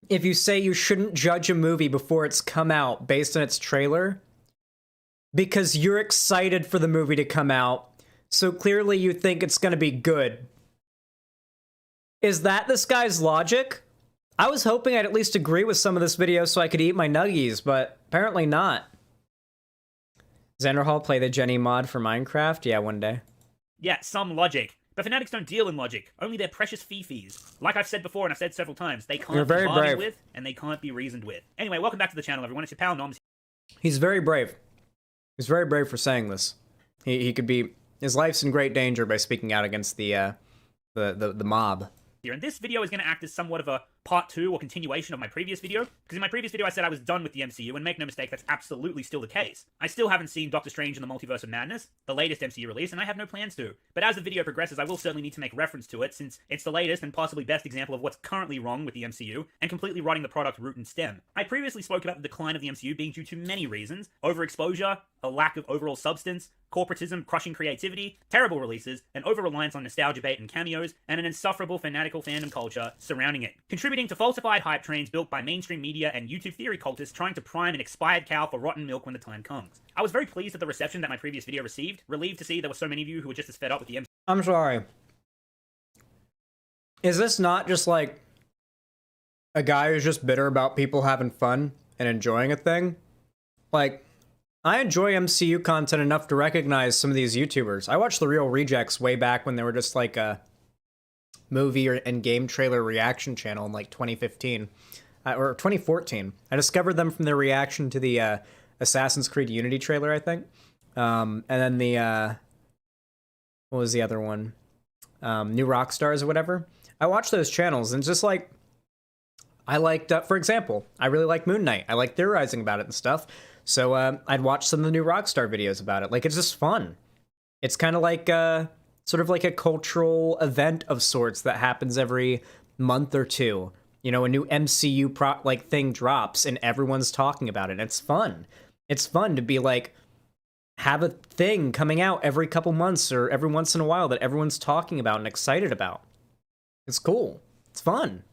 if you say you shouldn't judge a movie before it's come out based on its trailer? Because you're excited for the movie to come out, so clearly you think it's gonna be good. Is that this guy's logic? I was hoping I'd at least agree with some of this video so I could eat my nuggies, but apparently not. Xanderhal, play the Jenny mod for Minecraft? Yeah, one day. Yeah, some logic. But fanatics don't deal in logic, only their precious fifis. Like I've said before, and I've said several times, they can't be bargained with, and they can't be reasoned with. Anyway, welcome back to the channel, everyone. It's your pal Noms. He's very brave. He's very brave for saying this. He could be... His life's in great danger by speaking out against the mob. And this video is going to act as somewhat of a part 2 or continuation of my previous video, because in my previous video I said I was done with the MCU, and make no mistake, that's absolutely still the case. I still haven't seen Doctor Strange in the Multiverse of Madness, the latest MCU release, and I have no plans to. But as the video progresses, I will certainly need to make reference to it, since it's the latest and possibly best example of what's currently wrong with the MCU, and completely rotting the product root and stem. I previously spoke about the decline of the MCU being due to many reasons: overexposure, a lack of overall substance, corporatism crushing creativity, terrible releases, an over-reliance on nostalgia bait and cameos, and an insufferable fanatical fandom culture surrounding it, contributing to falsified hype trains built by mainstream media and YouTube theory cultists trying to prime an expired cow for rotten milk when the time comes. I was very pleased at the reception that my previous video received, relieved to see there were so many of you who were just as fed up with the MCU. I'm sorry. Is this not just, like, a guy who's just bitter about people having fun and enjoying a thing? Like, I enjoy MCU content enough to recognize some of these YouTubers. I watched The Real Rejects way back when they were just like a movie and game trailer reaction channel in like 2015 or 2014. I discovered them from their reaction to the Assassin's Creed Unity trailer, I think. And then the what was the other one? New Rockstars or whatever. I watched those channels and just like I liked, for example, I really like Moon Knight. I like theorizing about it and stuff. So I'd watch some of the New Rockstar videos about it. Like, it's just fun. It's kind of like sort of like a cultural event of sorts that happens every month or two. You know, a new MCU thing drops and everyone's talking about it. It's fun. It's fun to be like, have a thing coming out every couple months or every once in a while that everyone's talking about and excited about. It's cool. It's fun.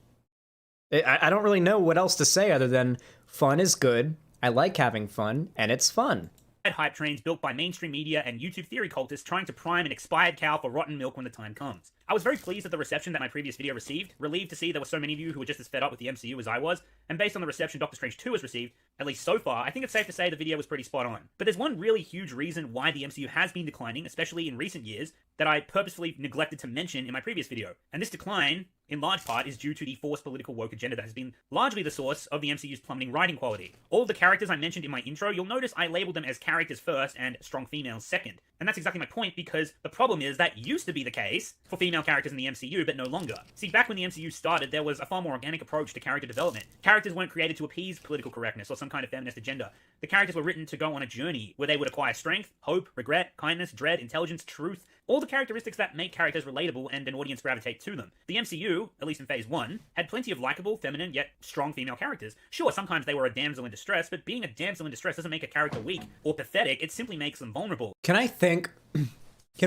I don't really know what else to say other than fun is good. I like having fun, and it's fun. Hype trains built by mainstream media and YouTube theory cultists trying to prime an expired cow for rotten milk when the time comes. I was very pleased at the reception that my previous video received, relieved to see there were so many of you who were just as fed up with the MCU as I was, and based on the reception Doctor Strange 2 has received, at least so far, I think it's safe to say the video was pretty spot on. But there's one really huge reason why the MCU has been declining, especially in recent years, that I purposefully neglected to mention in my previous video. And this decline, in large part, is due to the forced political woke agenda that has been largely the source of the MCU's plummeting writing quality. All the characters I mentioned in my intro, you'll notice I labeled them as characters first and strong females second. And that's exactly my point, because the problem is that used to be the case for female characters in the MCU, but no longer. See, back when the MCU started, there was a far more organic approach to character development. Characters weren't created to appease political correctness or some kind of feminist agenda. The characters were written to go on a journey where they would acquire strength, hope, regret, kindness, dread, intelligence, truth, all the characteristics that make characters relatable and an audience gravitate to them. The MCU, at least in Phase 1, had plenty of likable, feminine, yet strong female characters. Sure, sometimes they were a damsel in distress, but being a damsel in distress doesn't make a character weak or pathetic, it simply makes them vulnerable. Can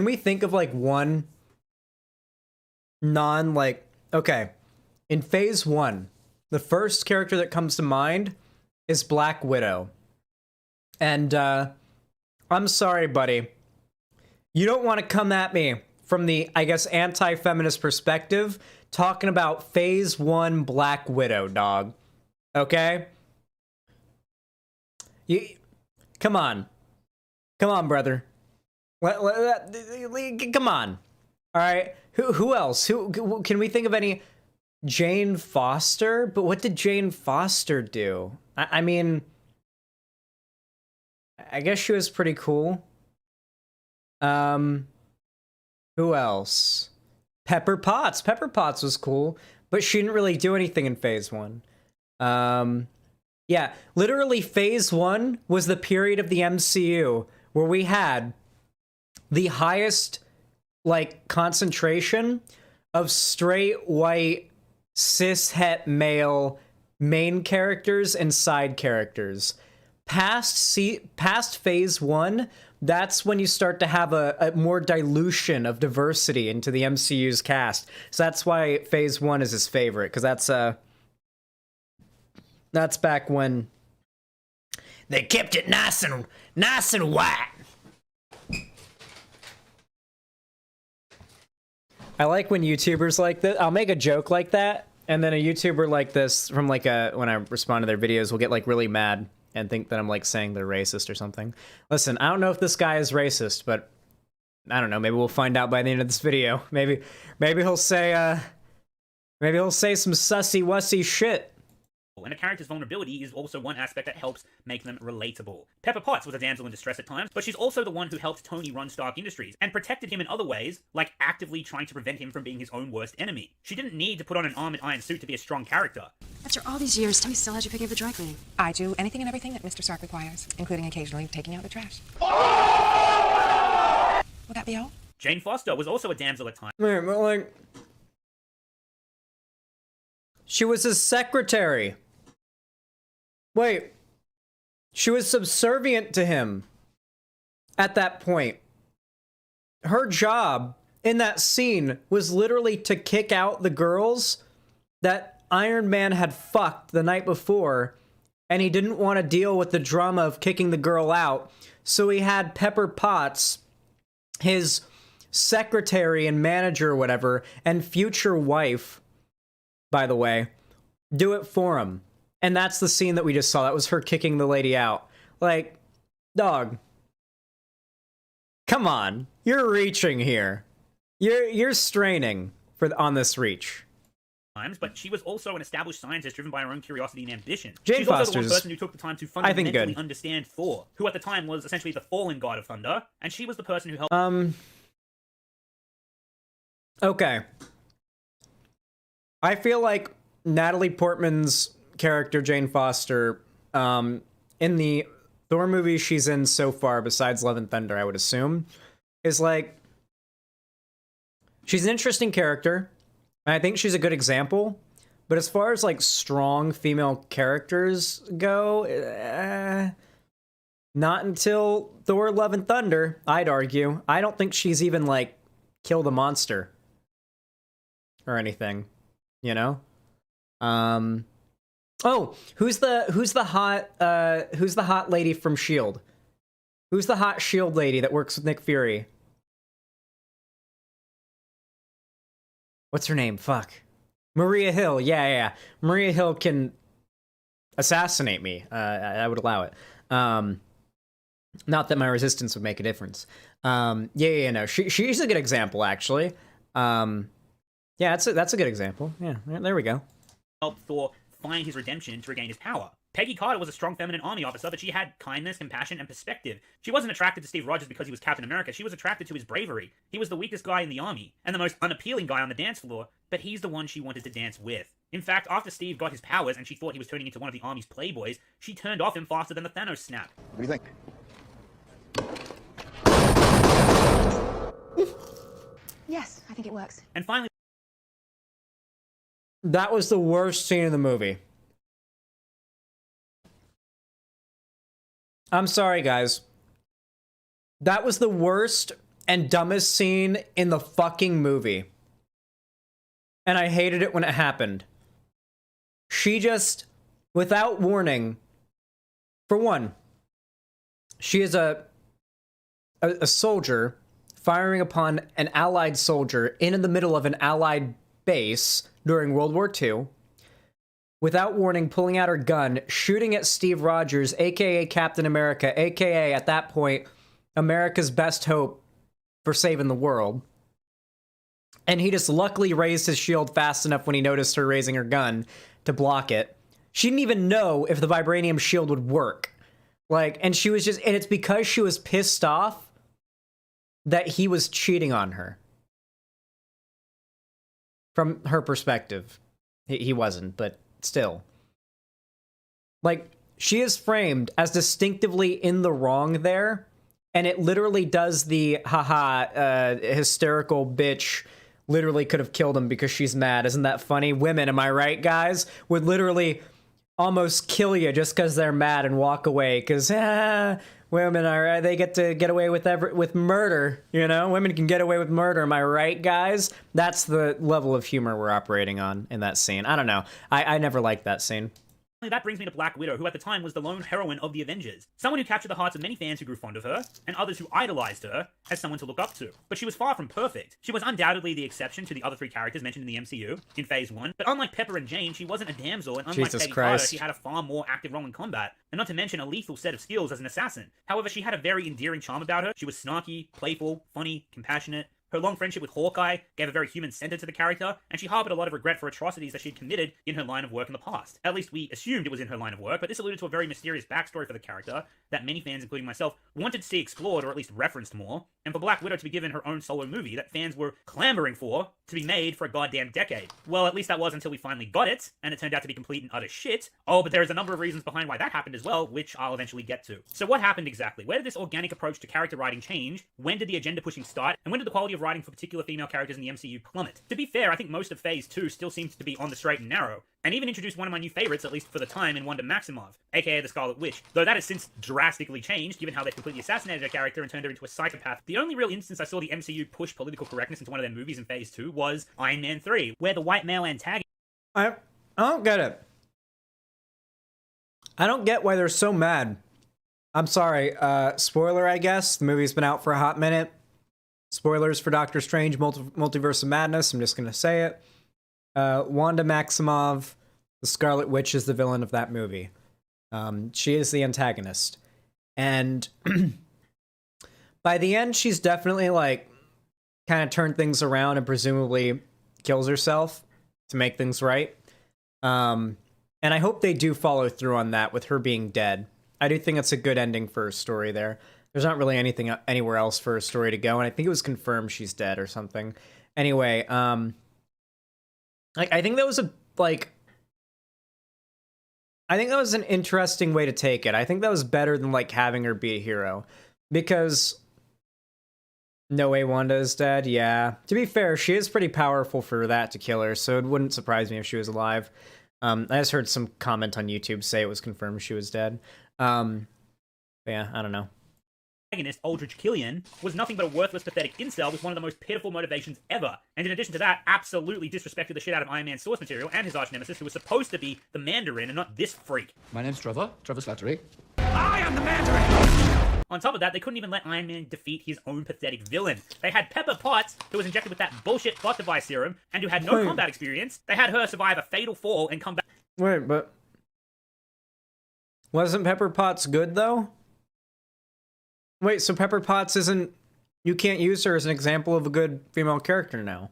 we think of like one okay, in Phase 1, the first character that comes to mind is Black Widow. And I'm sorry, buddy. You don't want to come at me from the, I guess, anti-feminist perspective talking about Phase 1 Black Widow, dog. Okay? Come on. Come on, brother. Come on. All right. Who else? Who can we think of any? Jane Foster? But what did Jane Foster do? I mean, I guess she was pretty cool. Who else? Pepper Potts. Pepper Potts was cool, but she didn't really do anything in Phase 1. Yeah, literally Phase 1 was the period of the MCU where we had the highest, like, concentration of straight, white, cis-het male main characters and side characters. Past Phase 1, that's when you start to have a more dilution of diversity into the MCU's cast. So that's why Phase 1 is his favorite, because that's back when they kept it nice and white. I like when YouTubers like this. I'll make a joke like that, and then a YouTuber like this from like when I respond to their videos will get like really mad and think that I'm like saying they're racist or something. Listen, I don't know if this guy is racist, but I don't know. Maybe we'll find out by the end of this video. Maybe he'll say some sussy wussy shit. And a character's vulnerability is also one aspect that helps make them relatable. Pepper Potts was a damsel in distress at times, but she's also the one who helped Tony run Stark Industries, and protected him in other ways, like actively trying to prevent him from being his own worst enemy. She didn't need to put on an armored iron suit to be a strong character. After all these years, Tony still has you picking up the dry cleaning. I do anything and everything that Mr. Stark requires, including occasionally taking out the trash. Will that be all? Jane Foster was also a damsel at times. Wait, but like, she was his secretary. Wait, she was subservient to him at that point. Her job in that scene was literally to kick out the girls that Iron Man had fucked the night before, and he didn't want to deal with the drama of kicking the girl out, so he had Pepper Potts, his secretary and manager or whatever, and future wife, by the way, do it for him. And that's the scene that we just saw. That was her kicking the lady out. Like, Dog. Come on. You're reaching here. You're straining on this reach. But she was also an established scientist driven by her own curiosity and ambition. Jane She's also the Foster's, one person who took the time to I think, fundamentally good. understand Thor, who at the time was essentially the fallen god of thunder, and she was the person who helped. Okay. I feel like Natalie Portman's character, Jane Foster, in the Thor movies she's in so far, besides Love and Thunder, I would assume, is like, she's an interesting character, and I think she's a good example, but as far as, like, strong female characters go, not until Thor, Love and Thunder, I'd argue. I don't think she's even, like, killed a monster or anything, you know? Oh, who's the hot lady from S.H.I.E.L.D.? Who's the hot S.H.I.E.L.D. lady that works with Nick Fury? What's her name? Fuck. Maria Hill. Yeah. Maria Hill can assassinate me. I would allow it. Not that my resistance would make a difference. No. She's a good example, actually. Yeah, that's a good example. Yeah, there we go. Helped Thor find his redemption to regain his power. Peggy Carter was a strong feminine army officer, but she had kindness, compassion, and perspective. She wasn't attracted to Steve Rogers because he was Captain America. She was attracted to his bravery. He was the weakest guy in the army, and the most unappealing guy on the dance floor, but he's the one she wanted to dance with. In fact, after Steve got his powers and she thought he was turning into one of the army's playboys, she turned off him faster than the Thanos snap. What do you think? Yes, I think it works. And finally, that was the worst scene in the movie. I'm sorry, guys. That was the worst and dumbest scene in the fucking movie. And I hated it when it happened. She just, without warning, for one, she is a soldier firing upon an Allied soldier in the middle of an Allied base during World War II, without warning, pulling out her gun, shooting at Steve Rogers, aka Captain America, aka, at that point, America's best hope for saving the world. And he just luckily raised his shield fast enough when he noticed her raising her gun to block it. She didn't even know if the vibranium shield would work. Like, and she was just, and it's because she was pissed off that he was cheating on her. From her perspective. He wasn't, but still. Like, she is framed as distinctively in the wrong there, and it literally does the hysterical bitch literally could have killed him because she's mad. Isn't that funny? Women, am I right, guys? Would literally almost kill you just because they're mad and walk away because women are, they get to get away with murder, you know? Women can get away with murder, am I right, guys? That's the level of humor we're operating on in that scene. I don't know. I never liked that scene. that brings me to Black Widow, who at the time was the lone heroine of the Avengers. Someone who captured the hearts of many fans who grew fond of her, and others who idolized her as someone to look up to. But she was far from perfect. She was undoubtedly the exception to the other three characters mentioned in the MCU in Phase 1, but unlike Pepper and Jane, she wasn't a damsel, and unlike Peggy Carter, she had a far more active role in combat, and not to mention a lethal set of skills as an assassin. However, she had a very endearing charm about her. She was snarky, playful, funny, compassionate. Her long friendship with Hawkeye gave a very human center to the character, and she harbored a lot of regret for atrocities that she'd committed in her line of work in the past. At least we assumed it was in her line of work, but this alluded to a very mysterious backstory for the character that many fans, including myself, wanted to see explored or at least referenced more, and for Black Widow to be given her own solo movie that fans were clamoring for to be made for a goddamn decade. Well, at least that was until we finally got it, and it turned out to be complete and utter shit. Oh, but there is a number of reasons behind why that happened as well, which I'll eventually get to. So what happened exactly? Where did this organic approach to character writing change? When did the agenda pushing start? And when did the quality of writing for particular female characters in the MCU plummet? To be fair, I think most of Phase 2 still seems to be on the straight and narrow, and even introduced one of my new favorites, at least for the time, in Wanda Maximoff, aka the Scarlet Witch, though that has since drastically changed, given how they've completely assassinated her character and turned her into a psychopath. The only real instance I saw the MCU push political correctness into one of their movies in Phase 2 was Iron Man 3, where the white male antagonist... I don't get it. I don't get why they're so mad. I'm sorry, spoiler, I guess. The movie's been out for a hot minute. Spoilers for Doctor Strange, Multiverse of Madness, I'm just gonna say it. Wanda Maximoff, the Scarlet Witch, is the villain of that movie. She is the antagonist. And by the end, she's definitely like kind of turned things around and presumably kills herself to make things right. And I hope they do follow through on that with her being dead. I do think it's a good ending for her story there. There's not really anything anywhere else for her story to go, and I think it was confirmed she's dead or something. Anyway, like I think that was I think that was an interesting way to take it. I think that was better than like having her be a hero, because no way Wanda is dead. Yeah, to be fair, she is pretty powerful for that to kill her, so it wouldn't surprise me if she was alive. I just heard some comment on YouTube say it was confirmed she was dead. Yeah, I don't know. Protagonist, Aldrich Killian, was nothing but a worthless, pathetic incel with one of the most pitiful motivations ever. And in addition to that, absolutely disrespected the shit out of Iron Man's source material and his arch nemesis, who was supposed to be the Mandarin and not this freak. My name's Trevor Slattery. I am the Mandarin! On top of that, they couldn't even let Iron Man defeat his own pathetic villain. They had Pepper Potts, who was injected with that bullshit plot device serum, and who had no combat experience. They had her survive a fatal fall and come back. Wait, but wasn't Pepper Potts good though? Wait, so Pepper Potts isn't... You can't use her as an example of a good female character now.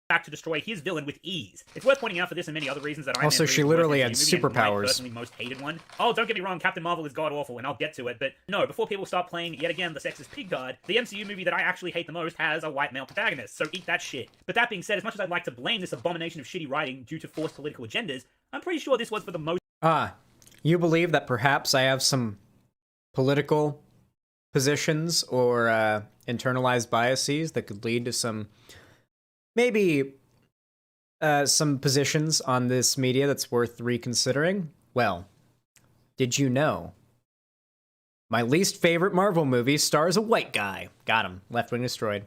Back to destroy his villain with ease. It's worth pointing out for this and many other reasons that Iron also, Man 3 she is the literally worst had MCU movie and my superpowers. personally most hated one. Oh, don't get me wrong, Captain Marvel is god-awful, and I'll get to it, but no, before people start playing, yet again, the sexist pig card, the MCU movie that I actually hate the most has a white male protagonist, so eat that shit. But that being said, as much as I'd like to blame this abomination of shitty writing due to forced political agendas, I'm pretty sure this was for the most... You believe that perhaps I have some political positions or internalized biases that could lead to some, maybe some positions on this media that's worth reconsidering? Well, did you know my least favorite Marvel movie stars a white guy? Got him. Left wing destroyed.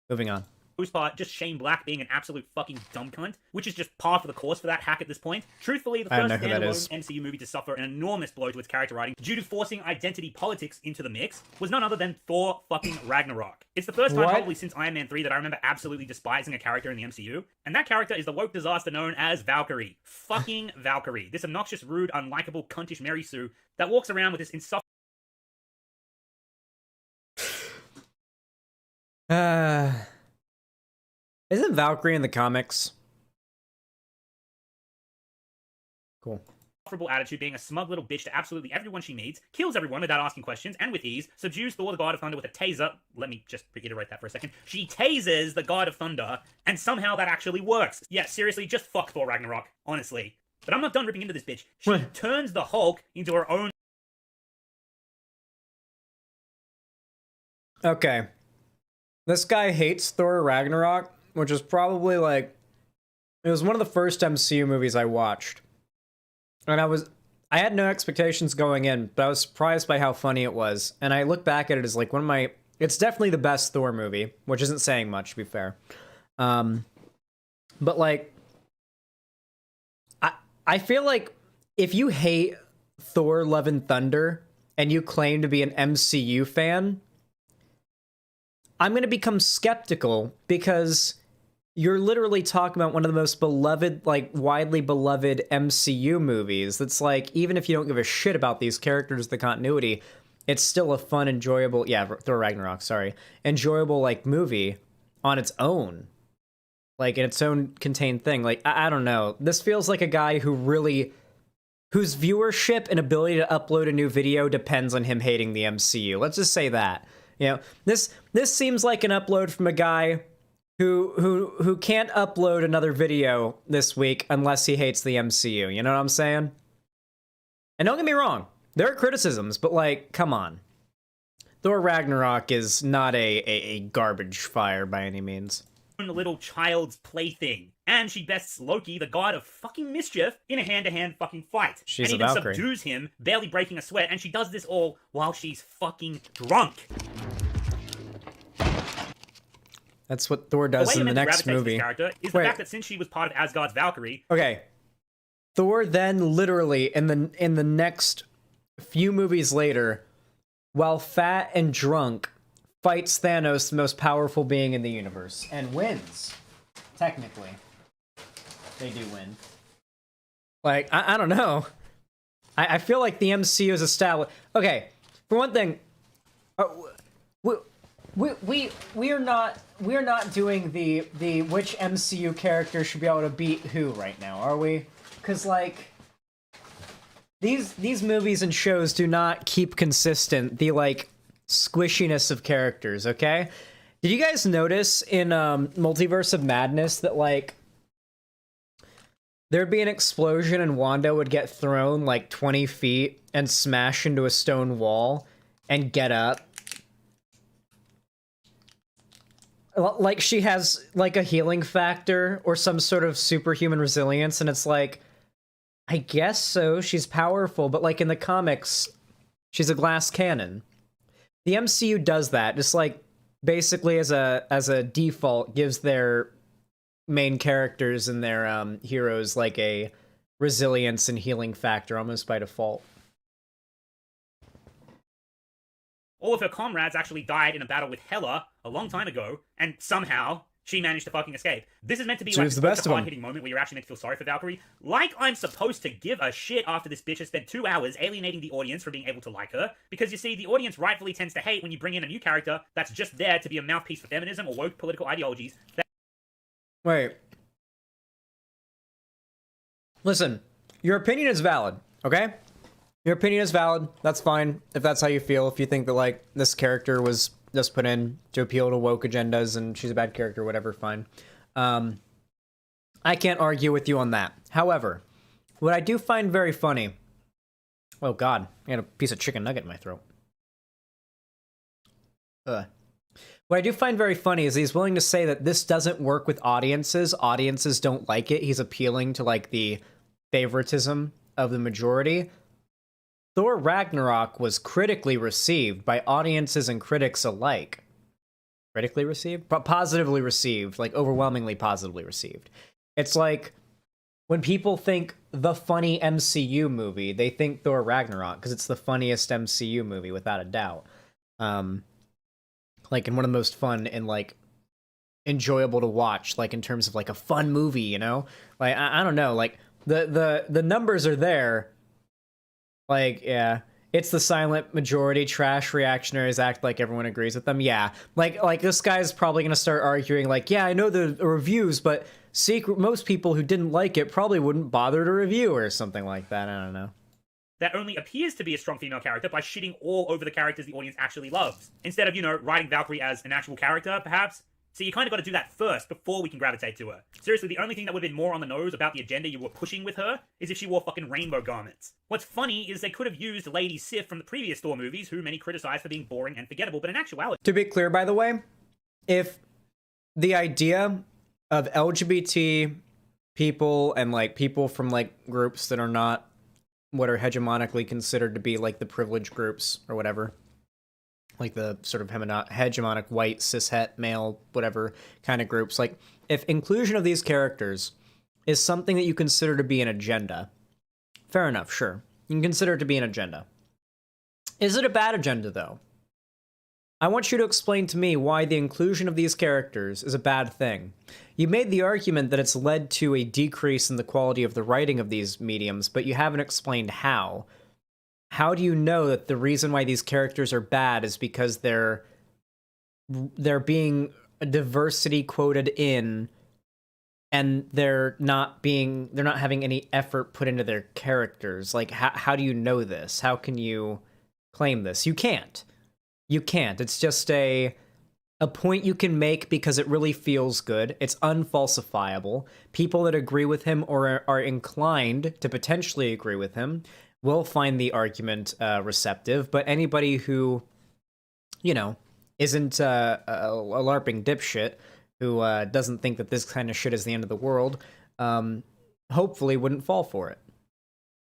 Moving on. Most part, just Shane Black being an absolute fucking dumb cunt, which is just par for the course for that hack at this point. Truthfully, the first standalone MCU movie to suffer an enormous blow to its character writing due to forcing identity politics into the mix was none other than Thor fucking Ragnarok. It's the first time probably since Iron Man 3 that I remember absolutely despising a character in the MCU, and that character is the woke disaster known as Valkyrie. Fucking Valkyrie. This obnoxious, rude, unlikable, cuntish Mary Sue that walks around with this insufferable... Isn't Valkyrie in the comics? Cool. Attitude, being a smug little bitch to absolutely everyone she meets, kills everyone without asking questions, and with ease, subdues Thor the God of Thunder with a taser. Let me just reiterate that for a second. She tases the God of Thunder, and somehow that actually works. Yeah, seriously, just fuck Thor Ragnarok, honestly. But I'm not done ripping into this bitch. She turns the Hulk into her own... Okay. This guy hates Thor Ragnarok, which is probably like... It was one of the first MCU movies I watched. And I had no expectations going in, but I was surprised by how funny it was. And I look back at it as like one of my... It's definitely the best Thor movie, which isn't saying much, to be fair. But like... I feel like if you hate Thor Love and Thunder, and you claim to be an MCU fan... I'm going to become skeptical, because you're literally talking about one of the most beloved, like, widely beloved MCU movies. That's like, even if you don't give a shit about these characters, the continuity, it's still a fun, enjoyable, yeah, Thor Ragnarok, sorry, enjoyable, like, movie on its own. Like, in its own contained thing. Like, I don't know. This feels like a guy who really... whose viewership and ability to upload a new video depends on him hating the MCU. Let's just say that. You know, this seems like an upload from a guy who can't upload another video this week unless he hates the MCU. You know what I'm saying? And don't get me wrong, there are criticisms, but like, come on. Thor Ragnarok is not a garbage fire by any means. Little child's plaything. And she bests Loki, the god of fucking mischief, in a hand-to-hand fucking fight. She's and a even Valkyrie. subdues him, barely breaking a sweat, and she does this all while she's fucking drunk. That's what Thor does in the next movie. This character is the fact that since she was part of Asgard's Valkyrie... Okay. Thor then literally, in the next few movies later, while fat and drunk, fights Thanos, the most powerful being in the universe, and wins. Technically. They do win. Like, I don't know. I feel like the MCU is established... Okay, For one thing, we're not doing the which MCU character should be able to beat who right now, are we? Because like these movies and shows do not keep consistent the like squishiness of characters. Okay, did you guys notice in Multiverse of Madness that like there'd be an explosion and Wanda would get thrown like 20 feet and smash into a stone wall and get up? Like she has like a healing factor or some sort of superhuman resilience, and it's like, I guess so, she's powerful, but like in the comics, she's a glass cannon. The MCU does that, just like basically as a default gives their main characters and their heroes like a resilience and healing factor almost by default. All of her comrades actually died in a battle with Hela a long time ago, and somehow she managed to fucking escape. This is meant to be like the best of them. hard-hitting moment where you're actually meant to feel sorry for Valkyrie. Like I'm supposed to give a shit after this bitch has spent 2 hours alienating the audience from being able to like her, because you see, the audience rightfully tends to hate when you bring in a new character that's just there to be a mouthpiece for feminism or woke political ideologies. Wait. Listen, your opinion is valid, okay? Your opinion is valid. That's fine if that's how you feel. If you think that, like, this character was just put in to appeal to woke agendas and she's a bad character, whatever, fine. I can't argue with you on that. However, what I do find very funny... Oh, God. I got a piece of chicken nugget in my throat. What I do find very funny is he's willing to say that this doesn't work with audiences. Audiences don't like it. He's appealing to, like, the favoritism of the majority. Thor Ragnarok was critically received by audiences and critics alike. Critically received? But positively received. Like, overwhelmingly positively received. It's like, when people think the funny MCU movie, they think Thor Ragnarok, because it's the funniest MCU movie, without a doubt. Like, and one of the most fun and, like, enjoyable to watch, like, in terms of, like, a fun movie, you know? Like, I don't know, like, the numbers are there. Like, yeah, it's the silent majority. Trash reactionaries act like everyone agrees with them. Yeah, like this guy's probably gonna start arguing, like, yeah, I know the reviews, but most people who didn't like it probably wouldn't bother to review or something like that. I don't know. That only appears to be a strong female character by shitting all over the characters the audience actually loves. Instead of, you know, writing Valkyrie as an actual character, perhaps. So you kind of got to do that first before we can gravitate to her. Seriously, the only thing that would have been more on the nose about the agenda you were pushing with her is if she wore fucking rainbow garments. What's funny is they could have used Lady Sif from the previous Thor movies, who many criticized for being boring and forgettable, but in actuality... To be clear, by the way, if the idea of LGBT people and, like, people from, like, groups that are not what are hegemonically considered to be, like, the privileged groups or whatever, like the sort of hegemonic white cishet male whatever kind of groups, like, if inclusion of these characters is something that you consider to be an agenda, fair enough, sure, you can consider it to be an agenda. Is it a bad agenda, though? I want you to explain to me why the inclusion of these characters is a bad thing. You made the argument that it's led to a decrease in the quality of the writing of these mediums, but you haven't explained how. How do you know that the reason why these characters are bad is because they're being diversity quoted in, and they're not having any effort put into their characters? Like, how do you know this? How can you claim this? You can't. You can't. It's just a point you can make because it really feels good. It's unfalsifiable. People that agree with him or are inclined to potentially agree with him will find the argument receptive, but anybody who, you know, isn't a LARPing dipshit, who doesn't think that this kind of shit is the end of the world, hopefully wouldn't fall for it.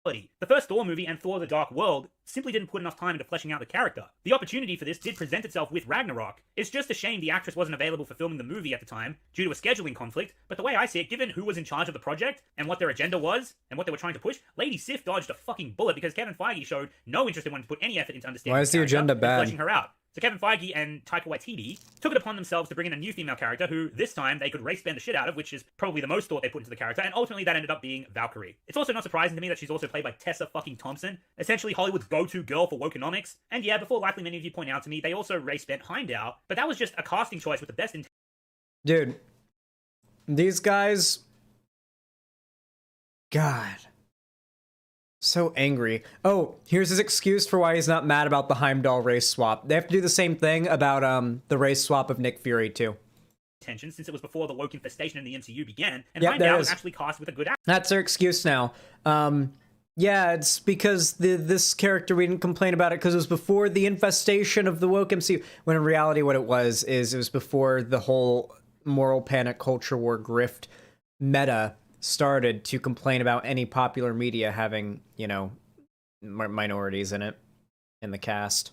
The first Thor movie and Thor: The Dark World simply didn't put enough time into fleshing out the character. The opportunity for this did present itself with Ragnarok. It's just a shame the actress wasn't available for filming the movie at the time due to a scheduling conflict, but the way I see it, given who was in charge of the project and what their agenda was and what they were trying to push, Lady Sif dodged a fucking bullet because Kevin Feige showed no interest in wanting to put any effort into understanding Why is the agenda bad? fleshing her out. So Kevin Feige and Taika Waititi took it upon themselves to bring in a new female character who, this time, they could race bend the shit out of, which is probably the most thought they put into the character, and ultimately that ended up being Valkyrie. It's also not surprising to me that she's also played by Tessa fucking Thompson, essentially Hollywood's go-to girl for wokenomics. And yeah, before likely many of you point out to me, they also race bent Heimdall, but that was just a casting choice with the best intent. Dude, these guys... God. So angry. Oh, here's his excuse for why he's not mad about the Heimdall race swap. They have to do the same thing about the race swap of Nick Fury, too. Since it was before the woke infestation in the MCU began, and Yep, Heimdall was actually cast with a good actor. That's their excuse now. Yeah, it's because this character, we didn't complain about it because it was before the infestation of the woke MCU, when in reality what it was before the whole moral panic culture war grift meta started to complain about any popular media having, you know, minorities in it, in the cast.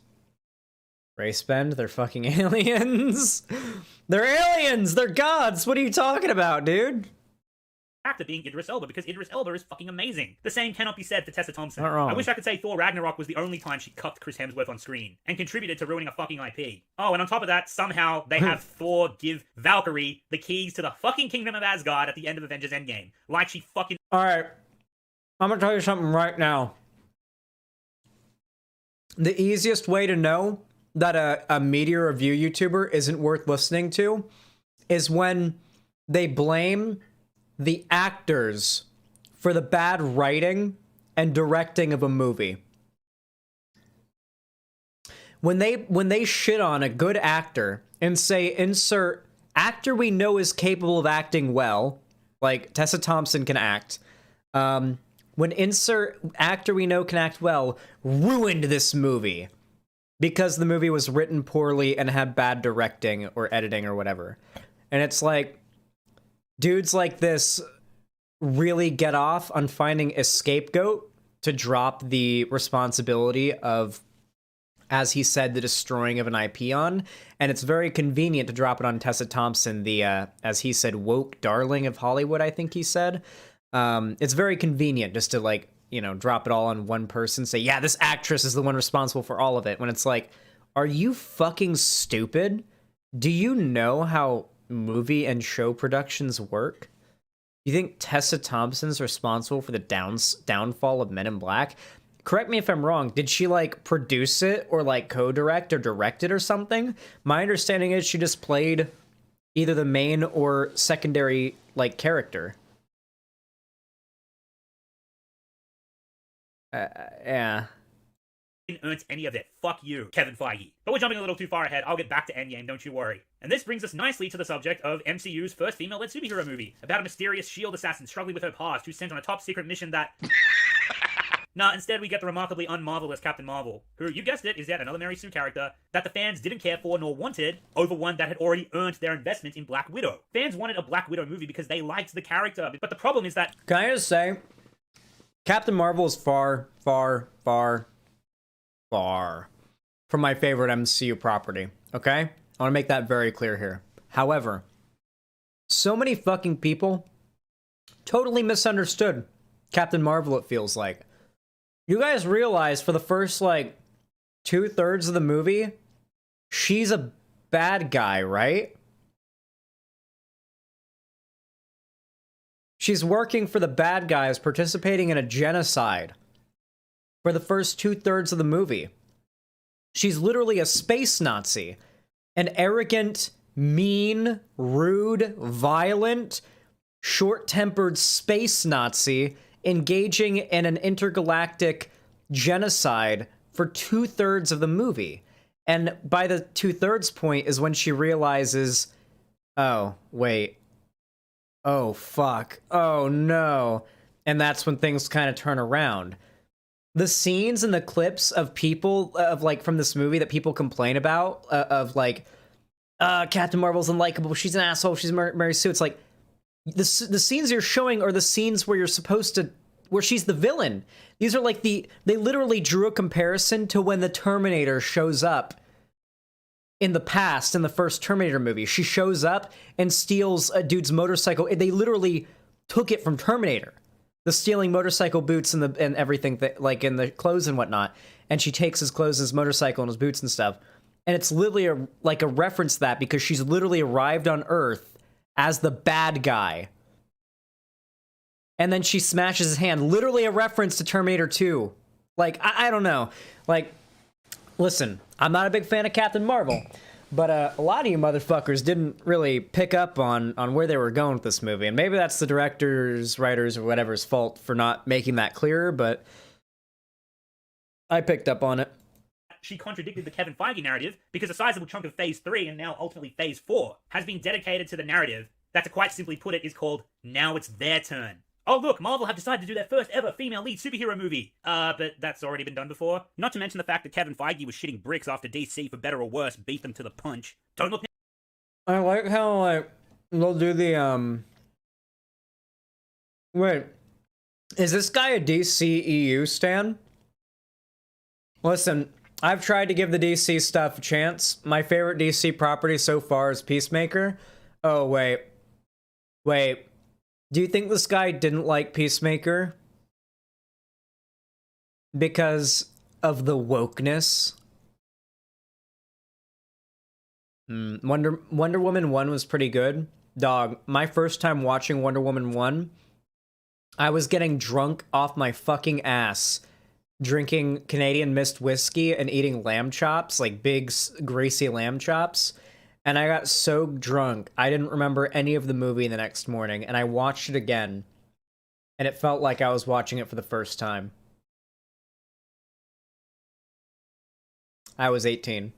Race bend? They're fucking aliens! They're aliens! They're gods! What are you talking about, dude? Actor being Idris Elba, because Idris Elba is fucking amazing. The same cannot be said for Tessa Thompson. Not wrong. I wish I could say Thor Ragnarok was the only time she cucked Chris Hemsworth on screen and contributed to ruining a fucking IP. Oh, and on top of that, somehow they have Thor give Valkyrie the keys to the fucking Kingdom of Asgard at the end of Avengers Endgame. Like she fucking... Alright, I'm gonna tell you something right now. The easiest way to know that a media review YouTuber isn't worth listening to is when they blame the actors for the bad writing and directing of a movie. When they shit on a good actor and say, insert actor we know is capable of acting well, like Tessa Thompson can act, when insert actor we know can act well ruined this movie because the movie was written poorly and had bad directing or editing or whatever. And it's like, dudes like this really get off on finding a scapegoat to drop the responsibility of, as he said, the destroying of an IP on. And it's very convenient to drop it on Tessa Thompson, the, as he said, woke darling of Hollywood, I think he said. It's very convenient just to, like, you know, drop it all on one person, say, yeah, this actress is the one responsible for all of it, when it's like, are you fucking stupid? Do you know how movie and show productions work? You think Tessa Thompson's responsible for the downfall of Men in Black? Correct me if I'm wrong, did she, like, produce it or, like, co-direct or direct it or something? My understanding is she just played either the main or secondary, like, character. Yeah. Earned any of it. Fuck you, Kevin Feige. But we're jumping a little too far ahead. I'll get back to Endgame, don't you worry. And this brings us nicely to the subject of MCU's first female-led superhero movie, about a mysterious S.H.I.E.L.D. assassin struggling with her past who's sent on a top-secret mission that... Nah, instead we get the remarkably un-Marvelous Captain Marvel, who, you guessed it, is yet another Mary Sue character that the fans didn't care for nor wanted over one that had already earned their investment in Black Widow. Fans wanted a Black Widow movie because they liked the character, but the problem is that... Can I just say, Captain Marvel is far, far, far, far from my favorite MCU property, okay? I want to make that very clear here. However, so many fucking people totally misunderstood Captain Marvel, it feels like. You guys realize for the first, like, 2/3 of the movie, she's a bad guy, right? She's working for the bad guys, participating in a genocide for the first 2/3 of the movie. She's literally a space Nazi. An arrogant, mean, rude, violent, short-tempered space Nazi engaging in an intergalactic genocide for 2/3 of the movie. And by the 2/3 point is when she realizes, oh, wait. Oh, fuck. Oh, no. And that's when things kind of turn around. The scenes and the clips of people, of, like, from this movie that people complain about, of, like, Captain Marvel's unlikable, she's an asshole, she's Mary Sue, it's like, the scenes you're showing are the scenes where you're supposed to, where she's the villain. These are like they literally drew a comparison to when the Terminator shows up in the past, in the first Terminator movie. She shows up and steals a dude's motorcycle. They literally took it from Terminator. The stealing motorcycle boots and everything, that, like, in the clothes and whatnot. And she takes his clothes, his motorcycle, and his boots and stuff. And it's literally like a reference to that because she's literally arrived on Earth as the bad guy. And then she smashes his hand. Literally a reference to Terminator 2. Like, I don't know. Like, listen, I'm not a big fan of Captain Marvel. But a lot of you motherfuckers didn't really pick up on where they were going with this movie. And maybe that's the directors, writers, or whatever's fault for not making that clearer. But I picked up on it. She contradicted the Kevin Feige narrative because a sizable chunk of Phase 3 and now ultimately Phase 4 has been dedicated to the narrative that, to quite simply put it, is called Now It's Their Turn. Oh look, Marvel have decided to do their first ever female lead superhero movie. But that's already been done before. Not to mention the fact that Kevin Feige was shitting bricks after DC, for better or worse, beat them to the punch. Don't look... I like how, like, they'll do the, Wait. Is this guy a DCEU stan? Listen, I've tried to give the DC stuff a chance. My favorite DC property so far is Peacemaker. Oh, wait. Wait. Do you think this guy didn't like Peacemaker because of the wokeness? Wonder Woman 1 was pretty good. Dog, my first time watching Wonder Woman 1, I was getting drunk off my fucking ass, drinking Canadian Mist whiskey and eating lamb chops, like big, greasy lamb chops. And I got so drunk, I didn't remember any of the movie the next morning, and I watched it again, and it felt like I was watching it for the first time. I was 18.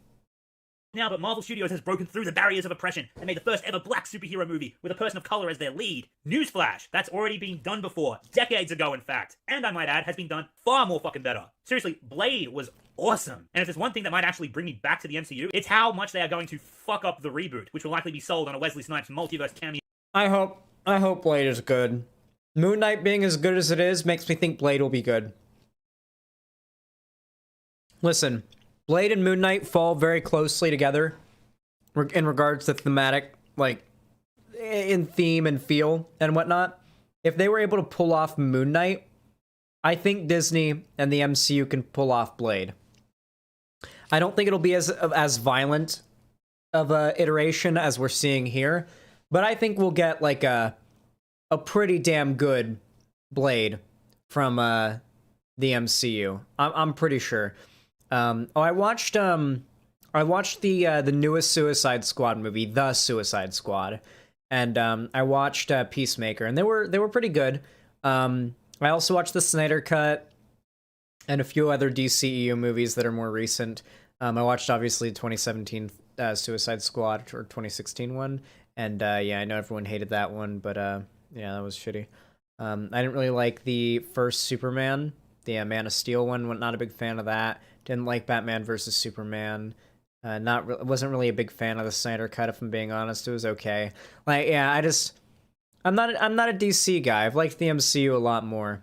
Now, but Marvel Studios has broken through the barriers of oppression and made the first ever black superhero movie with a person of color as their lead. Newsflash, that's already been done before, decades ago in fact, and I might add, has been done far more fucking better. Seriously, Blade was awesome. And if there's one thing that might actually bring me back to the MCU, it's how much they are going to fuck up the reboot, which will likely be sold on a Wesley Snipes multiverse cameo. I hope Blade is good. Moon Knight being as good as it is makes me think Blade will be good. Listen, Blade and Moon Knight fall very closely together in regards to thematic, like, in theme and feel and whatnot. If they were able to pull off Moon Knight, I think Disney and the MCU can pull off Blade. I don't think it'll be as violent of a iteration as we're seeing here, but I think we'll get, like, a pretty damn good Blade from the MCU. I'm pretty sure. I watched the newest Suicide Squad movie, The Suicide Squad, and I watched Peacemaker, and they were pretty good. I also watched the Snyder Cut and a few other DCEU movies that are more recent. I watched obviously 2017 Suicide Squad, or 2016 one, and yeah, I know everyone hated that one, but yeah, that was shitty. I didn't really like the first Superman, the Man of Steel one. Not a big fan of that. Didn't like Batman versus Superman. Wasn't really a big fan of the Snyder Cut, if I'm being honest. It was okay. Like, yeah, I'm not a DC guy. I've liked the MCU a lot more.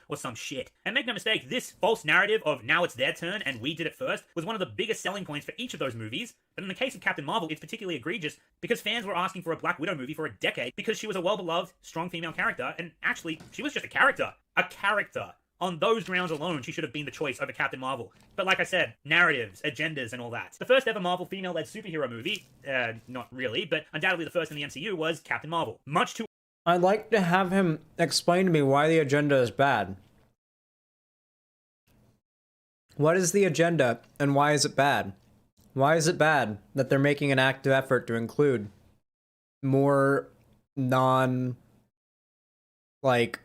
Or some shit. And make no mistake, this false narrative of now it's their turn and we did it first was one of the biggest selling points for each of those movies. But in the case of Captain Marvel, it's particularly egregious because fans were asking for a Black Widow movie for a decade because she was a well-beloved, strong female character, and actually, she was just a character. A character. On those grounds alone, she should have been the choice over Captain Marvel. But like I said, narratives, agendas, and all that. The first ever Marvel female-led superhero movie, not really, but undoubtedly the first in the MCU, was Captain Marvel. Much too... I'd like to have him explain to me why the agenda is bad. What is the agenda, and why is it bad? Why is it bad that they're making an active effort to include more like,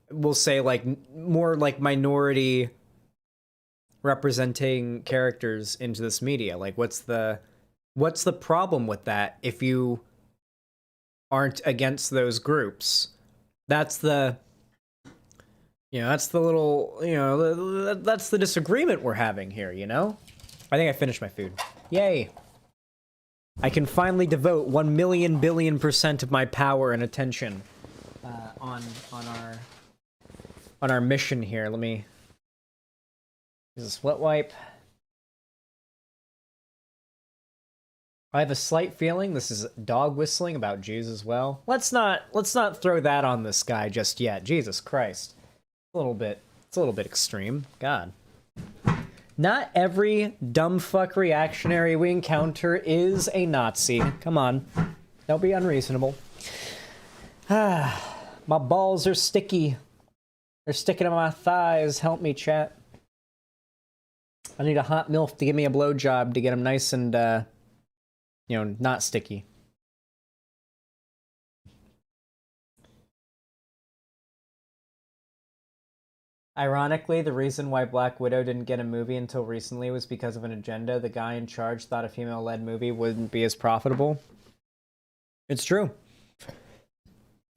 we'll say, like, more, like, minority representing characters into this media? Like, what's the problem with that if you aren't against those groups? That's the little, that's the disagreement we're having here, you know? I think I finished my food. Yay! I can finally devote 1,000,000 billion% of my power and attention on our mission here. Let me use a sweat wipe. I have a slight feeling this is dog whistling about Jews as well. Let's not throw that on this guy just yet. Jesus Christ. It's a little bit extreme. God. Not every dumb fuck reactionary we encounter is a Nazi. Come on. Don't be unreasonable. My balls are sticky. They're sticking to my thighs. Help me, chat. I need a hot MILF to give me a blowjob to get them nice and, you know, not sticky. Ironically, the reason why Black Widow didn't get a movie until recently was because of an agenda. The guy in charge thought a female-led movie wouldn't be as profitable. It's true.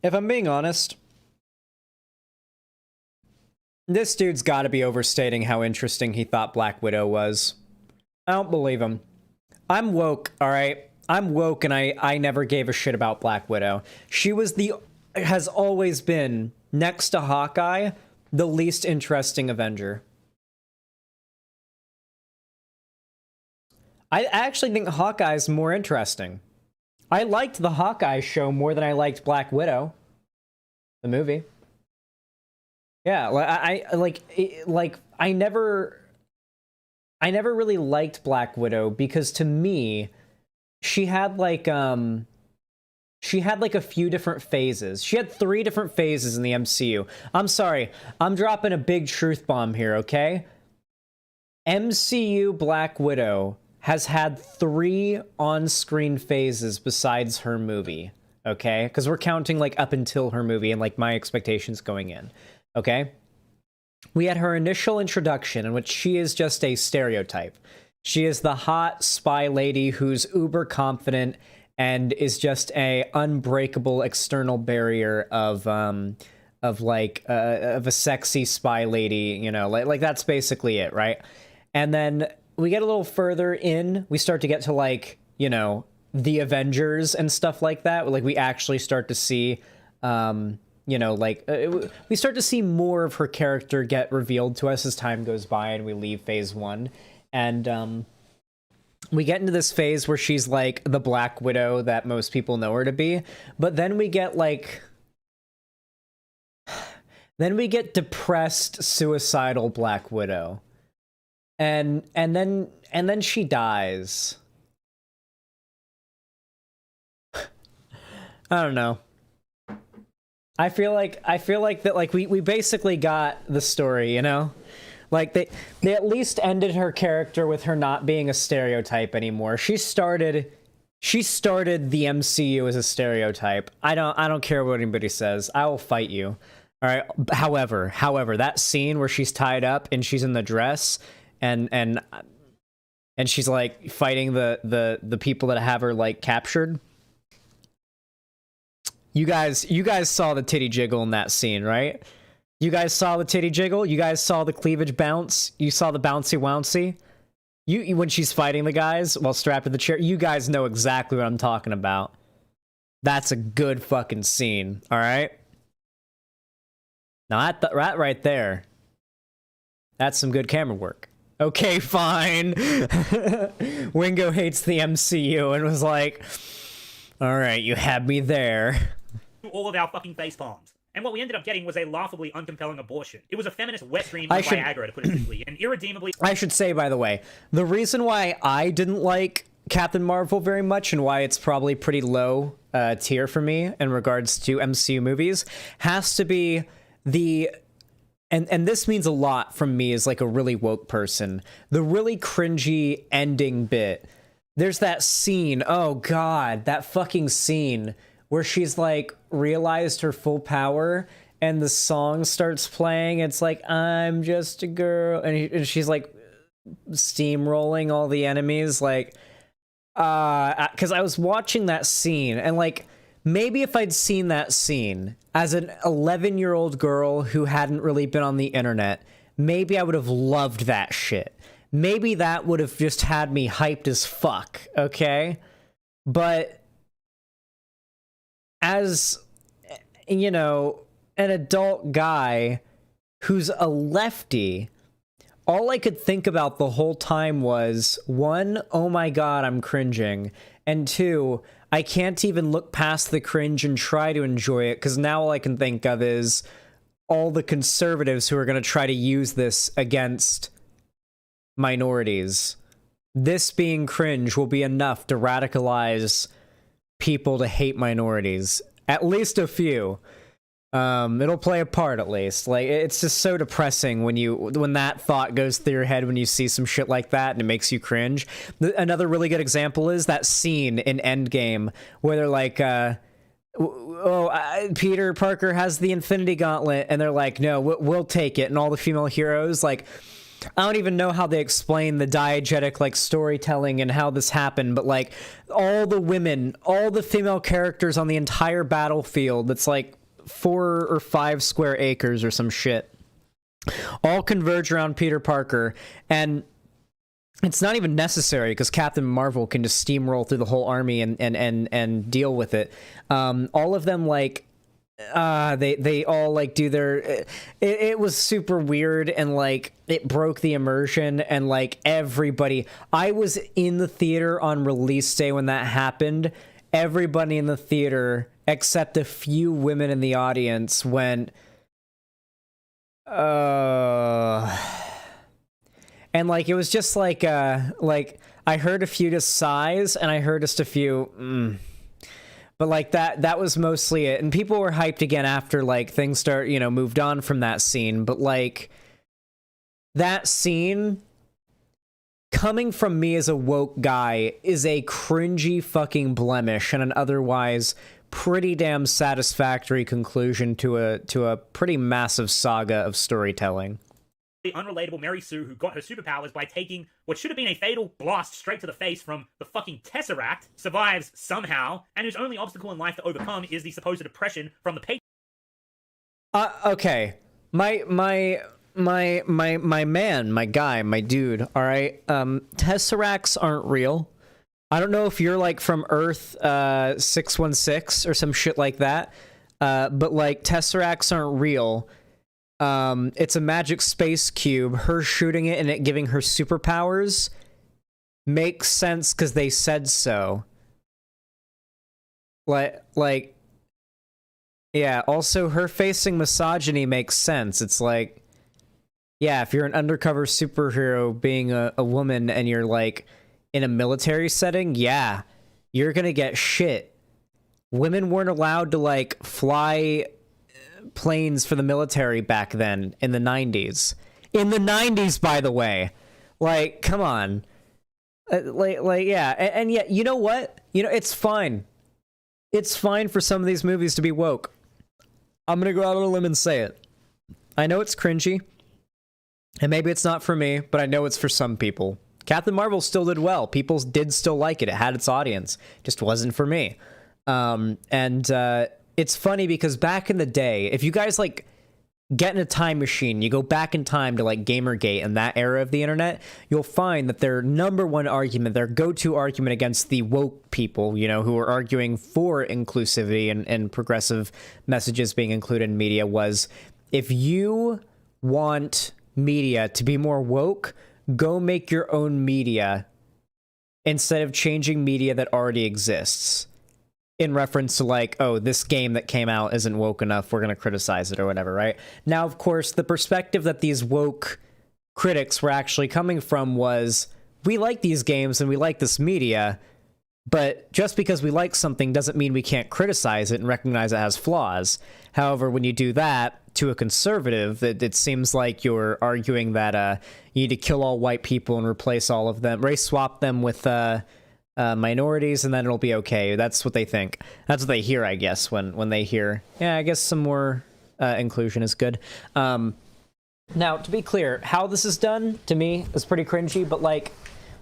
If I'm being honest, this dude's gotta be overstating how interesting he thought Black Widow was. I don't believe him. I'm woke, alright? I'm woke and I never gave a shit about Black Widow. She has always been, next to Hawkeye, the least interesting Avenger. I actually think Hawkeye's more interesting. I liked the Hawkeye show more than I liked Black Widow, the movie. Yeah, I never really liked Black Widow because to me, she had like a few different phases. She had 3 different phases in the MCU. I'm sorry, I'm dropping a big truth bomb here, okay? MCU Black Widow has had 3 on-screen phases besides her movie, okay? Because we're counting like up until her movie and like my expectations going in, okay? We had her initial introduction in which she is just a stereotype. She is the hot spy lady who's uber confident and is just a unbreakable external barrier of a sexy spy lady, you know, like that's basically it, right? And then we get a little further in, we start to get to like, you know, the Avengers and stuff like that. Like we actually start to see, you know, like we start to see more of her character get revealed to us as time goes by and we leave phase 1. And we get into this phase where she's like the Black Widow that most people know her to be, but then we get like depressed, suicidal Black Widow. And then she dies. I don't know. I feel like that like we basically got the story, you know? Like they at least ended her character with her not being a stereotype anymore. She started the MCU as a stereotype. I don't care what anybody says. I will fight you. All right. However, that scene where she's tied up and she's in the dress and she's like fighting the people that have her like captured. You guys saw the titty jiggle in that scene, right? You guys saw the titty jiggle? You guys saw the cleavage bounce? You saw the bouncy wouncy? You when she's fighting the guys while strapped to the chair? You guys know exactly what I'm talking about. That's a good fucking scene, all right? Now, right there, that's some good camera work. Okay, fine. Wingo hates the MCU and was like, all right, you had me there. All of our fucking face palms. And what we ended up getting was a laughably uncompelling abortion. It was a feminist wet dream of Viagra, to put it simply, and irredeemably... I should say, by the way, the reason why I didn't like Captain Marvel very much and why it's probably pretty low tier for me in regards to MCU movies has to be the... And this means a lot from me as like a really woke person. The really cringy ending bit. There's that scene, oh god, that fucking scene where she's like realized her full power and the song starts playing. It's like, I'm just a girl. And she's like steamrolling all the enemies. Like, because I was watching that scene and like, maybe if I'd seen that scene as an 11-year-old girl who hadn't really been on the internet, maybe I would have loved that shit. Maybe that would have just had me hyped as fuck, okay? But as, you know, an adult guy who's a lefty, all I could think about the whole time was, 1, oh my god, I'm cringing, and 2, I can't even look past the cringe and try to enjoy it, because now all I can think of is all the conservatives who are going to try to use this against minorities, this being cringe will be enough to radicalize people to hate minorities. At least a few. It'll play a part at least. Like, it's just so depressing when that thought goes through your head when you see some shit like that and it makes you cringe. Another really good example is that scene in Endgame where they're like, Peter Parker has the Infinity Gauntlet, and they're like, no, we'll take it. And all the female heroes, like, I don't even know how they explain the diegetic, like, storytelling and how this happened, but, like, all the women, all the female characters on the entire battlefield, that's like 4 or 5 square acres or some shit, all converge around Peter Parker, and it's not even necessary because Captain Marvel can just steamroll through the whole army and deal with it. All of them, like, they all, like, do their... It was super weird, and, like, it broke the immersion, and, like, everybody... I was in the theater on release day when that happened. Everybody in the theater, except a few women in the audience, went... And, like, it was just, like, I heard a few just sighs, and I heard just a few, But, like, that was mostly it. And people were hyped again after, like, things moved on from that scene. But, like, that scene, coming from me as a woke guy, is a cringy fucking blemish and an otherwise pretty damn satisfactory conclusion to a pretty massive saga of storytelling. The unrelatable Mary Sue who got her superpowers by taking what should have been a fatal blast straight to the face from the fucking Tesseract, survives somehow, and whose only obstacle in life to overcome is the supposed depression from the patient. Okay. My man, my guy, my dude, alright? Tesseracts aren't real. I don't know if you're, like, from Earth 616 or some shit like that, but, like, Tesseracts aren't real. It's a magic space cube. Her shooting it and it giving her superpowers makes sense because they said so. Like, yeah, also her facing misogyny makes sense. It's like, yeah, if you're an undercover superhero being a woman and you're, like, in a military setting, yeah, you're gonna get shit. Women weren't allowed to, like, fly planes for the military back then in the 90s. In the 90s, by the way. Like, come on. Yeah. And yet, you know what? You know, it's fine. It's fine for some of these movies to be woke. I'm gonna go out on a limb and say it. I know it's cringy, and maybe it's not for me, but I know it's for some people. Captain Marvel still did well. People did still like it. It had its audience. Just wasn't for me. It's funny because back in the day, if you guys, like, get in a time machine, you go back in time to, like, Gamergate and that era of the internet, you'll find that their number one argument, their go-to argument against the woke people, you know, who are arguing for inclusivity and progressive messages being included in media was, if you want media to be more woke, go make your own media instead of changing media that already exists. In reference to, like, oh, this game that came out isn't woke enough, we're going to criticize it or whatever, right? Now, of course, the perspective that these woke critics were actually coming from was, we like these games and we like this media, but just because we like something doesn't mean we can't criticize it and recognize it has flaws. However, when you do that to a conservative, it seems like you're arguing that you need to kill all white people and replace all of them, race swap them with... minorities, and then it'll be okay. That's what they think. That's what they hear, I guess, when they hear, yeah, I guess some more inclusion is good. Now, to be clear, how this is done, to me, is pretty cringy, but, like,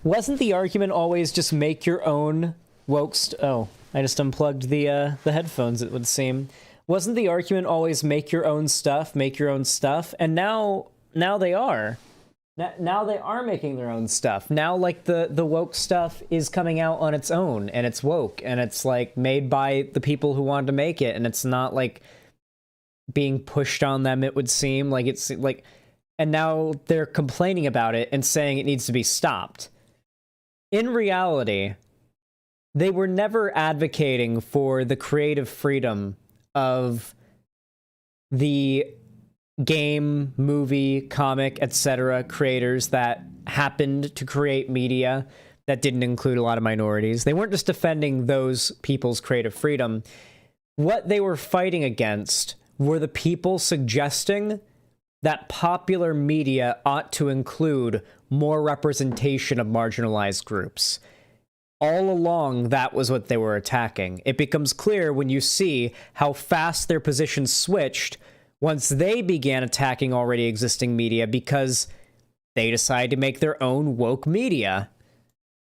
wasn't the argument always just make your own woke oh, I just unplugged the headphones, it would seem. Wasn't the argument always make your own stuff, and now they are. Now they are making their own stuff. Now, like, the woke stuff is coming out on its own, and it's woke, and it's, like, made by the people who wanted to make it, and it's not, like, being pushed on them, it would seem. Like, it's, like... And now they're complaining about it and saying it needs to be stopped. In reality, they were never advocating for the creative freedom of the game, movie, comic, etc. creators that happened to create media that didn't include a lot of minorities. They weren't just defending those people's creative freedom. What they were fighting against were the people suggesting that popular media ought to include more representation of marginalized groups. All along, that was what they were attacking. It becomes clear when you see how fast their positions switched once they began attacking already existing media because they decided to make their own woke media.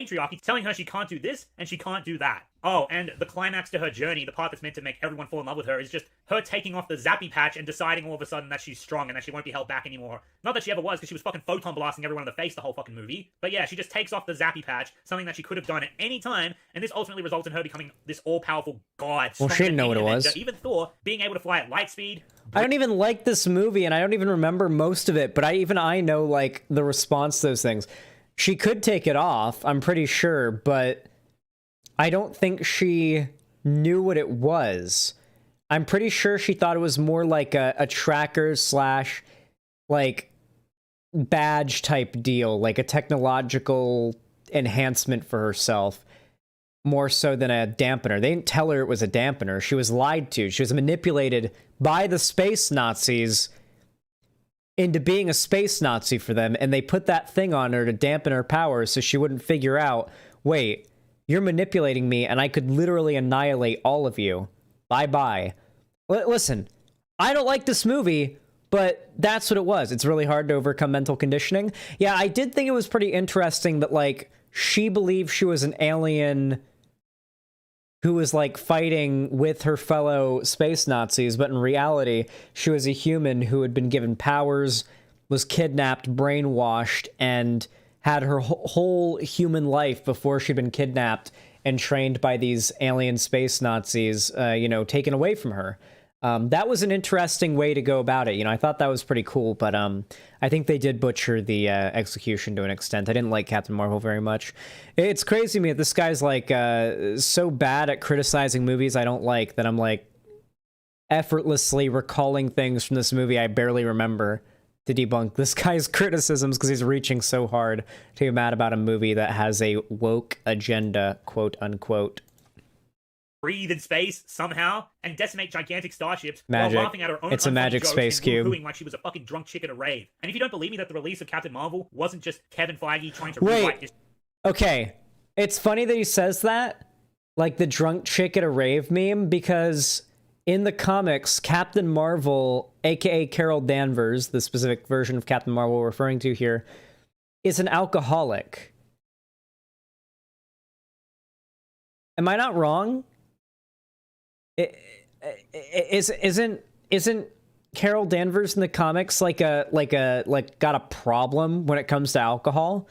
Patriarchy telling her she can't do this and she can't do that. Oh, and the climax to her journey, the part that's meant to make everyone fall in love with her, is just her taking off the zappy patch and deciding all of a sudden that she's strong and that she won't be held back anymore. Not that she ever was, because she was fucking photon blasting everyone in the face the whole fucking movie. But yeah, she just takes off the zappy patch, something that she could have done at any time, and this ultimately results in her becoming this all-powerful god. Well, she didn't know what it was. Even Thor being able to fly at light speed. I don't even like this movie, and I don't even remember most of it, but I know, like, the response to those things. She could take it off, I'm pretty sure, but I don't think she knew what it was. I'm pretty sure she thought it was more like a tracker slash, like, badge type deal, like a technological enhancement for herself, more so than a dampener. They didn't tell her it was a dampener. She was lied to. She was manipulated by the space Nazis into being a space Nazi for them, and they put that thing on her to dampen her powers so she wouldn't figure out, wait, you're manipulating me and I could literally annihilate all of you. Bye-bye. Listen, I don't like this movie, but that's what it was. It's really hard to overcome mental conditioning. Yeah, I did think it was pretty interesting that, like, she believed she was an alien who was, like, fighting with her fellow space Nazis, but in reality, she was a human who had been given powers, was kidnapped, brainwashed, and had her whole human life before she'd been kidnapped and trained by these alien space Nazis, taken away from her. That was an interesting way to go about it. I thought that was pretty cool, but I think they did butcher the execution to an extent. I didn't like Captain Marvel very much. It's crazy to me that this guy's, like, so bad at criticizing movies I don't like that I'm, like, effortlessly recalling things from this movie I barely remember to debunk this guy's criticisms because he's reaching so hard to be mad about a movie that has a woke agenda, quote unquote. Breathe in space somehow and decimate gigantic starships Magic. while laughing at her own It's a magic jokes space and cube. woohooing like she was a fucking drunk chick at a rave. And if you don't believe me that the release of Captain Marvel wasn't just Kevin Feige trying to rewrite his... Okay, it's funny that he says that, like the drunk chick at a rave meme, because in the comics, Captain Marvel, aka Carol Danvers, the specific version of Captain Marvel we're referring to here, is an alcoholic. Am I not wrong? Isn't Carol Danvers in the comics like got a problem when it comes to alcohol?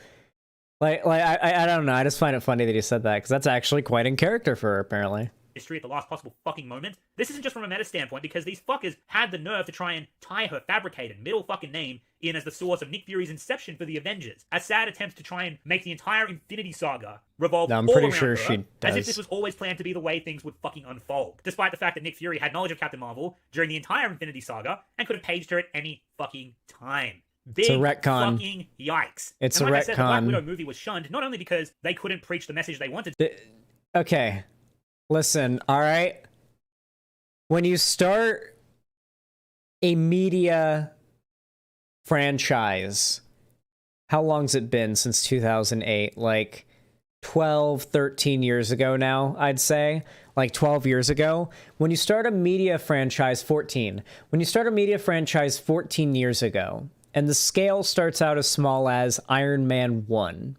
I don't know. I just find it funny that he said that because that's actually quite in character for her, apparently. History at the last possible fucking moment. This isn't just from a meta standpoint because these fuckers had the nerve to try and tie her fabricated middle fucking name in as the source of Nick Fury's inception for the Avengers. A sad attempt to try and make the entire Infinity Saga revolve I'm all pretty around sure her, she does. as if this was always planned to be the way things would fucking unfold. Despite the fact that Nick Fury had knowledge of Captain Marvel during the entire Infinity Saga and could have paged her at any fucking time. Big It's a retcon. fucking yikes. It's and a like I said, the Black retcon. Widow movie was shunned not only because they couldn't preach the message they wanted Okay. Listen, all right? When you start a media franchise, how long's it been since 2008? Like 12, 13 years ago now, I'd say. Like 12 years ago. When you start a media franchise, 14. When you start a media franchise 14 years ago, and the scale starts out as small as Iron Man 1,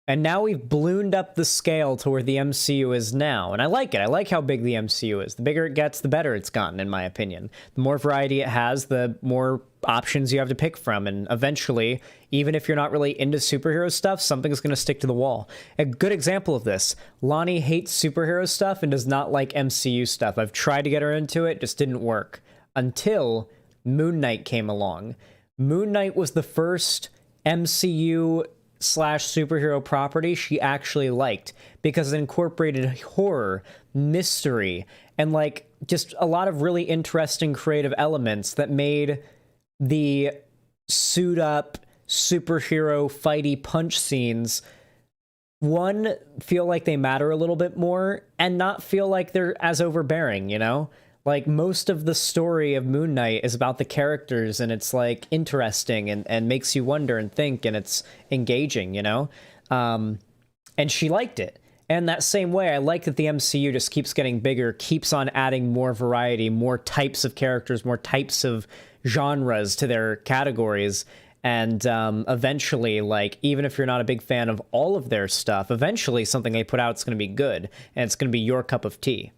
and now we've ballooned up the scale to where the MCU is now. And I like it. I like how big the MCU is. The bigger it gets, the better it's gotten, in my opinion. The more variety it has, the more options you have to pick from. And eventually, even if you're not really into superhero stuff, something's going to stick to the wall. A good example of this, Lonnie hates superhero stuff and does not like MCU stuff. I've tried to get her into it, just didn't work. Until Moon Knight came along. Moon Knight was the first MCU / superhero property she actually liked because it incorporated horror, mystery, and like just a lot of really interesting creative elements that made the suit up superhero fighty punch scenes, one, feel like they matter a little bit more, and not feel like they're as overbearing, you know? Like, most of the story of Moon Knight is about the characters, and it's, like, interesting and makes you wonder and think, and it's engaging, you know? And she liked it. And that same way, I like that the MCU just keeps getting bigger, keeps on adding more variety, more types of characters, more types of genres to their categories. And eventually, like, even if you're not a big fan of all of their stuff, eventually something they put out is going to be good, and it's going to be your cup of tea.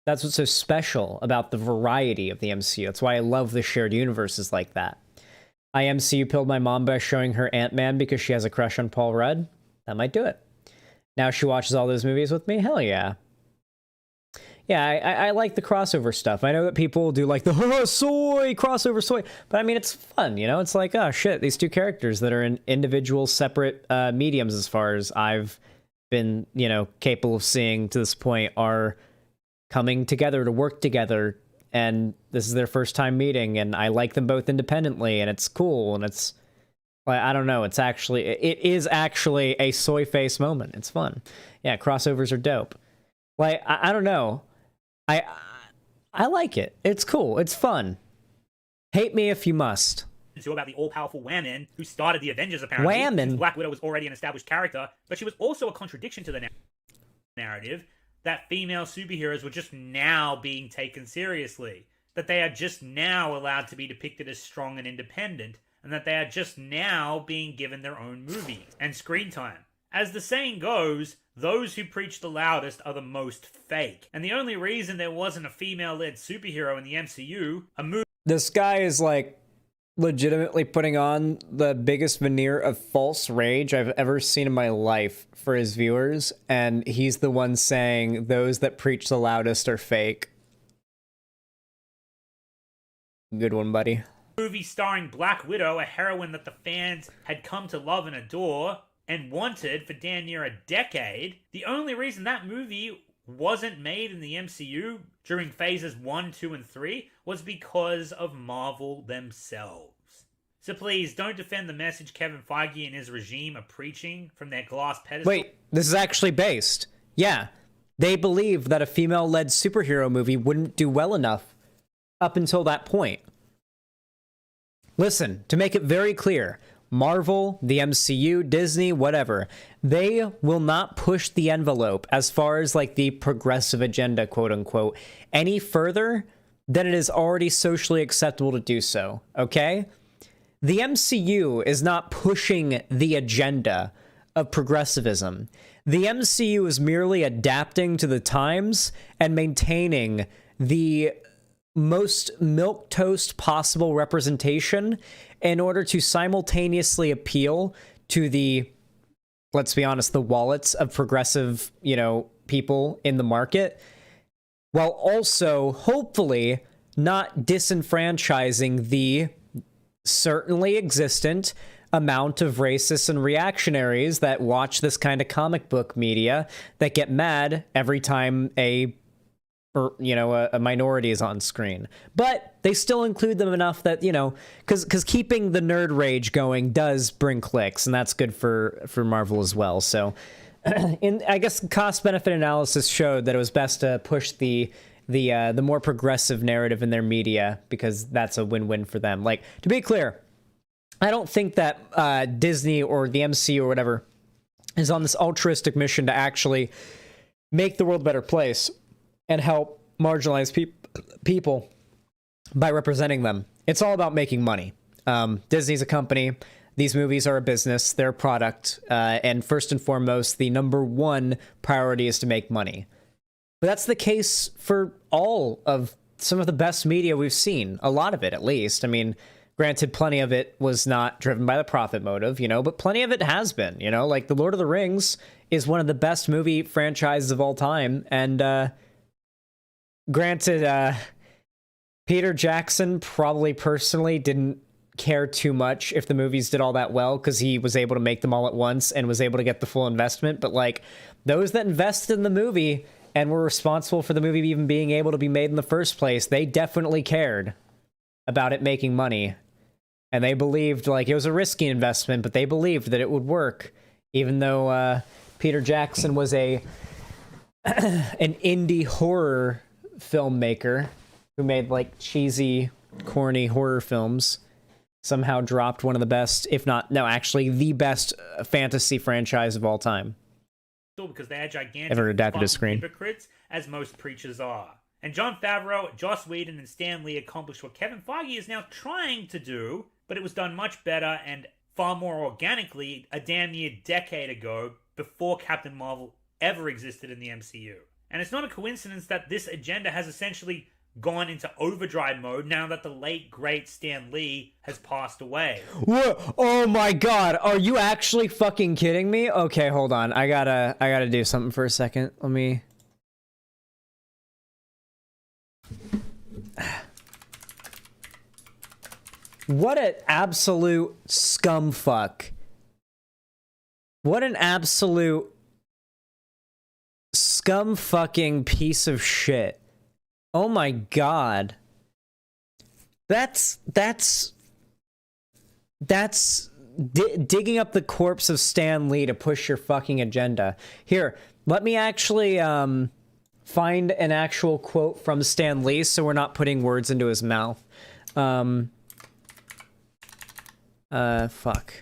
That's what's so special about the variety of the MCU. That's why I love the shared universes like that. I MCU pilled my mom by showing her Ant-Man because she has a crush on Paul Rudd. That might do it. Now she watches all those movies with me? Hell yeah. Yeah, I like the crossover stuff. I know that people do like the soy, crossover soy, but I mean, it's fun, you know? It's like, oh shit, these two characters that are in individual separate mediums as far as I've been, you know, capable of seeing to this point are coming together to work together, and this is their first time meeting, and I like them both independently, and it's cool, and it's, I don't know, it is actually a soy face moment. It's fun. Yeah, crossovers are dope. Like, I don't know. I like it. It's cool. It's fun. Hate me if you must. About the all-powerful Whammon, who started the Avengers, apparently. Whammon? Black Widow was already an established character, but she was also a contradiction to the narrative that female superheroes were just now being taken seriously, that they are just now allowed to be depicted as strong and independent, and that they are just now being given their own movies and screen time. As the saying goes, those who preach the loudest are the most fake. And the only reason there wasn't a female-led superhero in the MCU, a movie... This guy is, like, legitimately putting on the biggest veneer of false rage I've ever seen in my life for his viewers, and he's the one saying those that preach the loudest are fake. Good one, buddy. Movie starring Black Widow, a heroine that the fans had come to love and adore and wanted for damn near a decade. The only reason that movie wasn't made in the MCU during phases 1, 2, and 3 was because of Marvel themselves. So please, don't defend the message Kevin Feige and his regime are preaching from their glass pedestal. Wait, this is actually based. Yeah, they believed that a female-led superhero movie wouldn't do well enough up until that point. Listen, to make it very clear, Marvel, the MCU, Disney, whatever, they will not push the envelope as far as, like, the progressive agenda, quote-unquote, any further than it is already socially acceptable to do so, okay? The MCU is not pushing the agenda of progressivism. The MCU is merely adapting to the times and maintaining the most milquetoast possible representation in order to simultaneously appeal to the, let's be honest, the wallets of progressive, you know, people in the market, while also hopefully not disenfranchising the certainly existent amount of racists and reactionaries that watch this kind of comic book media that get mad every time a minority is on screen. But they still include them enough that, you know, because keeping the nerd rage going does bring clicks, and that's good for Marvel as well. So I guess cost-benefit analysis showed that it was best to push the more progressive narrative in their media, because that's a win-win for them. Like, to be clear, I don't think that Disney or the MCU or whatever is on this altruistic mission to actually make the world a better place and help marginalized people by representing them. It's all about making money. Disney's a company. These movies are a business. They're a product. And first and foremost, the number one priority is to make money. But that's the case for all of some of the best media we've seen. A lot of it, at least. I mean, granted, plenty of it was not driven by the profit motive, you know, but plenty of it has been, you know? Like, The Lord of the Rings is one of the best movie franchises of all time, and, granted, Peter Jackson probably personally didn't care too much if the movies did all that well, because he was able to make them all at once and was able to get the full investment. But, like, those that invested in the movie and were responsible for the movie even being able to be made in the first place, they definitely cared about it making money. And they believed, like, it was a risky investment, but they believed that it would work, even though Peter Jackson was an indie horror filmmaker who made, like, cheesy, corny horror films. Somehow dropped one of the best, if not, no, actually the best fantasy franchise of all time. Because they are gigantic Ever adapted to screen. hypocrites, as most preachers are. And Jon Favreau, Joss Whedon, and Stan Lee accomplished what Kevin Feige is now trying to do, but it was done much better and far more organically a damn near decade ago, before Captain Marvel ever existed in the MCU. And it's not a coincidence that this agenda has essentially gone into overdrive mode now that the late great Stan Lee has passed away. What? Oh my god, are you actually fucking kidding me? Okay, hold on. I gotta do something for a second. Let me... What an absolute scumfuck. What an absolute scumfucking piece of shit. Oh my god. That's digging up the corpse of Stan Lee to push your fucking agenda. Here, let me actually find an actual quote from Stan Lee so we're not putting words into his mouth. Fuck.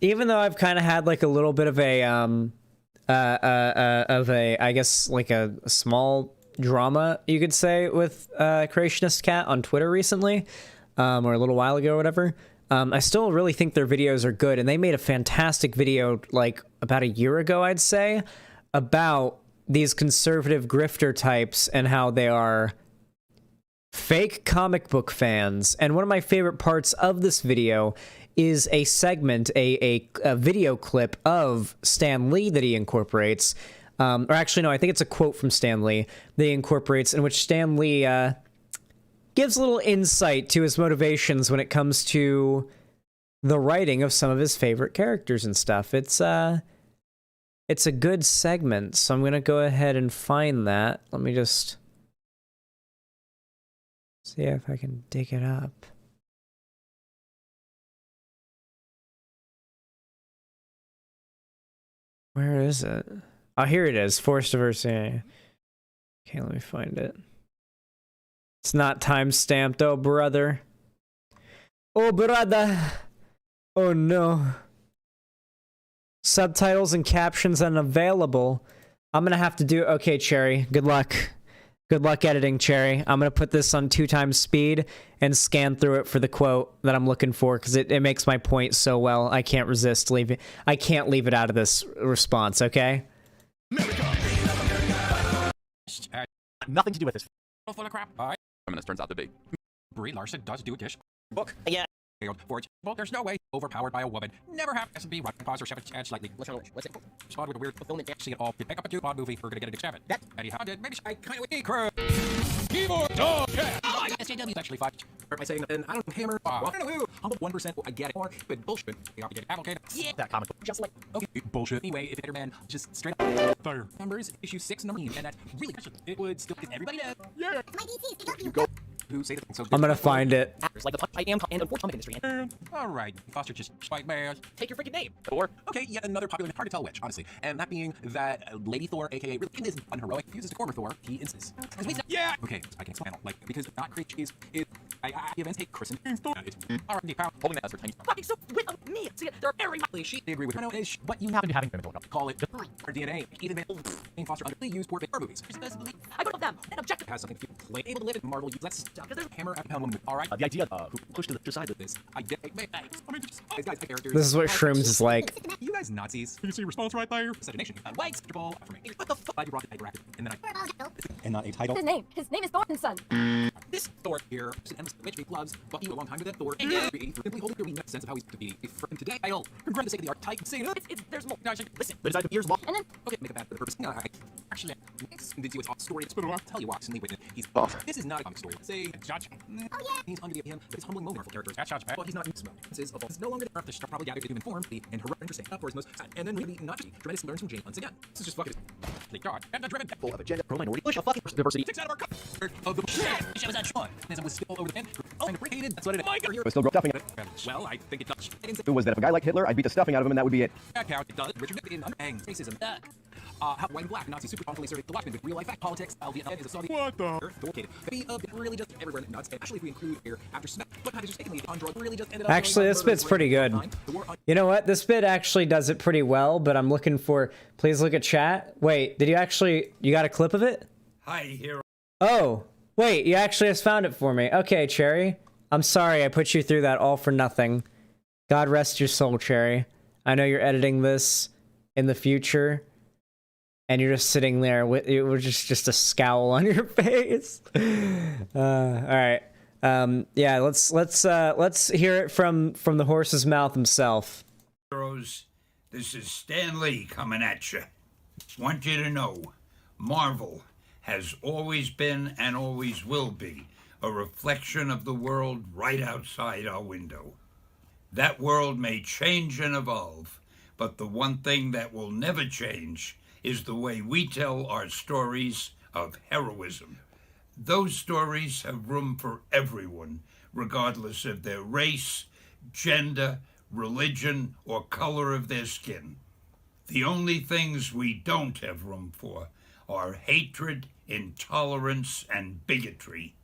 Even though I've kind of had like a little bit of a I guess like a small drama, you could say, with Creationist Cat on Twitter recently, or a little while ago or whatever. I still really think their videos are good, and they made a fantastic video like about a year ago, I'd say, about these conservative grifter types and how they are fake comic book fans. And one of my favorite parts of this video is a segment, a video clip of Stan Lee that he incorporates. Or actually, no, I think it's a quote from Stan Lee that he incorporates, in which Stan Lee gives a little insight to his motivations when it comes to the writing of some of his favorite characters and stuff. It's a good segment, so I'm gonna go ahead and find that. Let me just see if I can dig it up. Where is it? Oh, here it is. Forced diversity. Okay, let me find it. It's not time-stamped. Oh, brother. Oh, brother. Oh, no. Subtitles and captions unavailable. I'm gonna have to do... Okay, Cherry. Good luck. Good luck editing, Cherry. I'm gonna put this on 2x speed and scan through it for the quote that I'm looking for, because it makes my point so well. I can't resist leaving. I can't leave it out of this response, okay? Nothing to do with this. Full of crap. All right. Feminist turns out to be. Brie Larson does do a dish. Book. Yeah. For well, there's no way overpowered by a woman. Never have S&B run pause or shove it slightly. Let's it. Spot with a weird fulfillment. See it all. Pick up a two-pod movie. We're gonna get a good stab at that. Eddie how did maybe I kind of crew. Keyboard dog. Yeah. Oh, I got SJW. Actually, five. Am I saying nothing? I don't hammer. Well, I don't know who. Humble 1%. I get it. Or but bullshit. You got to get cavalcade. Yeah. That comic book. Just like okay. Bullshit. Anyway, if man just straight up fire. Numbers issue 6 number 9, and that really it would still get everybody know. Yeah. You go. Who say that? So I'm gonna find it. Actors like the I am and unfortunate comic industry. All right, Foster just spike bears. Take your freaking name. Thor. Okay, yet another popular, hard to tell which, honestly. And that being that Lady Thor, aka really is unheroic, uses to former Thor, he insists. Yeah! Okay, I can explain. Like, because not creature is I events hate Chris and Thor. It's R&D power. Holding that as her tiny. Fucking so with me. See, they're very much. She agree with her. No, is what you happen to having chemical. Call it her DNA. Even Jane Foster underly used for her movies. I don't know them. And objective has something to play able to live in Marvel. Let's hammer at pound woman. All right. The idea who pushed to the side with this. I get it. Guys, characters. This is what Shrooms is like. You guys Nazis. Can you see response right there? Assassination. White ball for me. What the fuck? Glad you brought the paper active. And then and not a title. His name is Thornton's son. This Thor here, and which loves Bucky a long time with that Thor. Simply holding your sense of how he's to be. For him today, I'll regret the sake of the archetype. Say there's more. No, listen. But it's years long. And then okay, make it bad for the purpose. No, actually, it's a story. I'll tell you what, he's off. This is not a comic story. Say, Judge. Oh, yeah. He's under the him, but it's humbling moment for characters. But he's not It's no longer the Earth to probably gather the human form, and her interesting up for his most, and then really not just tremendous learns from Jane once again. This is just fucking like God, and a driven full of agenda, pro-minority, push a fucking diversity. Takes out of our cover of the shit. She was that one. As I was still over the end. Oh, and hated. That's what it is. My God, We're still stuffing it. Well, I think it does. It was that if a guy like Hitler, I'd beat the stuffing out of him, and that would be it. Back out. It does. Richard Nixon in racism. How white and black Nazi super constantly survey the black man with real life fact politics. Vietnam is a Saudi. What the? Located. Really just everywhere nuts. Actually, if we include here after smack, but kind of just taking the on drug really just ended up. Actually, this bit's pretty good. You know what? This bit actually does it pretty well, but I'm looking for. Please look at chat. Wait, did you actually? You got a clip of it? Hi, hero. Oh, wait, you actually just found it for me. Okay, Cherry. I'm sorry I put you through that all for nothing. God rest your soul, Cherry. I know you're editing this in the future, and you're just sitting there with just a scowl on your face. All right. Yeah, let's hear it from the horse's mouth himself. Heroes, this is Stan Lee coming at you. Want you to know, Marvel has always been and always will be a reflection of the world right outside our window. That world may change and evolve, but the one thing that will never change is the way we tell our stories of heroism. Those stories have room for everyone, regardless of their race, gender, religion, or color of their skin. The only things we don't have room for are hatred, intolerance, and bigotry.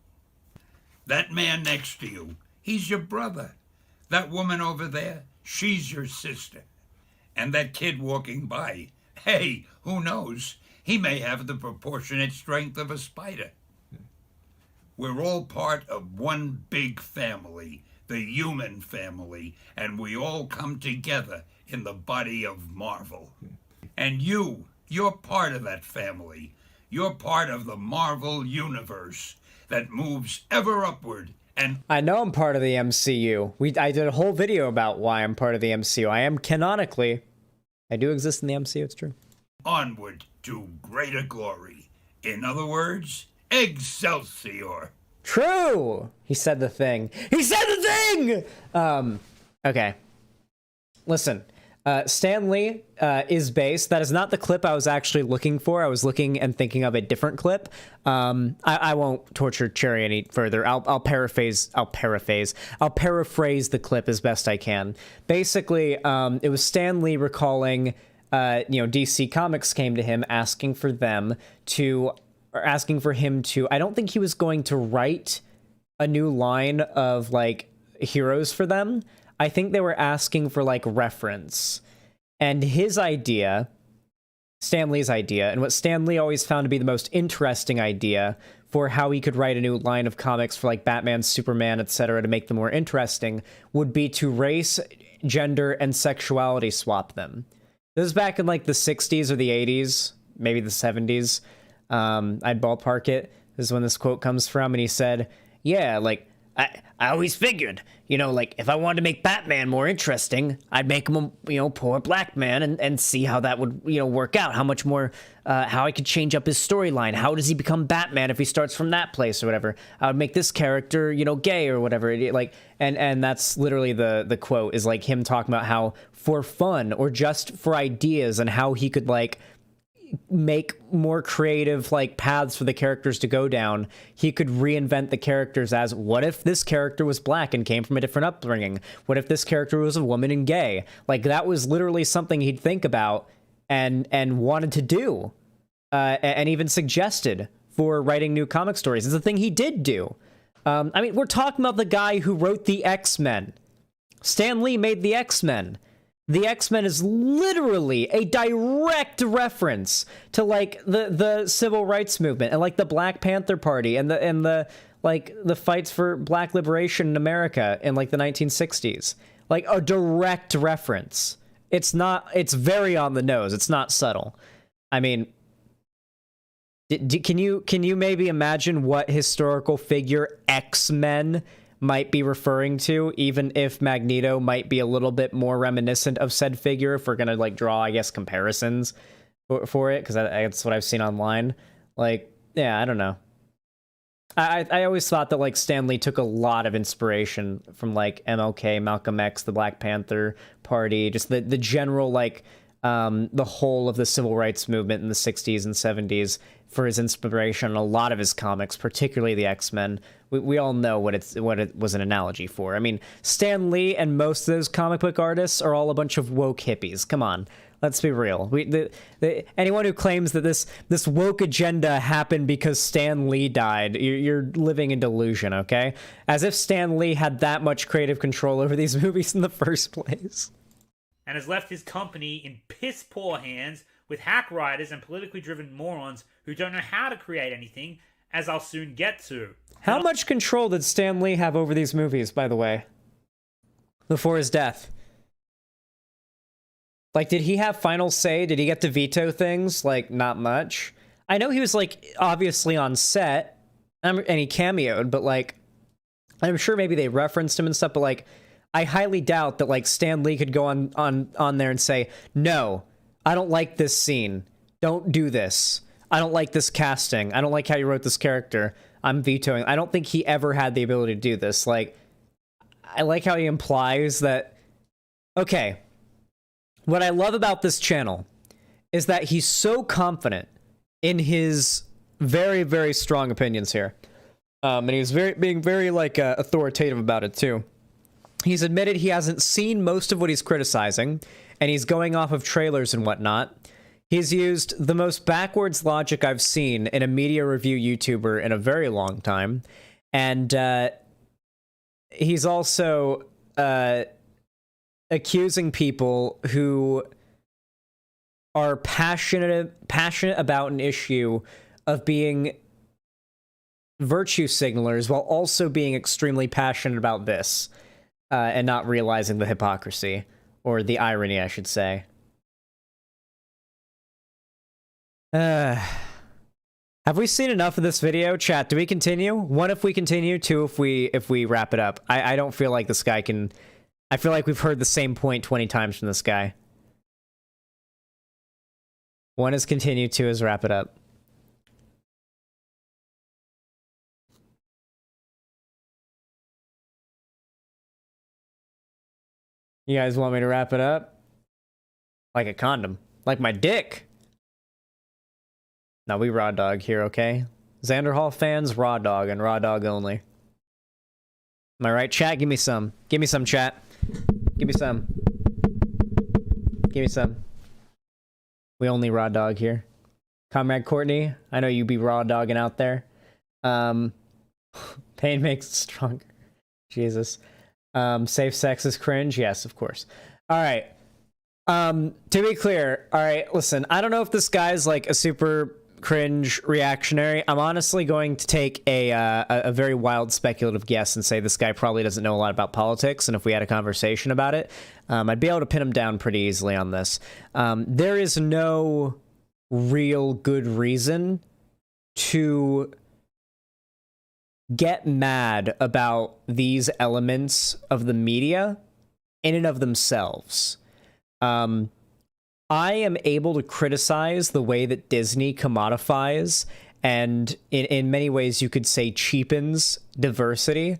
That man next to you, he's your brother. That woman over there, she's your sister. And that kid walking by, hey, who knows? He may have the proportionate strength of a spider. We're all part of one big family, the human family, and we all come together in the body of Marvel. And you're part of that family. You're part of the Marvel universe that moves ever upward. And I know I'm part of the MCU. I did a whole video about why I'm part of the MCU. I am canonically. I do exist in the MCU, it's true. Onward to greater glory. In other words, Excelsior. True! He said the thing. He said the thing! Okay. Listen. Stan Lee is based. That is not the clip I was actually looking for. I was looking and thinking of a different clip. I won't torture Cherry any further. I'll paraphrase the clip as best I can. Basically, it was Stan Lee recalling, DC Comics came to him asking for him to. I don't think he was going to write a new line of like heroes for them. I think they were asking for like reference, and his idea, Stan Lee's idea, and what Stan Lee always found to be the most interesting idea for how he could write a new line of comics for like Batman, Superman, etc. to make them more interesting would be to race, gender, and sexuality swap them. This is back in like the 60s or the 80s, maybe the 70s. I'd ballpark it. This is when this quote comes from, and he said, yeah, like, I always figured, like, if I wanted to make Batman more interesting, I'd make him a, poor black man and see how that would, work out. How much more, how I could change up his storyline. How does he become Batman if he starts from that place or whatever? I would make this character, gay or whatever. And that's literally the quote is like him talking about how for fun or just for ideas and how he could like make more creative like paths for the characters to go down. He could reinvent the characters as, what if this character was black and came from a different upbringing? What if this character was a woman and gay? Like, that was literally something he'd think about and wanted to do, and even suggested for writing new comic stories. It's a thing he did do. I mean, we're talking about the guy who wrote the X-Men. Stan Lee made the X-Men. The X-Men is literally a direct reference to like the civil rights movement and like the Black Panther Party and the fights for black liberation in America in like the 1960s. Like a direct reference. It's very on the nose. It's not subtle. I mean, can you maybe imagine what historical figure X-Men might be referring to, even if Magneto might be a little bit more reminiscent of said figure, if we're gonna like draw, I guess, comparisons. for it, because that's what I've seen online. Like, yeah, I don't know. I always thought that like Stan Lee took a lot of inspiration from like MLK, Malcolm X, the Black Panther Party, just the general like the whole of the civil rights movement in the 60s and 70s for his inspiration in a lot of his comics, particularly the X-Men. We all know what it was an analogy for. I mean, Stan Lee and most of those comic book artists are all a bunch of woke hippies. Come on. Let's be real. Anyone who claims that this woke agenda happened because Stan Lee died, you're living in delusion, okay? As if Stan Lee had that much creative control over these movies in the first place. And has left his company in piss-poor hands with hack writers and politically driven morons who don't know how to create anything, as I'll soon get to. How much control did Stan Lee have over these movies, by the way? Before his death? Like, did he have final say? Did he get to veto things? Like, not much. I know he was, like, obviously on set, and he cameoed, but, like, I'm sure maybe they referenced him and stuff, but, like, I highly doubt that, like, Stan Lee could go on there and say, no, I don't like this scene. Don't do this. I don't like this casting. I don't like how you wrote this character. I'm vetoing. I don't think he ever had the ability to do this. Like, I like how he implies that, okay, what I love about this channel is that he's so confident in his very, very strong opinions here. And he was being very like authoritative about it too. He's admitted he hasn't seen most of what he's criticizing, and he's going off of trailers and whatnot. He's used the most backwards logic I've seen in a media review YouTuber in a very long time. And he's also accusing people who are passionate about an issue of being virtue signalers while also being extremely passionate about this and not realizing the hypocrisy, or the irony, I should say. Have we seen enough of this video? Chat, do we continue? One, if we continue. Two, if we wrap it up. I don't feel like this guy can... I feel like we've heard the same point 20 times from this guy. One is continue, two is wrap it up. You guys want me to wrap it up? Like a condom. Like my dick. No, we raw dog here, okay? Xanderhal fans, raw dog and raw dog only. Am I right, chat? Give me some. Give me some, chat. Give me some. Give me some. We only raw dog here. Comrade Courtney, I know you be raw dogging out there. Pain makes it stronger. Jesus. Safe sex is cringe? Yes, of course. Alright. To be clear, alright, listen, I don't know if this guy's like a super cringe reactionary. I'm honestly going to take a very wild speculative guess and say this guy probably doesn't know a lot about politics, and if we had a conversation about it, I'd be able to pin him down pretty easily on this. There is no real good reason to get mad about these elements of the media in and of themselves. I am able to criticize the way that Disney commodifies and in many ways you could say cheapens diversity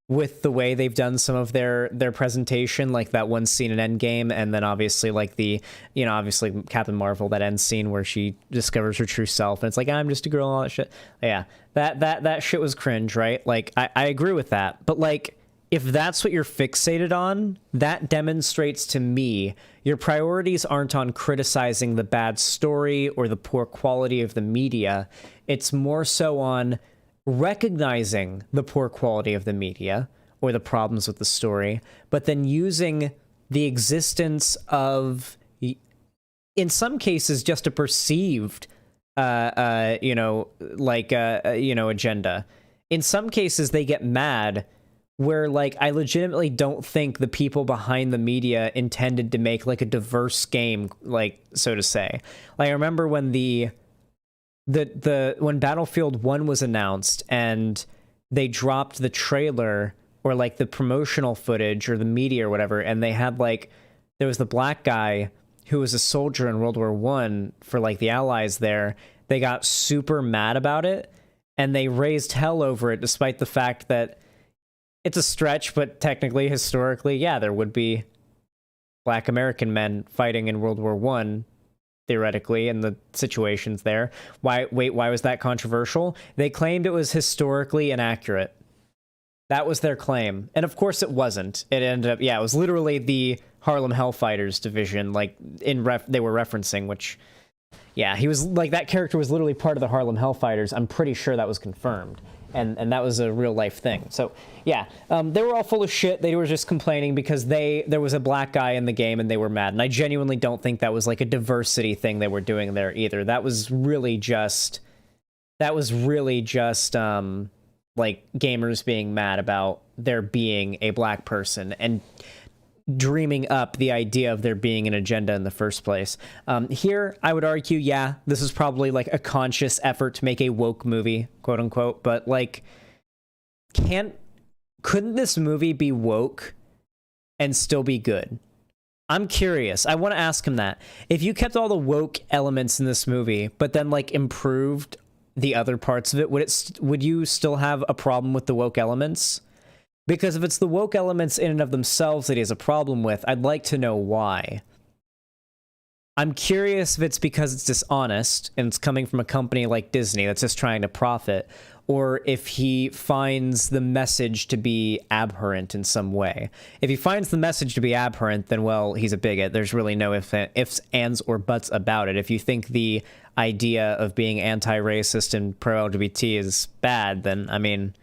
with the way they've done some of their presentation, like that one scene in Endgame, and then obviously like the, you know, obviously Captain Marvel, that end scene where she discovers her true self and it's like, I'm just a girl and all that shit. Yeah, that shit was cringe, right? Like I agree with that, but like if that's what you're fixated on, that demonstrates to me your priorities aren't on criticizing the bad story or the poor quality of the media. It's more so on recognizing the poor quality of the media or the problems with the story, but then using the existence of, in some cases, just a perceived, agenda. In some cases, they get mad where, like, I legitimately don't think the people behind the media intended to make, like, a diverse game, like, so to say. Like, I remember when when Battlefield 1 was announced and they dropped the trailer or, like, the promotional footage or the media or whatever, and they had, like, there was the black guy who was a soldier in World War One for like the Allies there, they got super mad about it and they raised hell over it, despite the fact that it's a stretch, but technically, historically, yeah, there would be Black American men fighting in World War One, theoretically, in the situations there. Why was that controversial? They claimed it was historically inaccurate. That was their claim. And of course it wasn't. It ended up, yeah, it was literally the Harlem Hellfighters division, like, they were referencing, which, yeah, he was, like, that character was literally part of the Harlem Hellfighters. I'm pretty sure that was confirmed. And that was a real life thing. So, yeah, they were all full of shit. They were just complaining because there was a black guy in the game and they were mad. And I genuinely don't think that was, like, a diversity thing they were doing there either. That was really just, like, gamers being mad about there being a black person and dreaming up the idea of there being an agenda in the first place. Here, I would argue, yeah, this is probably like a conscious effort to make a woke movie, quote unquote, but like, couldn't this movie be woke and still be good? I'm curious. I want to ask him that. If you kept all the woke elements in this movie, but then like improved the other parts of it, would you still have a problem with the woke elements? Because if it's the woke elements in and of themselves that he has a problem with, I'd like to know why. I'm curious if it's because it's dishonest and it's coming from a company like Disney that's just trying to profit, or if he finds the message to be abhorrent in some way. If he finds the message to be abhorrent, then, well, he's a bigot. There's really no ifs, ands, or buts about it. If you think the idea of being anti-racist and pro-LGBT is bad, then, I mean,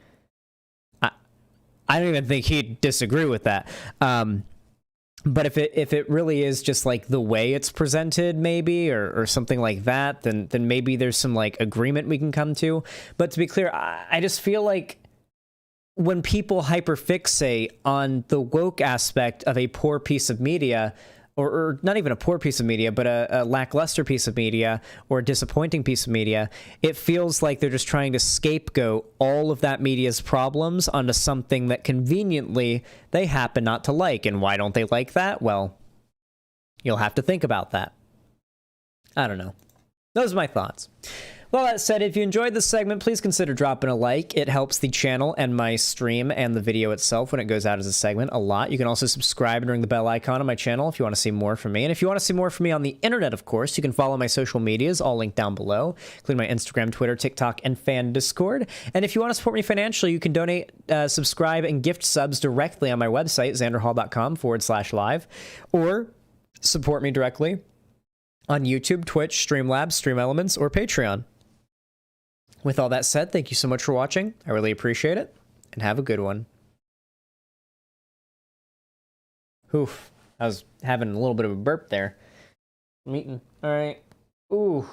I don't even think he'd disagree with that. But if it really is just like the way it's presented, maybe, or something like that, then maybe there's some like agreement we can come to. But to be clear, I just feel like when people hyperfixate on the woke aspect of a poor piece of media, or not even a poor piece of media, but a lackluster piece of media or a disappointing piece of media, it feels like they're just trying to scapegoat all of that media's problems onto something that conveniently they happen not to like. And why don't they like that? Well, you'll have to think about that. I don't know. Those are my thoughts. Well, that said, if you enjoyed this segment, please consider dropping a like. It helps the channel and my stream and the video itself when it goes out as a segment a lot. You can also subscribe and ring the bell icon on my channel if you want to see more from me. And if you want to see more from me on the internet, of course, you can follow my social medias, all linked down below, including my Instagram, Twitter, TikTok, and fan Discord. And if you want to support me financially, you can donate, subscribe, and gift subs directly on my website, xanderhal.com/live, or support me directly on YouTube, Twitch, Streamlabs, Stream Elements, or Patreon. With all that said, thank you so much for watching. I really appreciate it, and have a good one. Oof, I was having a little bit of a burp there. I'm eating. All right. Ooh.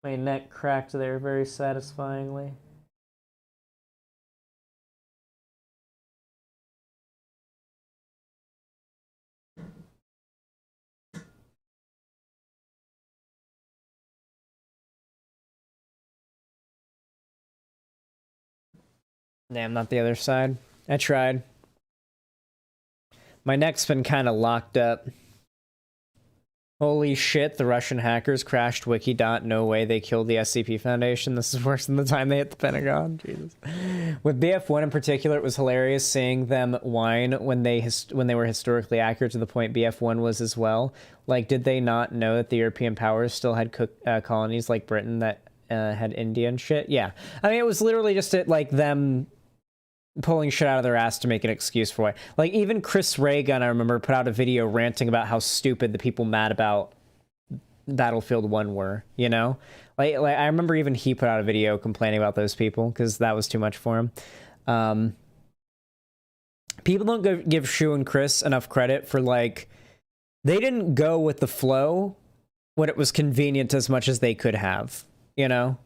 My neck cracked there very satisfyingly. Damn, not the other side. I tried. My neck's been kind of locked up. Holy shit, the Russian hackers crashed Wikidot. No way they killed the SCP Foundation. This is worse than the time they hit the Pentagon. Jesus. With BF1 in particular, it was hilarious seeing them whine when they were historically accurate to the point BF1 was as well. Like, did they not know that the European powers still had colonies like Britain that had India and shit? Yeah. I mean, it was literally just like them pulling shit out of their ass to make an excuse for it. Like, even Chris Reagan, I remember, put out a video ranting about how stupid the people mad about Battlefield 1 were, you know? Like I remember even he put out a video complaining about those people, because that was too much for him. People don't give Shu and Chris enough credit for, like, they didn't go with the flow when it was convenient as much as they could have, you know?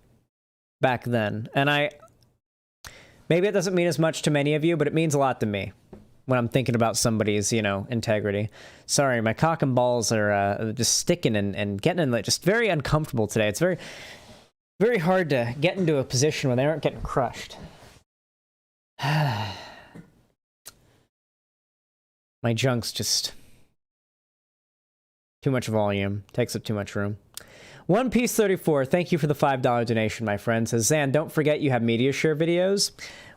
Back then. And maybe it doesn't mean as much to many of you, but it means a lot to me when I'm thinking about somebody's, you know, integrity. Sorry, my cock and balls are just sticking and getting in, like, just very uncomfortable today. It's very, very hard to get into a position where they aren't getting crushed. My junk's just Too much volume. Takes up too much room. One Piece 34, thank you for the $5 donation, my friend. Says, Zan, don't forget you have media share videos.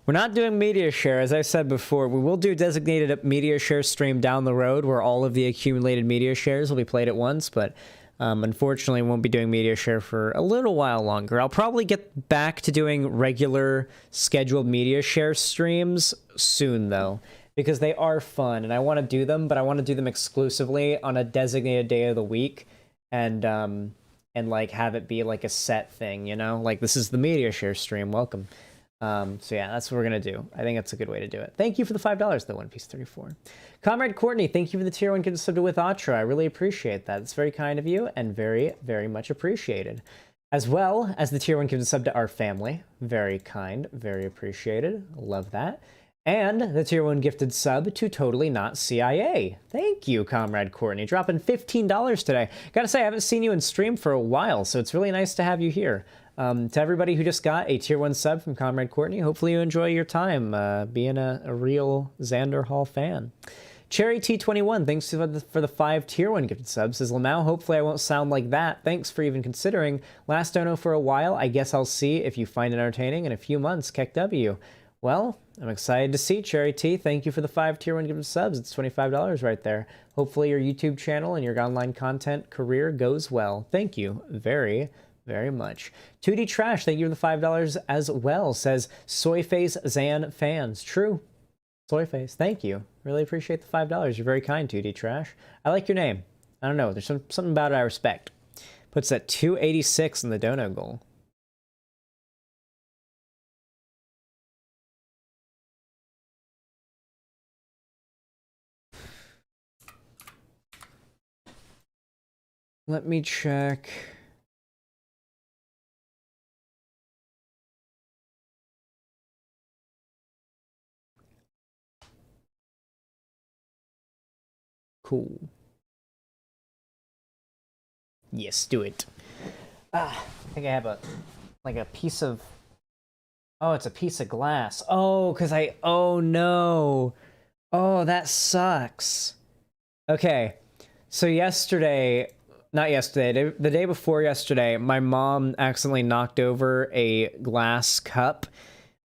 We're not doing media share, as I said before. We will do designated media share stream down the road where all of the accumulated media shares will be played at once, but unfortunately won't be doing media share for a little while longer. I'll probably get back to doing regular scheduled media share streams soon, though, because they are fun, and I want to do them, but I want to do them exclusively on a designated day of the week, and like have it be like a set thing, you know? Like, this is the media share stream, welcome. So yeah, that's what we're gonna do. I think that's a good way to do it. Thank you for the $5, though, One Piece 34. Comrade Courtney, thank you for the tier 1 gift sub to with Atra. I really appreciate that. It's very kind of you and very, very much appreciated. As well as the tier 1 gift sub to our family. Very kind, very appreciated. Love that. And the tier 1 gifted sub to Totally Not CIA. Thank you, Comrade Courtney. Dropping $15 today. Gotta say, I haven't seen you in stream for a while, so it's really nice to have you here. To everybody who just got a tier 1 sub from Comrade Courtney, hopefully you enjoy your time being a real Xanderhal fan. Cherry T21, thanks for the 5 tier 1 gifted subs. Says, Lamau, hopefully I won't sound like that. Thanks for even considering. Last dono for a while. I guess I'll see if you find it entertaining in a few months. Keck W. Well, I'm excited to see Cherry T. Thank you for the 5 tier 1 gifted subs. It's $25 right there. Hopefully your YouTube channel and your online content career goes well. Thank you very, very much. 2D Trash, thank you for the $5 as well. Says, Soyface Zan fans. True. Soyface, thank you. Really appreciate the $5. You're very kind, 2D Trash. I like your name. I don't know. There's something about it I respect. Puts at 286 in the dono goal. Let me check. Cool. Yes, do it. I think I have a piece of... Oh, it's a piece of glass. Oh, because oh no. Oh, that sucks. Okay. So the day before yesterday, my mom accidentally knocked over a glass cup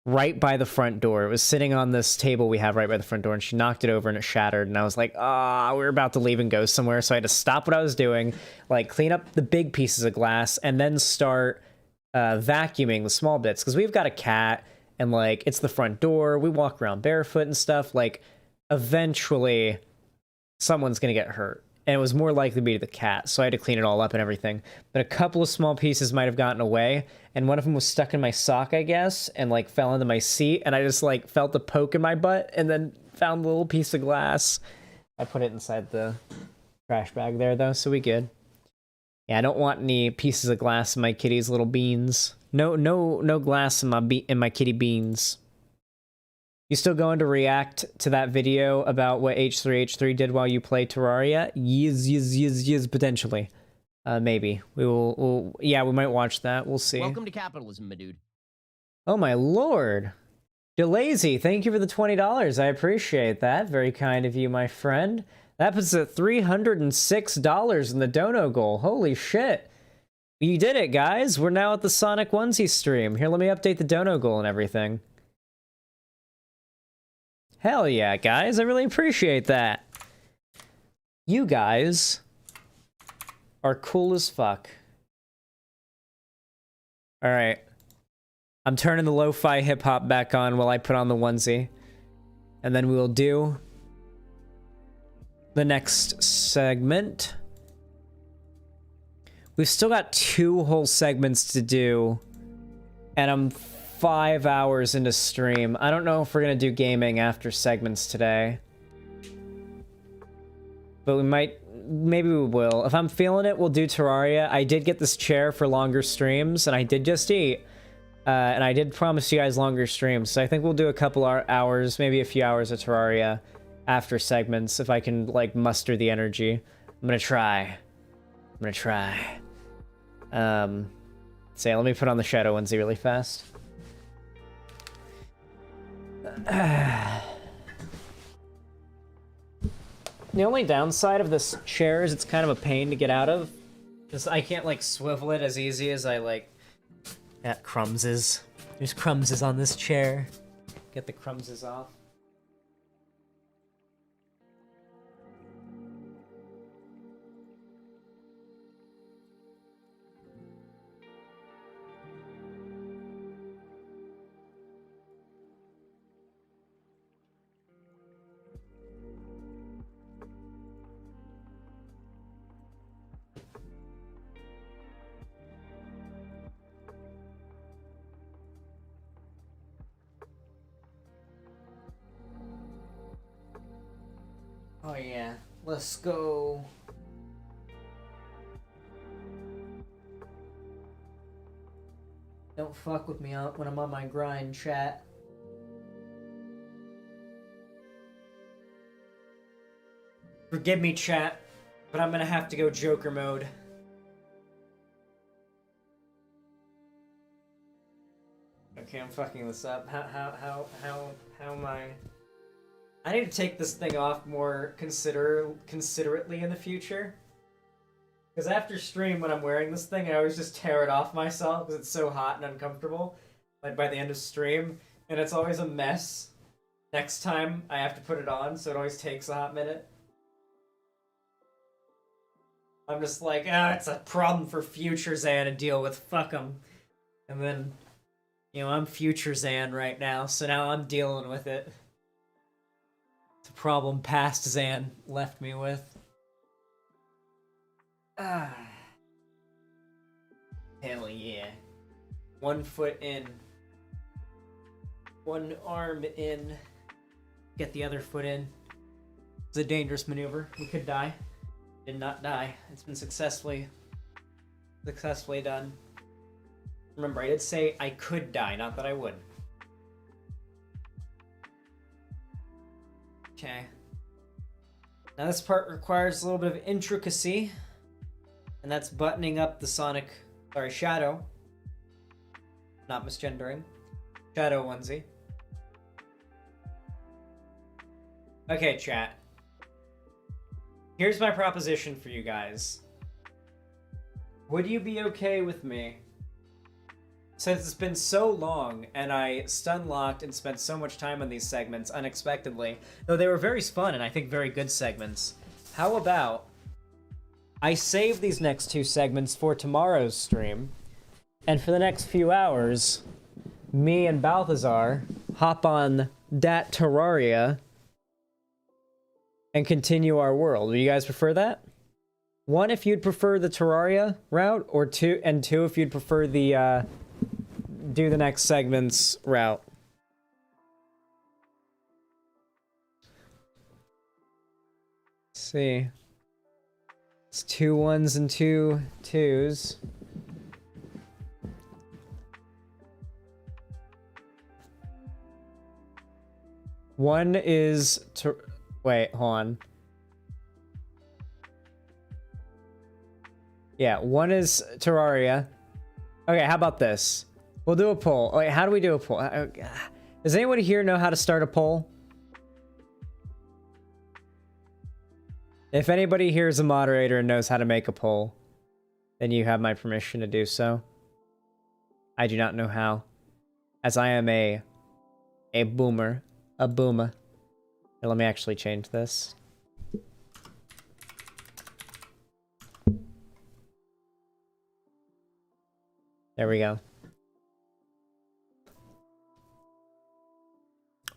right by the front door. It was sitting on this table we have right by the front door, and she knocked it over and it shattered. And I was like, we're about to leave and go somewhere. So I had to stop what I was doing, like clean up the big pieces of glass, and then start vacuuming the small bits. Because we've got a cat, and like, it's the front door. We walk around barefoot and stuff. Like, eventually, someone's going to get hurt. And it was more likely to be the cat, so I had to clean it all up and everything. But a couple of small pieces might have gotten away, and one of them was stuck in my sock, I guess, and like fell into my seat, and I just like felt the poke in my butt, and then found a little piece of glass. I put it inside the trash bag there, though, so we good. Yeah, I don't want any pieces of glass in my kitty's little beans. No glass in my kitty beans. You still going to react to that video about what H3H3 did while you play Terraria? Yes, potentially. Maybe. Yeah, we might watch that. We'll see. Welcome to capitalism, my dude. Oh my lord. Delazy, thank you for the $20. I appreciate that. Very kind of you, my friend. That puts it at $306 in the dono goal. Holy shit. You did it, guys. We're now at the Sonic Onesie stream. Here, let me update the dono goal and everything. Hell yeah, guys. I really appreciate that. You guys are cool as fuck. Alright. I'm turning the lo-fi hip-hop back on while I put on the onesie. And then we will do the next segment. We've still got 2 whole segments to do. And I'm 5 hours into stream. I don't know if we're gonna do gaming after segments today. But we might... Maybe we will. If I'm feeling it, we'll do Terraria. I did get this chair for longer streams, and I did just eat. And I did promise you guys longer streams, so I think we'll do a couple hours, maybe a few hours of Terraria after segments, if I can, like, muster the energy. I'm gonna try. So let me put on the Shadow onesie really fast. The only downside of this chair is it's kind of a pain to get out of. Because I can't, like, swivel it as easy as I, like... That crumbses. There's crumbses on this chair. Get the crumbses off. Oh yeah, let's go. Don't fuck with me when I'm on my grind, chat. Forgive me, chat, but I'm gonna have to go Joker mode. Okay, I'm fucking this up. How am I? I need to take this thing off more considerately in the future. Because after stream, when I'm wearing this thing, I always just tear it off myself because it's so hot and uncomfortable. Like by the end of stream, and it's always a mess. Next time I have to put it on, so it always takes a hot minute. I'm just like, it's a problem for future Zan to deal with. Fuck him. And then, you know, I'm future Zan right now, so now I'm dealing with it. It's a problem past Zan left me with. Hell yeah. 1 foot in. 1 arm in. Get the other foot in. It's a dangerous maneuver. We could die. Did not die. It's been successfully done. Remember, I did say I could die, not that I would. Okay. Now this part requires a little bit of intricacy. And that's buttoning up the Shadow. Not misgendering. Shadow onesie. Okay, chat. Here's my proposition for you guys. Would you be okay with me? Since it's been so long, and I stun-locked and spent so much time on these segments unexpectedly, though they were very fun and I think very good segments, how about I save these next 2 segments for tomorrow's stream, and for the next few hours, me and Balthazar hop on that Terraria and continue our world. Do you guys prefer that? 1, if you'd prefer the Terraria route, or 2 if you'd prefer the do the next segment's route. Let's see. It's 2 1s and 2 2s. One is wait, hold on. Yeah, 1 is Terraria. Okay, how about this? We'll do a poll. Wait, how do we do a poll? Does anyone here know how to start a poll? If anybody here is a moderator and knows how to make a poll, then you have my permission to do so. I do not know how, as I am a boomer. A boomer. Here, let me actually change this. There we go.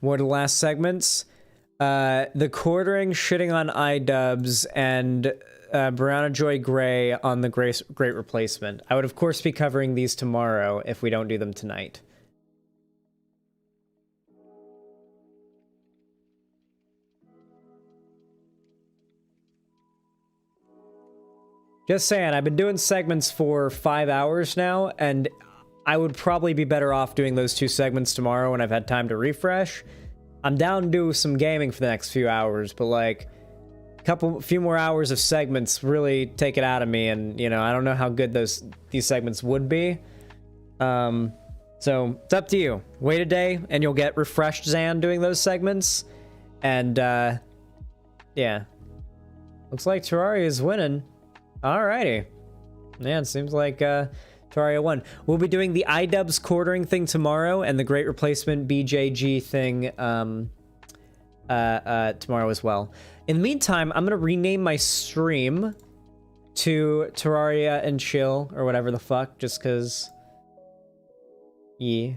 What are the last segments? The quartering, shitting on iDubbbz, and Brianna Joy Gray on the Great Replacement. I would, of course, be covering these tomorrow if we don't do them tonight. Just saying, I've been doing segments for 5 hours now, and I would probably be better off doing those 2 segments tomorrow when I've had time to refresh. I'm down to do some gaming for the next few hours, but like a few more hours of segments really take it out of me, and you know, I don't know how good these segments would be. So it's up to you. Wait a day and you'll get refreshed Zan doing those segments. And yeah. Looks like Terraria is winning. Alrighty. Man, seems like Terraria won. We'll be doing the iDubbbz quartering thing tomorrow and the Great Replacement BJG thing tomorrow as well. In the meantime, I'm gonna rename my stream to Terraria and Chill or whatever the fuck, just cause. Yeah.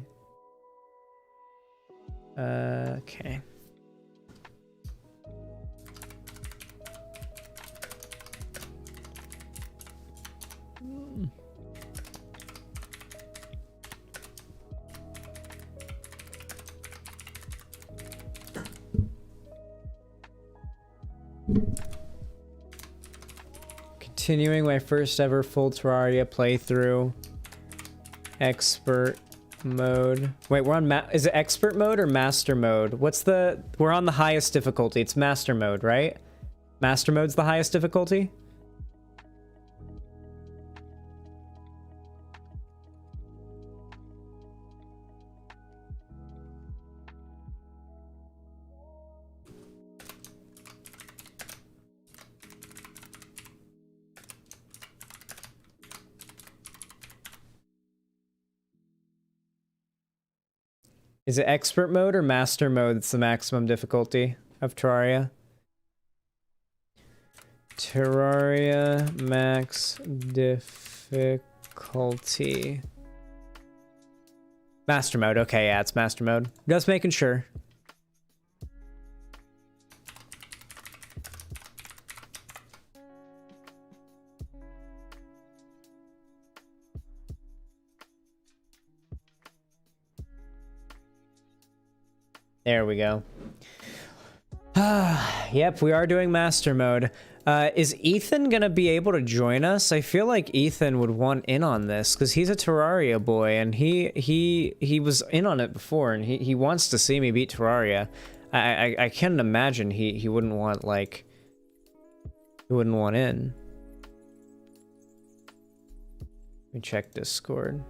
Okay. Continuing my first ever full Terraria playthrough. Expert mode. Wait, we're on is it expert mode or master mode? We're on the highest difficulty. It's master mode, right? Master mode's the highest difficulty? Is it expert mode or master mode that's the maximum difficulty of Terraria? Terraria max difficulty. Master mode. Okay, yeah, it's master mode. Just making sure. There we go. Yep, we are doing master mode. Is Ethan gonna be able to join us? I feel like Ethan would want in on this because he's a Terraria boy and he was in on it before and he wants to see me beat Terraria. I can't imagine he wouldn't want like he wouldn't want in. Let me check Discord.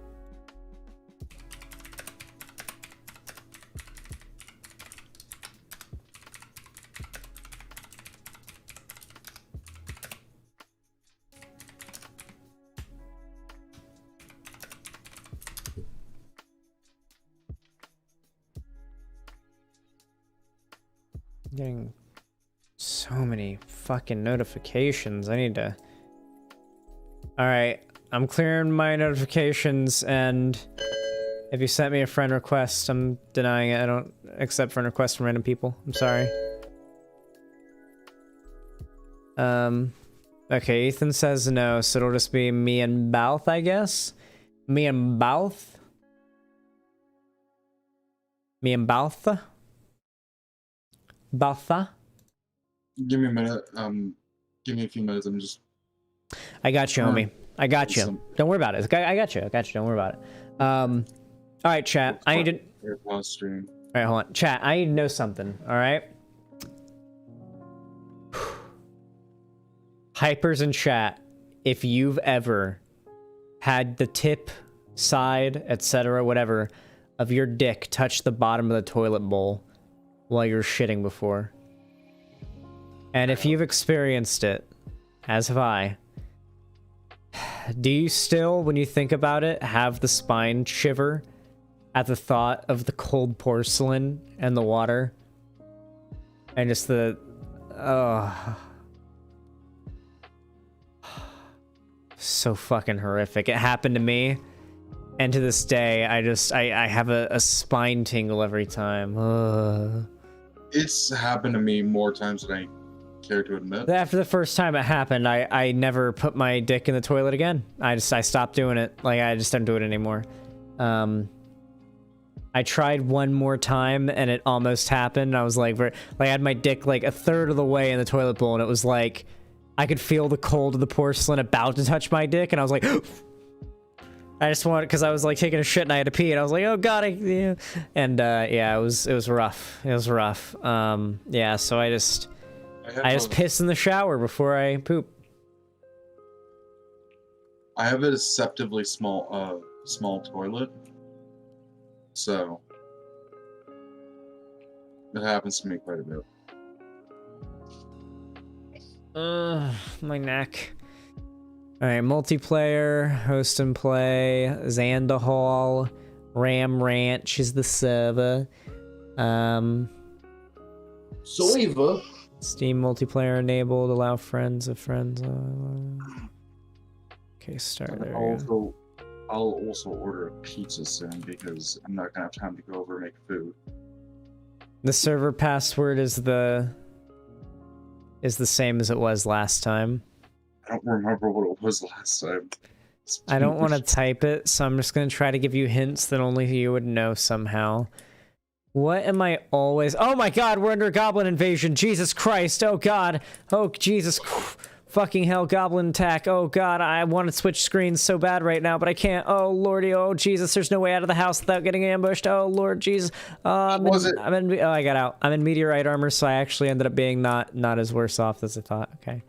Getting so many fucking notifications. I need to... Alright, I'm clearing my notifications, and if you sent me a friend request, I'm denying it. I don't accept friend requests from random people. I'm sorry. Okay, Ethan says no, so it'll just be me and Bouth, I guess? Me and Bouth? Me and Bouth? Baltha? Give me a minute. Give me a few minutes. I'm just. I got you, homie. I got you. Don't worry about it. I got you. I got you. Don't worry about it. All right, chat. I need to. Stream. All right, hold on. Chat. I need to know something. All right. Hypers in chat. If you've ever had the tip, side, etc., whatever, of your dick touch the bottom of the toilet bowl while you're shitting before. And if you've experienced it, as have I, do you still, when you think about it, have the spine shiver at the thought of the cold porcelain and the water? And just the... so fucking horrific. It happened to me. And to this day, I have a spine tingle every time. It's happened to me more times than I care to admit. After the first time it happened, I never put my dick in the toilet again. I stopped doing it. Like, I just don't do it anymore. I tried one more time and it almost happened. I was like, I had my dick like a third of the way in the toilet bowl, and it was like I could feel the cold of the porcelain about to touch my dick, and I was like, I just wanted, because I was like taking a shit and I had to pee, and I was like, oh god, yeah. And yeah, it was rough. It was rough. Yeah, so I just piss in the shower before I poop. I have a deceptively small toilet, so it happens to me quite a bit. My neck. Alright, multiplayer, host and play, Xanderhal, Ram Ranch is the server. Soiva. Steam multiplayer enabled, allow friends of friends. Okay, start there. I'll also order a pizza soon because I'm not gonna have time to go over and make food. The server password is the same as it was last time. I don't remember what it was last time. I don't want to type it, so I'm just going to try to give you hints that only you would know somehow. What am I always... Oh my god, we're under goblin invasion. Jesus Christ. Oh god. Oh, Jesus. Fucking hell, goblin attack. Oh god, I want to switch screens so bad right now, but I can't. Oh lordy, oh Jesus, there's no way out of the house without getting ambushed. Oh Lord Jesus. Oh, I got out. I'm in meteorite armor, so I actually ended up being not as worse off as I thought. Okay.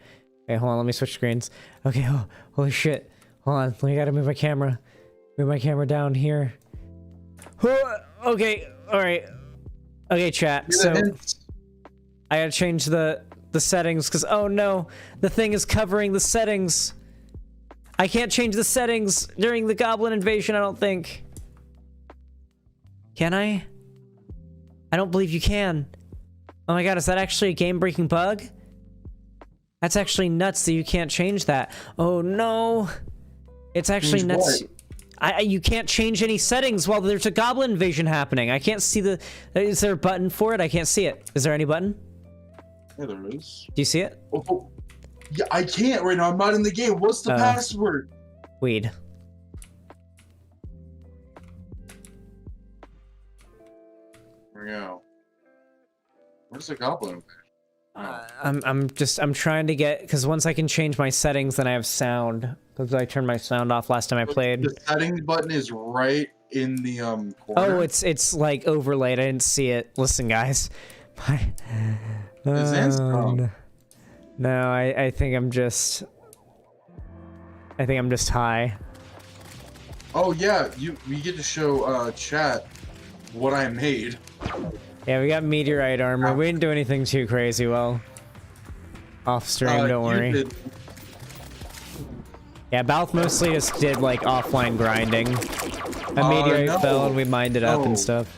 Okay, hold on, let me switch screens. Okay, oh, holy shit. Hold on, we gotta move my camera. Move my camera down here. Okay, alright. Okay, chat, so... I gotta change the settings, because, oh no, the thing is covering the settings. I can't change the settings during the goblin invasion, I don't think. Can I? I don't believe you can. Oh my god, is that actually a game-breaking bug? That's actually nuts that you can't change that. Oh no. It's actually nuts. You can't change any settings while there's a goblin invasion happening. I can't see the... Is there a button for it? I can't see it. Is there any button? Yeah, there is. Do you see it? Oh, yeah, I can't right now. I'm not in the game. What's the password? Weed. There we go. Where's the goblin? I'm trying to get, because once I can change my settings, then I have sound. Because I turned my sound off last time I played. The settings button is right in the corner. Oh, it's like overlaid. I didn't see it. Listen, guys. No, I think I'm just high. Oh yeah, we get to show chat what I made. Yeah, we got meteorite armor. We didn't do anything too crazy. Well, off stream, don't worry. Did. Yeah, Balth mostly just did like offline grinding. A meteorite fell and we mined it up and stuff.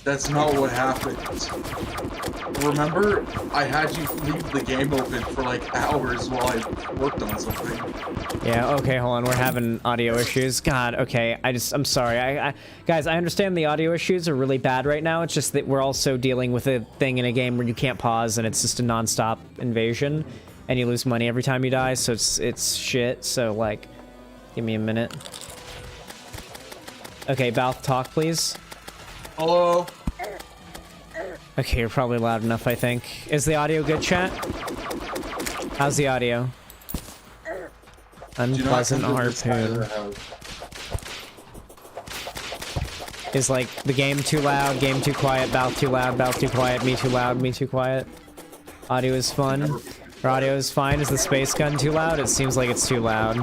That's not what happened. Remember, I had you leave the game open for like hours while I worked on something. Yeah, okay, hold on. We're having audio issues. God, okay. I'm sorry. Guys, I understand the audio issues are really bad right now. It's just that we're also dealing with a thing in a game where you can't pause and it's just a non-stop invasion and you lose money every time you die, so it's shit. So, like, give me a minute. Okay, Balth, talk, please. Hello? Okay, you're probably loud enough, I think. Is the audio good, chat? How's the audio? Unpleasant harpoon. Is like the game too loud, game too quiet, Balth too loud, Balth too quiet, me too loud, me too quiet? Audio is fun. Or audio is fine. Is the space gun too loud? It seems like it's too loud.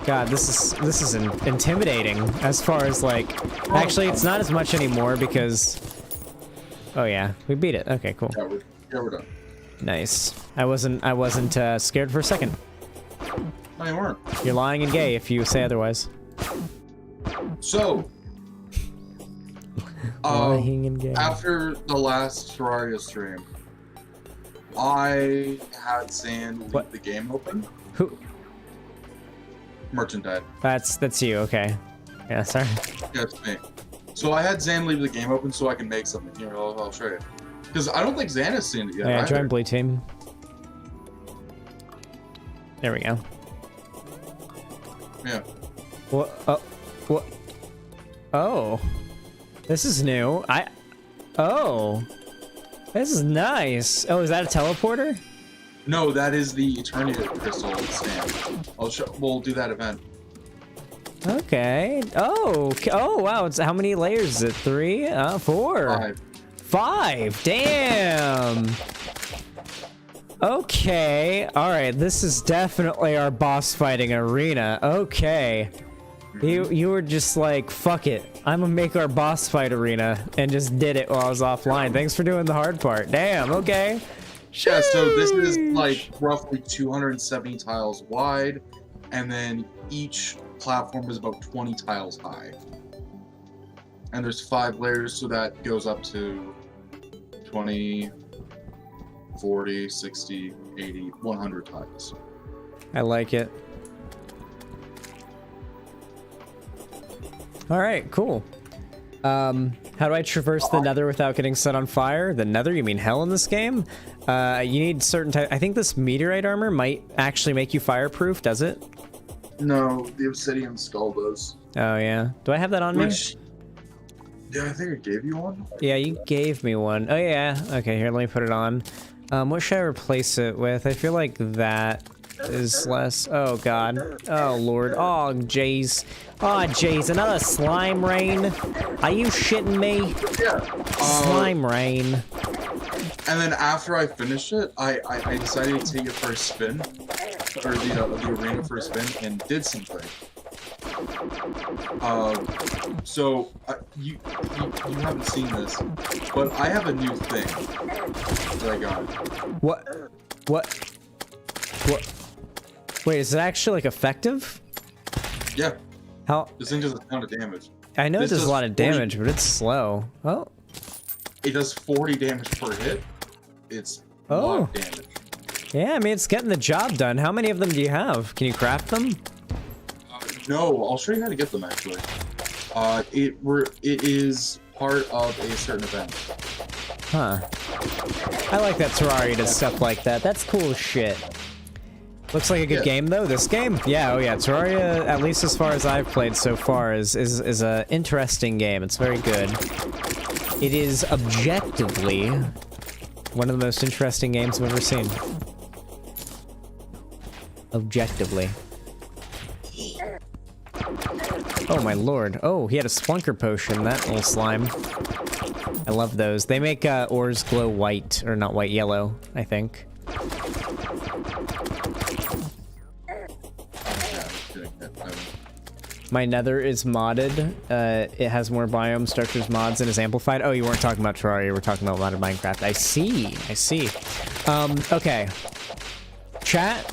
God, this is intimidating as far as like... Actually, it's not as much anymore because... Oh yeah, we beat it. Okay, cool. Yeah, we're done. Nice. I wasn't scared for a second. No, you weren't. You're lying and gay if you say otherwise. So... lying and gay. After the last Terraria stream, I had Zan leave the game open. Who? Merchant died. That's you, okay. Yeah, sorry. Yeah, it's me. So I had Zan leave the game open so I can make something. Here, I'll show you. Because I don't think Zan has seen it yet. Oh, yeah, either. join Blue Team. There we go. Yeah. What? Oh. What? Oh. This is new. Oh. This is nice. Oh, is that a teleporter? No, that is the Eternity Crystal stand. We'll do that event. Okay. Oh. Oh, wow. It's how many layers is it? 3? 4. 5. Damn. Okay. All right. This is definitely our boss fighting arena. Okay. You were just like, fuck it, I'm gonna make our boss fight arena, and just did it while I was offline. Thanks for doing the hard part. Damn, okay. Yeah, so this is like roughly 270 tiles wide, and then each platform is about 20 tiles high. And there's 5 layers, so that goes up to 20, 40, 60, 80, 100 tiles. I like it. Alright, cool. How do I traverse the nether without getting set on fire? The nether? You mean hell in this game? You need certain type. I think this meteorite armor might actually make you fireproof, does it? No, the obsidian skull does. Oh, yeah. Do I have that on me? Yeah, I think I gave you one. Yeah, you gave me one. Oh, yeah. Okay, here, let me put it on. What should I replace it with? I feel like that is less. Oh, God. Oh, Lord. Oh, jeez. Oh, jeez. Another slime rain? Are you shitting me? Yeah. Slime rain. And then after I finished it, I decided to take it for a spin, or the arena for a spin, and did something. So you haven't seen this, but I have a new thing that I got. What? Wait, is it actually like effective? Yeah. How? This thing does a ton of damage. I know it does a lot of damage, but it's slow. Oh. It does 40 damage per hit. It's a lot of damage. Yeah, I mean, it's getting the job done. How many of them do you have? Can you craft them? No, I'll show you how to get them, actually. It is part of a certain event. Huh. I like that Terraria does stuff like that. That's cool as shit. Looks like a good game, though, this game. Yeah, oh yeah, Terraria, at least as far as I've played so far, is a interesting game. It's very good. It is objectively one of the most interesting games I've ever seen. Objectively. Oh my lord. Oh, he had a splunker potion, that little slime. I love those. They make ores glow white, or not white, yellow, I think. My nether is modded. It has more biome structures, mods, and is amplified. Oh, you weren't talking about Terraria, we're talking about modded Minecraft. I see, I see. Okay. Chat.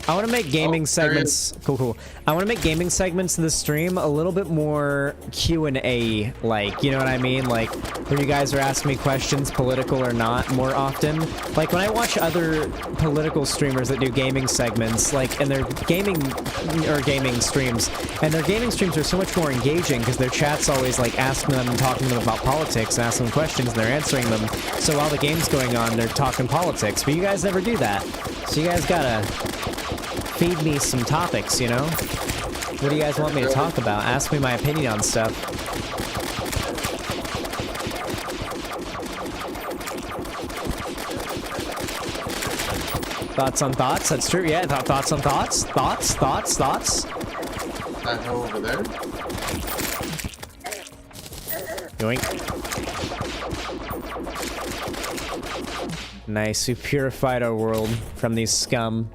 I want to make gaming segments. Cool. I want to make gaming segments of the stream a little bit more Q&A, like, you know what I mean? Like, where you guys are asking me questions, political or not, more often. Like, when I watch other political streamers that do gaming segments, like, and their gaming streams, and their gaming streams are so much more engaging because their chat's always, like, asking them and talking to them about politics and asking them questions, and they're answering them. So while the game's going on, they're talking politics. But you guys never do that. So you guys gotta feed me some topics, you know? What do you guys want me to talk about? Ask me my opinion on stuff. Thoughts on thoughts? That's true, yeah. Thoughts on thoughts? Thoughts? That hell over there? Yoink. Nice, we purified our world from these scum.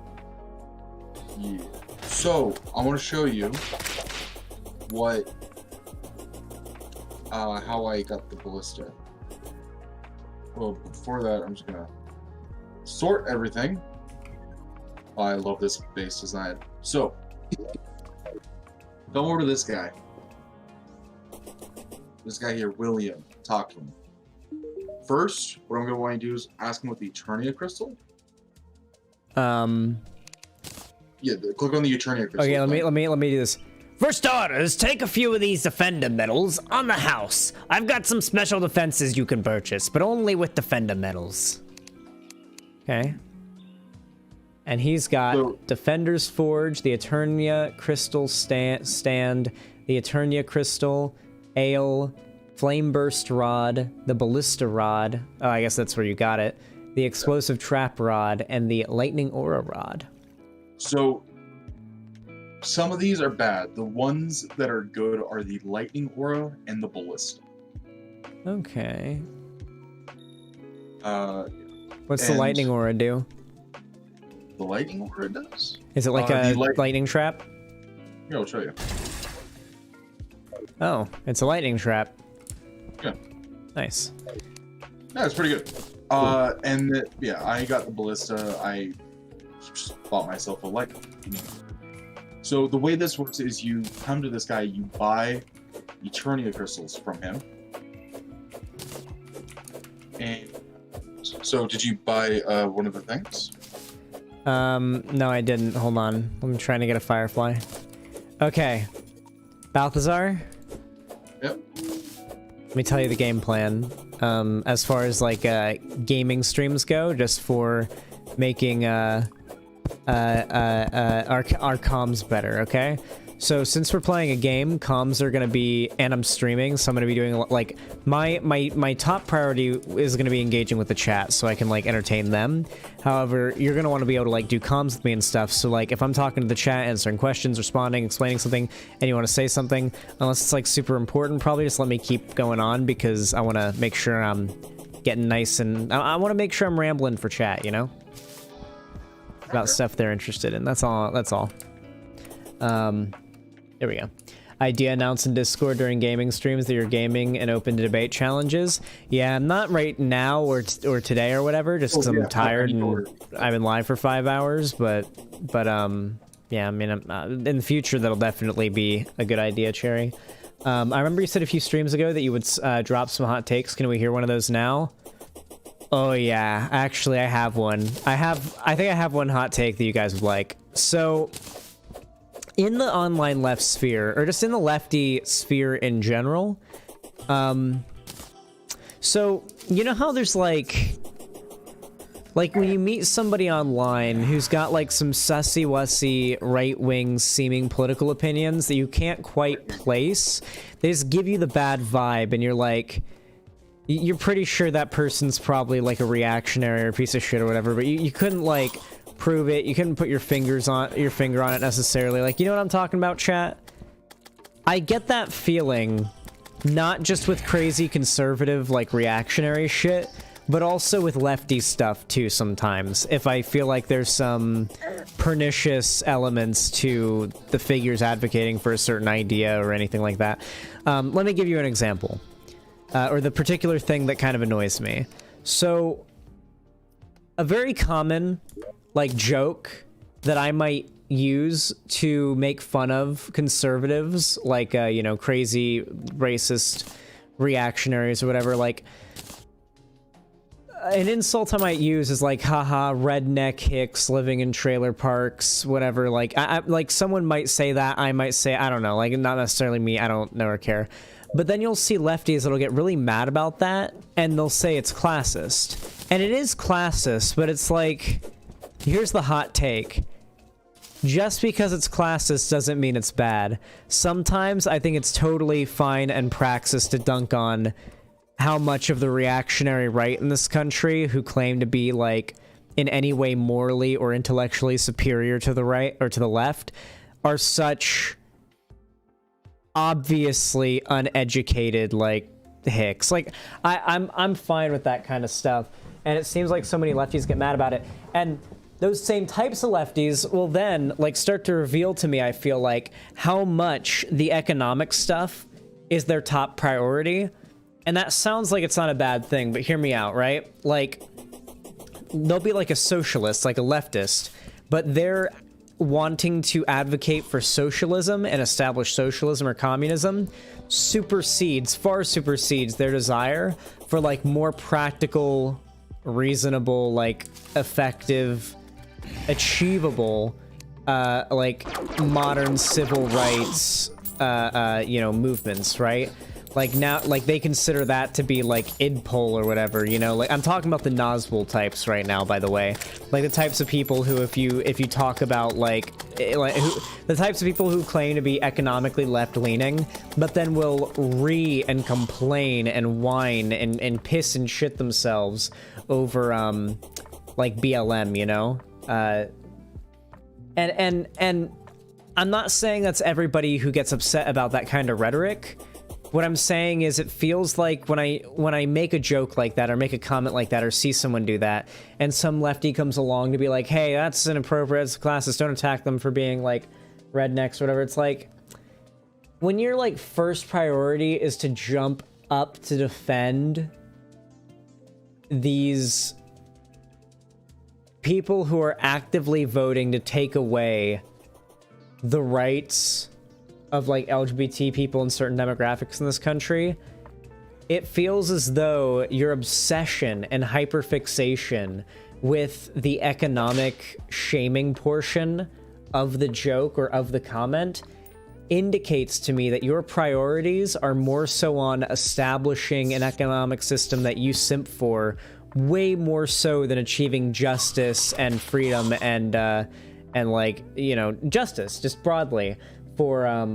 Yeah. So, I want to show you what, how I got the ballista. Well, before that, I'm just gonna sort everything. Oh, I love this base design. So, come over to this guy. This guy here, William. Talk to him. First, what I'm gonna want you to do is ask him what the Eternia crystal. Yeah, click on the Eternia crystal. Okay, let me do this. For starters, take a few of these defender medals on the house. I've got some special defenses you can purchase, but only with defender medals. Okay. And he's got Defender's Forge, the Eternia Crystal stand, the Eternia Crystal, Ale, Flame Burst Rod, the Ballista Rod, oh, I guess that's where you got it, the Explosive Trap Rod, and the Lightning Aura Rod. So, some of these are bad. The ones that are good are the Lightning Aura and the Ballista. Okay. What's the Lightning Aura do? The Lightning Aura does? Is it like a lightning trap? Yeah, I'll show you. Oh, it's a lightning trap. Yeah. Nice. Yeah, it's pretty good. Yeah, I got the ballista. I just bought myself a light. So the way this works is you come to this guy, you buy Eternia crystals from him. And so did you buy one of the things? No, I didn't. Hold on. I'm trying to get a firefly. Okay. Balthazar? Yep. Let me tell you the game plan. As far as like gaming streams go, just for making our comms better, okay? So since we're playing a game, comms are gonna be, and I'm streaming, so I'm gonna be doing like my top priority is gonna be engaging with the chat, so I can like entertain them. However, you're gonna want to be able to like do comms with me and stuff. So like if I'm talking to the chat, answering questions, responding, explaining something, and you want to say something, unless it's like super important, probably just let me keep going on because I want to make sure I'm getting nice and I want to make sure I'm rambling for chat, you know, about stuff they're interested in. That's all. That's all. There we go. Idea announced in Discord during gaming streams that you're gaming and open to debate challenges. Yeah, I'm not right now or today or whatever, just because I'm tired and I've been live for 5 hours. But yeah, I mean, in the future that'll definitely be a good idea, Cherry. I remember you said a few streams ago that you would drop some hot takes. Can we hear one of those now? Oh yeah, actually I have one. I think I have one hot take that you guys would like. So, in the online left sphere, or just in the lefty sphere in general, so, you know how there's like when you meet somebody online who's got like some sussy-wussy right-wing seeming political opinions that you can't quite place, they just give you the bad vibe and you're like, you're pretty sure that person's probably like a reactionary or a piece of shit or whatever, but you couldn't like prove it. You couldn't put your finger on it necessarily. Like, you know what I'm talking about, chat? I get that feeling not just with crazy conservative like reactionary shit, but also with lefty stuff too sometimes. If I feel like there's some pernicious elements to the figures advocating for a certain idea or anything like that. Let me give you an example. Or the particular thing that kind of annoys me. So, a very common like joke that I might use to make fun of conservatives, like you know, crazy racist reactionaries or whatever, like an insult I might use is like, haha, redneck hicks living in trailer parks, whatever. Like I like someone might say that, I might say, I don't know, like not necessarily me, I don't know or care. But then you'll see lefties that'll get really mad about that and they'll say it's classist. And it is classist, but it's like, here's the hot take. Just because it's classist doesn't mean it's bad. Sometimes I think it's totally fine and praxis to dunk on how much of the reactionary right in this country, who claim to be like in any way morally or intellectually superior to the right or to the left, are such obviously uneducated like hicks. Like I'm fine with that kind of stuff. And it seems like so many lefties get mad about it. And those same types of lefties will then like start to reveal to me, I feel like, how much the economic stuff is their top priority. And that sounds like it's not a bad thing, but hear me out, right? Like, they'll be like a socialist, like a leftist, but they're wanting to advocate for socialism and establish socialism or communism far supersedes their desire for like more practical, reasonable, like effective, achievable, like modern civil rights, you know, movements, right? Like now, like they consider that to be like idpol or whatever, you know. Like I'm talking about the Nazgul types right now, by the way. Like the types of people who, if you talk about the types of people who claim to be economically left-leaning, but then will and complain and whine and piss and shit themselves over like BLM, you know. And I'm not saying that's everybody who gets upset about that kind of rhetoric. What I'm saying is it feels like when I make a joke like that or make a comment like that or see someone do that and some lefty comes along to be like, hey, that's inappropriate, it's classist, don't attack them for being like rednecks, whatever. It's like, when your like first priority is to jump up to defend these people who are actively voting to take away the rights of like LGBT people in certain demographics in this country, it feels as though your obsession and hyperfixation with the economic shaming portion of the joke or of the comment indicates to me that your priorities are more so on establishing an economic system that you simp for way more so than achieving justice and freedom and like, you know, justice just broadly for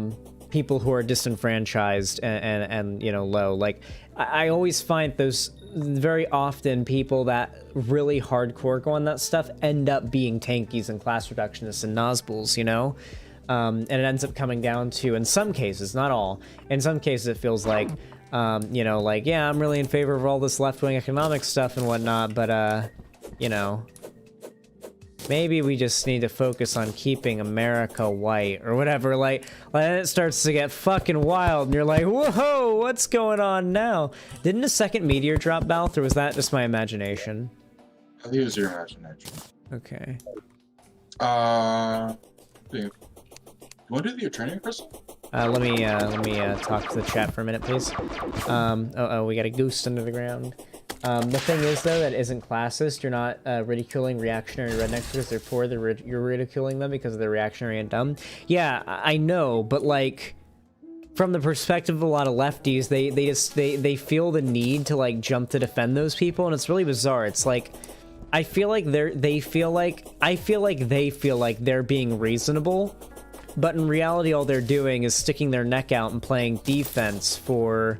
people who are disenfranchised and you know, low. Like, I always find those very often people that really hardcore go on that stuff end up being tankies and class reductionists and Nazguls, you know? And it ends up coming down to, in some cases, not all, in some cases it feels like, you know, like, yeah, I'm really in favor of all this left-wing economic stuff and whatnot, but, you know, maybe we just need to focus on keeping America white or whatever. Like then it starts to get fucking wild and you're like, whoa, what's going on now? Didn't a second meteor drop, Balth, or was that just my imagination? I think it was your imagination. Okay. Yeah. You want to do the training crystal? Let me talk to the chat for a minute, please. We got a goose under the ground. The thing is, though, that isn't classist. You're not ridiculing reactionary rednecks because they're poor. You're ridiculing them because they're reactionary and dumb. Yeah, I know, but like, from the perspective of a lot of lefties, they feel the need to like jump to defend those people, and it's really bizarre. It's like, I feel like they feel like they're being reasonable, but in reality, all they're doing is sticking their neck out and playing defense for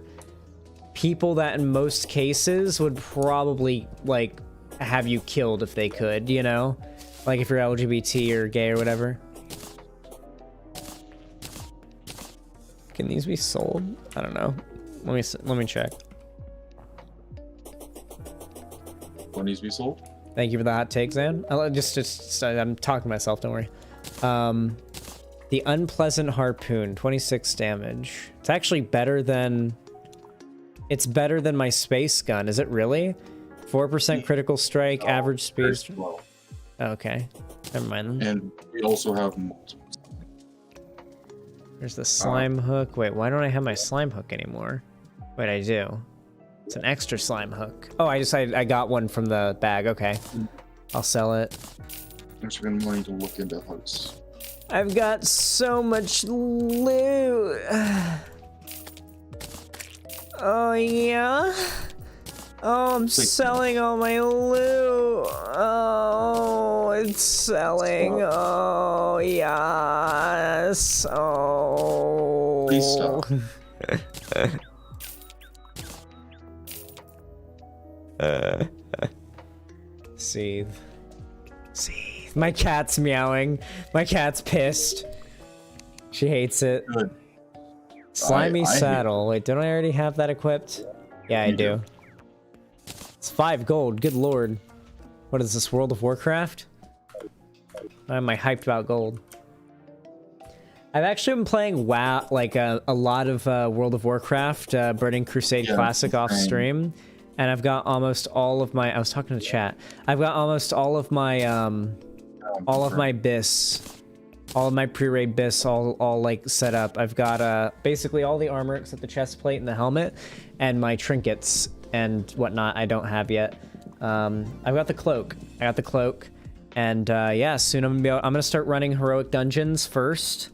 people that in most cases would probably like have you killed if they could, you know, like if you're LGBT or gay or whatever. Can these be sold? I don't know. Let me check. What needs to be sold? Thank you for the hot take, Zan. I'm talking to myself, don't worry. The Unpleasant Harpoon, 26 damage. It's actually better than... It's better than my space gun. Is it really? 4% critical strike, average speed... Okay. Never mind then. And we also have multiple. There's the slime hook. Wait, why don't I have my slime hook anymore? Wait, I do. It's an extra slime hook. Oh, I got one from the bag. Okay. I'll sell it. I'm just gonna need to look into hooks. I've got so much loot. Oh, yeah? Oh, I'm selling all my loot. Oh, it's selling. Oh, yes. Oh. Please stop. Seethe. My cat's meowing. My cat's pissed. She hates it. Good. Slimy saddle. Wait, don't I already have that equipped? Yeah, I do. It's 5 gold. Good lord. What is this, World of Warcraft? Why am I hyped about gold? I've actually been playing WoW, like a lot of World of Warcraft, Burning Crusade Classic off stream. And I've got almost all of my... I was talking to chat. I've got almost all of my... all of my bis. All of my pre-raid bis all like set up. I've got basically all the armor except the chest plate and the helmet. And my trinkets and whatnot I don't have yet. I've got the cloak. I got the cloak. And yeah, soon I'm gonna start running heroic dungeons first.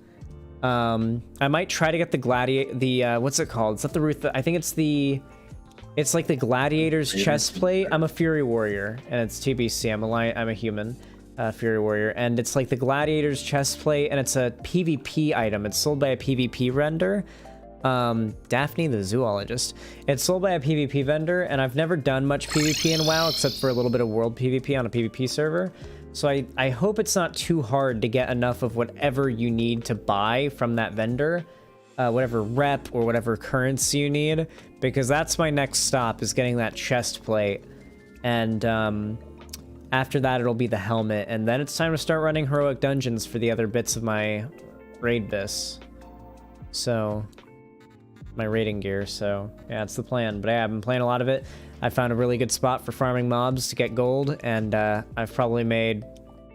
I might try to get the what's it called? It's not the Ruth. I think it's like the gladiator's chest plate. I'm a fury warrior, and it's TBC. I'm a human, fury warrior, and it's like the gladiator's chest plate, and it's a PvP item. It's sold by a PvP vendor. Daphne the zoologist. It's sold by a PvP vendor, and I've never done much PvP in WoW except for a little bit of world PvP on a PvP server. So I hope it's not too hard to get enough of whatever you need to buy from that vendor, whatever rep or whatever currency you need, because that's my next stop, is getting that chest plate. And after that, it'll be the helmet, and then it's time to start running heroic dungeons for the other bits of my raid this. So, my raiding gear, so yeah, that's the plan. But yeah, I've been playing a lot of it. I found a really good spot for farming mobs to get gold, and I've probably made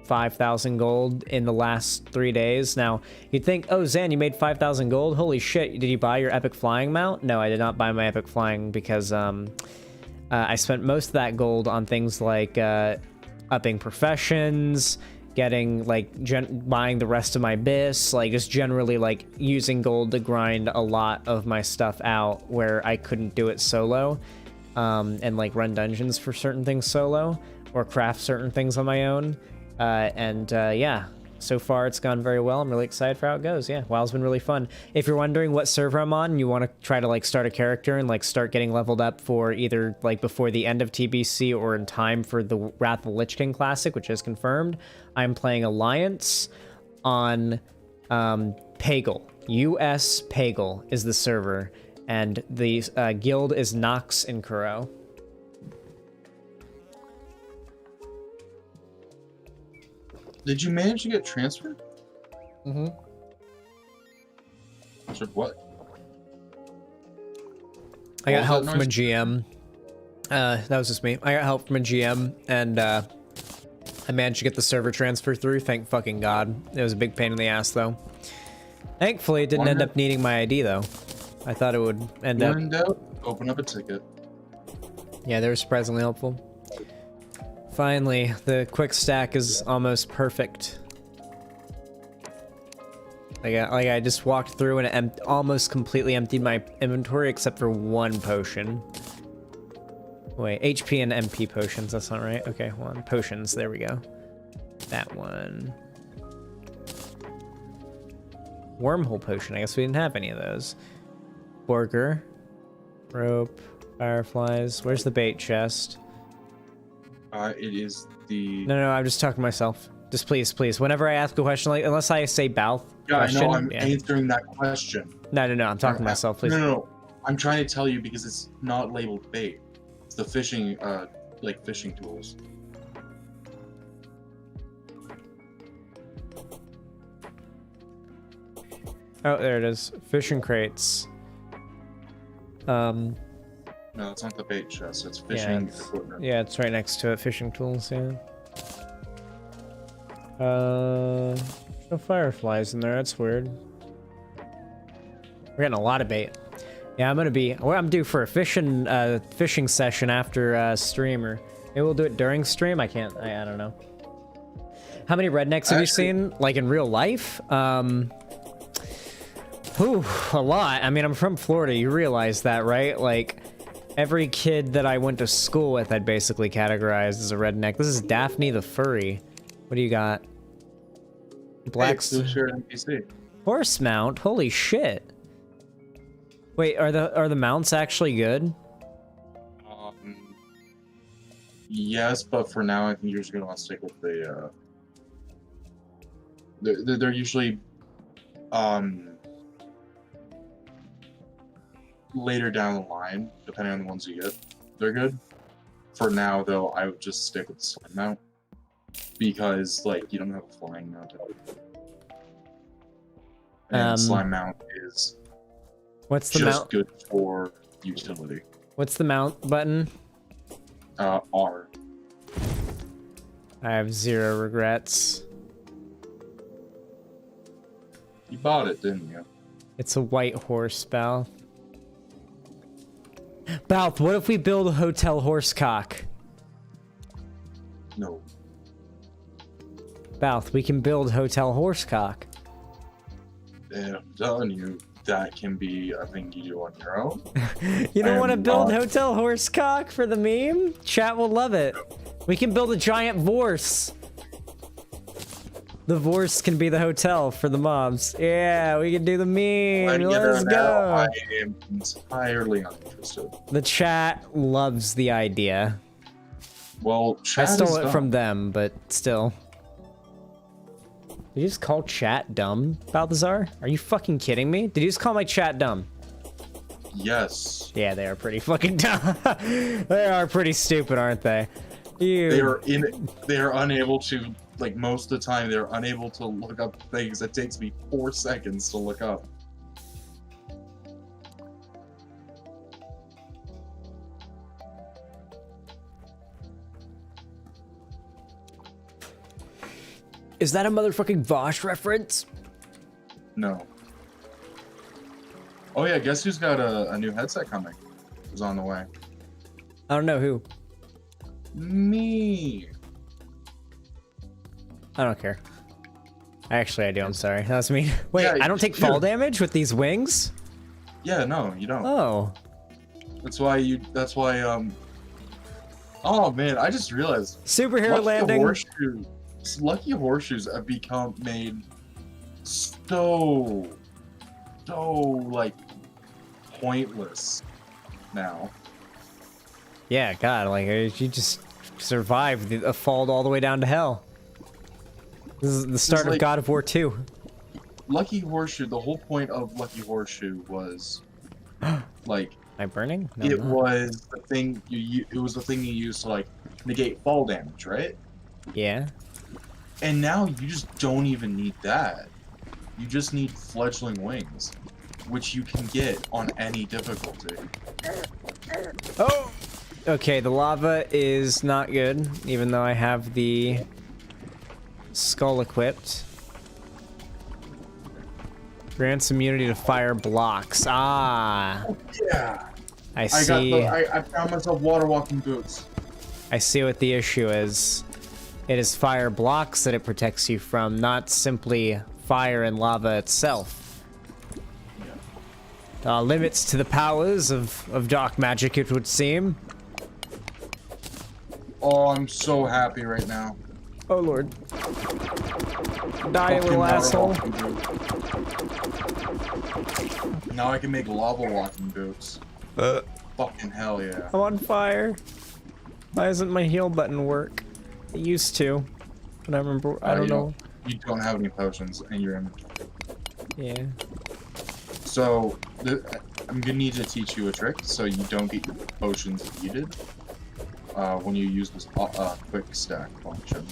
5,000 gold in the last 3 days. Now, you'd think, oh, Zan, you made 5,000 gold? Holy shit, did you buy your epic flying mount? No, I did not buy my epic flying because I spent most of that gold on things like upping professions, getting, like, buying the rest of my bis, like, just generally, like, using gold to grind a lot of my stuff out where I couldn't do it solo, and, like, run dungeons for certain things solo, or craft certain things on my own. Yeah, so far it's gone very well. I'm really excited for how it goes. Yeah, WoW's been really fun. If you're wondering what server I'm on, and you want to try to like start a character and like start getting leveled up for either like before the end of TBC or in time for the Wrath of the Lich King Classic, which is confirmed, I'm playing Alliance on Pagel. US Pagel is the server, and the guild is Nox in Kuro. Did you manage to get transferred? Mm-hmm. So what? I got help from a GM. That was just me. I got help from a GM, and I managed to get the server transfer through. Thank fucking God. It was a big pain in the ass, though. Thankfully, it didn't end up needing my ID, though. I thought it would end up... In doubt, open up a ticket. Yeah, they were surprisingly helpful. Finally, the quick stack is almost perfect. Like I just walked through and almost completely emptied my inventory except for one potion. Wait, HP and MP potions, that's not right. Okay, hold on. Potions, there we go. That one. Wormhole potion, I guess we didn't have any of those. Burger. Rope. Fireflies. Where's the bait chest? It is the... No, I'm just talking to myself. Just please. Whenever I ask a question, like, unless I say Balth question... I know, I'm answering that question. No, I'm talking to myself, please. No. I'm trying to tell you because it's not labeled bait. It's the fishing, like, fishing tools. Oh, there it is. Fishing crates. No, it's not the bait chest. It's fishing equipment. Yeah, it's right next to it. Fishing tools, yeah. No fireflies in there. That's weird. We're getting a lot of bait. Yeah, I'm due for a fishing session after stream, or maybe we'll do it during stream. I don't know. How many rednecks have you seen, like in real life? Whew, a lot. I mean, I'm from Florida. You realize that, right? Like, every kid that I went to school with, I'd basically categorized as a redneck. This is Daphne the Furry. What do you got? Black NPC. Horse mount. Holy shit. Wait, are the mounts actually good? Yes, but for now, I think you're just gonna want to stick with the. They're usually, later down the line, depending on the ones you get, they're good. For now, though, I would just stick with the slime mount because, like, you don't have a flying mount. And slime mount is just good for utility. What's the mount button? R. I have 0 regrets. You bought it, didn't you? It's a white horse, Balth. Balth, what if we build a hotel horsecock? No. Balth, we can build hotel horsecock. And I'm telling you, that can be a thing you do on your own. You don't want to build hotel horsecock for the meme? Chat will love it. We can build a giant vorse. The vorse can be the hotel for the mobs. Yeah, we can do the meme. Let's go. I am entirely uninterested. The chat loves the idea. Well, chat I stole it from them, but still. Did you just call chat dumb, Balthazar? Are you fucking kidding me? Did you just call my chat dumb? Yes. Yeah, they are pretty fucking dumb. They are pretty stupid, aren't they? Ew. They are unable to, like, most of the time they're unable to look up things that takes me 4 seconds to look up. Is that a motherfucking Vosh reference? No. Oh yeah, guess who's got a new headset coming? Who's on the way? I don't know who. Me. I don't care. Actually, I do. I'm sorry. That's me. Wait, Yeah, I don't take fall damage with these wings? Yeah, no, you don't. Oh. That's why oh man, I just realized. Superhero landing. Lucky horseshoes have become made so like pointless now. Yeah, God, like you just survived a fall all the way down to hell. This is the start of God of War 2. Lucky Horseshoe, the whole point of Lucky Horseshoe was like, am I burning? No, it I'm not. was the thing it was the thing you used to like negate fall damage, right? Yeah. And now you just don't even need that. You just need fledgling wings, which you can get on any difficulty. Oh! Okay, the lava is not good, even though I have the skull equipped. Grants immunity to fire blocks. Ah! Yeah! I see. I found myself water walking boots. I see what the issue is. It is fire blocks that it protects you from, not simply fire and lava itself. Limits to the powers of dark magic, it would seem. Oh, I'm so happy right now. Oh lord. Die, little asshole. Now I can make lava walking boots. Fucking hell yeah. I'm on fire. Why doesn't my heal button work? It used to. But I remember, I don't know. You don't have any potions in your inventory. Yeah. So, I'm gonna need to teach you a trick so you don't get your potions depleted when you use this quick stack function.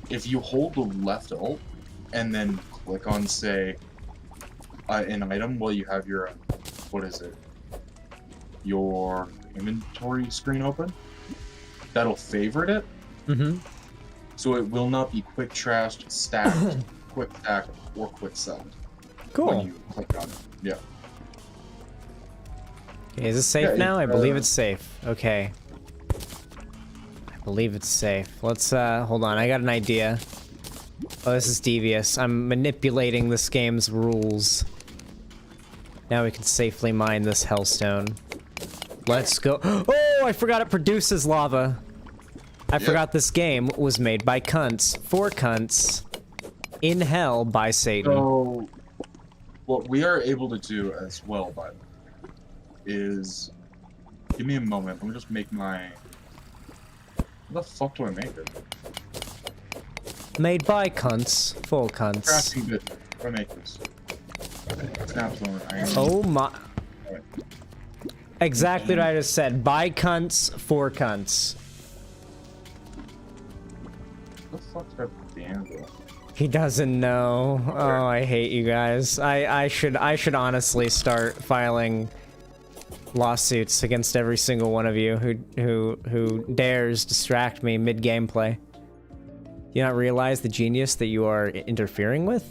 If you hold the left alt and then click on, say, an item while you have your, what is it? Your inventory screen open, that'll favorite it. Mm-hmm. So it will not be quick trashed, stacked, quick stack, or quick sell. Cool. When you click on it. Yeah. Okay, is it safe now? I believe it's safe. Okay. I believe it's safe. Let's, hold on. I got an idea. Oh, this is devious. I'm manipulating this game's rules. Now we can safely mine this hellstone. Let's go. Oh, I forgot it produces lava. I forgot this game was made by cunts, for cunts, in hell by Satan. So, what we are able to do as well, by the way, is... Give me a moment. Let me just make my... How the fuck do I make it? Made by cunts, for cunts. Crafting bit. How do I make this? Snapstone iron. Oh my... Exactly what I just said. By cunts, for cunts. What the fuck's that damn? He doesn't know. Oh, I hate you guys. I should honestly start filing lawsuits against every single one of you who dares distract me mid gameplay. Do you not realize the genius that you are interfering with?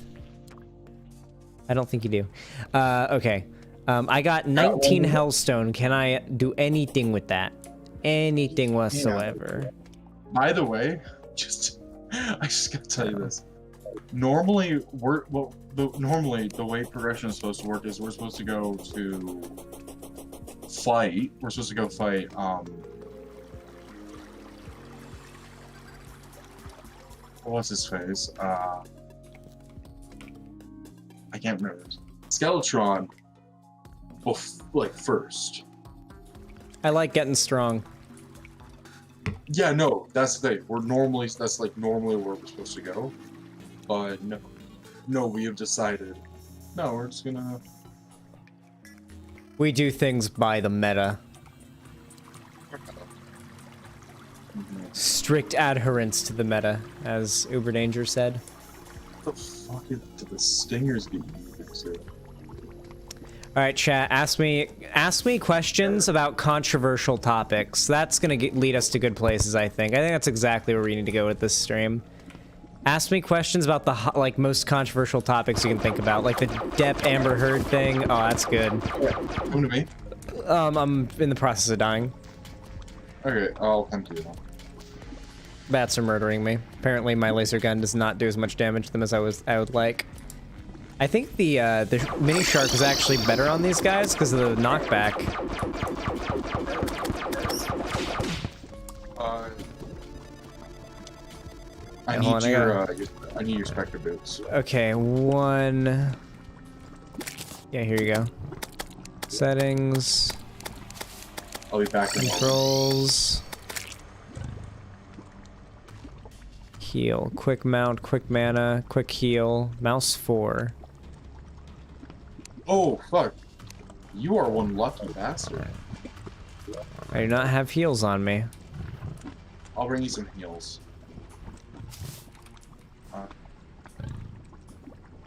I don't think you do. Okay. I got 19 hellstone. Can I do anything with that? Anything whatsoever. By the way, I just gotta tell you this. Normally, normally the way progression is supposed to work is we're supposed to go to fight. We're supposed to go fight. What's his face? I can't remember. Skeletron. Like first. I like getting strong. Yeah, no, that's the thing. That's like normally where we're supposed to go. But no, we have decided. No, we're just gonna. We do things by the meta. Strict adherence to the meta, as Uber Danger said. What the fuck do the stingers get used to? All right, chat. Ask me questions about controversial topics. That's gonna lead us to good places. I think that's exactly where we need to go with this stream. Ask me questions about the most controversial topics you can think about, like the Depp Amber Heard thing. Oh, that's good. Come to me. I'm in the process of dying. Okay, I'll come to you now. Bats are murdering me. Apparently, my laser gun does not do as much damage to them as I would like. I think the mini shark was actually better on these guys because of the knockback. I need your Spectre boots. Okay, one. Yeah, here you go. Settings. I'll be back in Controls. Heal. Quick mount, quick mana, quick heal. Mouse 4. Oh, fuck. You are one lucky bastard. I do not have heals on me. I'll bring you some heals.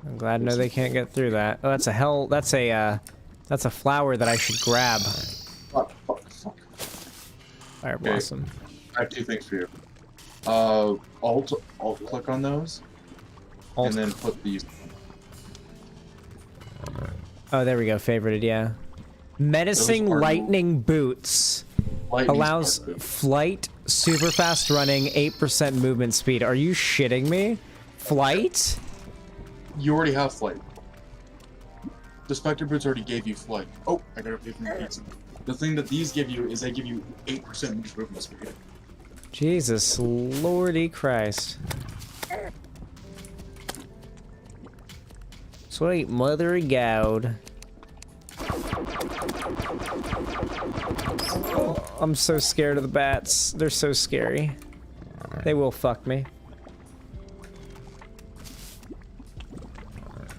I'm glad to know they can't get through that. Oh, that's a flower that I should grab. Fuck. Fire Blossom. I have two things for you. Alt click on those. And then put these. Oh, there we go. Favorited, yeah. Menacing Lightning Boots allows flight, super fast running, 8% movement speed. Are you shitting me? Flight? You already have flight. The Spectre boots already gave you flight. Oh, I gotta pay for the pizza. The thing that these give you is they give you 8% movement speed. Jesus Lordy Christ. Sweet mother of God. Oh, I'm so scared of the bats. They're so scary. They will fuck me.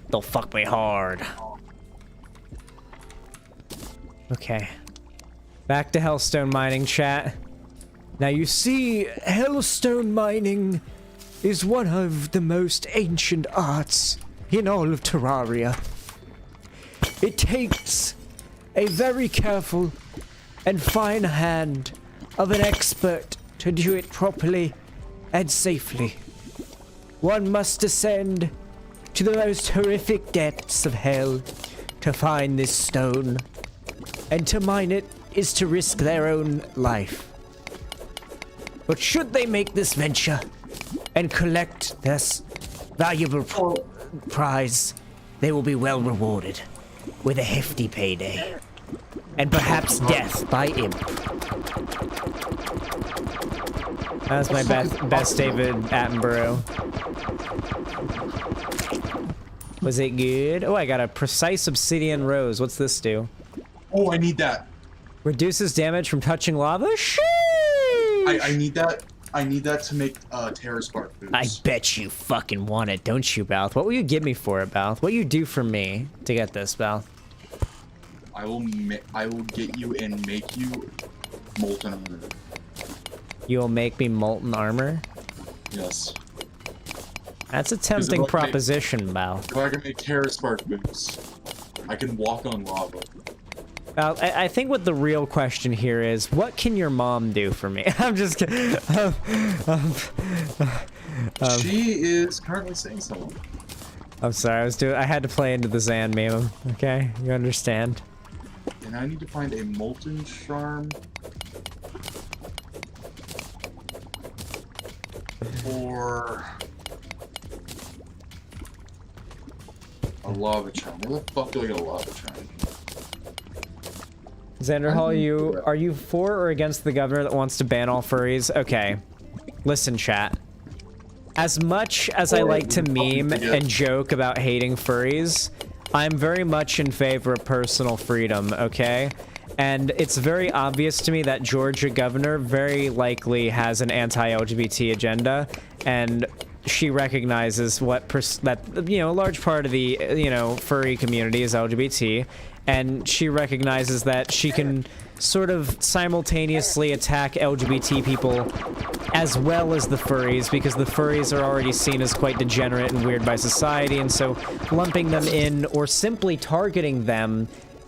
They'll fuck me hard. Okay. Back to Hellstone mining, chat. Now you see, Hellstone mining is one of the most ancient arts in all of Terraria. It takes a very careful and fine hand of an expert to do it properly and safely. One must descend to the most horrific depths of hell to find this stone, and to mine it is to risk their own life. But should they make this venture and collect this valuable prize, they will be well rewarded with a hefty payday. And perhaps death by imp. That's my best David Attenborough. Was it good? Oh, I got a precise obsidian rose. What's this do? Oh, I need that. Reduces damage from touching lava? Sheesh! I need that. I need that to make Terror Spark boots. I bet you fucking want it, don't you, Balth? What will you give me for it, Balth? What will you do for me to get this, Balth? I will get you and make you molten armor. You will make me molten armor? Yes. That's a tempting proposition, Balth. If I can make Terror Spark boots, I can walk on lava. I think what the real question here is, what can your mom do for me? I'm just kidding. She is currently saying something. I'm sorry, I had to play into the Zan meme, okay? You understand? And I need to find a molten charm. Or a lava charm. Where the fuck do I get a lava charm? Xanderhal, are you for or against the governor that wants to ban all furries? Okay. Listen, chat. As much as I like to meme and joke about hating furries, I'm very much in favor of personal freedom, okay? And it's very obvious to me that Georgia governor very likely has an anti-LGBT agenda, and she recognizes that you know, a large part of the, you know, furry community is LGBT, and she recognizes that she can sort of simultaneously attack LGBT people as well as the furries, because the furries are already seen as quite degenerate and weird by society, and so lumping them in or simply targeting them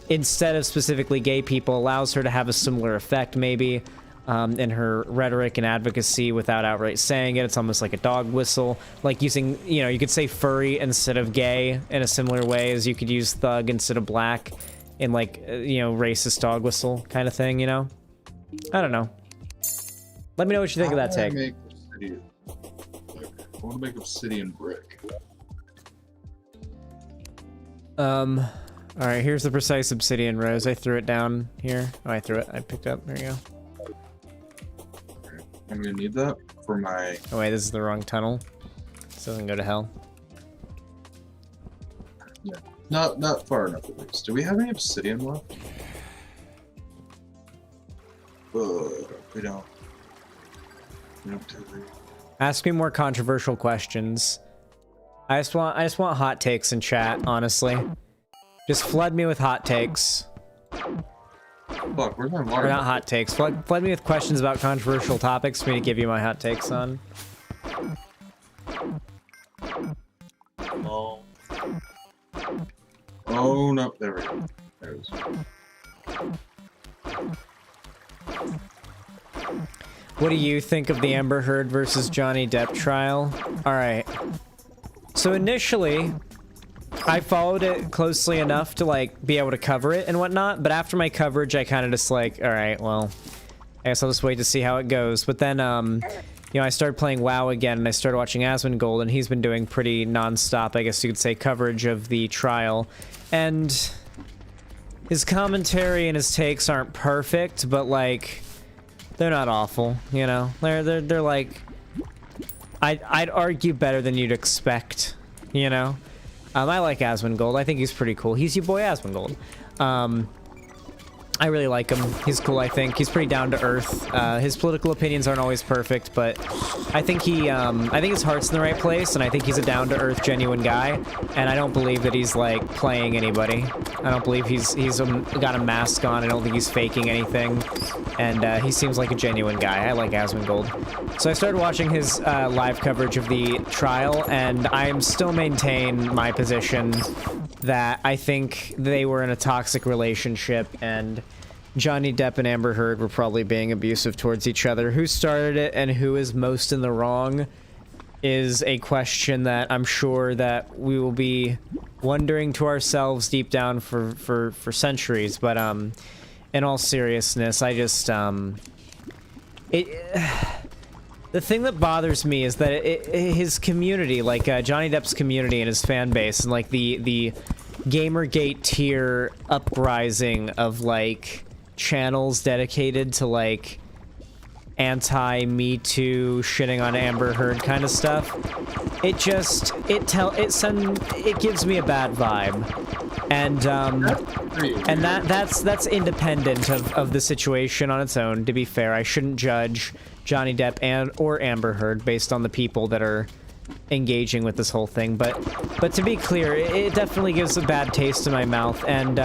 instead of specifically gay people allows her to have a similar effect, maybe, in her rhetoric and advocacy without outright saying it. It's almost like a dog whistle, like using, you know, you could say furry instead of gay in a similar way as you could use thug instead of black in, like, you know, racist dog whistle kind of thing, you know? I don't know. Let me know what you think of that take. I want to make obsidian brick. Alright, here's the precise obsidian rose. I threw it down here. Oh, I threw it. I picked up. There you go. I'm gonna need that for my... Oh wait, this is the wrong tunnel. So it can go to hell. Yeah, not far enough at least. Do we have any obsidian left? We don't. We don't do it. Ask me more controversial questions. I just want hot takes in chat, honestly. Just flood me with hot takes. Fuck, where's my water? Or not hot takes. Flood me with questions about controversial topics for me to give you my hot takes on. Oh no, there we go. There it is. What do you think of the Amber Heard versus Johnny Depp trial? Alright. So initially, I followed it closely enough to, like, be able to cover it and whatnot, but after my coverage, I kind of just like, alright, well, I guess I'll just wait to see how it goes. But then, you know, I started playing WoW again, and I started watching Asmongold, and he's been doing pretty non-stop, I guess you could say, coverage of the trial. And his commentary and his takes aren't perfect, but, like, they're not awful, you know? They're like, I'd argue better than you'd expect, you know? I like Asmongold. I think he's pretty cool. He's your boy Asmongold. I really like him. He's cool, I think. He's pretty down to earth. His political opinions aren't always perfect, but I think I think his heart's in the right place, and I think he's a down to earth, genuine guy. And I don't believe that he's, like, playing anybody. I don't believe he's got a mask on. I don't think he's faking anything. And he seems like a genuine guy. I like Asmongold. So I started watching his live coverage of the trial, and I still maintain my position that I think they were in a toxic relationship, and Johnny Depp and Amber Heard were probably being abusive towards each other. Who started it and who is most in the wrong is a question that I'm sure that we will be wondering to ourselves deep down for centuries. But in all seriousness, I just the thing that bothers me is that his community, like Johnny Depp's community and his fan base, and like the Gamergate tier uprising of like channels dedicated to like anti-Me Too, shitting on Amber Heard kind of stuff. It gives me a bad vibe, and that's independent of the situation on its own. To be fair, I shouldn't judge Johnny Depp or Amber Heard based on the people that are engaging with this whole thing, but to be clear, it definitely gives a bad taste in my mouth, and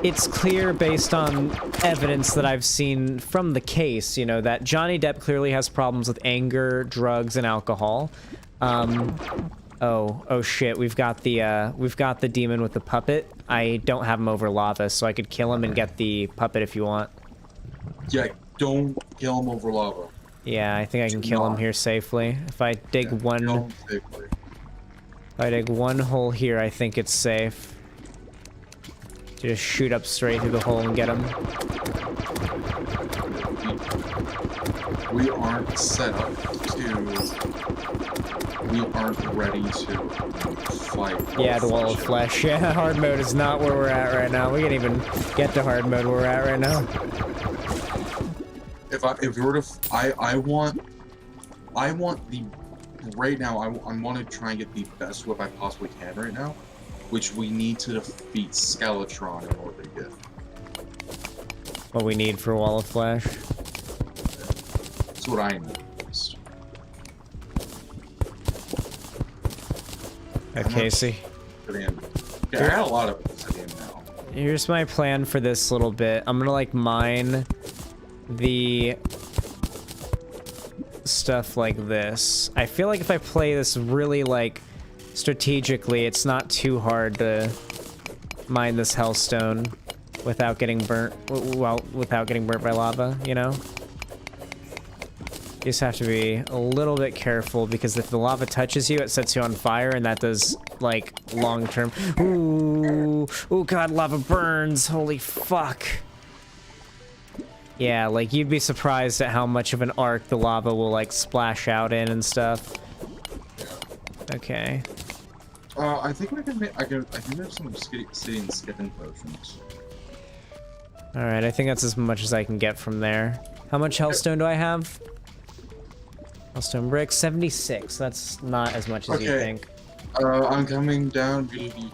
it's clear based on evidence that I've seen from the case, you know, that Johnny Depp clearly has problems with anger, drugs, and alcohol. Oh shit, we've got the demon with the puppet. I don't have him over lava, so I could kill him and get the puppet if you want. Yeah, don't kill him over lava. Yeah, I think I can kill him here safely. If I dig one hole here, I think it's safe. Just shoot up straight through the hole and get him. We aren't set up we aren't ready to fight. Yeah, the wall of flesh. Yeah, hard mode is not where we're at right now. We can't even get to hard mode where we're at right now. If we were to, I want the, right now, I want to try and get the best whip I possibly can right now, which we need to defeat Skeletron in order to get. What we need for Wall of Flesh. That's what I need, at least. Casey. Obsidian. Yeah, I got a lot of obsidian now. Here's my plan for this little bit. I'm gonna like mine the stuff like this. I feel like if I play this really like strategically, it's not too hard to mine this hellstone without getting burnt. Well, without getting burnt by lava, you know. You just have to be a little bit careful because if the lava touches you, it sets you on fire, and that does like long term. Ooh, oh god, lava burns! Holy fuck! Yeah, like you'd be surprised at how much of an arc the lava will like splash out in and stuff. Okay. I think I can make. I can make some obsidian skin potions. All right, I think that's as much as I can get from there. How much hellstone do I have? Hellstone brick, 76. That's not as much as you think. I'm coming down. Give you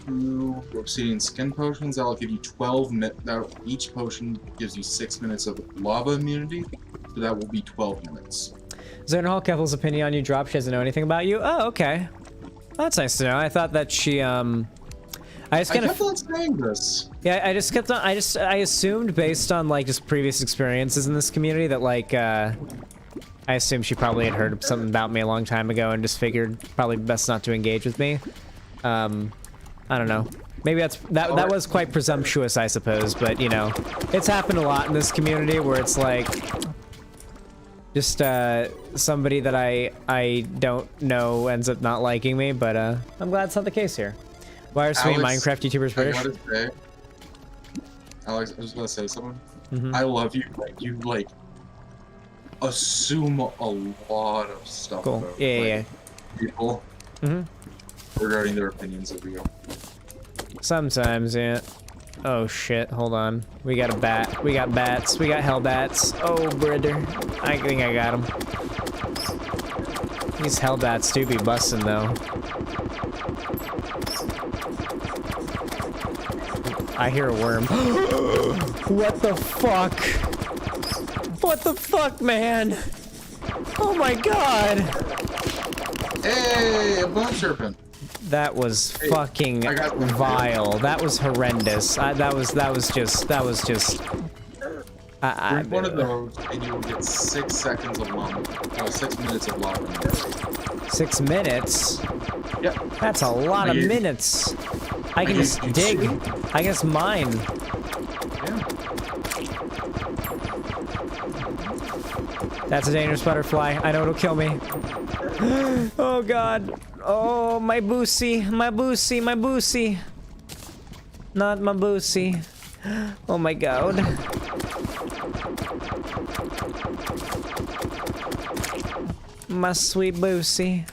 2 obsidian skin potions. That'll give you 12 minutes. Each potion gives you 6 minutes of lava immunity. So that will be 12 minutes. Xanderhal, Kevil's opinion on you dropped. She doesn't know anything about you. Oh, okay. That's nice to know. I thought that she I kept on saying this. Yeah, I just kept on. I assumed based on like just previous experiences in this community that like I assumed she probably had heard something about me a long time ago and just figured probably best not to engage with me. I don't know. Maybe that was quite presumptuous, I suppose, but you know, it's happened a lot in this community where it's like just somebody that I don't know ends up not liking me, but I'm glad it's not the case here. Why are so many Minecraft YouTubers British? I gotta say, Alex, I was gonna say something. Mm-hmm. I love you. Like you like assume a lot of stuff about people regarding their opinions of you. Sometimes, yeah. Oh shit, hold on. We got a bat. We got bats. We got hell bats. Oh, brother. I think I got them. These hell bats do be busting though. I hear a worm. What the fuck? What the fuck, man? Oh my god! Hey, a bone serpent. That was fucking vile. That was horrendous. That was just. Drink one of those, and you will get 6 seconds of lava. 6 minutes of lava. 6 minutes? Yep. That's a lot of minutes. I can just dig. I guess mine. That's a dangerous butterfly. I know it'll kill me. Oh god. Oh, my boosie. My boosie. My boosie. Not my boosie. Oh my god. My sweet boosie.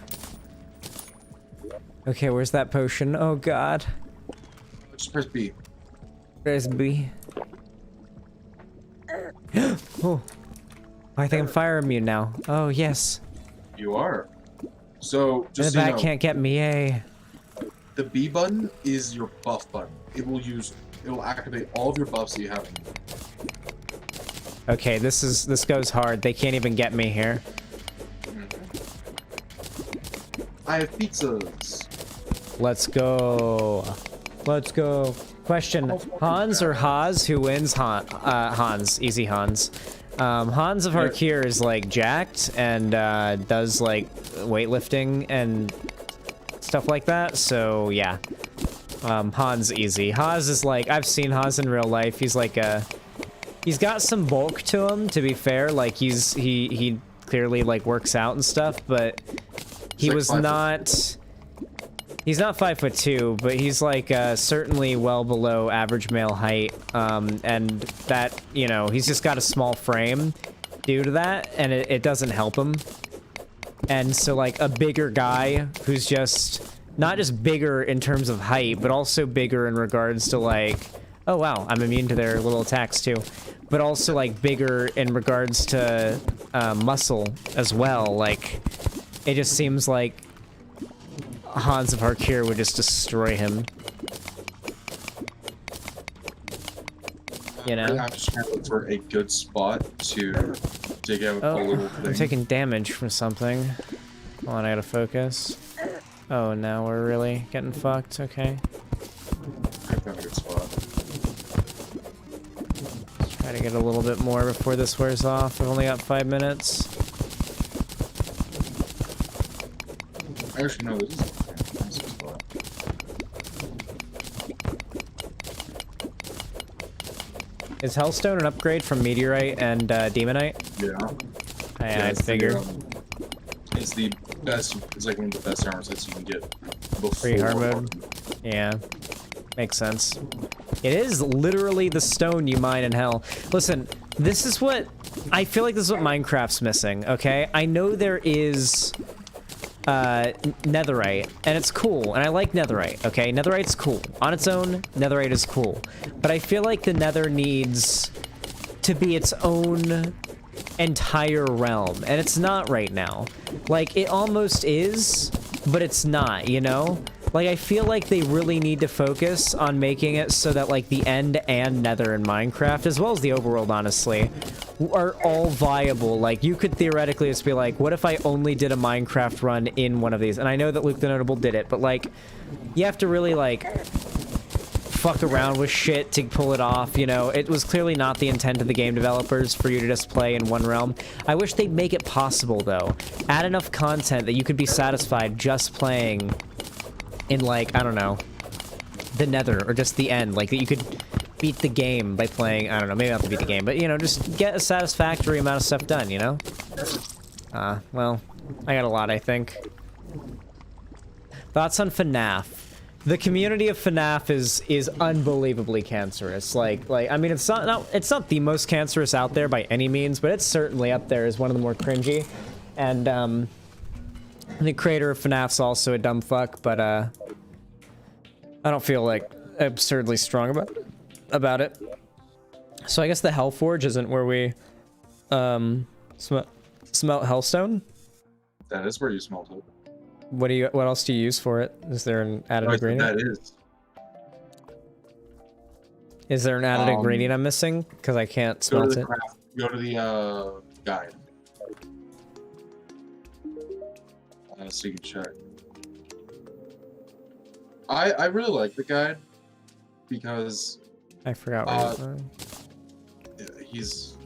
Okay, where's that potion? Oh god. Just press B. Press B. Oh. I think I'm fire immune now. Oh, yes. You are. So, just the so you bat know, can't get me, eh? the B button is your buff button. It will activate all of your buffs that you have. Okay, this goes hard. They can't even get me here. I have pizzas. Let's go. Let's go. Question, Hans or Haas? Who wins? Hans. Easy Hans. Hans of Harkir is like jacked and does like weightlifting and stuff like that, so yeah. Hans easy. Haas is like, I've seen Haas in real life. He's like he's got some bulk to him, to be fair. Like he clearly like works out and stuff, but he was not. He's not 5'2", but he's like certainly well below average male height, and that, you know, he's just got a small frame due to that, and it doesn't help him. And so like a bigger guy who's just not just bigger in terms of height, but also bigger in regards to like, oh wow, I'm immune to their little attacks too, but also like bigger in regards to muscle as well. Like it just seems like Hans of Harkir would just destroy him. You know? I'm just trying to look for a good spot to dig out a little thing. I'm taking damage from something. Hold on, I gotta focus. Oh, now we're really getting fucked. Okay. I found a good spot. Let's try to get a little bit more before this wears off. I've only got 5 minutes. Actually, no, this is a nice spot. Is Hellstone an upgrade from Meteorite and Demonite? Yeah. I'd figure. It's the best. It's like one of the best armor sets you can get. Free hard mode. Yeah. Makes sense. It is literally the stone you mine in hell. Listen, this is what... I feel like this is what Minecraft's missing, okay? I know there is... netherite, and it's cool, and I like netherite, okay? Netherite's cool. On its own, netherite is cool. But I feel like the nether needs to be its own entire realm, and it's not right now. Like, it almost is, but it's not, you know? Like, I feel like they really need to focus on making it so that, like, the end and nether in Minecraft, as well as the overworld, honestly, are all viable. Like, you could theoretically just be like, what if I only did a Minecraft run in one of these? And I know that Luke the Notable did it, but, like, you have to really, like, fuck around with shit to pull it off, you know? It was clearly not the intent of the game developers for you to just play in one realm. I wish they'd make it possible, though. Add enough content that you could be satisfied just playing in, like, I don't know, the nether, or just the end. Like, that you could beat the game by playing, I don't know, maybe not to beat the game, but, you know, just get a satisfactory amount of stuff done, you know? Well, I got a lot, I think. Thoughts on FNAF? The community of FNAF is unbelievably cancerous. Like, I mean, it's not the most cancerous out there by any means, but it's certainly up there as one of the more cringy. And, the creator of FNAF's also a dumb fuck, but, I don't feel, like, absurdly strong about it. So I guess the Hellforge isn't where we, smelt Hellstone? That is where you smelt it. What else do you use for it? Is there an added ingredient? That is. Is there an added ingredient I'm missing? Because I can't smelt it. Go to the guide. So you can check. I really like the guide because I forgot what he's.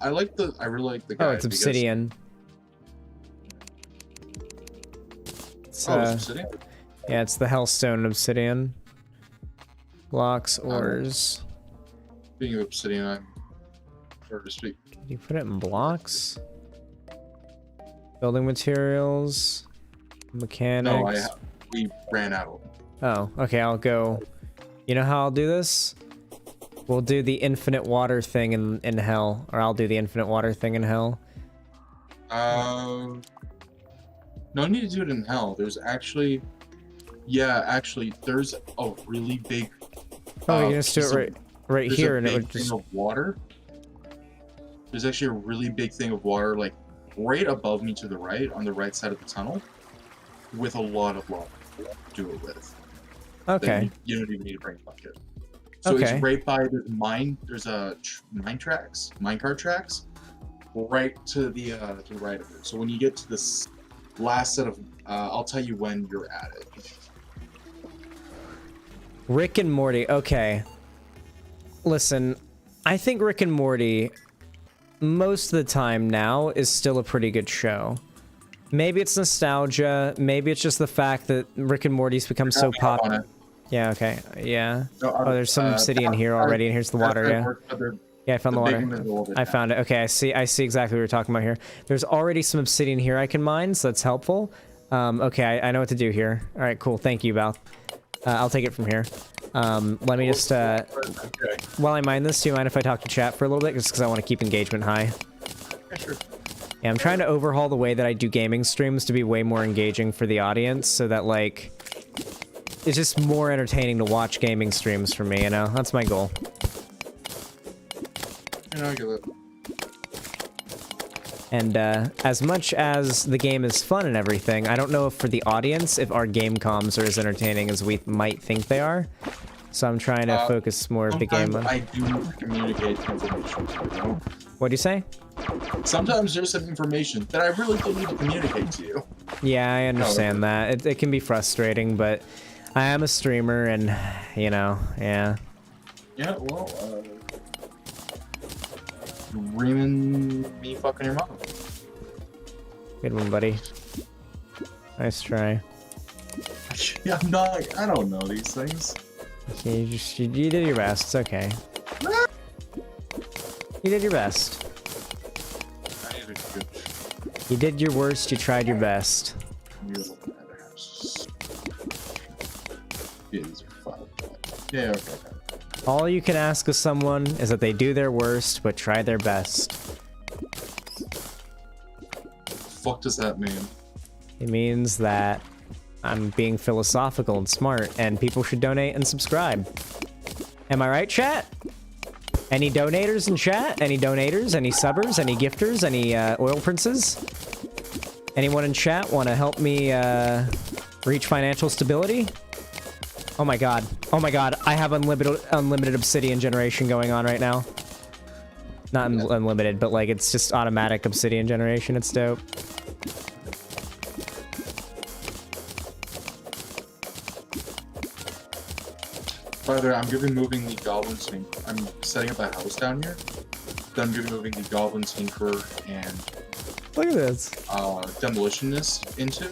I really like the guide. Oh, it's obsidian. It's obsidian? Yeah, it's the Hellstone obsidian. Blocks, ores. Speaking of obsidian, I'm sorry to speak. Did you put it in blocks? Building materials, mechanics. No, we ran out. Oh, okay, I'll go. You know how I'll do this? We'll do the infinite water thing in hell, or I'll do the infinite water thing in hell. No need to do it in hell. There's actually, there's a really big. Oh, you can just do it right here, and it would just. Of water. There's actually a really big thing of water, like right above me to the right, on the right side of the tunnel, with a lot of lava to do it with. Okay. You don't even need to bring a bucket. So it's right by the mine. There's a minecart tracks, right to the right of it. So when you get to this last set of, I'll tell you when you're at it. Rick and Morty. Okay. Listen, I think Rick and Morty, most of the time now, is still a pretty good show. Maybe it's nostalgia. Maybe it's just the fact that Rick and Morty's become so popular. Yeah, okay. Yeah. Oh, there's some obsidian here already, and here's the water, yeah. Yeah, I found the water. I found it. Okay, I see exactly what you're talking about here. There's already some obsidian here I can mine, so that's helpful. Okay, I know what to do here. All right, cool. Thank you, Val. I'll take it from here. Let me just, while I mine this, do you mind if I talk to chat for a little bit? Just because I want to keep engagement high. Yeah, sure. Yeah, I'm trying to overhaul the way that I do gaming streams to be way more engaging for the audience, so that, like, it's just more entertaining to watch gaming streams for me, you know? That's my goal. Yeah, I get it. And, as much as the game is fun and everything, I don't know if for the audience, if our game comms are as entertaining as we might think they are. So I'm trying to focus more of the game on... I do communicate information to you. What'd you say? Sometimes there's some information that I really don't need to communicate to you. Yeah, I understand that. It can be frustrating, but I am a streamer, and you know, yeah. Yeah, well, reaming me fucking your mom. Good one, buddy. Nice try. Yeah, I'm not. I don't know these things. Okay, you did your best. It's okay. You did your best. I did good. You did your worst. You tried your best. Yeah, these are fun. Yeah, okay. All you can ask of someone is that they do their worst, but try their best. Fuck does that mean? It means that I'm being philosophical and smart, and people should donate and subscribe. Am I right, chat? Any donators in chat? Any donators? Any subbers? Any gifters? Any oil princes? Anyone in chat want to help me reach financial stability? Oh my god. Oh my god. I have unlimited obsidian generation going on right now. Not unlimited, but like it's just automatic obsidian generation. It's dope. By the way, I'm gonna be moving the Goblin Tinker. I'm setting up a house down here. Then I'm gonna be moving the Goblin Tinkerer and look at this Demolitionist into,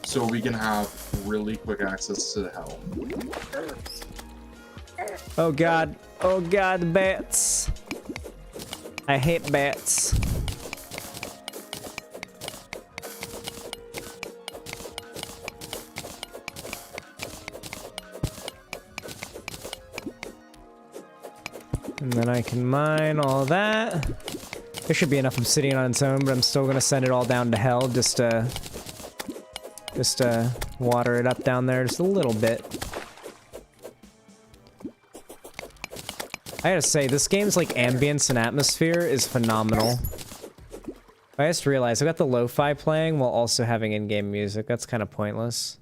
so we can have really quick access to the hell. Oh god. Oh god, bats. I hate bats. And then I can mine all that. There should be enough obsidian on its own, but I'm still gonna send it all down to hell just to water it up down there just a little bit. I gotta say, this game's like ambience and atmosphere is phenomenal. I just realized I got the lo-fi playing while also having in-game music. That's kind of pointless.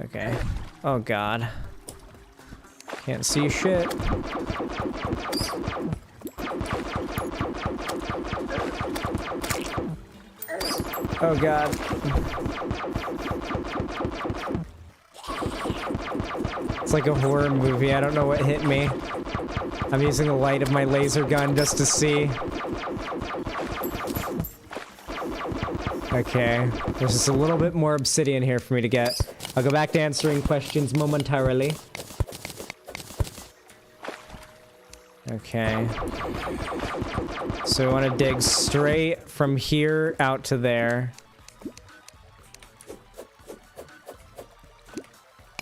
Okay. Oh god. Can't see shit. Oh god. It's like a horror movie. I don't know what hit me. I'm using the light of my laser gun just to see. Okay. There's just a little bit more obsidian here for me to get. I'll go back to answering questions momentarily. Okay. So we want to dig straight from here out to there.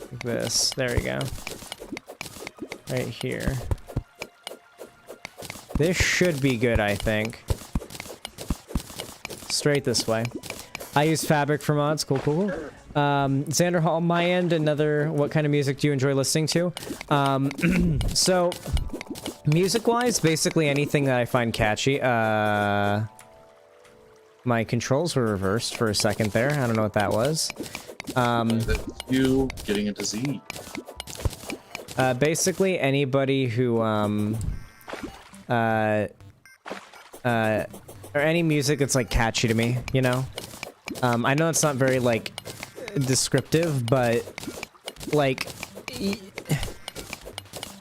Like this. There we go. Right here. This should be good, I think. Straight this way. I use fabric for mods. Cool, cool, cool. Xanderhal, my end, another, what kind of music do you enjoy listening to? So, music-wise, basically anything that I find catchy. My controls were reversed for a second there. I don't know what that was. You getting into Z. Basically anybody who, or any music that's, like, catchy to me, you know? I know it's not very, like, descriptive, but, like,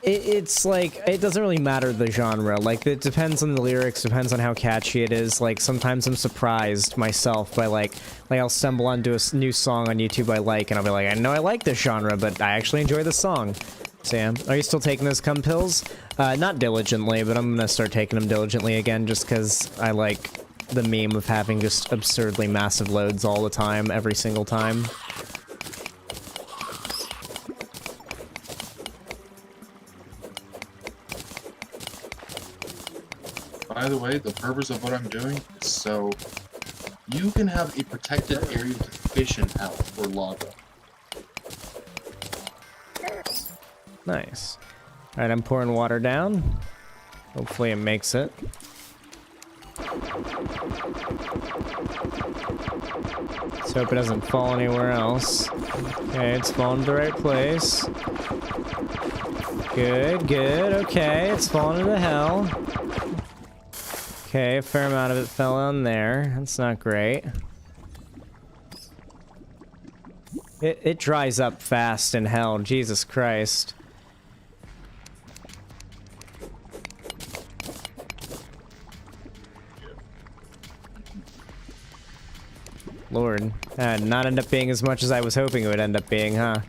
it's like, it doesn't really matter the genre. Like, it depends on the lyrics, depends on how catchy it is. Like, sometimes I'm surprised myself by, like I'll stumble onto a new song on YouTube I like, and I'll be like, I know I like this genre, but I actually enjoy the song. Sam, are you still taking those cum pills? Not diligently, but I'm gonna start taking them diligently again, just because I like the meme of having just absurdly massive loads all the time, every single time. By the way, the purpose of what I'm doing is so you can have a protected area to fish in hell or lava. Nice. Alright, I'm pouring water down. Hopefully it makes it. Let's hope it doesn't fall anywhere else. Okay, it's falling to the right place. Good, good, okay, it's falling into hell. Okay, a fair amount of it fell on there. That's not great. It dries up fast in hell, Jesus Christ. Lord, that did not end up being as much as I was hoping it would end up being, huh?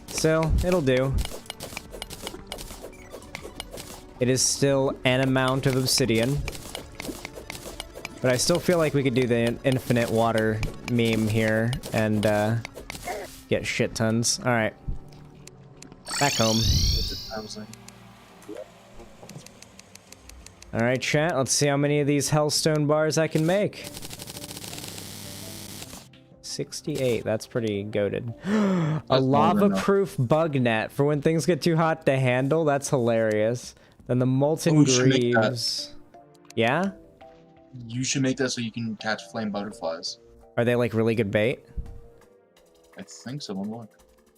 Still, it'll do. It is still an amount of obsidian. But I still feel like we could do the infinite water meme here and get shit tons. Alright. Back home. Alright, chat, let's see how many of these hellstone bars I can make. 68, that's pretty goated. A lava-proof bug net for when things get too hot to handle, that's hilarious. Then the molten greaves. Yeah? You should make that so you can catch flame butterflies. Are they like really good bait? I think so, look.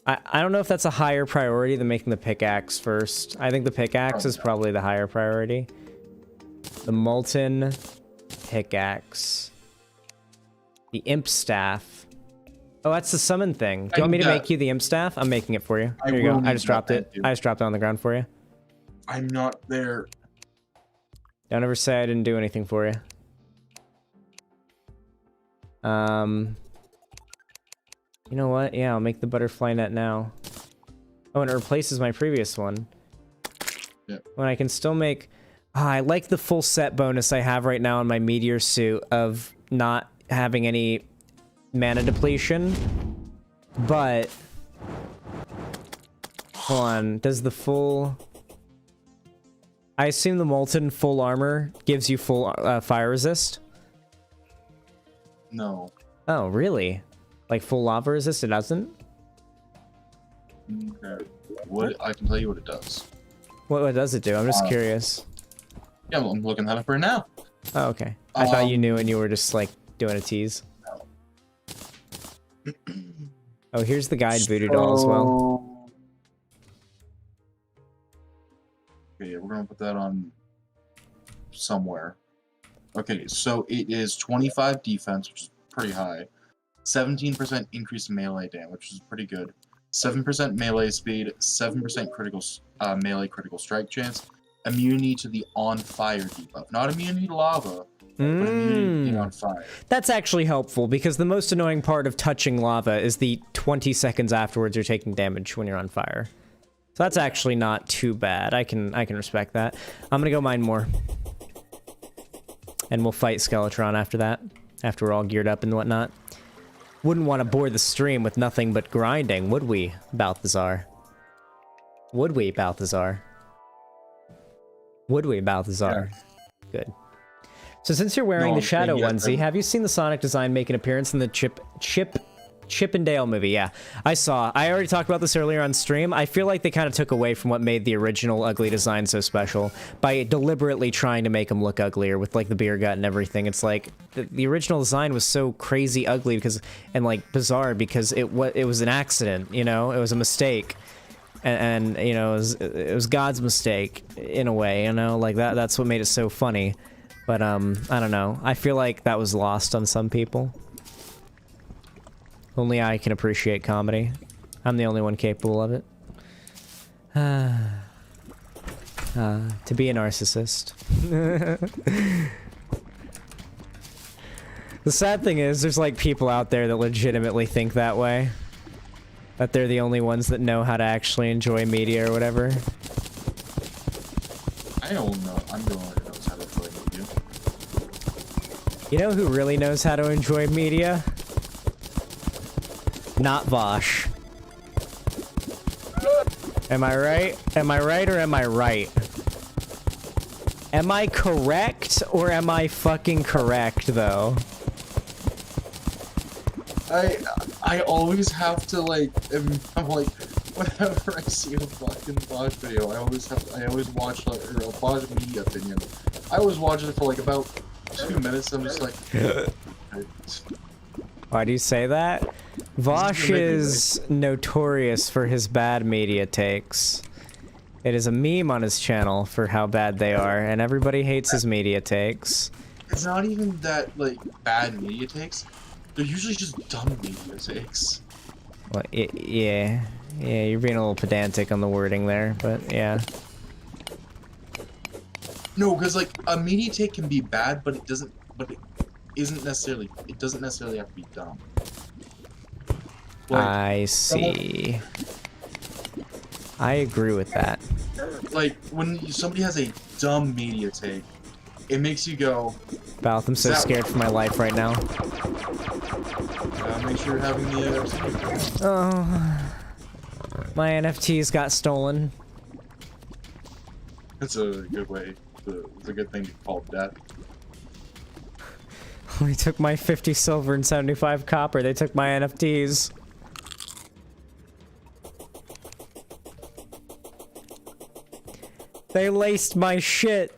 I don't know if that's a higher priority than making the pickaxe first. I think the pickaxe is probably the higher priority. The molten pickaxe. The imp staff. Oh, that's the summon thing. Do you want me to make you the imp staff? I'm making it for you. Here you go. I just dropped it. I just dropped it on the ground for you. I'm not there. Don't ever say I didn't do anything for you. You know what? Yeah, I'll make the butterfly net now. Oh, and it replaces my previous one. Yep. When I can still make... I like the full set bonus I have right now in my meteor suit of not having any mana depletion. But... Hold on. Does the full... I assume the molten full armor gives you full fire resist? No. Oh, really? Like full lava resist, it doesn't? Okay. What I can tell you what it does. What does it do? I'm just curious. Yeah, well, I'm looking that up right now. Oh, okay. I thought you knew and you were just like doing a tease. No. Oh, here's the guide voodoo doll as well. Okay, we're gonna put that on somewhere. Okay, so it is 25 defense, which is pretty high. 17% increase in melee damage, which is pretty good. 7% melee speed, 7% critical melee critical strike chance. Immunity to the on fire debuff, not immunity to lava, but immunity to the on fire. That's actually helpful because the most annoying part of touching lava is the 20 seconds afterwards you're taking damage when you're on fire. So that's actually not too bad. I can respect that. I'm gonna go mine more. And we'll fight Skeletron after that. After we're all geared up and whatnot. Wouldn't want to bore the stream with nothing but grinding, would we, Balthazar? Would we, Balthazar? Would we, Balthazar? Yeah. Good. So since you're wearing the Shadow onesie, have you seen the Sonic design make an appearance in the Chip and Dale movie? Yeah, I saw. I already talked about this earlier on stream. I feel like they kind of took away from what made the original ugly design so special by deliberately trying to make him look uglier with like the beer gut and everything. It's like the original design was so crazy ugly because and like bizarre because it was an accident, you know, it was a mistake. And you know, it was God's mistake in a way, you know, like that's what made it so funny. But I don't know. I feel like that was lost on some people. Only I can appreciate comedy. I'm the only one capable of it. To be a narcissist. The sad thing is, there's like people out there that legitimately think that way. That they're the only ones that know how to actually enjoy media or whatever. I don't know. I'm the only one who knows how to enjoy media. You know who really knows how to enjoy media? Not Vosh. Am I right? Am I right or am I right? Am I correct or am I fucking correct though? I always have to like I'm like whenever I see a fucking Bosch video, I always watch like or a Bosch media opinion. I always watch it for like about 2 minutes. I'm just like. Why do you say that? Vosh is notorious for his bad media takes. It is a meme on his channel for how bad they are, and everybody hates his media takes. It's not even that, like, bad media takes. They're usually just dumb media takes. Well, yeah. Yeah, you're being a little pedantic on the wording there, but yeah. No, because, like, a media take can be bad, but it doesn't necessarily have to be dumb. Like, I see. I agree with that. Like, when somebody has a dumb media take, it makes you go... Balth, I'm so scared for my life right now. Make sure you're having the... Oh... My NFTs got stolen. That's a good way. It's a good thing to call death. They took my 50 silver and 75 copper. They took my NFTs. They laced my shit.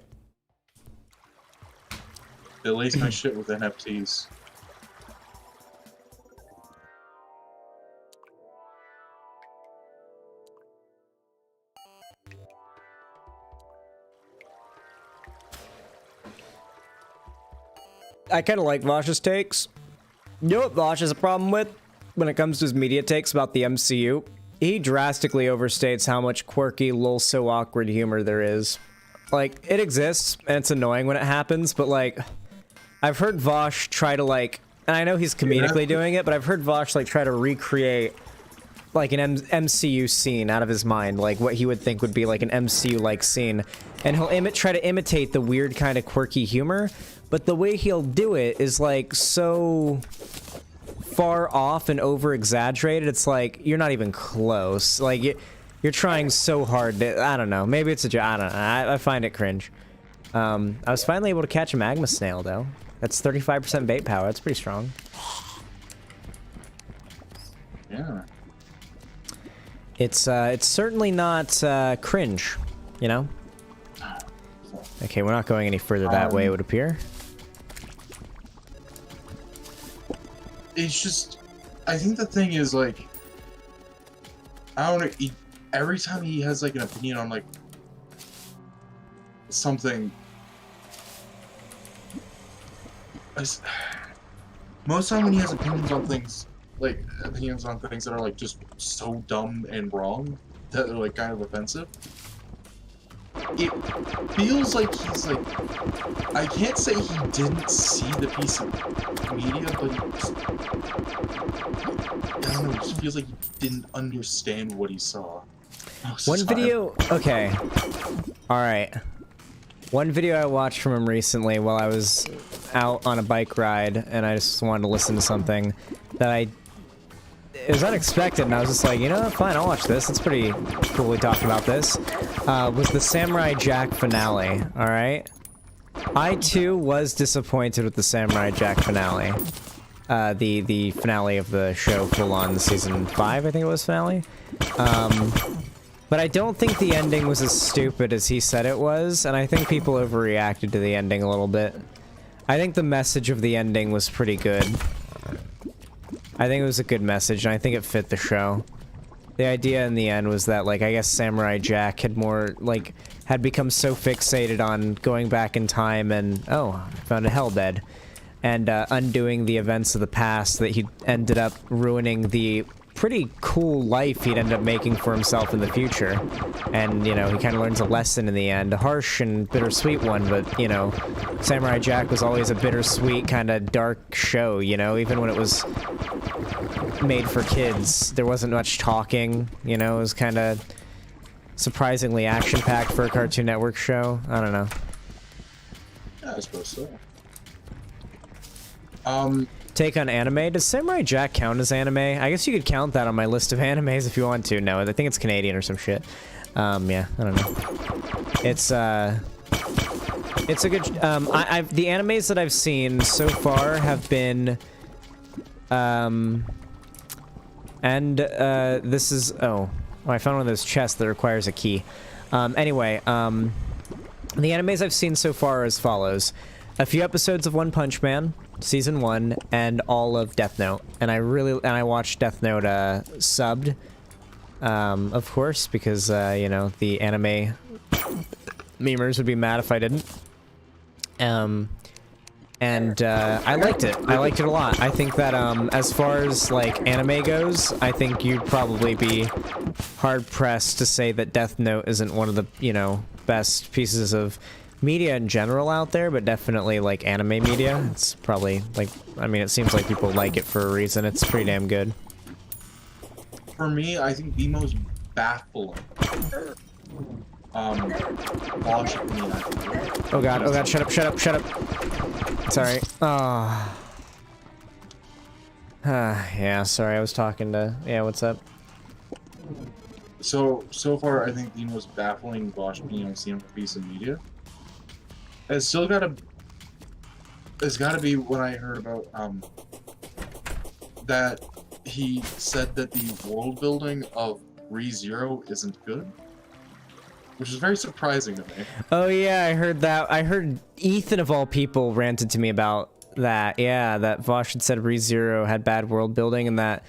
They laced my shit with NFTs. I kind of like Vosh's takes. You know what Vosh has a problem with when it comes to his media takes about the MCU? He drastically overstates how much quirky, lol, so awkward humor there is. Like, it exists, and it's annoying when it happens, but like, I've heard Vosh try to like, and I know he's comedically doing it, but I've heard Vosh like try to recreate like an MCU scene out of his mind, like what he would think would be like an MCU-like scene, and he'll try to imitate the weird kind of quirky humor, but the way he'll do it is like so far off and over-exaggerated, it's like, you're not even close. Like, you're trying so hard to, I don't know, maybe it's a joke, I don't know, I find it cringe. I was finally able to catch a magma snail, though. That's 35% bait power, that's pretty strong. Yeah. It's certainly not, cringe, you know? Okay, we're not going any further that way, it would appear. It's just, I think the thing is, like, I don't know, every time he has, like, an opinion on, like, something, most time when he has opinions on things, like, that are, like, just so dumb and wrong, that they're, like, kind of offensive, it feels like he's, like, I can't say he didn't see the piece of media, but I don't know, it just feels like he didn't understand what he saw. One video, okay, alright. One video I watched from him recently while I was out on a bike ride, and I just wanted to listen to something that it was unexpected, and I was just like, you know what, fine, I'll watch this, it's pretty cool we talked about this, was the Samurai Jack finale, alright? I too was disappointed with the Samurai Jack finale. The finale of the show, full on season 5, I think it was finale. But I don't think the ending was as stupid as he said it was, and I think people overreacted to the ending a little bit. I think the message of the ending was pretty good. I think it was a good message, and I think it fit the show. The idea in the end was that, like, I guess Samurai Jack had had become so fixated on going back in time and, oh, I found a hellbed, and undoing the events of the past that he ended up ruining the pretty cool life he'd end up making for himself in the future. And, you know, he kind of learns a lesson in the end. A harsh and bittersweet one, but, you know, Samurai Jack was always a bittersweet, kind of dark show, you know? Even when it was made for kids, there wasn't much talking, you know? It was kind of surprisingly action-packed for a Cartoon Network show. I don't know. Yeah, I suppose so. Take on anime. Does Samurai Jack count as anime? I guess you could count that on my list of animes if you want to. No, I think it's Canadian or some shit. Yeah, I don't know. It's a good. The animes that I've seen so far have been, this is I found one of those chests that requires a key. Anyway, the animes I've seen so far are as follows: a few episodes of One Punch Man, Season 1, and all of Death Note. And I watched Death Note subbed, Of course, because, you know, the anime memers would be mad if I didn't. I liked it. I liked it a lot. I think that, as far as, like, anime goes, I think you'd probably be hard-pressed to say that Death Note isn't one of the, you know, best pieces of media in general out there, but definitely, like, anime media. It's probably, like, I mean, it seems like people like it for a reason. It's pretty damn good. For me, I think the most baffling watch of me, I think. Oh god, shut up. Sorry. Oh. Yeah, sorry, I was talking to... Yeah, what's up? So far, I think the most baffling watch me I've seen on a piece of media. It's gotta be when I heard about, that he said that the world building of ReZero isn't good. Which is very surprising to me. Oh yeah, I heard that. I heard Ethan of all people ranted to me about that. Yeah, that Vosh had said ReZero had bad world building and that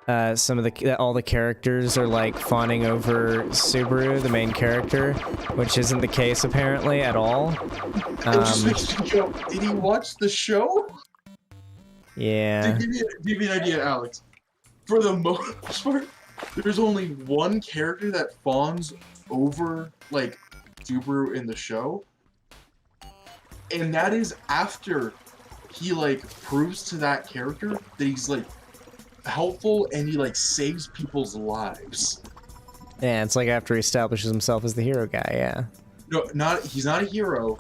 all the characters are like fawning over Subaru, the main character, which isn't the case apparently at all. It just makes me go, did he watch the show? Yeah. To give you an idea, Alex, for the most part, there's only one character that fawns over, like, Subaru in the show, and that is after he, like, proves to that character that he's, like, helpful and he, like, saves people's lives. Yeah, it's like after he establishes himself as the hero guy, yeah. No, he's not a hero.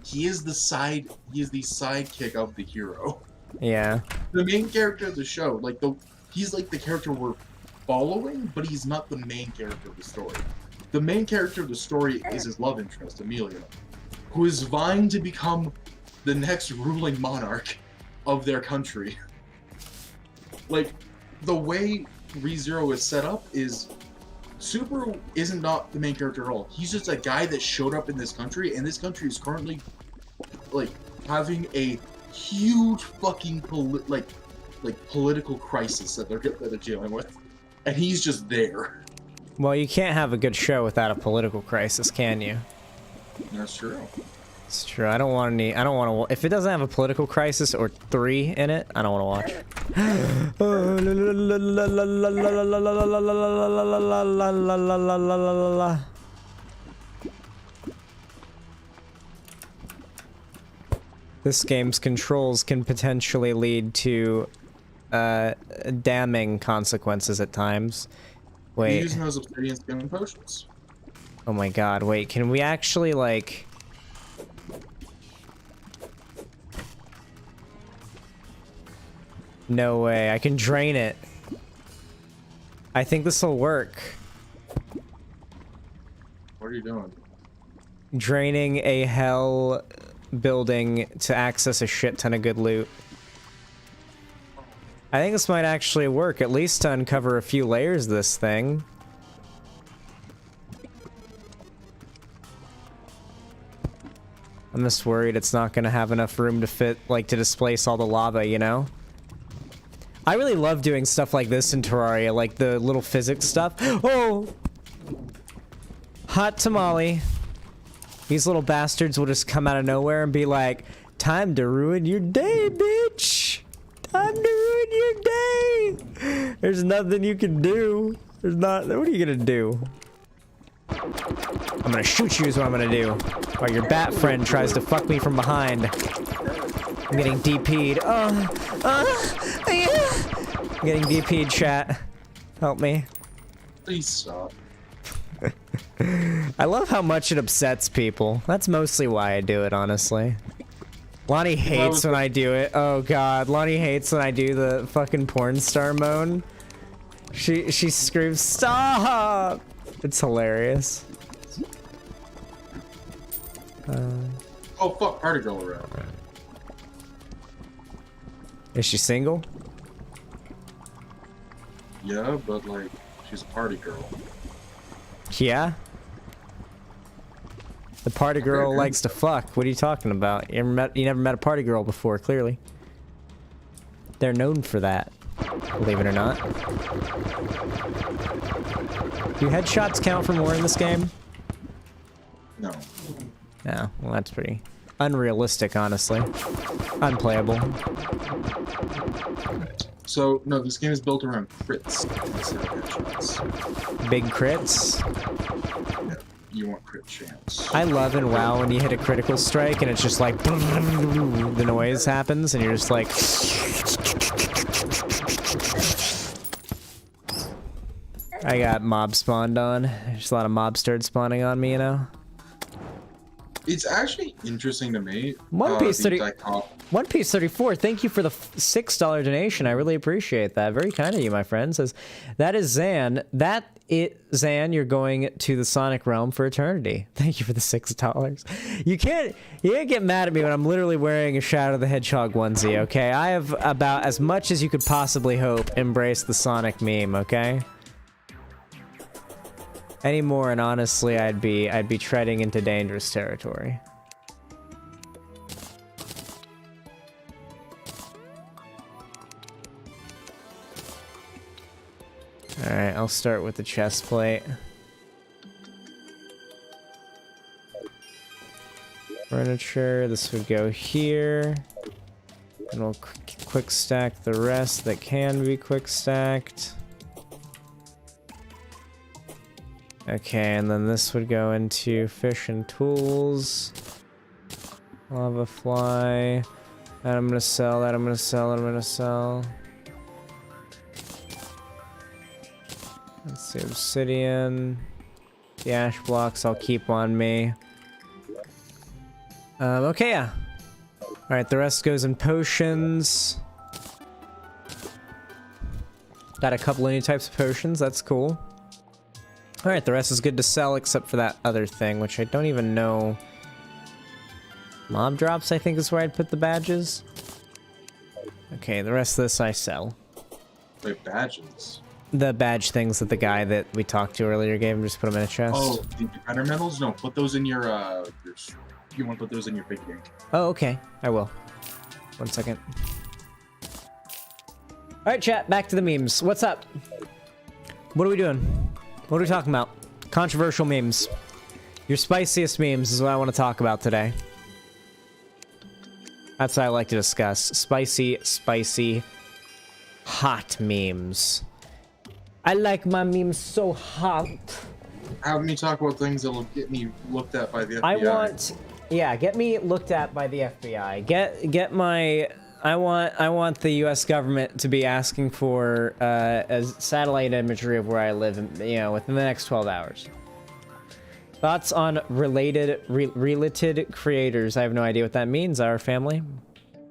He is the sidekick of the hero. Yeah. The main character of the show, like, he's, like, the character we're following, but he's not the main character of the story. The main character of the story is his love interest, Amelia, who is vying to become the next ruling monarch of their country. Like, the way ReZero is set up is Subaru isn't not the main character at all. He's just a guy that showed up in this country, and this country is currently, like, having a huge fucking political crisis that they're dealing with, and he's just there. Well, you can't have a good show without a political crisis, can you? That's true. It's true. I don't want to. If it doesn't have a political crisis or 3 in it, I don't want to watch. This game's controls can potentially lead to damning consequences at times. Wait. You're using those obsidian skin potions. Oh my god, wait, can we actually, like... No way, I can drain it. I think this will work. What are you doing? Draining a hell building to access a shit ton of good loot. I think this might actually work, at least to uncover a few layers of this thing. I'm just worried it's not gonna have enough room to fit, like, to displace all the lava, you know? I really love doing stuff like this in Terraria, like the little physics stuff. Oh! Hot tamale. These little bastards will just come out of nowhere and be like, time to ruin your day, bitch! Time to ruin your day! There's nothing you can do. There's not... What are you gonna do? I'm gonna shoot you is what I'm gonna do. While your bat friend tries to fuck me from behind. I'm getting DP'd. Yeah. I'm getting DP'd, chat. Help me. Please stop. I love how much it upsets people. That's mostly why I do it, honestly. Lonnie hates when I do it. Oh god, Lonnie hates when I do the fucking porn star moan. She screams, stop! It's hilarious. Oh fuck, party girl around. Is she single? Yeah, but like, she's a party girl. Yeah? The party girl likes to fuck. What are you talking about? You never met a party girl before, clearly. They're known for that. believe it or not. Do headshots count for more in this game? No. No, well that's pretty unrealistic, honestly. Unplayable. So, no, this game is built around crits instead of headshots. Big crits? Yeah, you want crit chance. I love in WoW when you hit a critical strike and it's just like the noise happens and you're just like I got mob spawned on. There's a lot of mobs started spawning on me, you know? It's actually interesting to me. One Piece 34, thank you for the $6 donation. I really appreciate that. Very kind of you, my friend. Says, that is Zan. Zan, you're going to the Sonic realm for eternity. Thank you for the $6. You can't get mad at me when I'm literally wearing a Shadow the Hedgehog onesie, okay? I have about as much as you could possibly hope embrace the Sonic meme, okay? Any more, and honestly, I'd be treading into dangerous territory. All right, I'll start with the chest plate. Furniture. This would go here, and we'll quick stack the rest that can be quick stacked. Okay, and then this would go into fish and tools. Lava fly. That I'm gonna sell, that I'm gonna sell, that I'm gonna sell. Let's see, obsidian. The ash blocks I'll keep on me. Okay, yeah. Alright, the rest goes in potions. Got a couple of new types of potions, that's cool. Alright, the rest is good to sell except for that other thing, which I don't even know. Mob drops, I think, is where I'd put the badges. Okay, the rest of this I sell. Wait, badges? The badge things that the guy that we talked to earlier gave him, just put them in a chest. Oh, the defender medals? No, put those in your you want to put those in your figure. Oh, okay. I will. 1 second. Alright, chat, back to the memes. What's up? What are we doing? What are we talking about? Controversial memes. Your spiciest memes is what I want to talk about today. That's what I like to discuss. Spicy, hot memes. I like my memes so hot. Have me talk about things that'll get me looked at by the FBI. Get me looked at by the FBI. I want the U.S. government to be asking for a satellite imagery of where I live, within the next 12 hours. Thoughts on related creators? I have no idea what that means. Our family,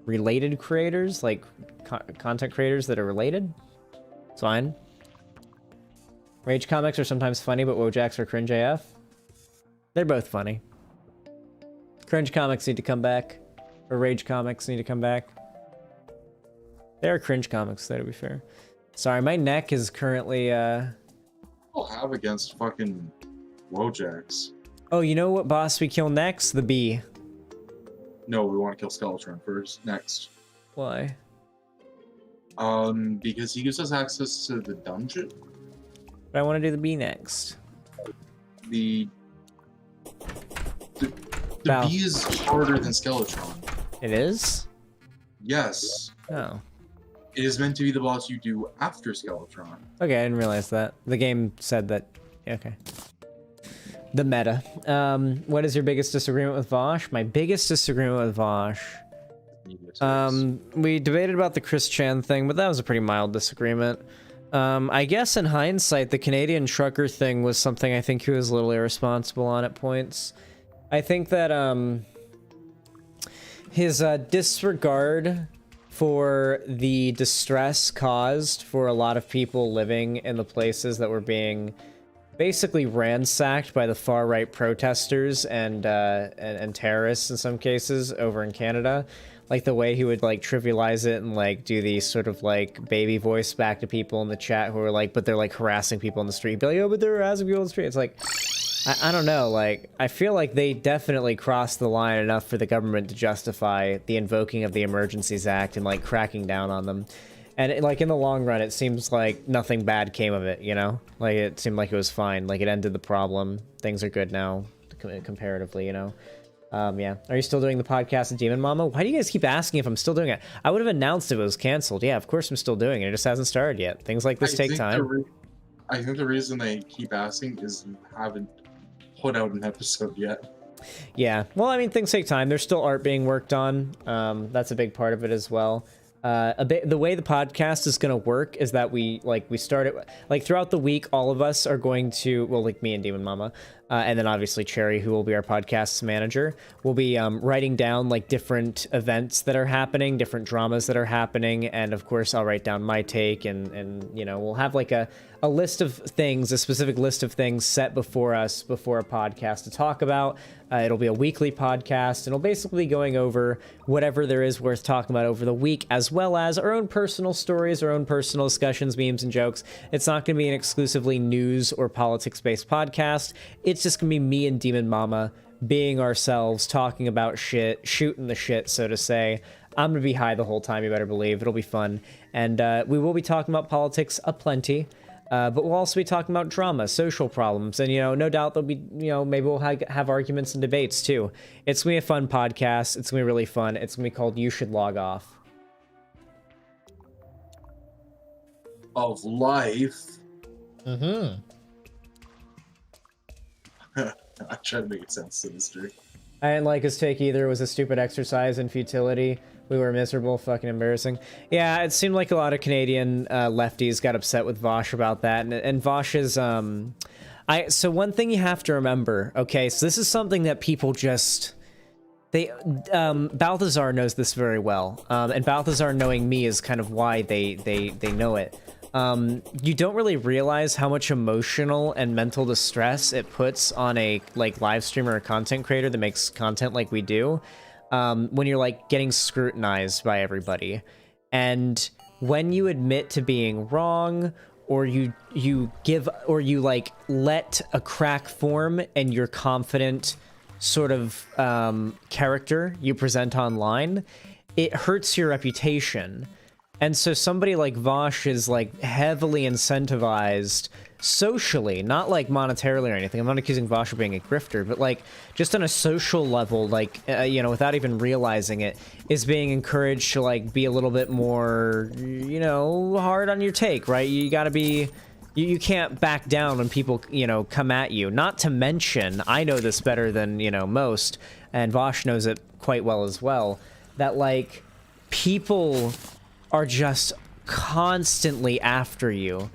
related creators, like content creators that are related. It's fine. Rage comics are sometimes funny, but Wojaks are cringe AF. They're both funny. Cringe comics need to come back, or Rage comics need to come back. They are cringe comics, though, to be fair. Sorry, my neck is currently, I'll have against fucking Wojaks. Oh, you know what boss we kill next? The bee. No, we want to kill Skeletron first. Next. Why? Because he gives us access to the dungeon. But I want to do the bee next. The bee is harder than Skeletron. It is? Yes. Oh. It is meant to be the boss you do after Skeletron. Okay, I didn't realize that. The game said that. Okay. The meta. What is your biggest disagreement with Vosh? My biggest disagreement with Vosh. We debated about the Chris Chan thing, but that was a pretty mild disagreement. I guess in hindsight, the Canadian trucker thing was something I think he was a little irresponsible on at points. I think that his disregard for the distress caused for a lot of people living in the places that were being basically ransacked by the far-right protesters and terrorists in some cases over in Canada. Like the way he would like trivialize it and like do the sort of like baby voice back to people in the chat who are like, but they're like harassing people in the street. Be like, oh, but they're harassing people in the street. It's like, I don't know. Like, I feel like they definitely crossed the line enough for the government to justify the invoking of the Emergencies Act and like cracking down on them. And like in the long run, it seems like nothing bad came of it, you know? Like it seemed like it was fine. Like it ended the problem. Things are good now, comparatively, you know? Yeah. Are you still doing the podcast with Demon Mama? Why do you guys keep asking if I'm still doing it? I would have announced if it was canceled. Yeah, of course I'm still doing it. It just hasn't started yet. Things like this take time. I think the reason they keep asking is you haven't put out an episode yet. Yeah. Well, I mean, things take time. There's still art being worked on. That's a big part of it as well. The way the podcast is going to work is that we start it like throughout the week. All of us are going to, well, like me and Demon Mama, and then obviously Cherry, who will be our podcast manager, will be writing down like different events that are happening, different dramas that are happening, and of course I'll write down my take, and you know, we'll have like a list of things, a specific list of things set before us before a podcast to talk about. It'll be a weekly podcast, and it'll basically be going over whatever there is worth talking about over the week, as well as our own personal stories, our own personal discussions, memes, and jokes. It's not going to be an exclusively news or politics-based podcast. It's just going to be me and Demon Mama being ourselves, talking about shit, shooting the shit, so to say. I'm going to be high the whole time, you better believe. It'll be fun. And we will be talking about politics aplenty. But we'll also be talking about drama, social problems, and, you know, no doubt there'll be, you know, maybe we'll have arguments and debates, too. It's going to be a fun podcast. It's going to be really fun. It's going to be called You Should Log Off. Of life. Mm-hmm. I tried to make it sound sinister. I didn't like his take either. It was a stupid exercise in futility. We were miserable, fucking embarrassing. Yeah, it seemed like a lot of Canadian lefties got upset with Vosh about that, and Vosh is so one thing you have to remember, okay, so this is something that people just Balthazar knows this very well, and Balthazar knowing me is kind of why they know it. You don't really realize how much emotional and mental distress it puts on a like live streamer or content creator that makes content like we do. When you're like getting scrutinized by everybody, and when you admit to being wrong, or you like let a crack form and your confident sort of character you present online, it hurts your reputation. And so somebody like Vosh is like heavily incentivized socially, not like monetarily or anything. I'm not accusing Vosh of being a grifter, but like just on a social level, like, you know, without even realizing it, is being encouraged to like be a little bit more, you know, hard on your take, right? You gotta be, you can't back down when people, you know, come at you. Not to mention, I know this better than, you know, most, and Vosh knows it quite well as well, that like people are just constantly after you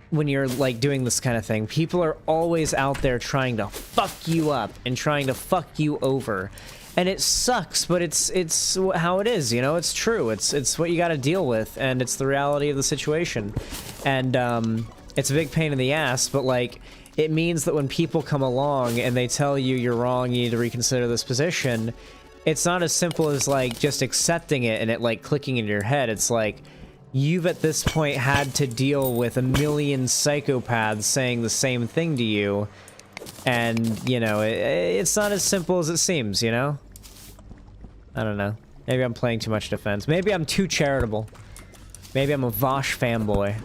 when you're like doing this kind of thing. People are always out there trying to fuck you up and trying to fuck you over, and it sucks, but it's how it is, you know. It's true. It's what you got to deal with, and it's the reality of the situation. And it's a big pain in the ass, but like it means that when people come along and they tell you you're wrong, you need to reconsider this position, it's not as simple as like just accepting it and it like clicking in your head. It's like you've at this point had to deal with a million psychopaths saying the same thing to you, and you know, it's not as simple as it seems, you know. I don't know, maybe I'm playing too much defense, maybe I'm too charitable, maybe I'm a Vosh fanboy,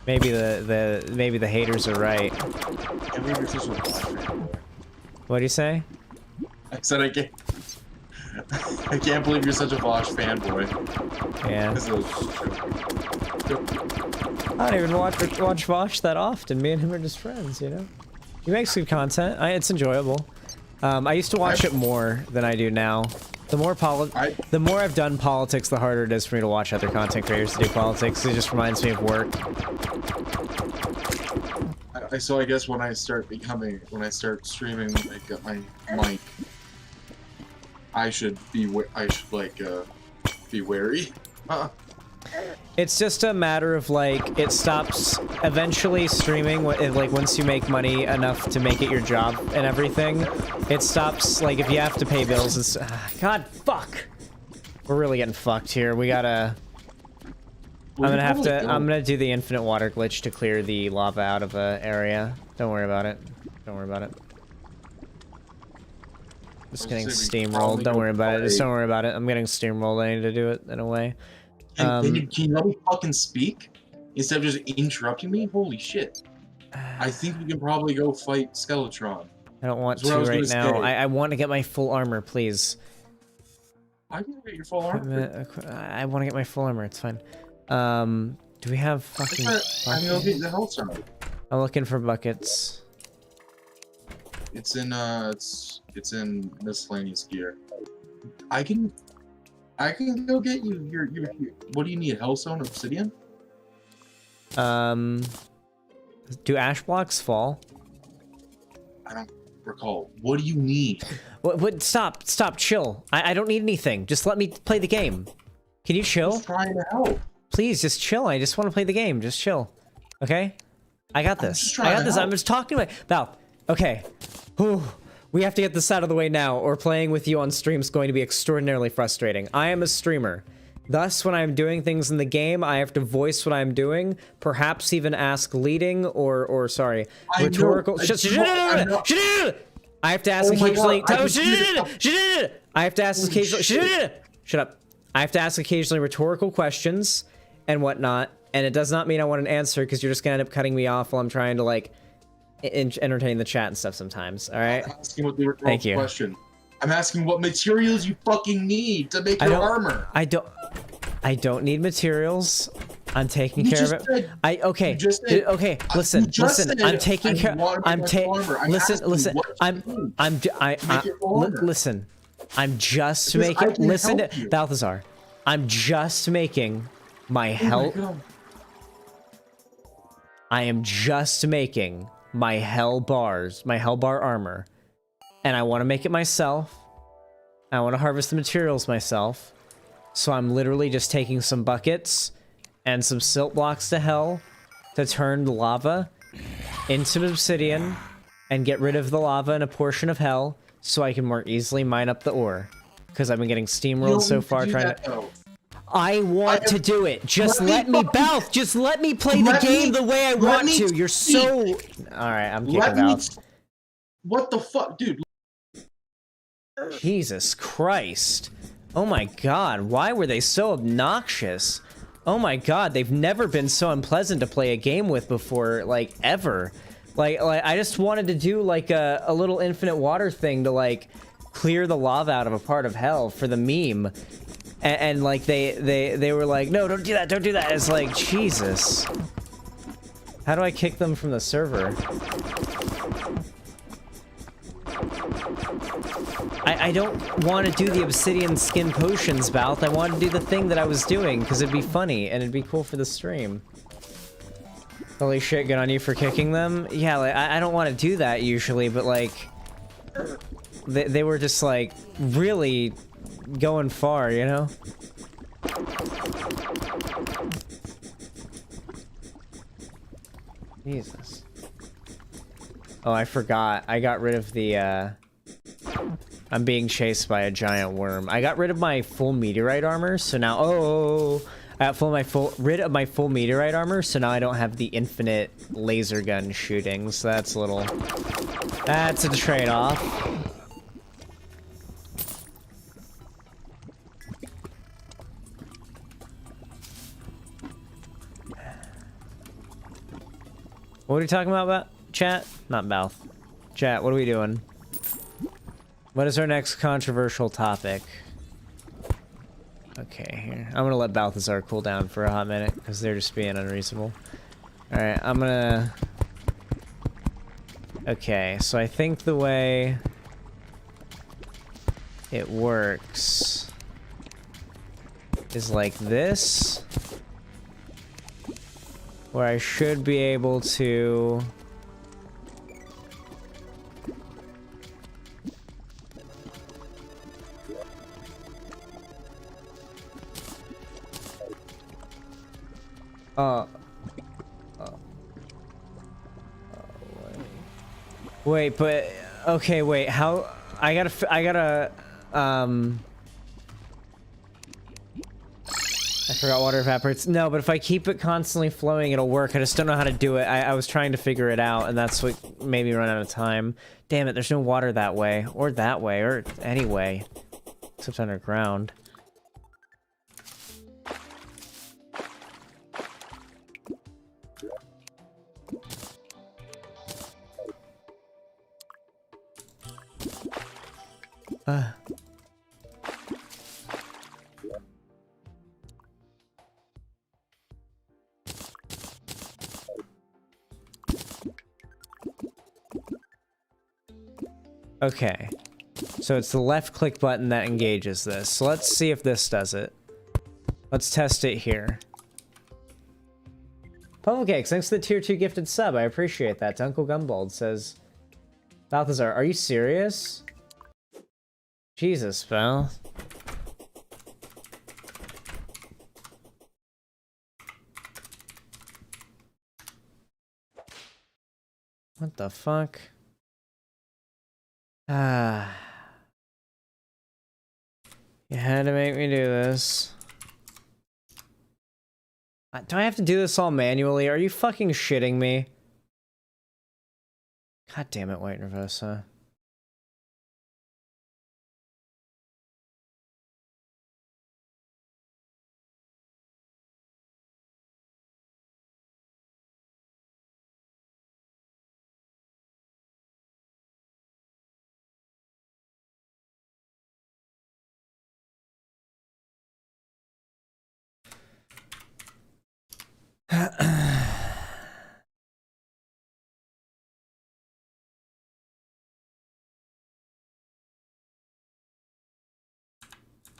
maybe the haters are right. What do you say? I said I can't believe you're such a Vosh fanboy. Yeah. I don't even watch Vosh that often. Me and him are just friends, you know? He makes good content. It's enjoyable. I used to watch it more than I do now. The more I've done politics, the harder it is for me to watch other content creators to do politics. It just reminds me of work. So I guess when I start streaming, like my mic, I should be wary. It's just a matter of like it stops eventually streaming. Like once you make money enough to make it your job and everything, it stops. Like if you have to pay bills, it's God fuck. We're really getting fucked here. We gotta. I'm gonna do the infinite water glitch to clear the lava out of the area. Don't worry about it. Don't worry about it. Just getting steamrolled. Don't worry about it. Just don't worry about it. I'm getting steamrolled. I need to do it in a way. Can you let me fucking speak instead of just interrupting me? Holy shit! I think we can probably go fight Skeletron. I don't want That's what to I was right gonna now. say. I want to get my full armor, please. I can get your full armor. I want to get my full armor. It's fine. Do we have fucking? I mean, I'll get the health armor. I'm looking for buckets. It's in it's in miscellaneous gear. I can go get you your what do you need? Hellstone, obsidian? Do ash blocks fall? I don't recall. What do you need? What? Stop! Chill. I don't need anything. Just let me play the game. Can you chill? I'm trying to help. Please, just chill. I just want to play the game. Just chill. Okay? I got this. I got this. I'm just talking to my Val. Okay. Whew. We have to get this out of the way now, or playing with you on stream is going to be extraordinarily frustrating. I am a streamer. Thus, when I'm doing things in the game, I have to voice what I'm doing, perhaps even ask leading or sorry, rhetorical. I have to ask occasionally. I have to ask occasionally. Shut up. I have to ask occasionally rhetorical questions and whatnot, and it does not mean I want an answer because you're just gonna end up cutting me off while I'm trying to like entertain the chat and stuff sometimes. All right. I'm asking what the rhetorical question. I'm asking what materials you fucking need to make your armor. I don't need materials. I'm taking care of it. Okay. Listen. I'm taking care. Listen. I'm just making. Listen, Balthazar. I'm just making my hell. I am just making my hell bars, my hell bar armor, and I want to make it myself. I want to harvest the materials myself. So I'm literally just taking some buckets and some silt blocks to hell to turn the lava into obsidian and get rid of the lava and a portion of hell so I can more easily mine up the ore. Because I've been getting steamrolled so far trying to... I want to do it. Just let me, Balth. Just let me play the game the way I want to. You're so... Alright, I'm kicking Balth. What the fuck? Dude. Jesus Christ. Oh my god, why were they so obnoxious? Oh my god, they've never been so unpleasant to play a game with before, like, ever. Like I just wanted to do, like, a little infinite water thing to, like, clear the lava out of a part of hell for the meme. And like, they were like, no, don't do that. It's like, Jesus. How do I kick them from the server? I don't want to do the obsidian skin potions, Balth. I want to do the thing that I was doing, because it'd be funny, and it'd be cool for the stream. Holy shit, good on you for kicking them? Yeah, like, I don't want to do that usually, but like... They were just like, really going far, you know? Jesus. Oh, I forgot. I got rid of the, I'm being chased by a giant worm. I got rid of my full meteorite armor, so now... I got rid of my full meteorite armor, so now I don't have the infinite laser gun shooting, so that's a little... That's a trade-off. What are we talking about, chat? Not Balth. Chat, what are we doing? What is our next controversial topic? Okay, here. I'm gonna let Balthazar cool down for a hot minute, because they're just being unreasonable. Alright, I'm gonna... Okay, so I think the way it works is like this, where I should be able to... Wait, but... Okay, wait, how... I gotta... I forgot water evaporates. No, but if I keep it constantly flowing, it'll work. I just don't know how to do it. I was trying to figure it out, and that's what made me run out of time. Damn it, there's no water that way. Or that way, or any way. Except underground. Okay. So it's the left click button that engages this. So let's see if this does it. Let's test it here. Pumpkin Cakes, thanks for the tier 2 gifted sub. I appreciate that. Uncle Gumbald says, Balthazar, are you serious? Jesus, pal. What the fuck? Ah. You had to make me do this. Do I have to do this all manually? Are you fucking shitting me? God damn it, White Nervosa.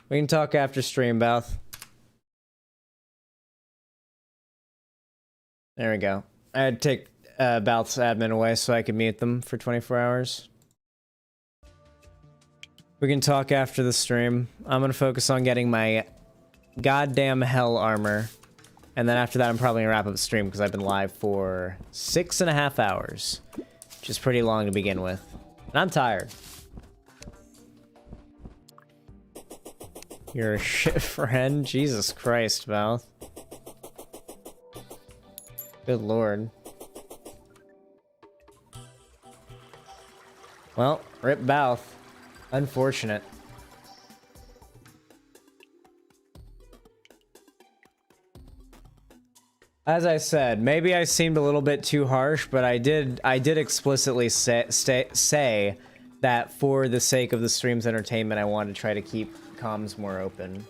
We can talk after stream, Beth. There we go. I had to take Balth's admin away so I could mute them for 24 hours. We can talk after the stream. I'm gonna focus on getting my goddamn hell armor. And then after that, I'm probably gonna wrap up the stream because I've been live for 6.5 hours. Which is pretty long to begin with. And I'm tired. You're a shit friend? Jesus Christ, Val. Good lord. Well, rip Balth. Unfortunate. As I said, maybe I seemed a little bit too harsh, but I did explicitly say that for the sake of the stream's entertainment, I wanted to try to keep comms more open.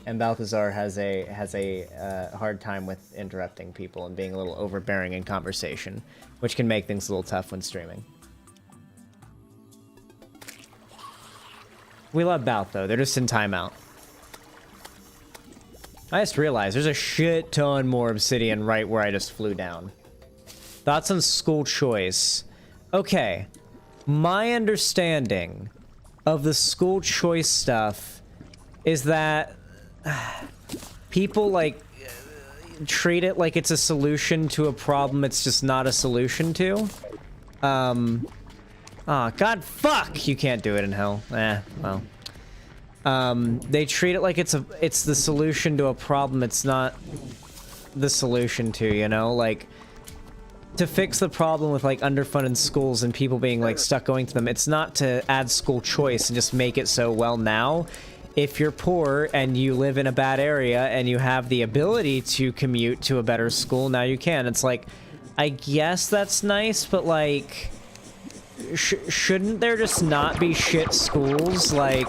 And Balthazar has a hard time with interrupting people and being a little overbearing in conversation, which can make things a little tough when streaming. We love Balth, though. They're just in timeout. I just realized there's a shit ton more obsidian right where I just flew down. Thoughts on school choice? Okay. My understanding of the school choice stuff is that people, like, treat it like it's a solution to a problem it's just not a solution to. Oh, God, fuck! You can't do it in hell. Well. They treat it like it's the solution to a problem it's not the solution to, you know? Like, to fix the problem with, like, underfunded schools and people being, like, stuck going to them, it's not to add school choice and just make it so, well, now, if you're poor and you live in a bad area and you have the ability to commute to a better school, now you can. It's like, I guess that's nice, but, like, shouldn't there just not be shit schools? Like,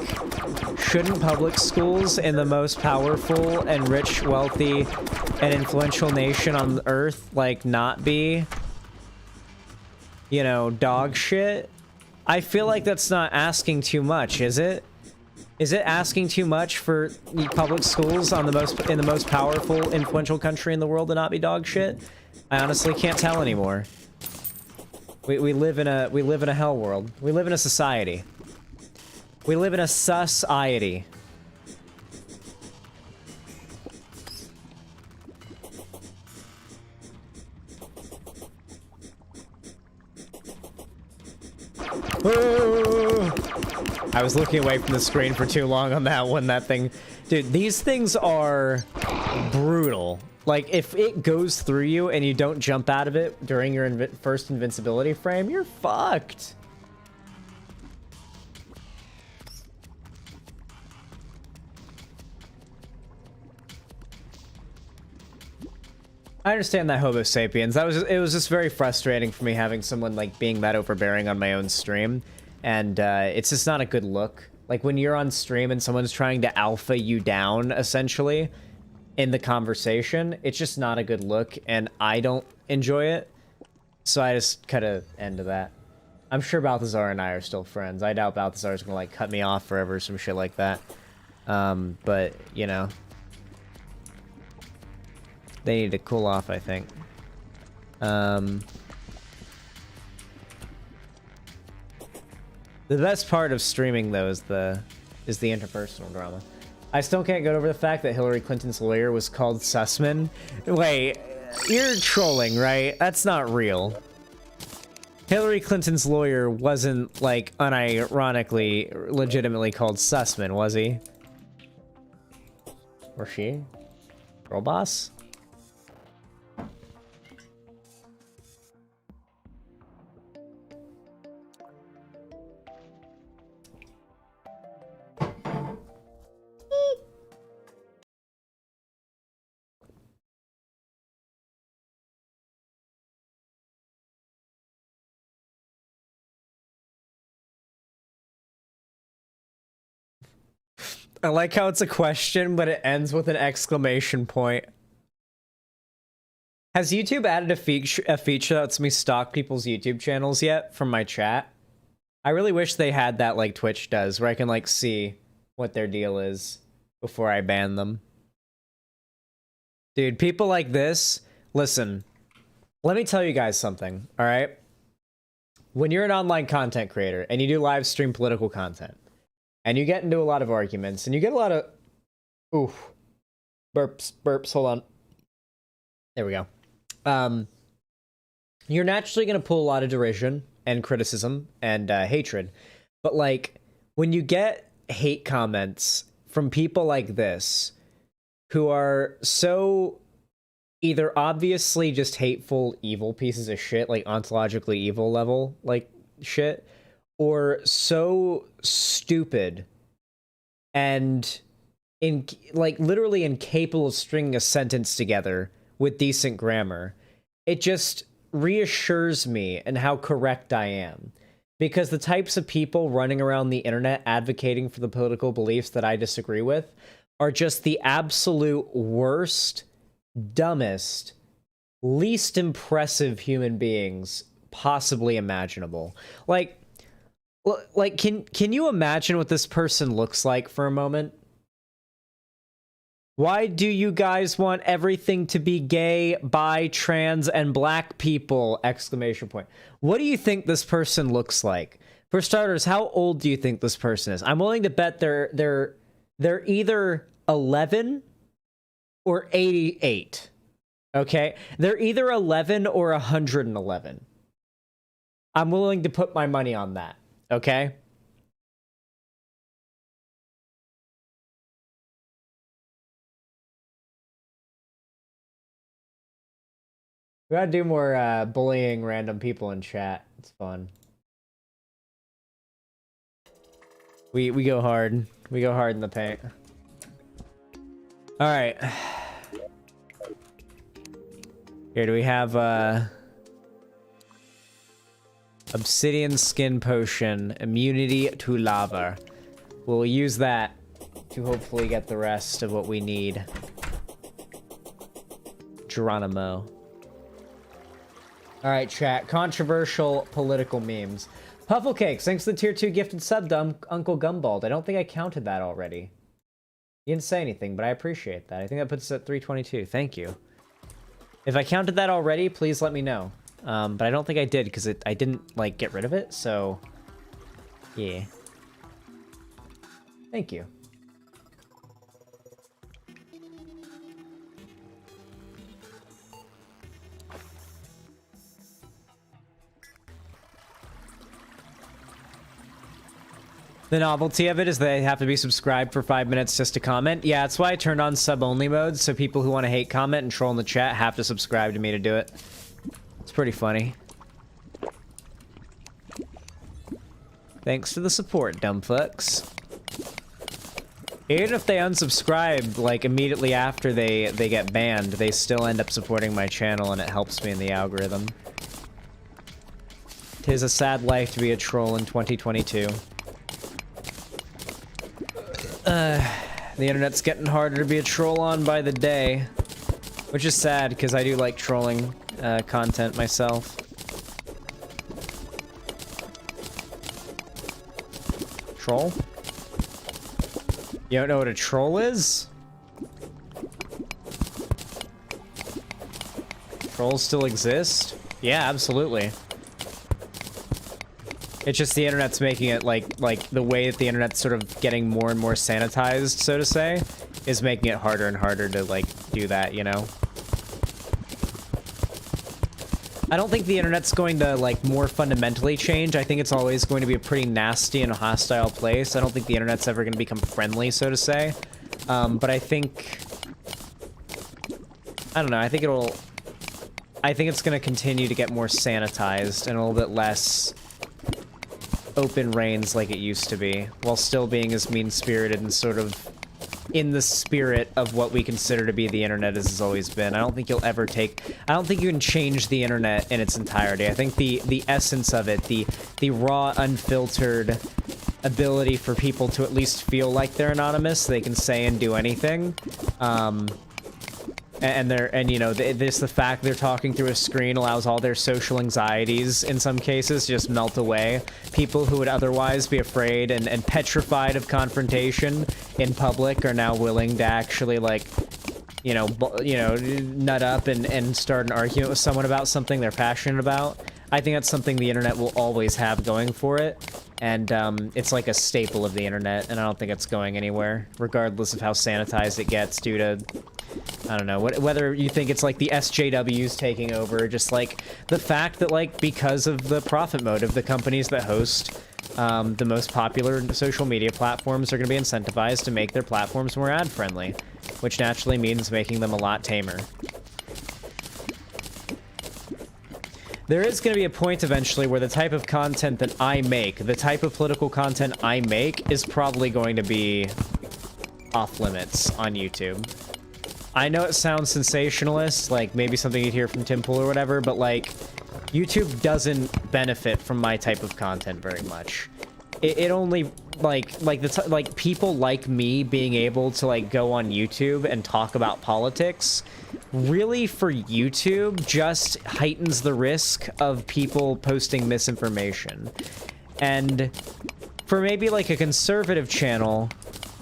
shouldn't public schools in the most powerful and rich, wealthy, and influential nation on Earth, like, not be, you know, dog shit? I feel like that's not asking too much, is it? Is it asking too much for public schools on in the most powerful, influential country in the world to not be dog shit? I honestly can't tell anymore. We live in a hell world. We live in a society. We live in a society. I was looking away from the screen for too long on that one. That thing, dude. These things are brutal. Like, if it goes through you and you don't jump out of it during your first invincibility frame, you're fucked. I understand that, Homo sapiens. It was just very frustrating for me having someone, like, being that overbearing on my own stream. And it's just not a good look Like when you're on stream and someone's trying to alpha you down, essentially, in the conversation, it's just not a good look, and I don't enjoy it. So I just cut an end to that. I'm sure Balthazar and I are still friends. I doubt Balthazar's gonna, like, cut me off forever or some shit like that. But, you know. They need to cool off, I think. The best part of streaming, though, is the interpersonal drama. I still can't get over the fact that Hillary Clinton's lawyer was called Sussman. Wait, you're trolling, right? That's not real. Hillary Clinton's lawyer wasn't, like, unironically, legitimately called Sussman, was he? Or she? Girl boss? I like how it's a question, but it ends with an exclamation point. Has YouTube added a feature that lets me stalk people's YouTube channels yet from my chat? I really wish they had that like Twitch does, where I can like see what their deal is before I ban them. Dude, people like this, listen, let me tell you guys something, all right? When you're an online content creator and you do live stream political content, and you get into a lot of arguments, and you get a lot of... Oof. Burps, hold on. There we go. You're naturally going to pull a lot of derision and criticism and hatred. But, like, when you get hate comments from people like this, who are so either obviously just hateful, evil pieces of shit, like ontologically evil level, like, shit, or so stupid and literally incapable of stringing a sentence together with decent grammar, it just reassures me in how correct I am. Because the types of people running around the internet advocating for the political beliefs that I disagree with are just the absolute worst, dumbest, least impressive human beings possibly imaginable. Like, can you imagine what this person looks like for a moment? Why do you guys want everything to be gay, bi, trans, and black people? Exclamation point. What do you think this person looks like? For starters, how old do you think this person is? I'm willing to bet they're either 11 or 88. Okay? They're either 11 or 111. I'm willing to put my money on that. Okay? We gotta do more bullying random people in chat. It's fun. We go hard. We go hard in the paint. Alright. Here, do we have Obsidian Skin Potion, immunity to lava. We'll use that to hopefully get the rest of what we need. Geronimo. Alright, chat. Controversial political memes. Pufflecakes, thanks for the tier 2 gifted sub to Uncle Gumbald. I don't think I counted that already. You didn't say anything, but I appreciate that. I think that puts us at 322. Thank you. If I counted that already, please let me know. But I don't think I did, because I didn't, like, get rid of it, so... Yeah. Thank you. The novelty of it is they have to be subscribed for 5 minutes just to comment. Yeah, that's why I turned on sub-only mode, so people who want to hate comment and troll in the chat have to subscribe to me to do it. It's pretty funny. Thanks for the support, dumb fucks. Even if they unsubscribe, like, immediately after they get banned, they still end up supporting my channel, and it helps me in the algorithm. 'Tis a sad life to be a troll in 2022. The internet's getting harder to be a troll on by the day, which is sad because I do like trolling content myself. Troll? You don't know what a troll is? Trolls still exist? Yeah, absolutely. It's just the internet's making it like the way that the internet's sort of getting more and more sanitized, so to say, is making it harder and harder to like do that, you know? I don't think the internet's going to like more fundamentally change. I think it's always going to be a pretty nasty and hostile place. I don't think the internet's ever going to become friendly, so to say. But I think, I don't know, I think it's going to continue to get more sanitized and a little bit less open reigns like it used to be, while still being as mean-spirited and sort of in the spirit of what we consider to be the internet as it's always been. I don't think you'll ever I don't think you can change the internet in its entirety. I think the essence of it, the raw, unfiltered ability for people to at least feel like they're anonymous, they can say and do anything, and you know, the fact they're talking through a screen allows all their social anxieties in some cases to just melt away. People who would otherwise be afraid and petrified of confrontation in public are now willing to actually, like, you know, nut up and start an argument with someone about something they're passionate about. I think that's something the internet will always have going for it, and it's like a staple of the internet, and I don't think it's going anywhere, regardless of how sanitized it gets due to, I don't know, whether you think it's like the SJWs taking over, just like the fact that, like, because of the profit motive, the companies that host the most popular social media platforms are going to be incentivized to make their platforms more ad-friendly, which naturally means making them a lot tamer. There is going to be a point eventually where the type of content that I make, the type of political content I make, is probably going to be off limits on YouTube. I know it sounds sensationalist, like maybe something you'd hear from Tim Pool or whatever, but like, YouTube doesn't benefit from my type of content very much. It only, like people like me being able to like go on YouTube and talk about politics, really for YouTube just heightens the risk of people posting misinformation. And for maybe like a conservative channel,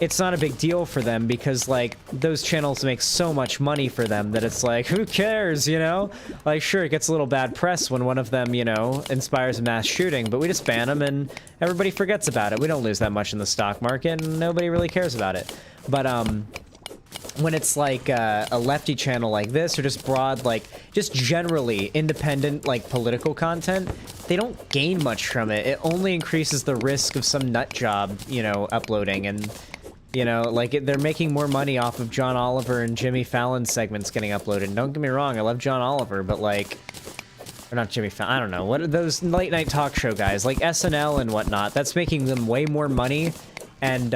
it's not a big deal for them because, like, those channels make so much money for them that it's like, who cares, you know? Like, sure, it gets a little bad press when one of them, you know, inspires a mass shooting, but we just ban them and everybody forgets about it. We don't lose that much in the stock market and nobody really cares about it. But, when it's like a lefty channel like this, or just broad, like, just generally independent, like, political content, they don't gain much from it. It only increases the risk of some nut job, you know, uploading, and, you know, like, they're making more money off of John Oliver and Jimmy Fallon segments getting uploaded. And don't get me wrong, I love John Oliver, but, like, or not Jimmy Fallon, I don't know, what are those late night talk show guys, like SNL and whatnot, that's making them way more money, and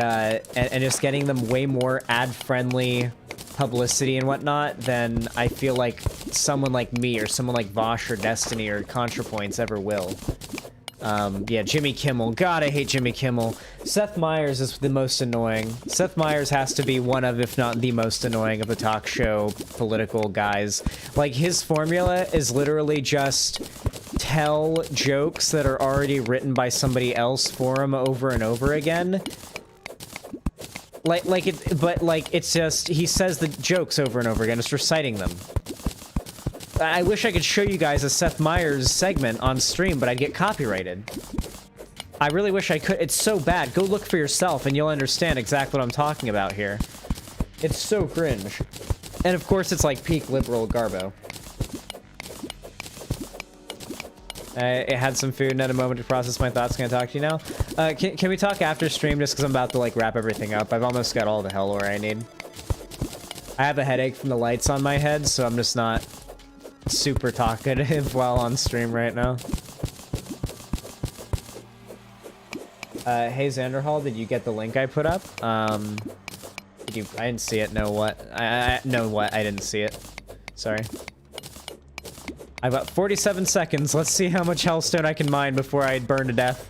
just getting them way more ad-friendly publicity and whatnot than I feel like someone like me or someone like Vosh or Destiny or ContraPoints ever will. Yeah, Jimmy Kimmel. God, I hate Jimmy Kimmel. Seth Meyers is the most annoying. Seth Meyers has to be one of, if not the most annoying of the talk show political guys. Like, his formula is literally just tell jokes that are already written by somebody else for him over and over again. It's just, he says the jokes over and over again, just reciting them. I wish I could show you guys a Seth Meyers segment on stream, but I'd get copyrighted. I really wish I could. It's so bad. Go look for yourself and you'll understand exactly what I'm talking about here. It's so cringe. And of course it's like peak liberal garbo. I had some food and had a moment to process my thoughts. Can I talk to you now? Can we talk after stream just because I'm about to like wrap everything up? I've almost got all the hellware I need. I have a headache from the lights on my head, so I'm just not super talkative while on stream right now. Hey Xanderhal, did you get the link I put up? Did you? I didn't see it. No, what? No, what? I didn't see it. Sorry. I've got 47 seconds. Let's see how much hellstone I can mine before I burn to death.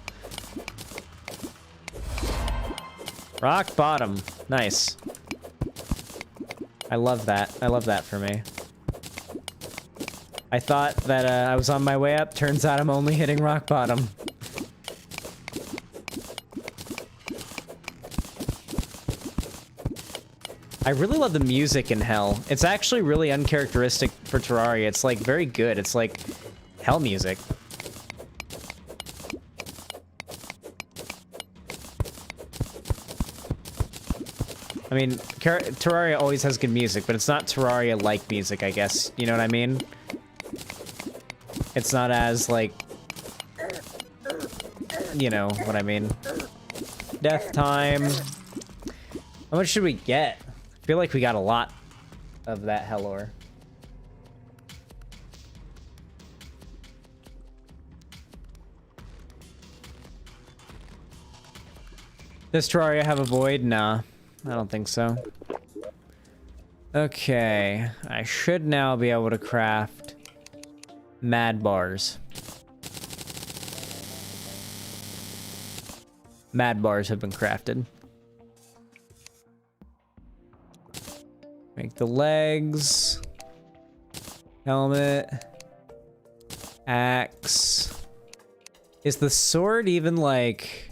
Rock bottom. Nice. I love that. I love that for me. I thought that I was on my way up. Turns out I'm only hitting rock bottom. I really love the music in Hell. It's actually really uncharacteristic for Terraria. It's like very good. It's like Hell music. I mean, Terraria always has good music, but it's not Terraria-like music, I guess. You know what I mean? It's not as, like... You know what I mean. Death time. How much should we get? I feel like we got a lot of that Hell ore. Does Terraria have a void? Nah. I don't think so. Okay, I should now be able to craft mad bars. Mad bars have been crafted. Make the legs. Helmet. Axe. Is the sword even like...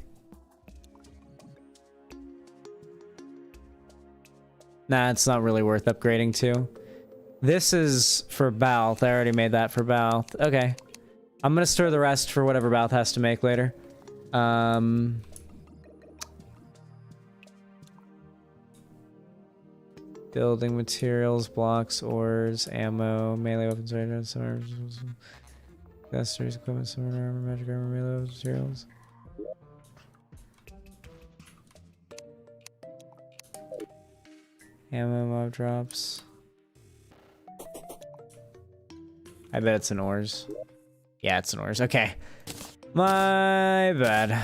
Nah, it's not really worth upgrading to. This is for Balth. I already made that for Balth. Okay. I'm gonna store the rest for whatever Balth has to make later. Building materials, blocks, ores, ammo, melee weapons, accessories, equipment, sword armor, magic armor, melee weapons, materials. Ammo mob drops. I bet it's an ores. Yeah, it's an ores. Okay. My bad.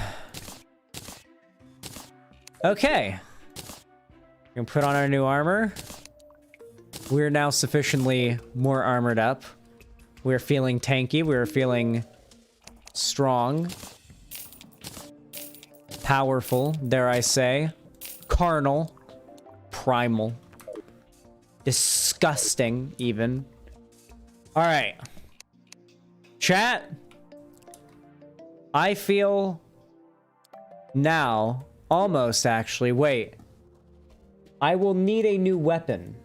Okay. We can put on our new armor. We're now sufficiently more armored up. We're feeling tanky. We're feeling strong. Powerful, dare I say. Carnal. Primal. Disgusting, even. Alright. Chat. I feel now, almost actually, wait. I will need a new weapon.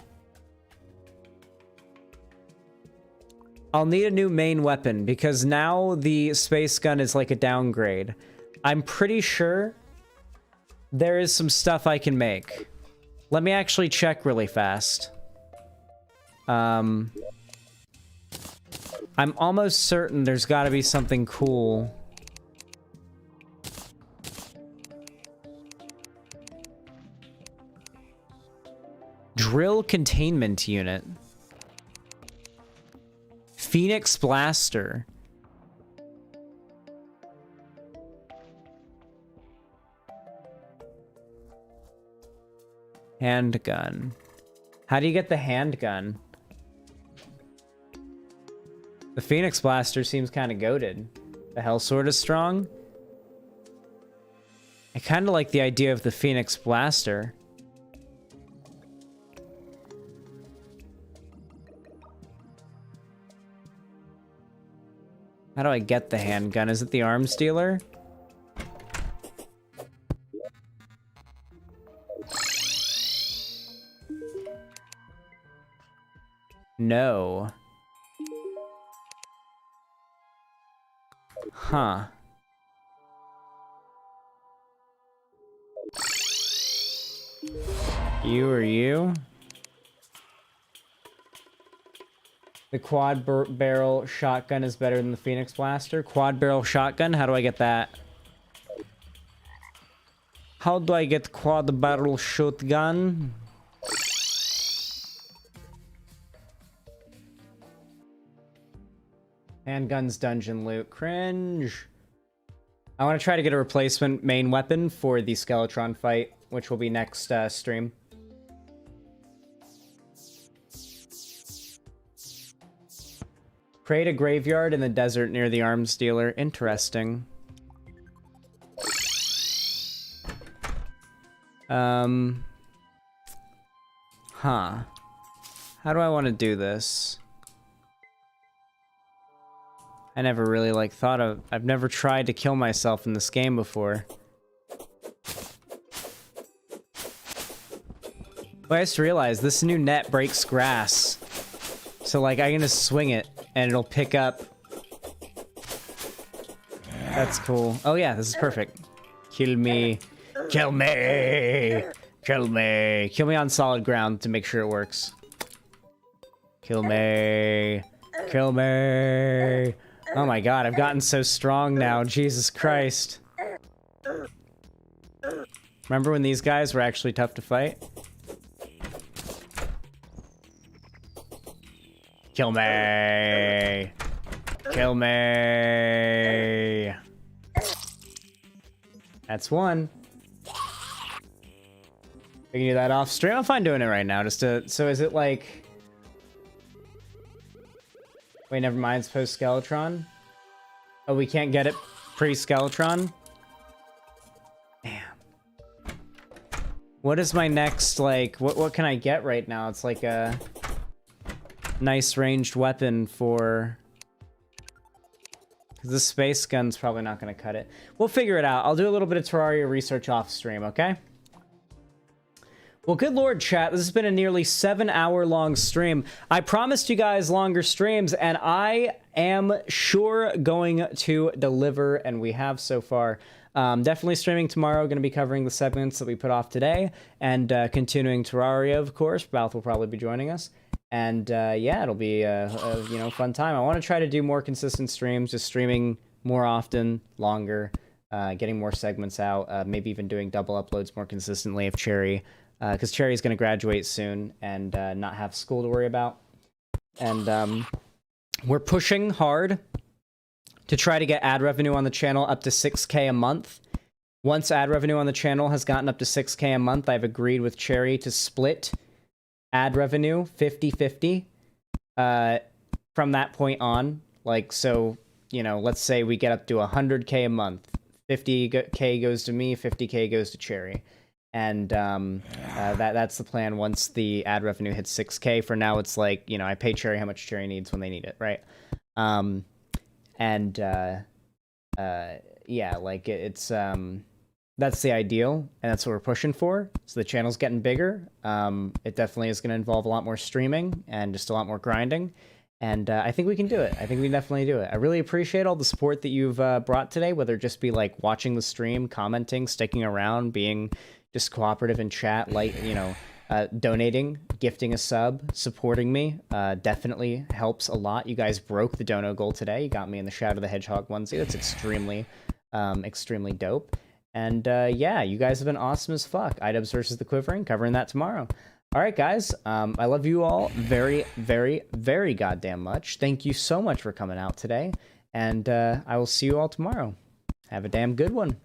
I'll need a new main weapon because now the space gun is like a downgrade. I'm pretty sure there is some stuff I can make. Let me actually check really fast. I'm almost certain there's got to be something cool. Drill containment unit. Phoenix blaster. Handgun. How do you get the handgun? The Phoenix blaster seems kind of goated. The Hell sword is strong. I kind of like the idea of the Phoenix blaster. How do I get the handgun? Is it the arms dealer? No. Huh. You or you? The quad barrel shotgun is better than the Phoenix blaster. Quad barrel shotgun? How do I get that? How do I get quad barrel shotgun? Handguns dungeon loot. Cringe. I want to try to get a replacement main weapon for the Skeletron fight, which will be next stream. Create a graveyard in the desert near the arms dealer. Interesting. Huh. How do I want to do this? I never really, like, I've never tried to kill myself in this game before. But I just realized this new net breaks grass. So, like, I'm gonna swing it, and it'll pick up. That's cool. Oh yeah, this is perfect. Kill me. Kill me! Kill me! Kill me on solid ground to make sure it works. Kill me! Kill me! Oh my god, I've gotten so strong now. Jesus Christ. Remember when these guys were actually tough to fight? Kill me! Kill me! That's one. We can do that off stream. I'm fine doing it right now. Just to, so is it like... Wait, never mind. It's post-Skeletron? Oh, we can't get it pre-Skeletron? Damn. What is my next, like... What can I get right now? It's like a... nice ranged weapon for... This space gun's probably not going to cut it. We'll figure it out. I'll do a little bit of Terraria research off stream, okay? Well, good lord, chat. This has been a nearly 7-hour-long stream. I promised you guys longer streams, and I am sure going to deliver, and we have so far. Definitely streaming tomorrow. Going to be covering the segments that we put off today, and continuing Terraria, of course. Balth will probably be joining us. And yeah, it'll be you know, fun time. I want to try to do more consistent streams, just streaming more often, longer, getting more segments out, maybe even doing double uploads more consistently if Cherry, because Cherry's going to graduate soon and not have school to worry about. And we're pushing hard to try to get ad revenue on the channel up to 6K a month. Once ad revenue on the channel has gotten up to 6K a month, I've agreed with Cherry to split ad revenue 50-50 from that point on. Like, so, you know, let's say we get up to 100K a month. 50K goes to me, 50K goes to Cherry. And that's the plan once the ad revenue hits 6K. For now, it's like, you know, I pay Cherry how much Cherry needs when they need it, right? Yeah, like, it's... that's the ideal, and that's what we're pushing for. So the channel's getting bigger. It definitely is going to involve a lot more streaming and just a lot more grinding. And I think we can do it. I think we can definitely do it. I really appreciate all the support that you've brought today, whether it just be like watching the stream, commenting, sticking around, being just cooperative in chat, like, you know, donating, gifting a sub, supporting me. Definitely helps a lot. You guys broke the dono goal today. You got me in the Shadow the Hedgehog onesie. That's extremely, extremely dope. And yeah, you guys have been awesome as fuck. Idubs versus the Quivering, covering that tomorrow. All right, guys. I love you all very, very, very goddamn much. Thank you so much for coming out today. And I will see you all tomorrow. Have a damn good one.